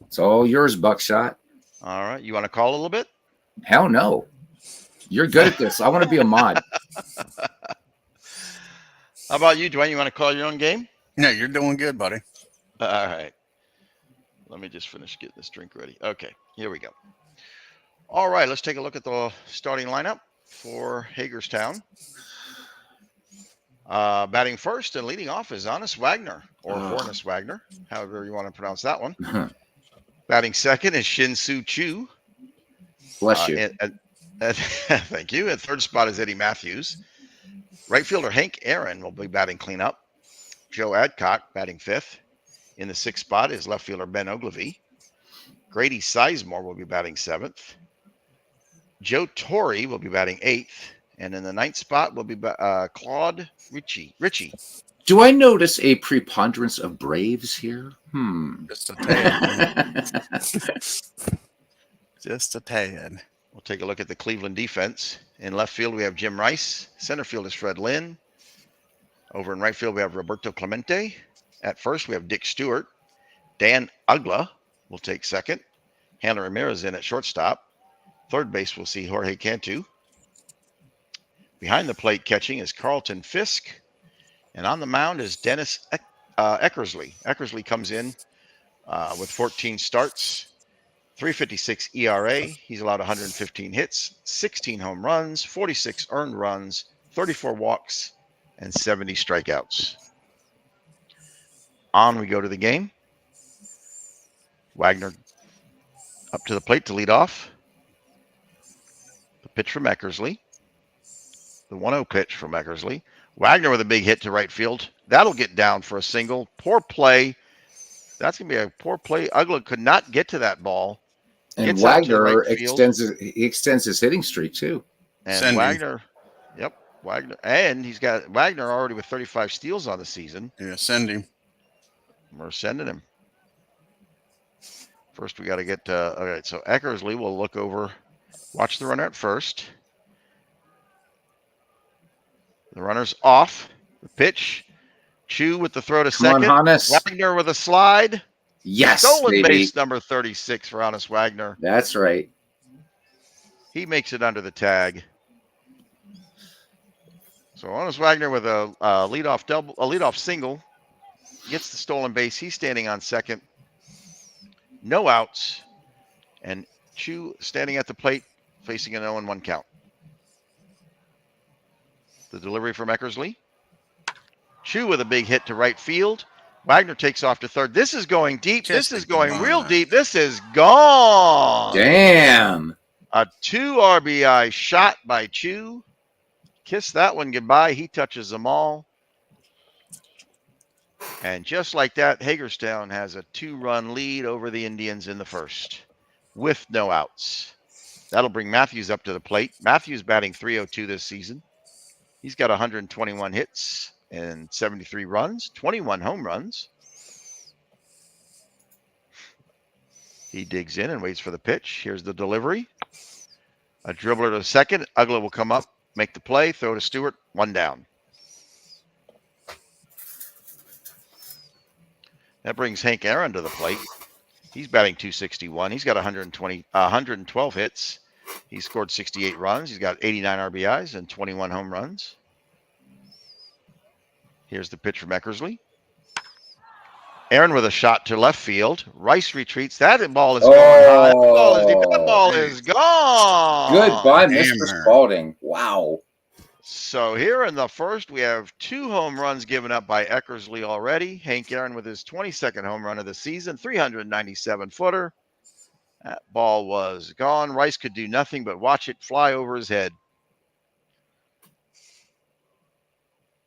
It's all yours, Buckshot. All right. You want to call a little bit? Hell no. You're good at this. I want to be a mod. How about you, Dwayne? You want to call your own game? No, you're doing good, buddy. All right. Let me just finish getting this drink ready. Okay, here we go. All right, let's take a look at the starting lineup for Hagerstown. Batting first and leading off is Honest Wagner, or Hornus Wagner, however you want to pronounce that one. Batting second is Shin-Soo Chu. Bless you. Thank you. At third spot is Eddie Matthews. Right fielder Hank Aaron will be batting cleanup. Joe Adcock batting fifth. In the sixth spot is left fielder Ben Ogilvy. Grady Sizemore will be batting seventh. Joe Torrey will be batting eighth. And in the ninth spot will be Claude Ritchie. Do I notice a preponderance of Braves here? Just a tad. Just a tad. We'll take a look at the Cleveland defense. In left field, we have Jim Rice. Center field is Fred Lynn. Over in right field, we have Roberto Clemente. At first, we have Dick Stewart. Dan Ugla will take second. Hannah Ramirez in at shortstop. Third base, we'll see Jorge Cantu. Behind the plate catching is Carlton Fisk. And on the mound is Dennis Eckersley. Eckersley comes in with 14 starts, 3.56 ERA. He's allowed 115 hits, 16 home runs, 46 earned runs, 34 walks, and 70 strikeouts. On we go to the game. Wagner up to the plate to lead off. The pitch from Eckersley. The 1-0 pitch from Eckersley. Wagner with a big hit to right field. That'll get down for a single. Poor play. That's going to be a poor play. Ugla could not get to that ball. And Wagner extends his hitting streak too. And Wagner, Wagner. And he's got Wagner already with 35 steals on the season. Yeah, send him. We're sending him. First, we got to get, all right, so Eckersley will look over, watch the runner at first. The runner's off. The pitch. Chu with the throw to second. Wagner with a slide. Yes, Stolen base number 36 for Honest Wagner. That's right. He makes it under the tag. So Honest Wagner with a leadoff single. Gets the stolen base. He's standing on second. No outs. And Chu standing at the plate facing an 0-1 count. The delivery from Eckersley. Chu with a big hit to right field. Wagner takes off to third. This is going deep. This is going real deep. This is gone. Damn. A 2 RBI shot by Chu. Kiss that one goodbye. He touches them all. And just like that, Hagerstown has a 2-run lead over the Indians in the first with no outs. That'll bring Matthews up to the plate. Matthews batting .302 this season. He's got 121 hits and 73 runs, 21 home runs. He digs in and waits for the pitch. Here's the delivery. A dribbler to second. Ugla will come up, make the play, throw to Stewart, 1 down. That brings Hank Aaron to the plate. He's batting .261. He's got 112 hits. He scored 68 runs. He's got 89 RBIs and 21 home runs. Here's the pitch from Eckersley. Aaron with a shot to left field. Rice retreats. That ball is going high. That ball is gone. Goodbye, Mr. Spalding. Wow. So here in the first, we have 2 home runs given up by Eckersley already. Hank Aaron with his 22nd home run of the season, 397-footer. That ball was gone. Rice could do nothing but watch it fly over his head.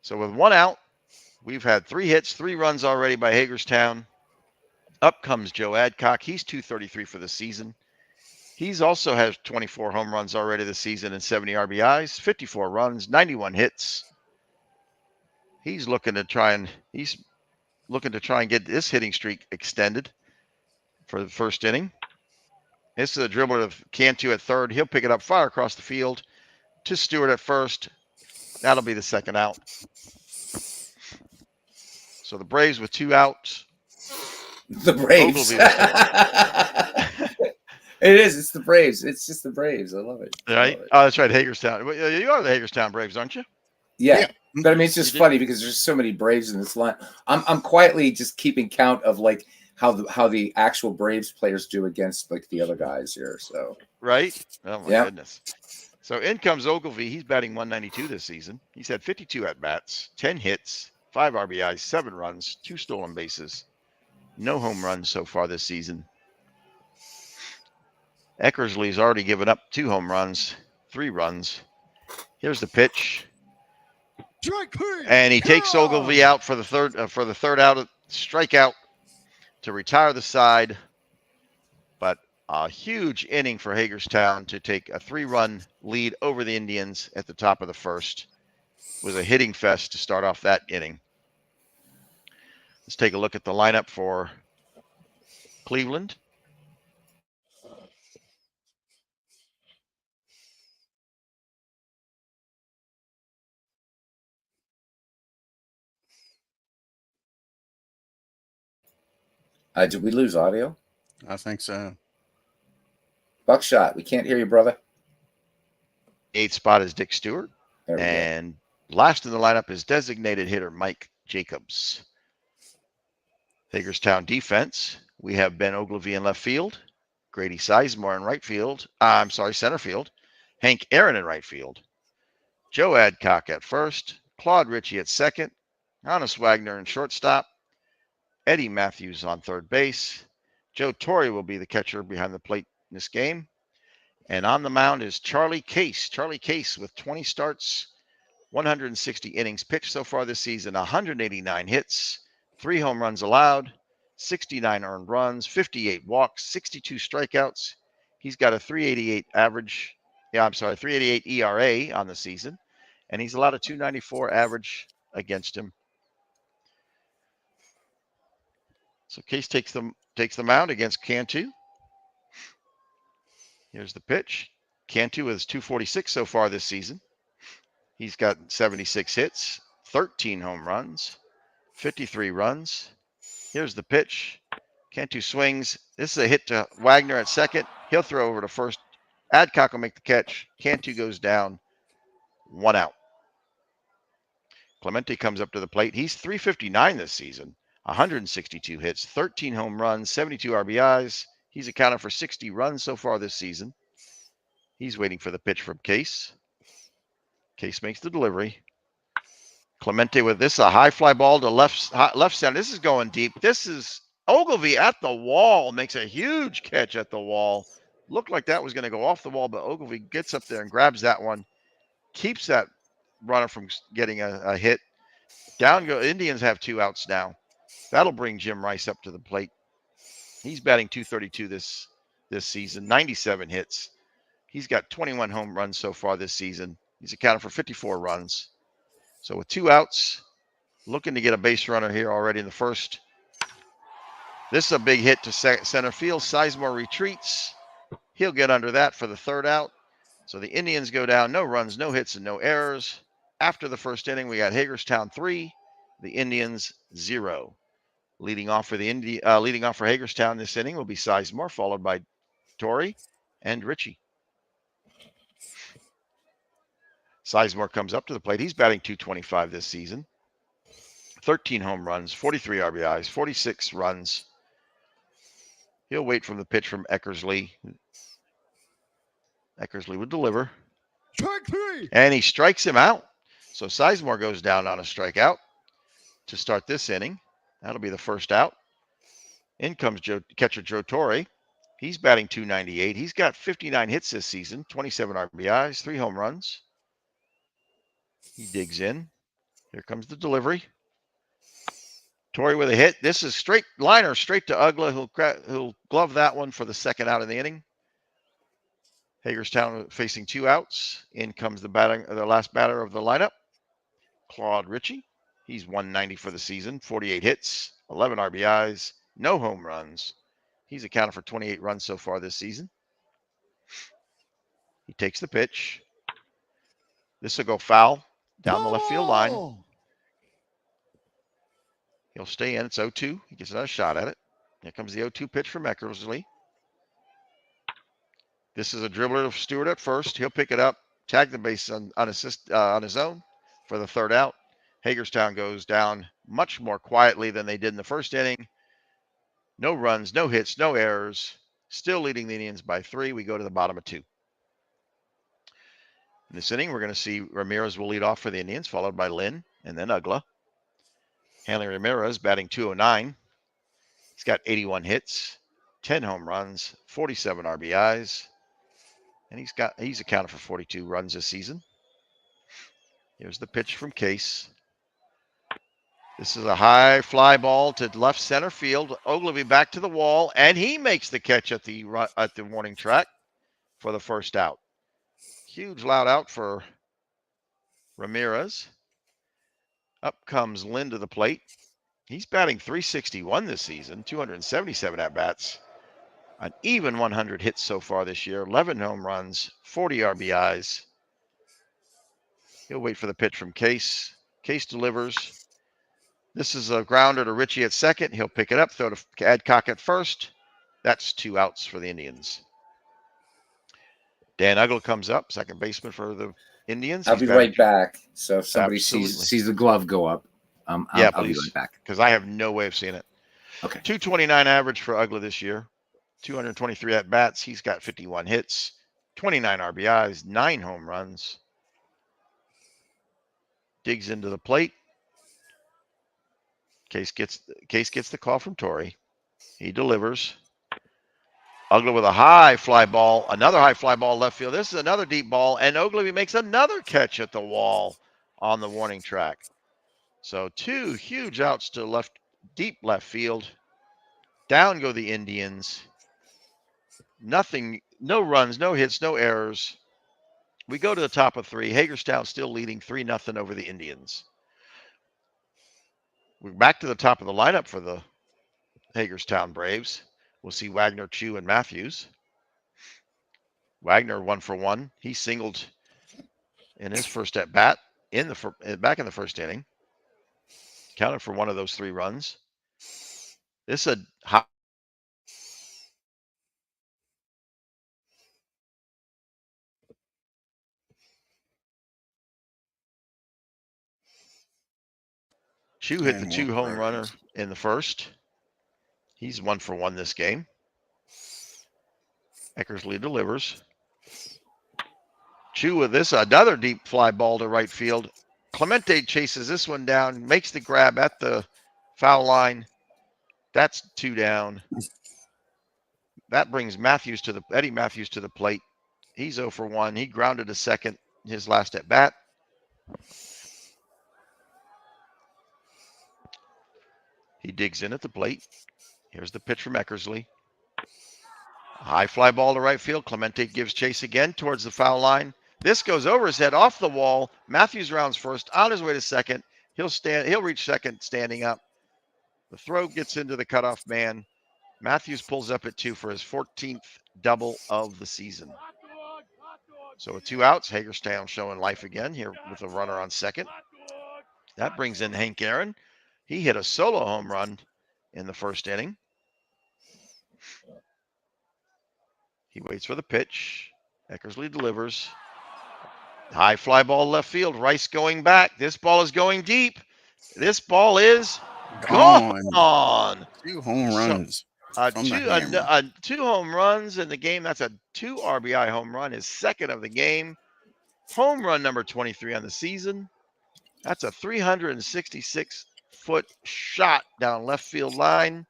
So with 1 out, we've had 3 hits, 3 runs already by Hagerstown. Up comes Joe Adcock. He's .233 for the season. He's also has 24 home runs already this season and 70 RBIs, 54 runs, 91 hits. He's looking to try and get this hitting streak extended for the first inning. This is a dribbler of Cantu at third. He'll pick it up, fire across the field to Stewart at first. That'll be the second out. So the Braves with 2 outs. The Braves. It is. It's the Braves. It's just the Braves. I love it. Right? Oh, that's right. Hagerstown. You are the Hagerstown Braves, aren't you? Yeah. But I mean, it's just funny because there's so many Braves in this line. I'm quietly just keeping count of like how the actual Braves players do against like the other guys here. So right. Oh my goodness. So in comes Ogilvie. He's batting .192 this season. He's had 52 at bats, 10 hits, 5 RBIs, 7 runs, 2 stolen bases, no home runs so far this season. Eckersley's already given up 2 home runs, 3 runs. Here's the pitch. And he takes Ogilvie out for the third out, strikeout to retire the side. But a huge inning for Hagerstown to take a 3-run lead over the Indians at the top of the first. It was a hitting fest to start off that inning. Let's take a look at the lineup for Cleveland. Did we lose audio? I think so. Buckshot, we can't hear you, brother. 8th spot is Dick Stewart. And last in the lineup is designated hitter Mike Jacobs. Hagerstown defense, we have Ben Ogilvie in left field, Grady Sizemore in right field. Center field. Hank Aaron in right field. Joe Adcock at first. Claude Ritchie at second. Hannes Wagner in shortstop. Eddie Matthews on third base. Joe Torre will be the catcher behind the plate in this game. And on the mound is Charlie Case. Charlie Case with 20 starts, 160 innings pitched so far this season, 189 hits, 3 home runs allowed, 69 earned runs, 58 walks, 62 strikeouts. He's got a 388 average. 388 ERA on the season, and he's allowed a 294 average against him. So Case takes the mound against Cantu. Here's the pitch. Cantu is 246 so far this season. He's got 76 hits, 13 home runs, 53 runs. Here's the pitch. Cantu swings. This is a hit to Wagner at second. He'll throw over to first. Adcock will make the catch. Cantu goes down. 1 out. Clemente comes up to the plate. He's 359 this season. 162 hits, 13 home runs, 72 RBIs. He's accounted for 60 runs so far this season. He's waiting for the pitch from Case. Case makes the delivery. Clemente with this, a high fly ball to left center. This is going deep. This is Ogilvie at the wall, makes a huge catch at the wall. Looked like that was going to go off the wall, but Ogilvie gets up there and grabs that one. Keeps that runner from getting a hit. Down go. Indians have 2 outs now. That'll bring Jim Rice up to the plate. He's batting .232 this season, 97 hits. He's got 21 home runs so far this season. He's accounted for 54 runs. So with 2 outs, looking to get a base runner here already in the first. This is a big hit to center field. Sizemore retreats. He'll get under that for the 3rd out. So the Indians go down, no runs, no hits, and no errors. After the first inning, we got Hagerstown 3, the Indians 0. Leading off for Hagerstown this inning will be Sizemore, followed by Torre and Ritchie. Sizemore comes up to the plate. He's batting .225 this season. 13 home runs, 43 RBIs, 46 runs. He'll wait from the pitch from Eckersley. Eckersley would deliver. Strike 3. And he strikes him out. So Sizemore goes down on a strikeout to start this inning. That'll be the 1st out. In comes catcher Joe Torre. He's batting .298. He's got 59 hits this season, 27 RBIs, 3 home runs. He digs in. Here comes the delivery. Torre with a hit. This is straight liner straight to Ugla. Who'll glove that one for the 2nd out of the inning. Hagerstown facing 2 outs. In comes the last batter of the lineup, Claude Ritchie. He's 190 for the season, 48 hits, 11 RBIs, no home runs. He's accounted for 28 runs so far this season. He takes the pitch. This will go foul down the left field line. He'll stay in. It's 0-2. He gets another shot at it. Here comes the 0-2 pitch from Eckersley. This is a dribbler of Stewart at first. He'll pick it up, tag the base on his own for the 3rd out. Hagerstown goes down much more quietly than they did in the first inning. No runs, no hits, no errors. Still leading the Indians by 3. We go to the bottom of 2. In this inning, we're going to see Ramirez will lead off for the Indians, followed by Lynn and then Ugla. Hanley Ramirez batting .209. He's got 81 hits, 10 home runs, 47 RBIs, and he's accounted for 42 runs this season. Here's the pitch from Case. This is a high fly ball to left center field. Ogilvie back to the wall, and he makes the catch at the warning track for the 1st out. Huge loud out for Ramirez. Up comes Lynn to the plate. He's batting .361 this season, 277 at-bats, an even 100 hits so far this year, 11 home runs, 40 RBIs. He'll wait for the pitch from Case. Case delivers. This is a grounder to Richie at second. He'll pick it up, throw to Adcock at first. That's 2 outs for the Indians. Dan Uggla comes up, second baseman for the Indians. I'll be right back. So if somebody sees the glove go up, I'll be right back. Because I have no way of seeing it. Okay. 229 average for Uggla this year. 223 at bats. He's got 51 hits, 29 RBIs, 9 home runs. Digs into the plate. Case gets the call from Torrey. He delivers. Uggla with a high fly ball, another high fly ball left field. This is another deep ball, and Oglivie makes another catch at the wall on the warning track. So 2 huge outs to deep left field. Down go the Indians. Nothing, no runs, no hits, no errors. We go to the top of 3. Hagerstown still leading 3-0 over the Indians. We're back to the top of the lineup for the Hagerstown Braves. We'll see Wagner, Chu, and Matthews. Wagner 1 for 1. He singled in his first at bat back in the first inning. Counted for one of those 3 runs. This is a high. Chu hit the 2 home runner in the first. He's 1 for 1 this game. Eckersley delivers. Chu with this, another deep fly ball to right field. Clemente chases this one down, makes the grab at the foul line. That's 2 down. That brings Eddie Matthews to the plate. He's 0 for 1. He grounded to second his last at bat. He digs in at the plate. Here's the pitch from Eckersley. High fly ball to right field. Clemente gives chase again towards the foul line. This goes over his head off the wall. Matthews rounds first, on his way to second. He'll reach second standing up. The throw gets into the cutoff man. Matthews pulls up at 2 for his 14th double of the season. So with 2 outs, Hagerstown showing life again here with a runner on second. That brings in Hank Aaron. He hit a solo home run in the first inning. He waits for the pitch. Eckersley delivers. High fly ball left field. Rice going back. This ball is going deep. This ball is gone. 2 home runs. So, 2 home runs in the game. That's a 2 RBI home run. His second of the game. Home run number 23 on the season. That's a 366-foot shot down left field line.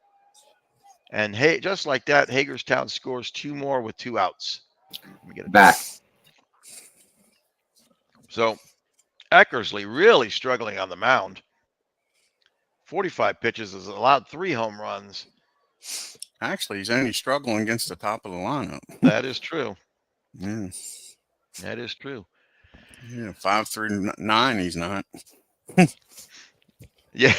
And hey, just like that, Hagerstown scores 2 more with 2 outs. Let me get it back. So Eckersley really struggling on the mound. 45 pitches has allowed 3 home runs. Actually, he's only struggling against the top of the lineup. That is true. Yeah. That is true. Yeah, 5 through 9, he's not. Yeah.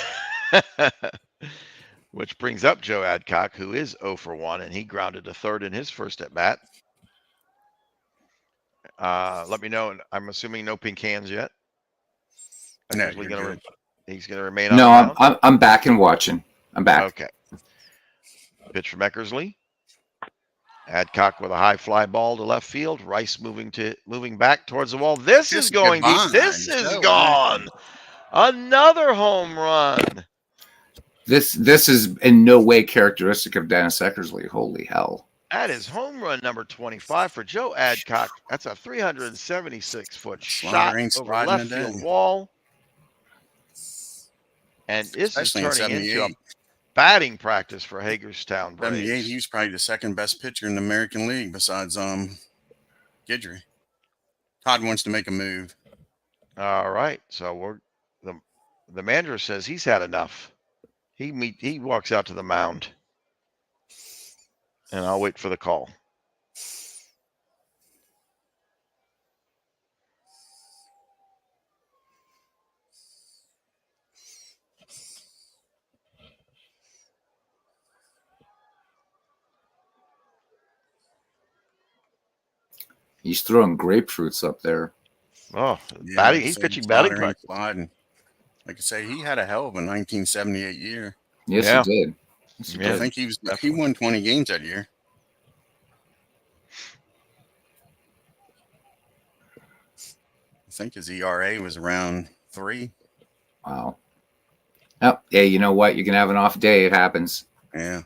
Which brings up Joe Adcock, who is 0 for 1, and he grounded to third in his first at bat. Let me know. I'm assuming no pink hands yet. No, he's going to remain on the mound. No, I'm back and watching. I'm back. Okay. Pitch from Eckersley. Adcock with a high fly ball to left field. Rice moving back towards the wall. This is going deep. This is gone. Another home run. This is in no way characteristic of Dennis Eckersley. Holy hell. That is home run number 25 for Joe Adcock. That's a 376-foot shot over left field wall. And this is turning into a batting practice for Hagerstown Braves. 78, he was probably the second best pitcher in the American League besides Guidry. Todd wants to make a move. All right. So the manager says he's had enough. He walks out to the mound. And I'll wait for the call. He's throwing grapefruits up there. Oh, Yeah, batting. like He's say, pitching batting plodding, practice. plodding. Like I say, he had a hell of a 1978 year. Yes, Yeah. he did. Yes, he Yeah. I did. think he Definitely. won 20 games that year. I think his ERA was around 3. Wow. Oh, yeah, you know what? You can have an off day. It happens. Yeah.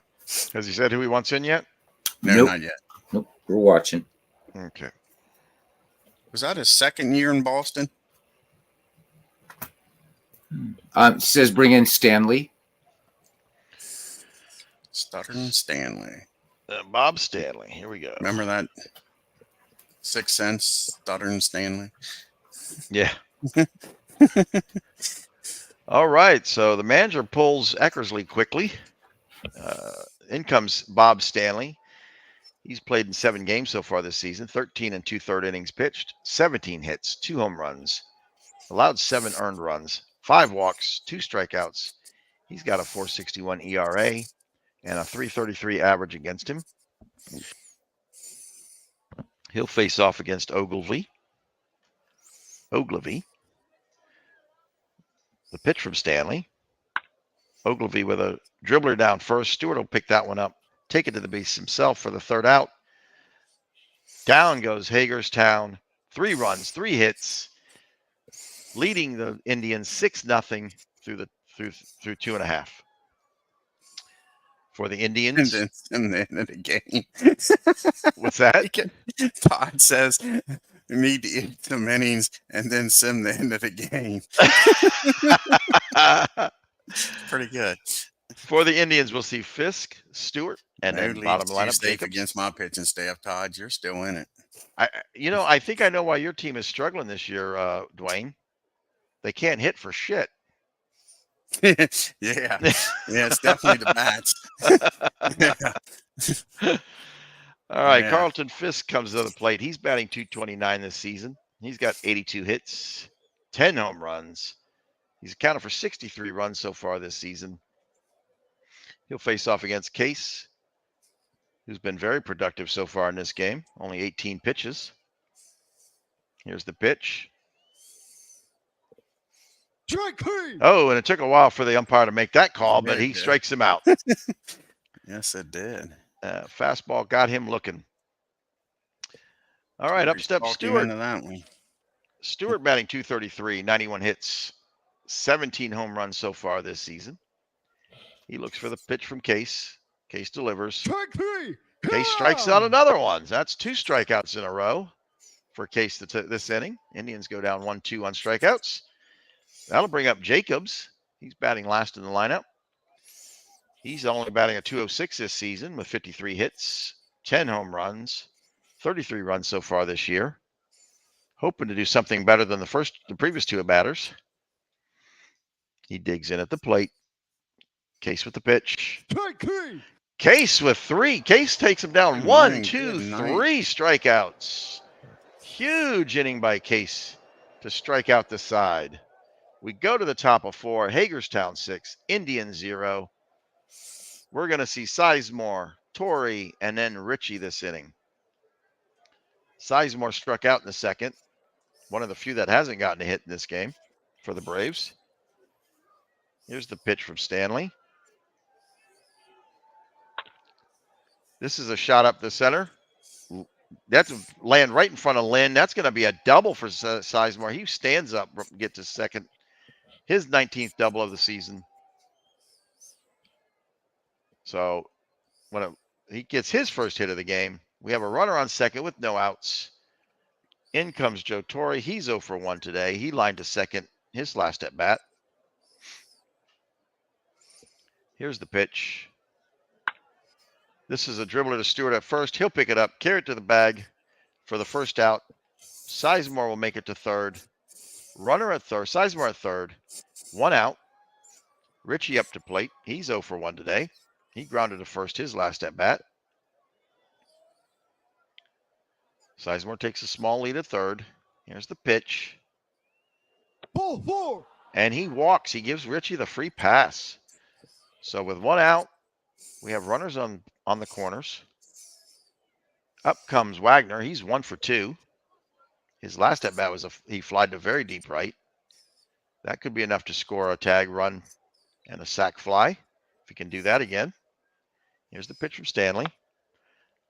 Has he said who he wants in yet? No, Nope. not yet. Nope. We're watching. Okay. Was that his second year in Boston? It says bring in Stanley. Stuttering Stanley. Bob Stanley. Here we go. Remember that? 6 Sense, Stuttering Stanley. Yeah. All right. So the manager pulls Eckersley quickly. In comes Bob Stanley. He's played in 7 games so far this season, 13 and 2/3 innings pitched, 17 hits, 2 home runs, allowed 7 earned runs, 5 walks, 2 strikeouts. He's got a 4.61 ERA and a 3.33 average against him. He'll face off against Ogilvy. The pitch from Stanley. Ogilvy with a dribbler down first. Stewart will pick that one up, take it to the base himself for the 3rd out. Down goes Hagerstown. 3 runs, 3 hits, leading the Indians 6-0 through 2.5. For the Indians. And then in the game. What's that? Todd says we need to eat some innings and then sim the end of the game. Pretty good. For the Indians, we'll see Fisk, Stewart, and then bottom lineup. Safe against my pitching staff, Todd. You're still in it. I think I know why your team is struggling this year, Dwayne. They can't hit for shit. Yeah, it's definitely the bats. All right, Carlton Fisk comes to the plate. He's batting .229 this season. He's got 82 hits, 10 home runs. He's accounted for 63 runs so far this season. He'll face off against Case, who's been very productive so far in this game. Only 18 pitches. Here's the pitch. Oh, and it took a while for the umpire to make that call, but he strikes him out. Yes, it did. Fastball got him looking. All right, up steps Stewart. Stewart batting .233, 91 hits, 17 home runs so far this season. He looks for the pitch from Case. Case delivers. Case strikes out another one. That's 2 strikeouts in a row for Case this inning. Indians go down 1-2 on strikeouts. That'll bring up Jacobs. He's batting last in the lineup. He's only batting a .206 this season with 53 hits, 10 home runs, 33 runs so far this year. Hoping to do something better than the previous 2 batters. He digs in at the plate. Case with the pitch. Case with 3. Case takes him down. 1, 2, 3 strikeouts. Huge inning by Case to strike out the side. We go to the top of 4. Hagerstown 6, Indians 0. We're going to see Sizemore, Torrey, and then Ritchie this inning. Sizemore struck out in the second. One of the few that hasn't gotten a hit in this game for the Braves. Here's the pitch from Stanley. This is a shot up the center. That's land right in front of Lynn. That's going to be a double for Sizemore. He stands up, gets to second. His 19th double of the season. So when he gets his first hit of the game, we have a runner on second with no outs. In comes Joe Torre. He's 0 for 1 today. He lined to second his last at bat. Here's the pitch. This is a dribbler to Stewart at first. He'll pick it up, carry it to the bag for the first out. Sizemore will make it to third. Runner at third. Sizemore at third. 1 out. Ritchie up to plate. He's 0 for 1 today. He grounded to first his last at bat. Sizemore takes a small lead at third. Here's the pitch. Ball 4. And he walks. He gives Ritchie the free pass. So with 1 out, we have runners on the corners. Up comes Wagner. He's 1 for 2. His last at bat was he flied to very deep right. That could be enough to score a tag, run, and a sac fly. If he can do that again. Here's the pitch from Stanley.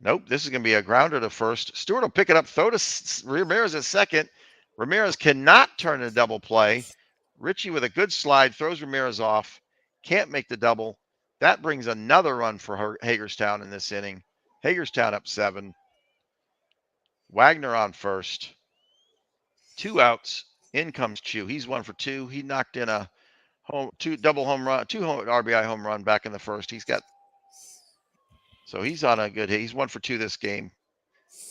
Nope, this is going to be a grounder to first. Stewart will pick it up, throw to Ramirez at second. Ramirez cannot turn a double play. Ritchie with a good slide throws Ramirez off. Can't make the double. That brings another run for Hagerstown in this inning. Hagerstown up 7. Wagner on first. 2 outs. In comes Chu. He's 1 for 2. He knocked in a double home run, 2 RBI home run back in the first. So he's on a good hit. He's 1 for 2 this game.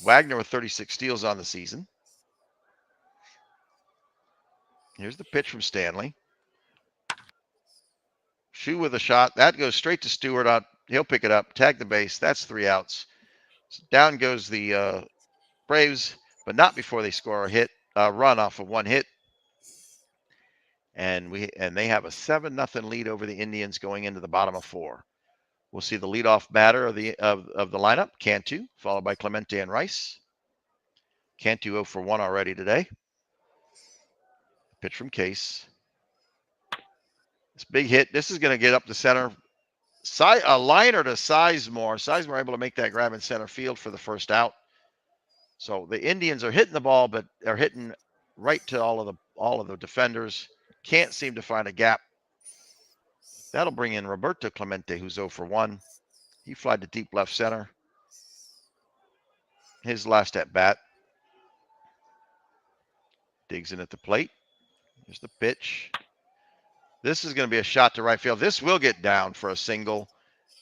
Wagner with 36 steals on the season. Here's the pitch from Stanley. Shu with a shot. That goes straight to Stewart. He'll pick it up, tag the base. That's 3 outs. So down goes the Braves, but not before they score a run off of 1 hit. And they have a 7-0 lead over the Indians going into the bottom of 4. We'll see the leadoff batter of the lineup, Cantu, followed by Clemente and Rice. Cantu 0 for 1 already today. Pitch from Case. This big hit. This is going to get up the center. A liner to Sizemore. Sizemore able to make that grab in center field for the first out. So the Indians are hitting the ball, but they're hitting right to all of the defenders. Can't seem to find a gap. That'll bring in Roberto Clemente, who's 0 for 1. He flied to deep left center. His last at bat. Digs in at the plate. Here's the pitch. This is going to be a shot to right field. This will get down for a single.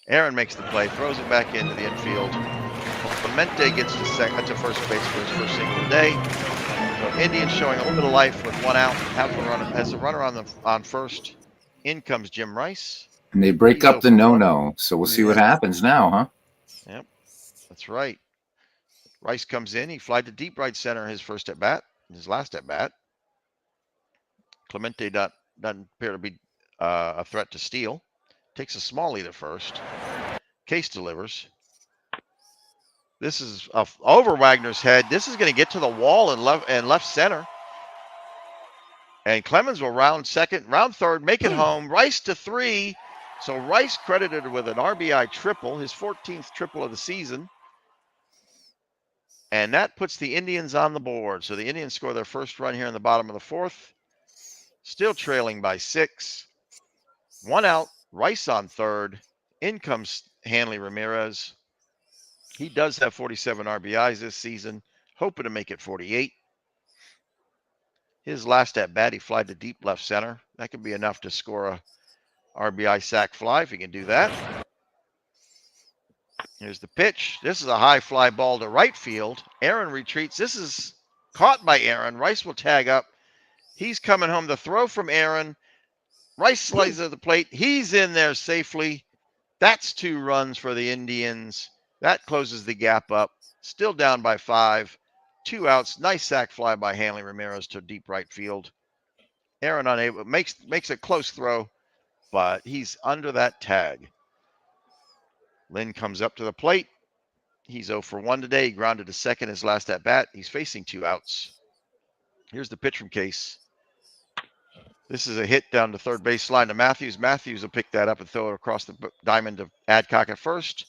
Aaron makes the play, throws it back into the infield. Clemente gets to first base for his first single of the day. So Indians showing a little bit of life with 1 out. Has a runner on first. In comes Jim Rice. And they break up the no-no. So we'll see what happens now, huh? Yep, that's right. Rice comes in. He flied to deep right center his first at bat. His last at bat. Clemente doesn't appear to be a threat to steal. Takes a small lead at first. Case delivers. This is over Wagner's head. This is going to get to the wall and left center. And Clemens will round third, make it home. Rice to 3. So Rice credited with an RBI triple, his 14th triple of the season. And that puts the Indians on the board. So the Indians score their first run here in the bottom of the 4th. Still trailing by 6. 1 out, Rice on third. In comes Hanley Ramirez. He does have 47 RBIs this season, hoping to make it 48. His last at bat, he flied to deep left center. That could be enough to score a RBI sac fly if he can do that. Here's the pitch. This is a high fly ball to right field. Aaron retreats. This is caught by Aaron. Rice will tag up. He's coming home. The throw from Aaron. Rice slides at the plate. He's in there safely. That's 2 runs for the Indians. That closes the gap up. Still down by 5. 2 outs. Nice sac fly by Hanley Ramirez to deep right field. Aaron unable makes a close throw, but he's under that tag. Lynn comes up to the plate. He's 0 for 1 today. He grounded to second his last at bat. He's facing 2 outs. Here's the pitch from Case. This is a hit down the third baseline to Matthews. Matthews will pick that up and throw it across the diamond to Adcock at first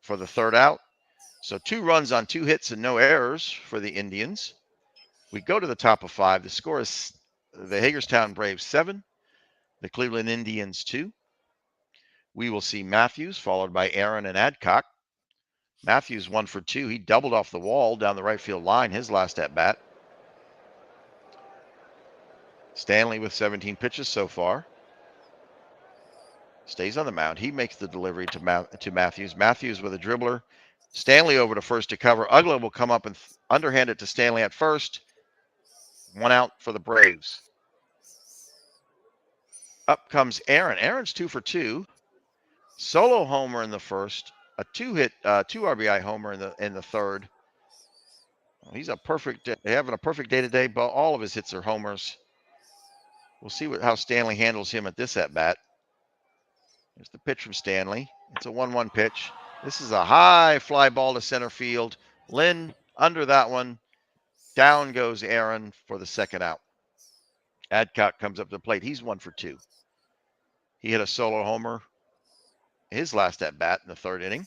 for the 3rd out. So 2 runs on 2 hits and no errors for the Indians. We go to the top of 5. The score is the Hagerstown Braves 7, the Cleveland Indians 2. We will see Matthews followed by Aaron and Adcock. Matthews 1 for 2. He doubled off the wall down the right field line his last at bat. Stanley with 17 pitches so far. Stays on the mound. He makes the delivery to Matthews. Matthews with a dribbler. Stanley over to first to cover. Ugla will come up and underhand it to Stanley at first. 1 out for the Braves. Up comes Aaron. Aaron's 2 for 2. Solo homer in the first. A 2 RBI homer in the third. He's having a perfect day today, but all of his hits are homers. We'll see how Stanley handles him at this at bat. There's the pitch from Stanley. It's a 1-1 pitch. This is a high fly ball to center field. Lynn under that one. Down goes Aaron for the second out. Adcock comes up to the plate. He's 1 for 2. He hit a solo homer his last at bat in the third inning.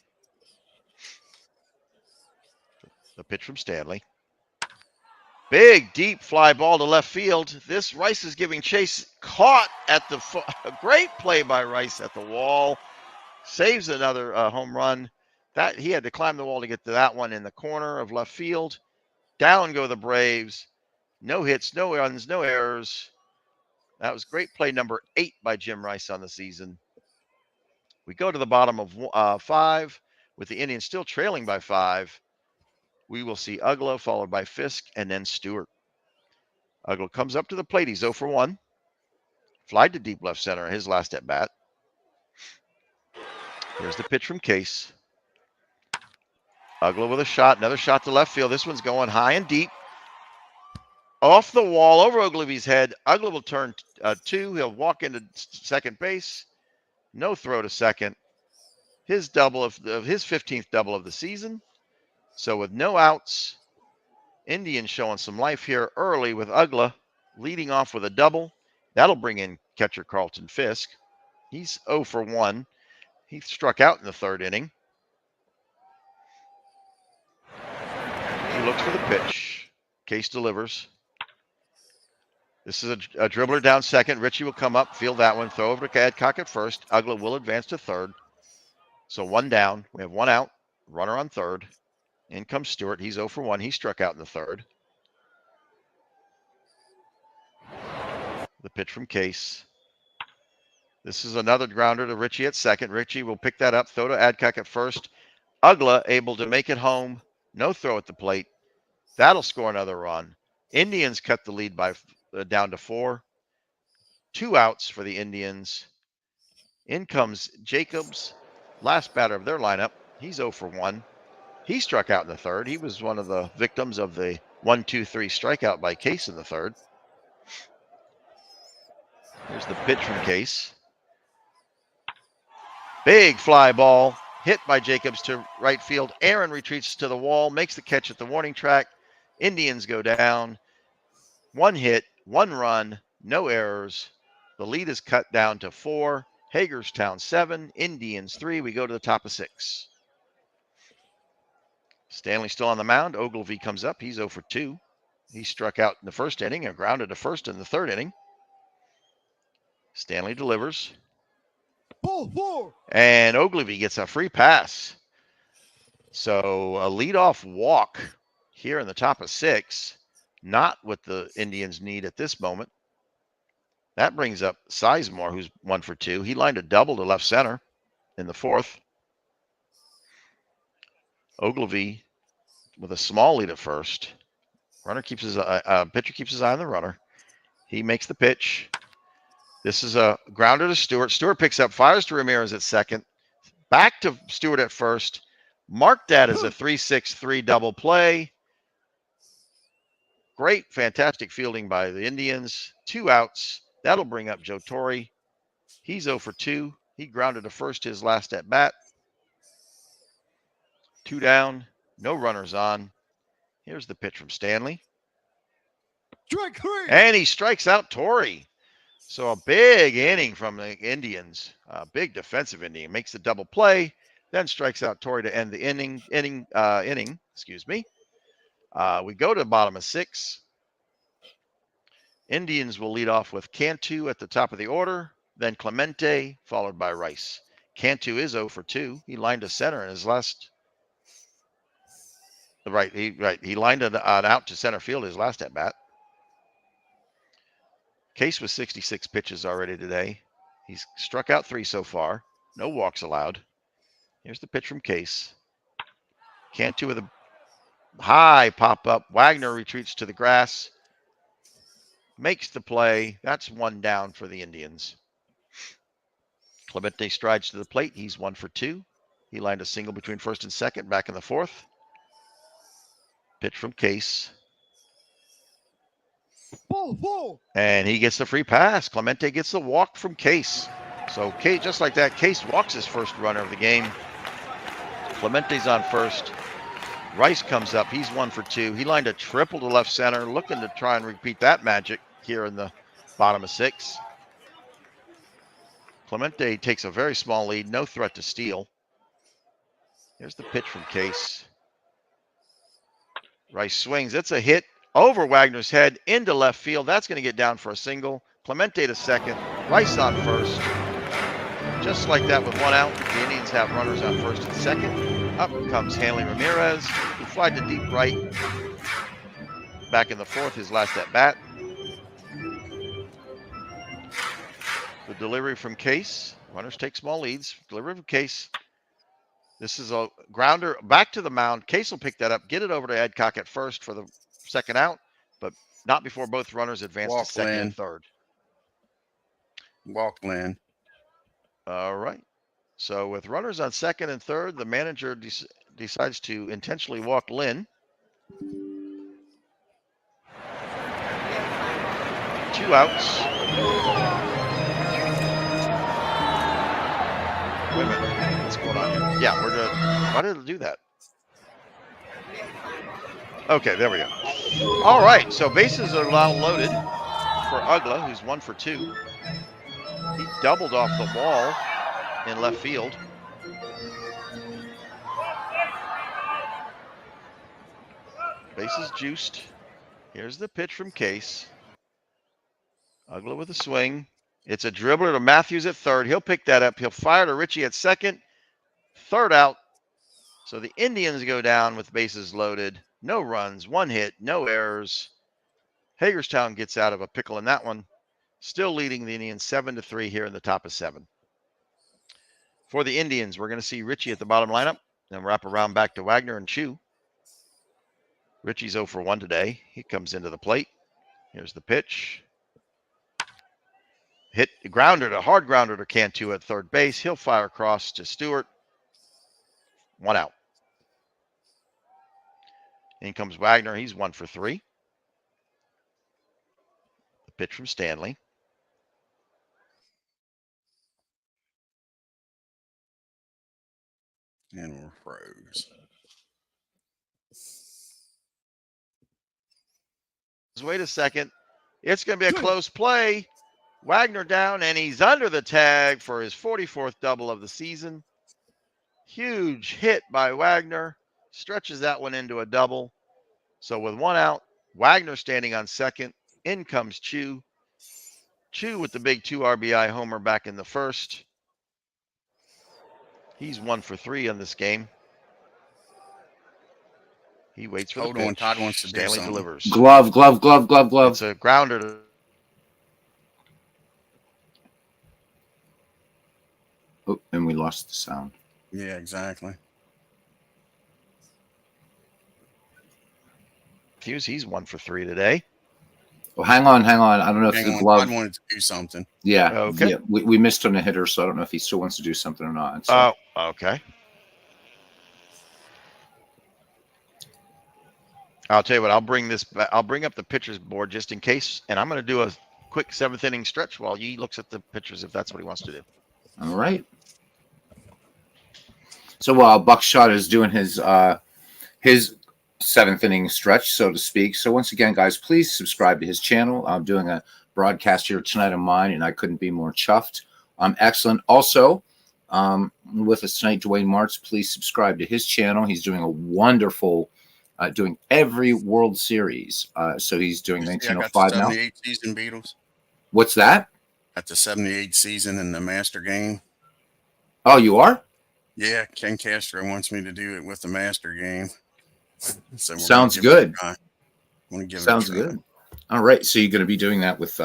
The pitch from Stanley. Big, deep fly ball to left field. This Rice is giving chase. Caught at the a great play by Rice at the wall. Saves another home run. That he had to climb the wall to get to that one in the corner of left field. Down go the Braves. No hits, no runs, no errors. That was great play number 8 by Jim Rice on the season. We go to the bottom of 5 with the Indians still trailing by 5. We will see Ugla followed by Fisk and then Stewart. Ugla comes up to the plate. He's 0 for 1. Flied to deep left center his last at bat. Here's the pitch from Case. Ugla with a shot. Another shot to left field. This one's going high and deep. Off the wall over Ogilvy's head. Ugla will turn 2. He'll walk into second base. No throw to second. His double of his 15th double of the season. So with no outs, Indians showing some life here early with Ugla leading off with a double. That'll bring in catcher Carlton Fisk. He's 0 for 1. He struck out in the third inning. He looks for the pitch. Case delivers. This is a dribbler down second. Ritchie will come up, field that one, throw over to Adcock at first. Ugla will advance to third. So 1 down. We have 1 out. Runner on third. In comes Stewart. He's 0 for 1. He struck out in the third. The pitch from Case. This is another grounder to Ritchie at second. Ritchie will pick that up, throw to Adcock at first. Ugla able to make it home. No throw at the plate. That'll score another run. Indians cut the lead by down to 4. 2 outs for the Indians. In comes Jacobs, last batter of their lineup. He's 0 for 1. He struck out in the third. He was one of the victims of the 1-2-3 strikeout by Case in the third. Here's the pitch from Case. Big fly ball hit by Jacobs to right field. Aaron retreats to the wall, makes the catch at the warning track. Indians go down. 1 hit, 1 run, no errors. The lead is cut down to 4. Hagerstown 7, Indians 3. We go to the top of 6. Stanley still on the mound. Ogilvy comes up. He's 0 for 2. He struck out in the first inning and grounded to first in the third inning. Stanley delivers. Ball 4. And Ogilvy gets a free pass. So a leadoff walk here in the top of 6. Not what the Indians need at this moment. That brings up Sizemore, who's 1 for 2. He lined a double to left center in the fourth. Ogilvy with a small lead at first. Pitcher keeps his eye on the runner. He makes the pitch. This is a grounder to Stewart. Stewart picks up, fires to Ramirez at second. Back to Stewart at first. Mark that as a 3-6-3 double play. Great, fantastic fielding by the Indians. 2 outs. That'll bring up Joe Torre. He's 0 for 2. He grounded to first his last at bat. 2 down. No runners on. Here's the pitch from Stanley. Strike 3. And he strikes out Torre. So a big inning from the Indians. A big defensive inning. Makes the double play. Then strikes out Torre to end the inning. Excuse me. We go to the bottom of 6. Indians will lead off with Cantu at the top of the order, then Clemente, followed by Rice. Cantu is 0 for 2. He lined a center in his last. He lined an out to center field his last at bat. Case with 66 pitches already today. He's struck out 3 so far. No walks allowed. Here's the pitch from Case. Cantu with a high pop up. Wagner retreats to the grass. Makes the play. That's 1 down for the Indians. Clemente strides to the plate. He's 1 for 2. He lined a single between first and second back in the fourth. Pitch from Case. Ball 4. And he gets the free pass. Clemente gets the walk from Case. So Case, just like that, Case walks his first runner of the game. Clemente's on first. Rice comes up. He's 1 for 2. He lined a triple to left center, looking to try and repeat that magic here in the bottom of 6. Clemente takes a very small lead. No threat to steal. Here's the pitch from Case. Rice swings. It's a hit over Wagner's head into left field. That's going to get down for a single. Clemente to second. Rice on first. Just like that with 1 out, the Indians have runners on first and second. Up comes Hanley Ramirez, who flied to deep right. Back in the 4th, his last at bat. The delivery from Case. Runners take small leads. Delivery from Case. This is a grounder back to the mound. Case will pick that up, get it over to Adcock at first for the second out, but not before both runners advance to second and third. Walk, Lynn. All right. So with runners on second and third, the manager decides to intentionally walk Lynn. 2 outs. Wait a minute. What's going on here? Yeah, we're good. Why did it do that? Okay, there we go. All right, so bases are now loaded for Ugla, who's 1 for 2. He doubled off the wall in left field. Bases juiced. Here's the pitch from Case. Ugla with a swing. It's a dribbler to Matthews at third. He'll pick that up. He'll fire to Ritchie at second. Third out. So the Indians go down with bases loaded. No runs, 1 hit, no errors. Hagerstown gets out of a pickle in that one. Still leading the Indians 7-3 here in the top of 7. For the Indians, we're going to see Ritchie at the bottom lineup. Then wrap around back to Wagner and Chu. Ritchie's 0 for 1 today. He comes into the plate. Here's the pitch. Hit hard grounder to Cantu at third base. He'll fire across to Stewart. 1 out. In comes Wagner. He's 1 for 3. The pitch from Stanley. And we're froze. Wait a second. It's going to be a close play. Wagner down, and he's under the tag for his 44th double of the season. Huge hit by Wagner. Stretches that one into a double. So with 1 out, Wagner standing on second. In comes Chu. Chu with the big 2 RBI homer back in the 1st. He's 1 for 3 in this game. He waits for the pitch. Todd wants to do Stanley something. delivers. Glove. It's a grounder to... Oh, and we lost the sound. Yeah, exactly. He's 1 for 3 today. Well, hang on. I don't know if the glove. Todd wanted to do something. Yeah. Okay. Yeah, we missed on the hitter, so I don't know if he still wants to do something or not. So. Oh, okay. I'll tell you what. I'll bring up the pitcher's board just in case, and I'm going to do a quick 7th inning stretch while he looks at the pitchers if that's what he wants to do. All right. So while Buckshot is doing his 7th inning stretch, so to speak. So once again, guys, please subscribe to his channel. I'm doing a broadcast here tonight of mine, and I couldn't be more chuffed. Excellent. Also, with us tonight, Dwayne Martz, please subscribe to his channel. He's doing a wonderful, doing every World Series. So he's doing 1905 now. 78 season Beatles. What's that? At the 78 season in the Master Game. Oh, you are? Yeah, Ken Castro wants me to do it with the Master Game. So sounds good. Sounds good. All right, so you're going to be doing that with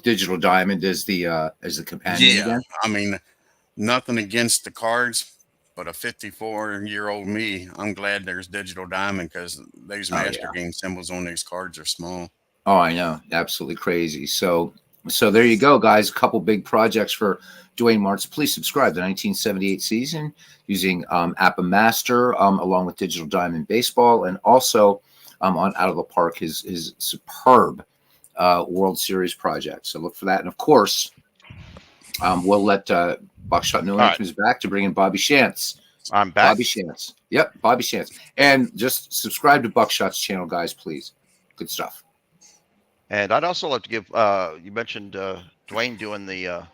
Digital Diamond as the companion. Yeah, again? I mean, nothing against the cards, but a 54-year-old me, I'm glad there's Digital Diamond because those Master Game symbols on these cards are small. Oh, I know, absolutely crazy. So there you go, guys. A couple big projects for Dwayne Martz. Please subscribe. The 1978 season using Appa Master along with Digital Diamond Baseball, and also on Out of the Park, his superb World Series project. So look for that. And of course, we'll let Buckshot know when he comes back to bring in Bobby Shantz. I'm back. Bobby Shantz. Yep, Bobby Shantz. And just subscribe to Buckshot's channel, guys, please. Good stuff. And I'd also like to give, you mentioned Dwayne doing the,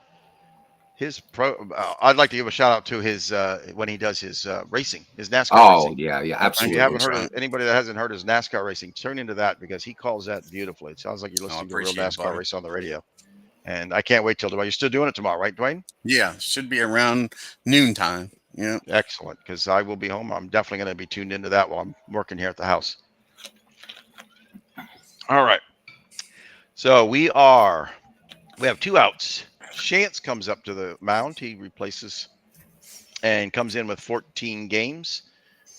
I'd like to give a shout out to his, when he does his racing, his NASCAR racing. Yeah, absolutely. If you haven't heard anybody that hasn't heard his NASCAR racing, turn into that because he calls that beautifully. It sounds like you're listening to a real NASCAR race on the radio. And I can't wait till tomorrow. You're still doing it tomorrow, right, Dwayne? Yeah, should be around noontime. Yeah. Excellent, because I will be home. I'm definitely going to be tuned into that while I'm working here at the house. All right. So we have 2 outs. Shantz comes up to the mound. He replaces and comes in with 14 games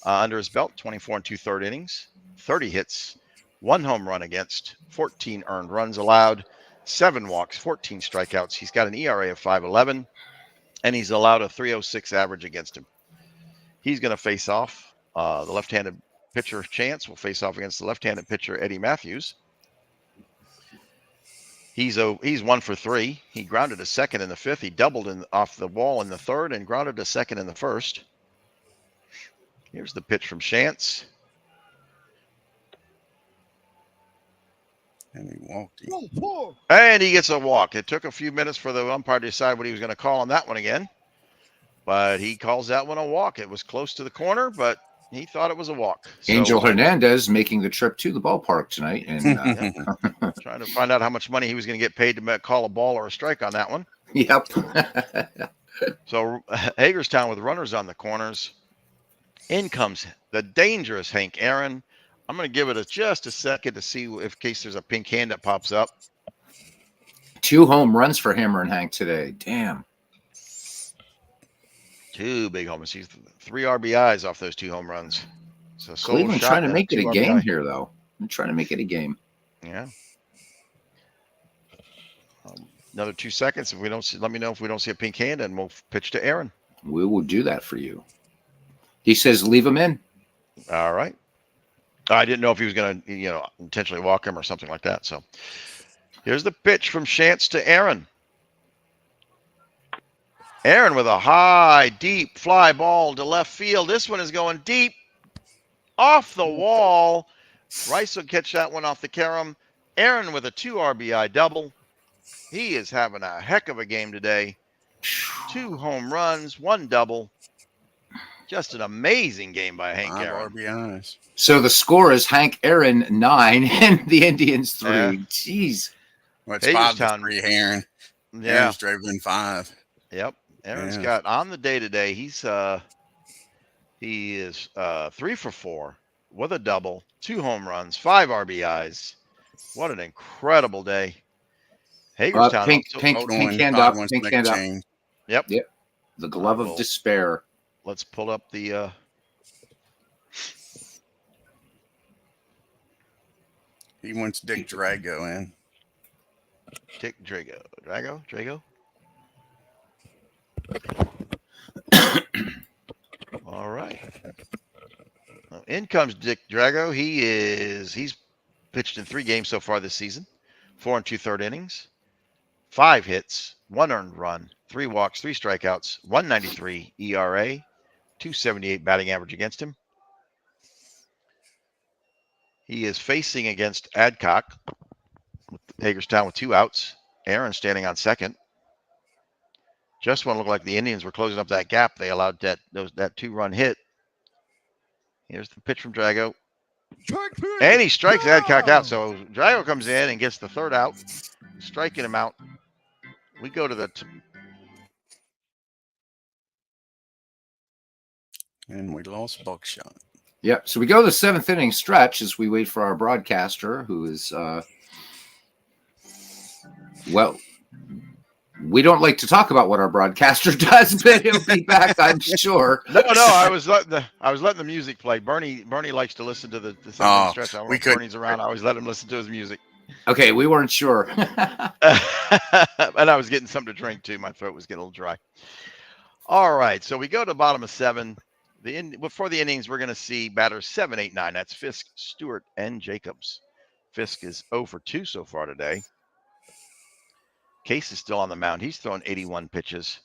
under his belt, 24 and 2/3 innings, 30 hits, 1 home run against, 14 earned runs allowed, 7 walks, 14 strikeouts. He's got an ERA of 5.11, and he's allowed a 3.06 average against him. He's going to face off. The left-handed pitcher Shantz will face off against the left-handed pitcher Eddie Matthews. He's 1 for 3. He grounded a second in the 5th. He doubled off the wall in the 3rd and grounded a second in the 1st. Here's the pitch from Shantz. And he walked him. And he gets a walk. It took a few minutes for the umpire to decide what he was going to call on that one again. But he calls that one a walk. It was close to the corner, but he thought it was a walk. Angel Hernandez making the trip to the ballpark tonight. And trying to find out how much money he was going to get paid to call a ball or a strike on that one. Yep. So Hagerstown with runners on the corners. In comes the dangerous Hank Aaron. I'm going to give it just a second to see if in case there's a pink hand that pops up. 2 home runs for Hammer and Hank today. Damn. 2 big homers. He's 3 RBIs off those 2 home runs. So Cleveland trying to make it a game here, though. I'm trying to make it a game. Yeah. Another 2 seconds. If we don't see, let me know if we don't see a pink hand, and we'll pitch to Aaron. We will do that for you. He says leave him in. All right. I didn't know if he was going to, intentionally walk him or something like that. So here's the pitch from Shantz to Aaron. Aaron with a high, deep fly ball to left field. This one is going deep off the wall. Rice will catch that one off the carom. Aaron with a 2 RBI double. He is having a heck of a game today. 2 home runs, 1 double. Just an amazing game by Hank Aaron. RBIs. So the score is Hank Aaron 9 and the Indians 3. Yeah. Jeez. Well, it's 5-3 Aaron. Yeah. Aaron's driven 5. Yep. Aaron's got on the day today. He is 3 for 4 with a double, 2 home runs, 5 RBIs. What an incredible day. Hagerstown. Pink hand up. Pink hand up. Yep. The glove of despair. Let's pull up the. He wants Dick Drago in. Dick Drago. All right. In comes Dick Drago. He's pitched in 3 games so far this season. 4 and 2/3 innings, 5 hits, 1 earned run, 3 walks, 3 strikeouts, 1.93 ERA, 2.78 batting average against him. He is facing against Adcock with Hagerstown with 2 outs. Aaron standing on second. Just when it looked like the Indians were closing up that gap, they allowed that 2-run hit. Here's the pitch from Drago. And he strikes Adcock out. So Drago comes in and gets the 3rd out, striking him out. We go to the and we lost Buckshot. Yep. So we go to the 7th inning stretch as we wait for our broadcaster, who is we don't like to talk about what our broadcaster does, but he'll be back, I'm sure. No. I was letting the music play. Bernie likes to listen to the 7th inning stretch. When Bernie's around, I always let him listen to his music. Okay, we weren't sure. And I was getting something to drink too. My throat was getting a little dry. All right, so we go to the bottom of 7. Before the innings, we're going to see batters 7, 8, 9. That's Fisk, Stewart, and Jacobs. Fisk is 0 for 2 so far today. Case is still on the mound. He's thrown 81 pitches,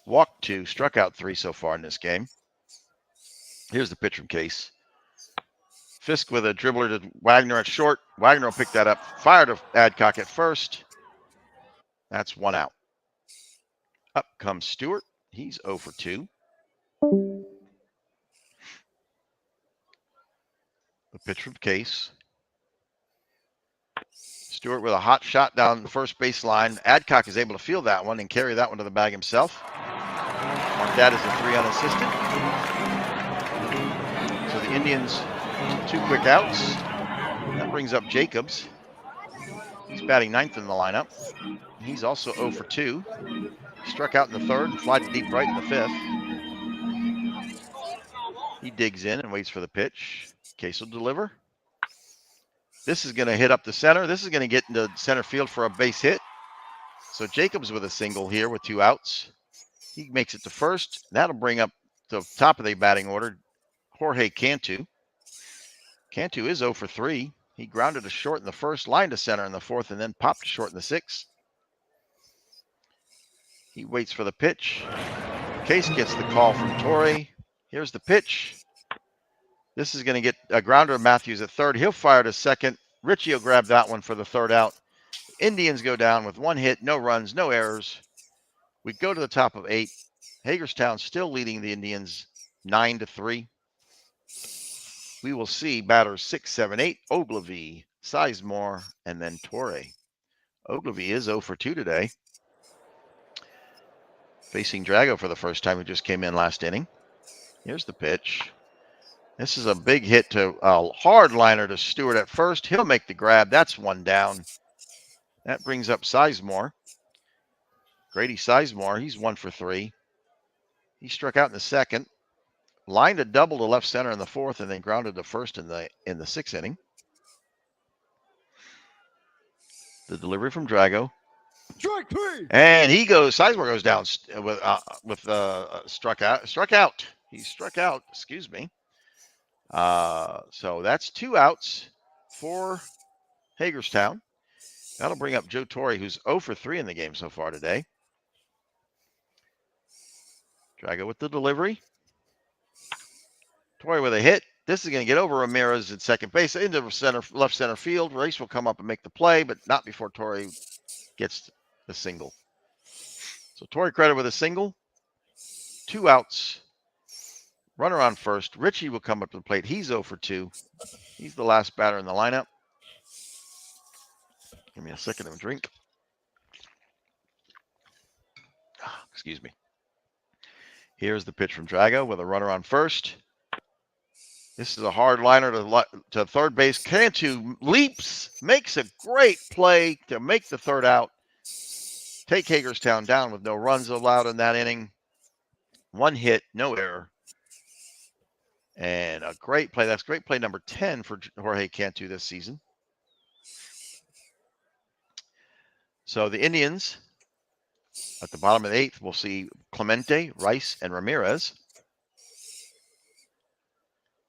walked 2, struck out 3 so far in this game. Here's the pitch from Case. Fisk with a dribbler to Wagner at short. Wagner will pick that up. Fire to Adcock at first. That's 1 out. Up comes Stewart. He's 0 for 2. The pitch from Case. Stewart with a hot shot down the first baseline. Adcock is able to field that one and carry that one to the bag himself. Mark that as a 3 unassisted. So the Indians, 2 quick outs. That brings up Jacobs. He's batting 9th in the lineup. He's also 0 for 2. Struck out in the 3rd and fly to deep right in the 5th. He digs in and waits for the pitch. Case will deliver. This is going to hit up the center. This is going to get into center field for a base hit. So Jacobs with a single here with 2 outs. He makes it to first. That'll bring up the top of the batting order, Jorge Cantu. Cantu is 0 for 3. He grounded to short in the 1st, lined to center in the 4th, and then popped to short in the 6th. He waits for the pitch. Case gets the call from Torre. Here's the pitch. This is going to get a grounder of Matthews at 3rd. He'll fire to 2nd. Richie will grab that one for the 3rd out. Indians go down with 1 hit, no runs, no errors. We go to the top of 8. Hagerstown still leading the Indians 9-3. We will see batters 6, 7, 8, Ogilvy, Sizemore, and then Torre. Ogilvy is 0 for 2 today. Facing Drago for the first time, who just came in last inning. Here's the pitch. This is a big hit to a hard liner to Stewart at first. He'll make the grab. That's 1 down. That brings up Sizemore. Grady Sizemore, he's 1 for 3. He struck out in the 2nd. Lined a double to left center in the 4th, and then grounded to first in the 6th inning. The delivery from Drago. Strike 3. And he goes. Sizemore goes down with struck out. He struck out. Excuse me. So that's 2 outs for Hagerstown. That'll bring up Joe Torre, who's 0 for 3 in the game so far today. Drago with the delivery. Torre with a hit. This is going to get over Ramirez at second base into left center field. Race will come up and make the play, but not before Torre gets the single. So Torre credit with a single. 2 outs. Runner on first. Richie will come up to the plate. He's 0 for 2. He's the last batter in the lineup. Give me a second of a drink. Excuse me. Here's the pitch from Drago with a runner on first. This is a hard liner to third base. Cantu leaps, makes a great play to make the 3rd out. Take Hagerstown down with no runs allowed in that inning. 1 hit, no error. And a great play. That's great play number 10 for Jorge Cantu this season. So the Indians at the bottom of the 8th, we'll see Clemente, Rice, and Ramirez.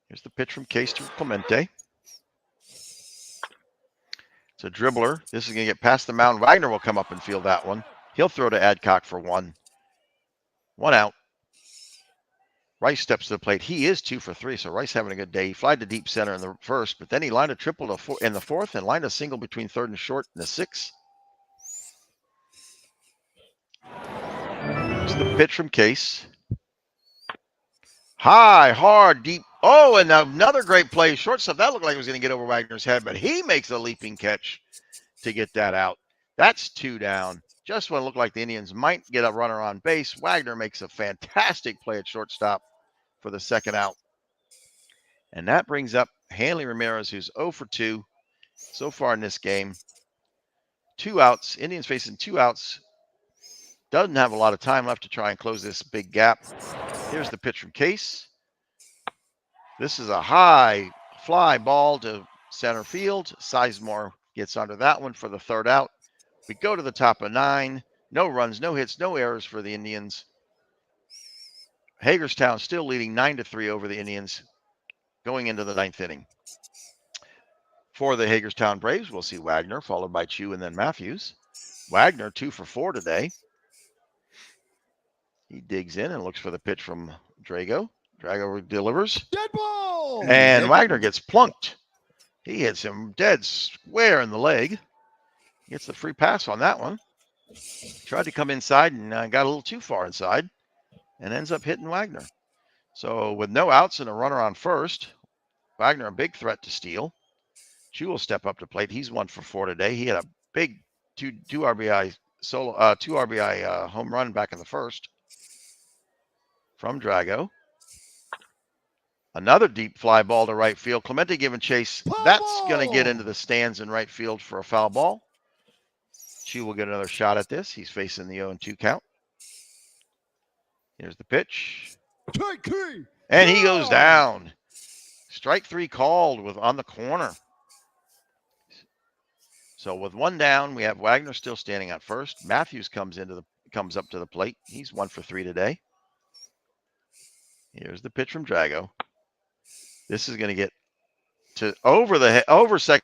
Here's the pitch from Case to Clemente. It's a dribbler. This is going to get past the mound. Wagner will come up and field that one. He'll throw to Adcock for 1. 1 out. Rice steps to the plate. He is 2 for 3, so Rice having a good day. He flied to deep center in the 1st, but then he lined a triple in the 4th and lined a single between 3rd and short in the 6th. Here's the pitch from Case. High, hard, deep. Oh, and another great play. Shortstop. That looked like it was going to get over Wagner's head, but he makes a leaping catch to get that out. That's 2 down. Just when it looked like the Indians might get a runner on base, Wagner makes a fantastic play at shortstop for the 2nd out. And that brings up Hanley Ramirez, who's 0 for 2 so far in this game. 2 outs. Indians facing 2 outs. Doesn't have a lot of time left to try and close this big gap. Here's the pitch from Case. This is a high fly ball to center field. Sizemore gets under that one for the 3rd out. We go to the top of 9. No runs, no hits, no errors for the Indians. Hagerstown still leading 9-3 over the Indians going into the 9th inning. For the Hagerstown Braves, we'll see Wagner, followed by Chu and then Matthews. Wagner 2 for 4 today. He digs in and looks for the pitch from Drago. Drago delivers. Dead ball! And Wagner gets plunked. He hits him dead square in the leg. Gets the free pass on that one. Tried to come inside and got a little too far inside and ends up hitting Wagner. So with no outs and a runner on first, Wagner a big threat to steal. Chu will step up to plate. He's 1 for 4 today. He had a big two RBI solo, 2 RBI home run back in the first from Drago. Another deep fly ball to right field. Clemente giving chase. That's going to get into the stands in right field for a foul ball. Chu will get another shot at this. He's facing the 0-2 count. Here's the pitch. And he goes down. Strike 3 called with on the corner. So with 1 down, we have Wagner still standing at first. Matthews comes up to the plate. He's 1 for 3 today. Here's the pitch from Drago. This is going to get to over second.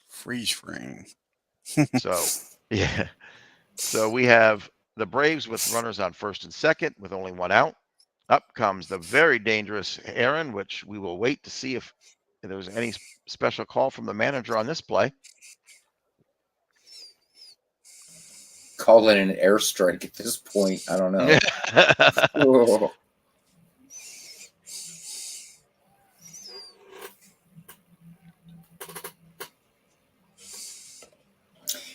Freeze frame. So, yeah. So we have the Braves with runners on first and second with only 1 out. Up comes the very dangerous Aaron, which we will wait to see if there was any special call from the manager on this play. Call it an airstrike at this point. I don't know.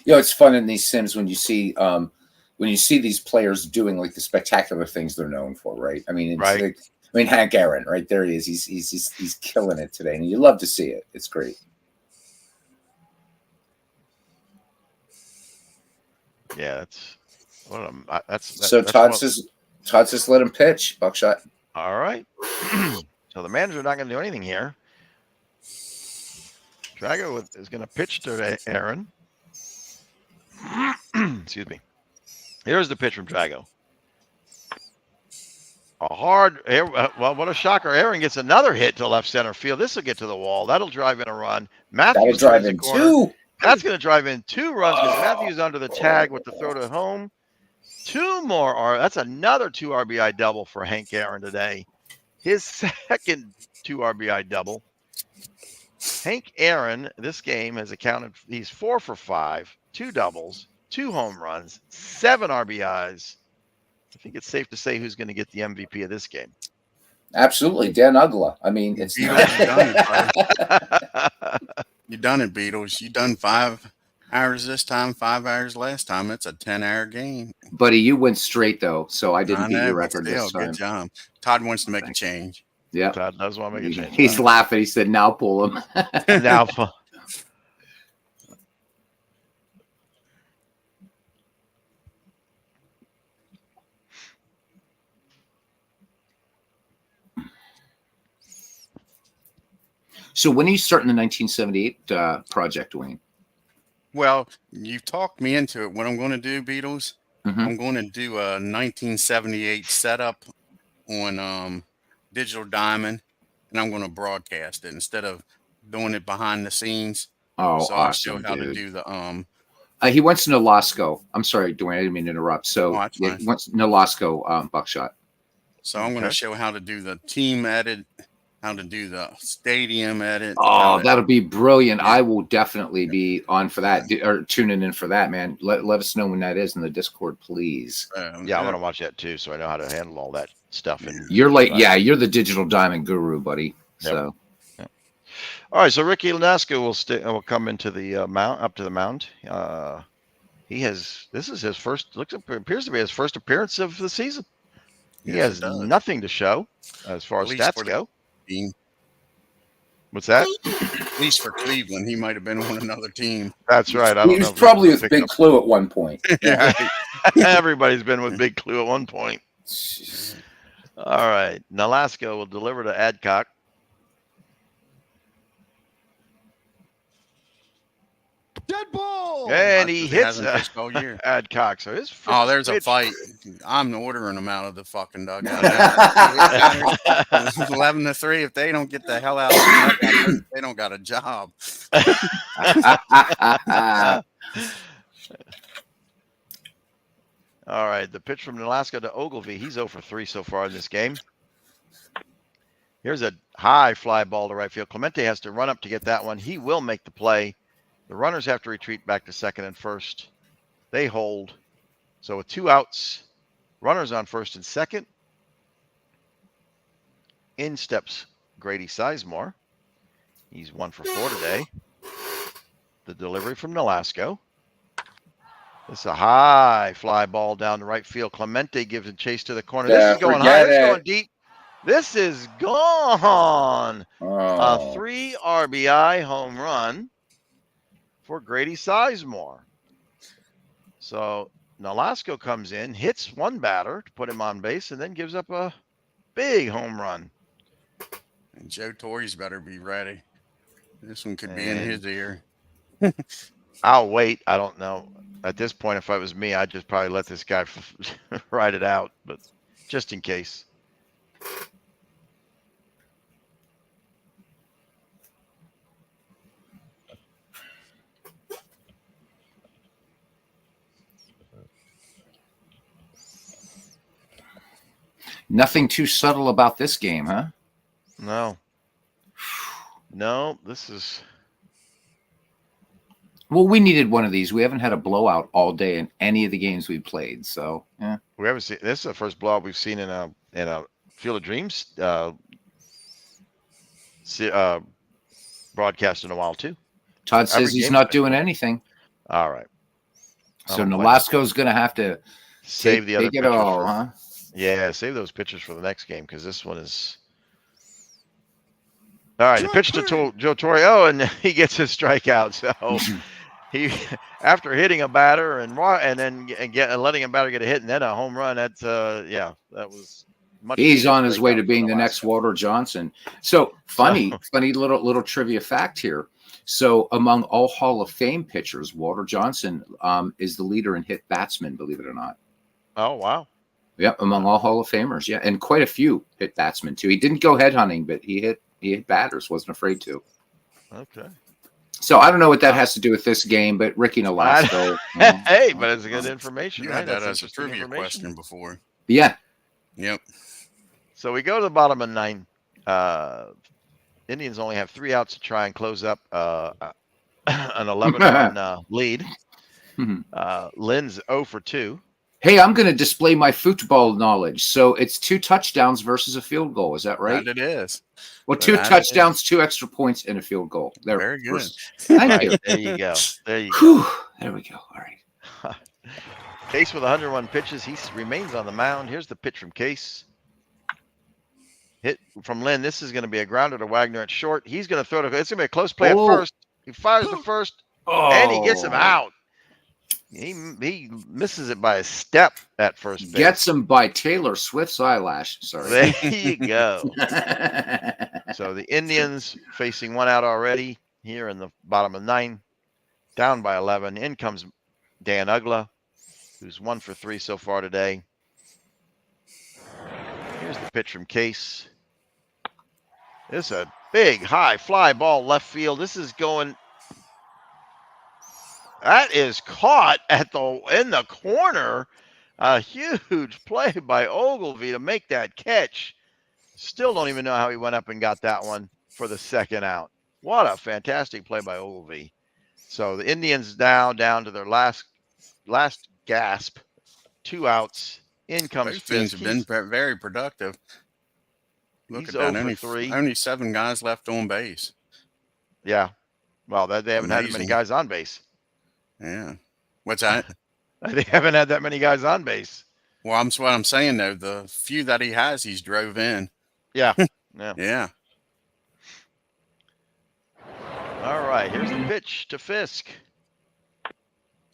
You know, it's fun in these sims when you see these players doing like the spectacular things they're known for, right? I mean, it's right. Like, I mean, Hank Aaron, right there he is. He's killing it today, and you love to see it. It's great. Yeah, Todd says let him pitch. Buckshot. All right. So the manager not going to do anything here. Drago is going to pitch to Aaron. Excuse me. Here's the pitch from Drago. Well, what a shocker. Aaron gets another hit to left center field. This will get to the wall. That'll drive in a run. Matthews drive in 2. That's going to drive in 2 runs because Matthews under the tag with the throw to home. 2 more. That's another 2 RBI double for Hank Aaron today. His second 2 RBI double. Hank Aaron, this game has accounted. He's 4 for 5, 2 doubles, 2 home runs, 7 RBIs. I think it's safe to say who's going to get the MVP of this game. Absolutely, Dan Ugla. I mean, it's you done it, Beatles. You done 5 hours this time, 5 hours last time. It's a 10-hour game. Buddy, you went straight though, so I didn't beat your record this time. Good job. Todd wants to make a change. Yeah, Todd does want to make a change. He's laughing. He said, "Now pull him." Now pull. So when are you starting the 1978 project, Wayne? Well, you talked me into it. What I'm going to do, Beatles, I'm going to do a 1978 setup on Digital Diamond, and I'm going to broadcast it instead of doing it behind the scenes. Oh, so awesome, I'll show how to do the he wants Nolasco. I'm sorry, Dwayne, I didn't mean to interrupt. So he wants Nolasco Buckshot. So I'm going to show how to do the team edit, how to do the stadium edit. Oh, that'll be brilliant. Yeah. I will definitely be on for that or tuning in for that, man. Let us know when that is in the Discord, please. Yeah, I'm going to watch that too, so I know how to handle all that stuff. And you're like, you're the Digital Diamond guru, buddy. Yep. So. Yep. All right, so Ricky Lanasco will come into the up to the mound. This is his first. Appears to be his first appearance of the season. He has nothing to show as far as stats go. Team. What's that? At least for Cleveland, he might have been on another team. That's right. He was probably with Big Clue at one point. Yeah, everybody's been with Big Clue at one point. All right, Nolasco will deliver to Adcock. Dead ball! And he hits Adcock. So his there's a fight. I'm ordering them out of the fucking dugout. 11-3. If they don't get the hell out of the dugout, they don't got a job. All right, the pitch from Alaska to Ogilvy. He's 0 for 3 so far in this game. Here's a high fly ball to right field. Clemente has to run up to get that one. He will make the play. The runners have to retreat back to second and first. They hold. So with 2 outs, runners on first and second. In steps Grady Sizemore. He's 1 for 4 today. The delivery from Nolasco. It's a high fly ball down the right field. Clemente gives a chase to the corner. This is going high. This is going deep. This is gone. A 3 RBI home run for Grady Sizemore. So Nolasco comes in, hits one batter to put him on base, and then gives up a big home run. And Joe Torre's better be ready. This one could be in his ear. I'll wait. I don't know. At this point, if I was me, I'd just probably let this guy ride it out, but just in case. Nothing too subtle about this game, huh? No. No, this is... Well, we needed one of these. We haven't had a blowout all day in any of the games we played, so yeah. We haven't seen. This is the first blowout we've seen in a Field of Dreams broadcast in a while too. Todd says he's not doing anything. All right. So Nolasco's going to have to save the other pitchers, all, for, huh? Yeah, save those pitchers for the next game because this one is. All right, the pitch to Joe Torre. Oh, and he gets his strikeout. So he, after hitting a batter and then letting a batter get a hit and then a home run. That's that was much. He's on his way to being the next Walter Johnson. So funny little trivia fact here. So among all Hall of Fame pitchers, Walter Johnson is the leader in hit batsmen. Believe it or not. Oh wow. Yep, among all Hall of Famers. Yeah, and quite a few hit batsmen too. He didn't go headhunting, but he hit batters. Wasn't afraid to. Okay. So I don't know what that has to do with this game, but Ricky Nolasco. Hey, but it's good information. You right? had that That's as a trivia question before. Yeah. Yep. So we go to the bottom of 9. Indians only have 3 outs to try and close up an 11-run lead. Lynn's 0 for 2. Hey, I'm going to display my football knowledge. So it's 2 touchdowns versus a field goal. Is that right? That it is. Well, 2 touchdowns, 2 extra points, and a field goal. Very good. Thank you. There you go. There you go. There we go. All right. Case with 101 pitches. He remains on the mound. Here's the pitch from Case. Hit from Lynn. This is going to be a grounder to Wagner at short. He's going to throw it. It's going to be a close play at first. He fires the first, and he gets him out. He misses it by a step at first base. Gets him by Taylor Swift's eyelash. Sorry. There you go. So the Indians facing 1 out already here in the bottom of 9, down by 11. In comes Dan Ugla, who's 1 for 3 so far today. Here's the pitch from Case. This is a big high fly ball left field. This is going. That is caught in the corner. A huge play by Ogilvy to make that catch. Still don't even know how he went up and got that one for the second out. What a fantastic play by Ogilvy. So the Indians down to their last gasp. 2 outs. In comes Both teams have been very productive. Look at that. Only 7 guys left on base. Yeah. Well, they haven't had as many guys on base. Yeah. What's that? They haven't had that many guys on base. Well, what I'm saying, though, the few that he has, he's drove in. Yeah. Yeah. Yeah. All right. Here's the pitch to Fisk.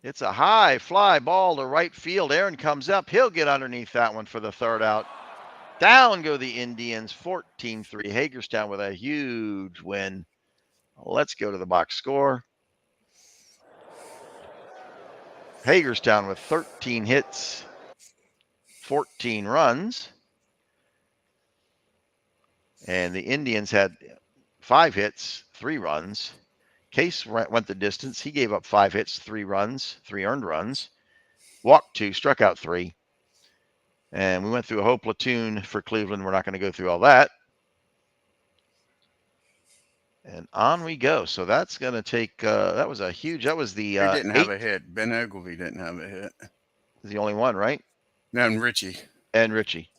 It's a high fly ball to right field. Aaron comes up. He'll get underneath that one for the 3rd out. Down go the Indians, 14-3. Hagerstown with a huge win. Let's go to the box score. Hagerstown with 13 hits, 14 runs. And the Indians had 5 hits, 3 runs. Case went the distance. He gave up 5 hits, 3 runs, 3 earned runs, walked 2, struck out 3. And we went through a whole platoon for Cleveland. We're not going to go through all that. And on we go. So that's going to take, that was the Who didn't have a hit? Ben Ogilvy didn't have a hit. The only one, right? No, and Richie.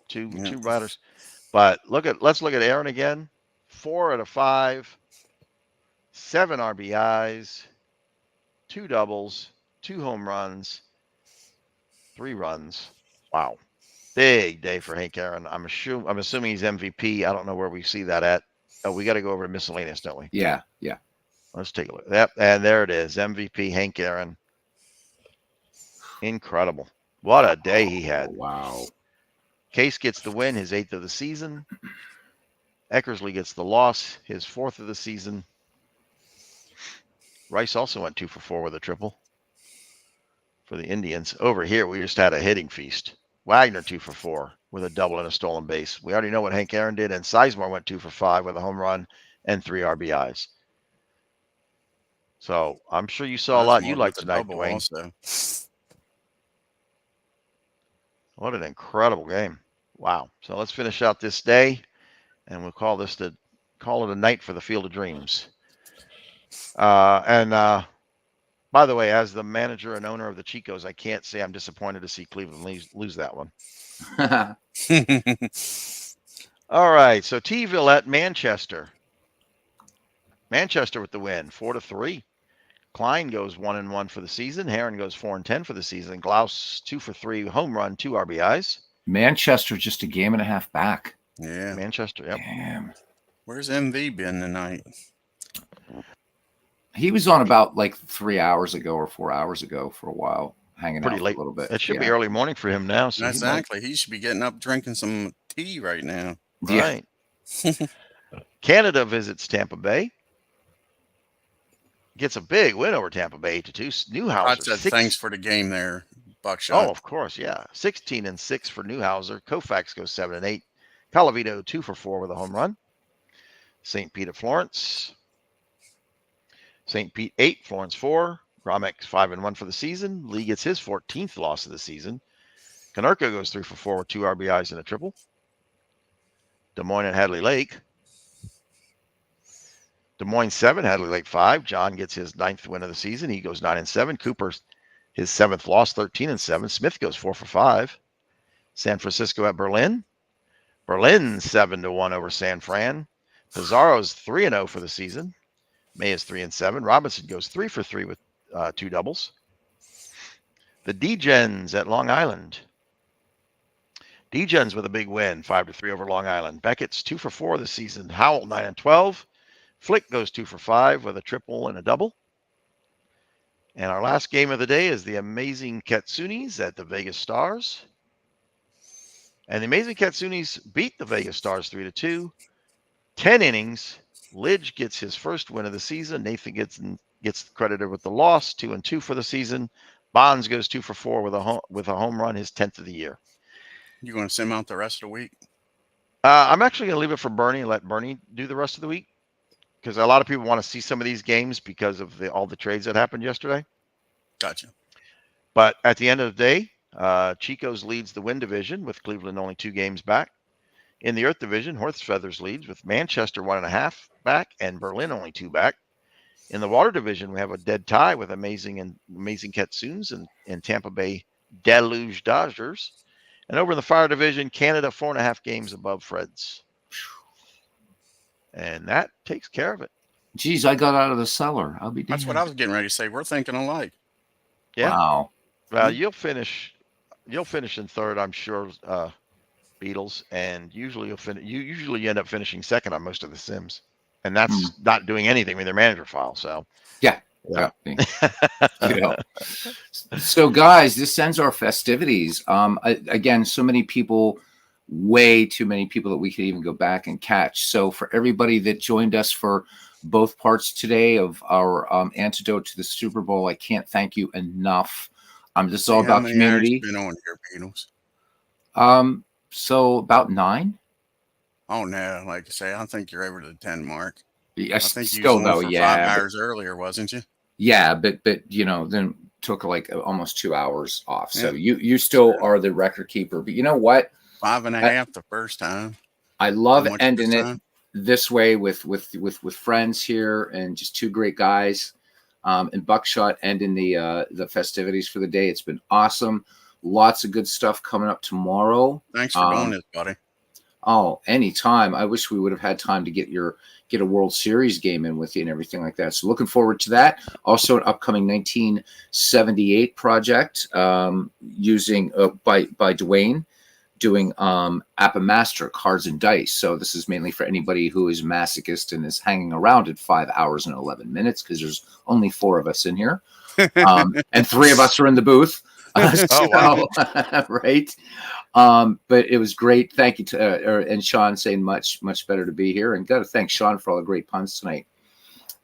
Two batters. But let's look at Aaron again. 4 out of 5, 7 RBIs, 2 doubles, 2 home runs, 3 runs. Wow. Big day for Hank Aaron. I'm assuming he's MVP. I don't know where we see that at. Oh, we got to go over to miscellaneous, don't we? Yeah. Let's take a look. Yep, and there it is. MVP Hank Aaron. Incredible. What a day he had. Wow. Case gets the win, his 8th of the season. Eckersley gets the loss, his 4th of the season. Rice also went 2 for 4 with a triple for the Indians. Over here, we just had a hitting feast. Wagner 2 for 4 with a double and a stolen base. We already know what Hank Aaron did, and Sizemore went 2 for 5 with a home run and 3 RBIs. So I'm sure you saw a lot you liked tonight, Dwayne. Also. What an incredible game. Wow. So let's finish out this day, and we'll call it a night for the Field of Dreams. By the way, as the manager and owner of the Chicos, I can't say I'm disappointed to see Cleveland lose that one. All right. So T-Ville at Manchester. Manchester with the win, 4-3. Klein goes 1-1 for the season. Heron goes 4-10 for the season. Glaus 2 for 3, home run, 2 RBIs. Manchester just a game and a half back. Yeah. Manchester, yep. Damn. Where's MV been tonight? He was on about like 3 hours ago or 4 hours ago for a while, hanging out late. a little bit. It should be early morning for him now. So exactly. He should be getting up drinking some tea right now. Right. Canada visits Tampa Bay. Gets a big win over Tampa Bay 8-2. Newhouser. Thanks for the game there, Buckshot. Oh, of course, yeah. 16-6 for Newhouser. Koufax goes 7-8. Colavito 2 for 4 with a home run. St. Pete at Florence. St. Pete 8, Florence 4. Gromek 5-1 for the season. Lee gets his 14th loss of the season. Konerko goes 3 for 4 with 2 RBIs and a triple. Des Moines at Hadley Lake. Des Moines 7, Hadley Lake 5. John gets his 9th win of the season. He goes 9-7. Cooper, his 7th loss, 13-7. Smith goes 4 for 5. San Francisco at Berlin. Berlin 7-1 over San Fran. Pizarro's 3-0 for the season. May is 3-7. Robinson goes 3 for 3 with 2 doubles. The D-Gens at Long Island. D-Gens with a big win, 5-3 over Long Island. Beckett's 2 for 4 this season. Howell 9-12. Flick goes 2 for 5 with a triple and a double. And our last game of the day is the Amazing Katsunis at the Vegas Stars. And the Amazing Katsunis beat the Vegas Stars 3-2. 10 innings. Lidge gets his first win of the season. Nathan gets credited with the loss, 2-2 for the season. Bonds goes 2 for 4 with a home run, his 10th of the year. You going to send him out the rest of the week? I'm actually going to leave it for Bernie and let Bernie do the rest of the week, because a lot of people want to see some of these games because of all the trades that happened yesterday. Gotcha. But at the end of the day, Chico's leads the win division with Cleveland only 2 games back. In the Earth division, Horse Feathers leads with Manchester 1.5 back and Berlin only 2 back. In the Water division, we have a dead tie with Amazing Katsuns and Tampa Bay Deluge Dodgers. And over in the Fire division, Canada 4.5 games above Fred's. And that takes care of it. Geez, I got out of the cellar. I'll be damned. That's what I was getting ready to say. We're thinking alike. Yeah. Wow. Well, you'll finish in third, I'm sure, Beatles, and usually you end up finishing second on most of the sims. And that's not doing anything with their manager file. So yeah. So guys, this ends our festivities. Again, so many people, way too many people that we could even go back and catch. So for everybody that joined us for both parts today of our antidote to the Super Bowl, I can't thank you enough. This is all about community. Been on here, Beatles? So about 9. Oh no, like I say, I think you're over the 10 mark. I think you still was on though, for yeah, 5 hours earlier, wasn't you? yeah, but then took like almost 2 hours off. So Yeah. you still are the record keeper. But you know what? 5.5 the first time. I love How much ending this it time? this way with friends here and just two great guys. And Buckshot ending the festivities for the day. It's been awesome. Lots of good stuff coming up tomorrow. Thanks for doing this, buddy. Oh, anytime. I wish we would have had time to get a World Series game in with you and everything like that. So looking forward to that. Also, an upcoming 1978 project using by Dwayne doing Appamaster cards and dice. So this is mainly for anybody who is masochist and is hanging around at 5 hours and 11 minutes because there's only 4 of us in here, and 3 of us are in the booth. Oh, wow. Right. But it was great. Thank you to and Sean saying much better to be here, and got to thank Sean for all the great puns tonight.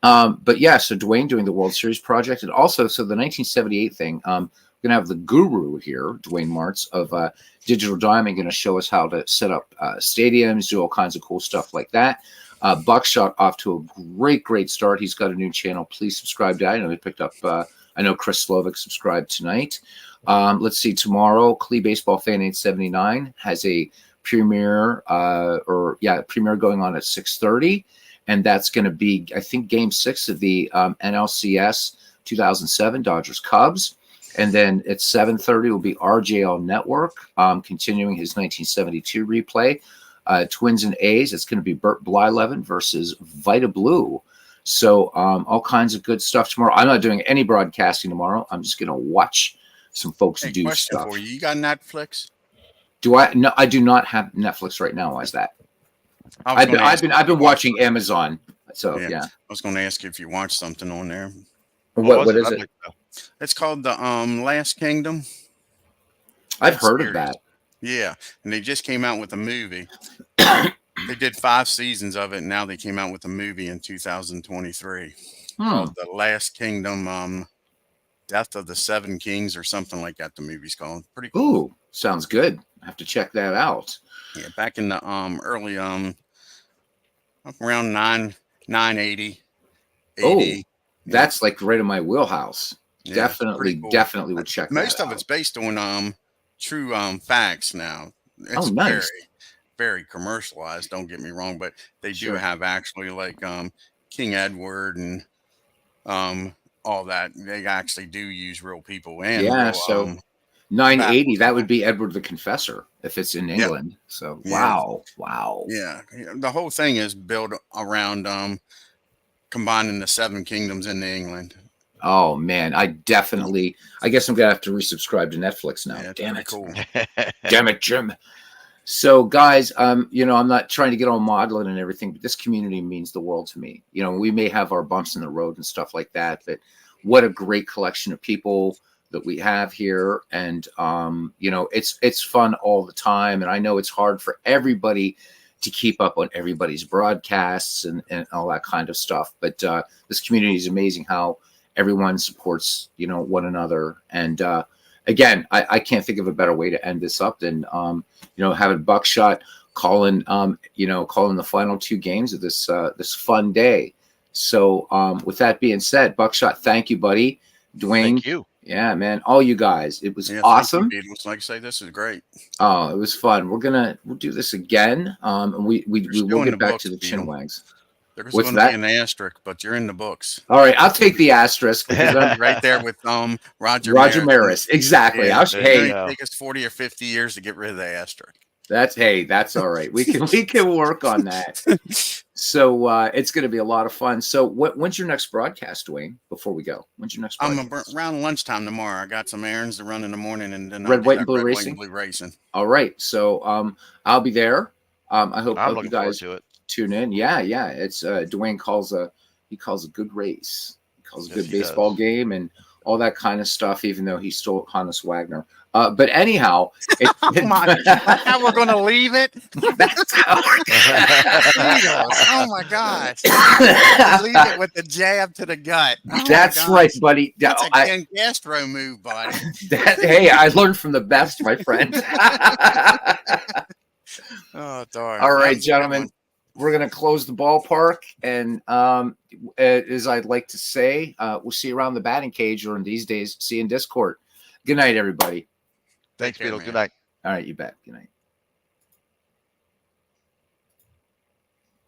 But yeah, so Dwayne doing the World Series project, and also so the 1978 thing. We're gonna have the guru here, Dwayne Martz of Digital Diamond, going to show us how to set up stadiums, do all kinds of cool stuff like that. Buckshot off to a great start. He's got a new channel. Please subscribe to that. I know he picked up. I know Chris Slovic subscribed tonight. Let's see, tomorrow, Clee Baseball Fan 879 has a premiere, premiere going on at 6:30, and that's going to be, I think, Game 6 of the NLCS 2007 Dodgers Cubs, and then at 7:30 will be RJL Network, continuing his 1972 replay. Twins and A's. It's going to be Bert Blyleven versus Vita Blue. So all kinds of good stuff tomorrow. I'm not doing any broadcasting tomorrow. I'm just going to watch some folks do question stuff. for you. You got Netflix? Do I? No, I do not have Netflix right now. Why is that? I've been watching Amazon. So yeah. I was going to ask you if you watched something on there. What is it? It's called the Last Kingdom. I've heard of that. Yeah, and they just came out with a movie. They did 5 seasons of it, and now they came out with a movie in 2023 called The Last Kingdom, Death of the Seven Kings or something like that. The movie's called. Pretty cool. Ooh, sounds good. I have to check that out. Yeah, back in the early around 980 AD. Oh, that's like right in my wheelhouse. Yeah, definitely would check most that of it's based on true facts now. It's nice. very commercialized, don't get me wrong, but they do Sure. have actually like King Edward and all that. They actually do use real people and Yeah, real, so 980, that would be Edward the Confessor if it's in England. So wow. Yeah, the whole thing is built around combining the 7 kingdoms into England. Oh man, I guess I'm gonna have to resubscribe to Netflix now. Yeah, Damn it. cool. Damn it, Jim. So guys, I'm not trying to get all maudlin and everything, but this community means the world to me. We may have our bumps in the road and stuff like that, but what a great collection of people that we have here. And it's fun all the time. And I know it's hard for everybody to keep up on everybody's broadcasts and all that kind of stuff. But this community is amazing how everyone supports, one another. And again, I can't think of a better way to end this up than, having Buckshot calling the final 2 games of this fun day. So with that being said, Buckshot, thank you, buddy. Dwayne, Thank you. Yeah, man, all you guys. It was awesome. Thank you, like I say, this is great. Oh, it was fun. We'll do this again. And we will get back to the chinwags. There's What's going to that? be an asterisk, but you're in the books. All right, I'll take the asterisk. Right there with Roger Maris. Exactly. Yeah, It's going take us 40 or 50 years to get rid of the asterisk. That's all right. We can work on that. So it's going to be a lot of fun. So when's your next broadcast, Dwayne? Before we go, when's your next broadcast? Around lunchtime tomorrow. I got some errands to run in the morning, and then Red, White, and Blue Racing. All right, so I'll be there. I hope you guys tune in. Yeah. It's Dwayne calls a good race. He calls a good baseball game and all that kind of stuff. Even though he stole Hannes Wagner. But anyhow, how we're going to leave it? Oh my gosh! Leave it with the jab to the gut. That's right, buddy. That's a Ken Castro move, buddy. Hey, I learned from the best, my friend. Oh, darn! All right, gentlemen. we're gonna close the ballpark, and as I'd like to say, we'll see you around the batting cage, or in these days, see you in Discord. Good night, everybody. Thanks, Beetle. Good night. All right, you bet. Good night.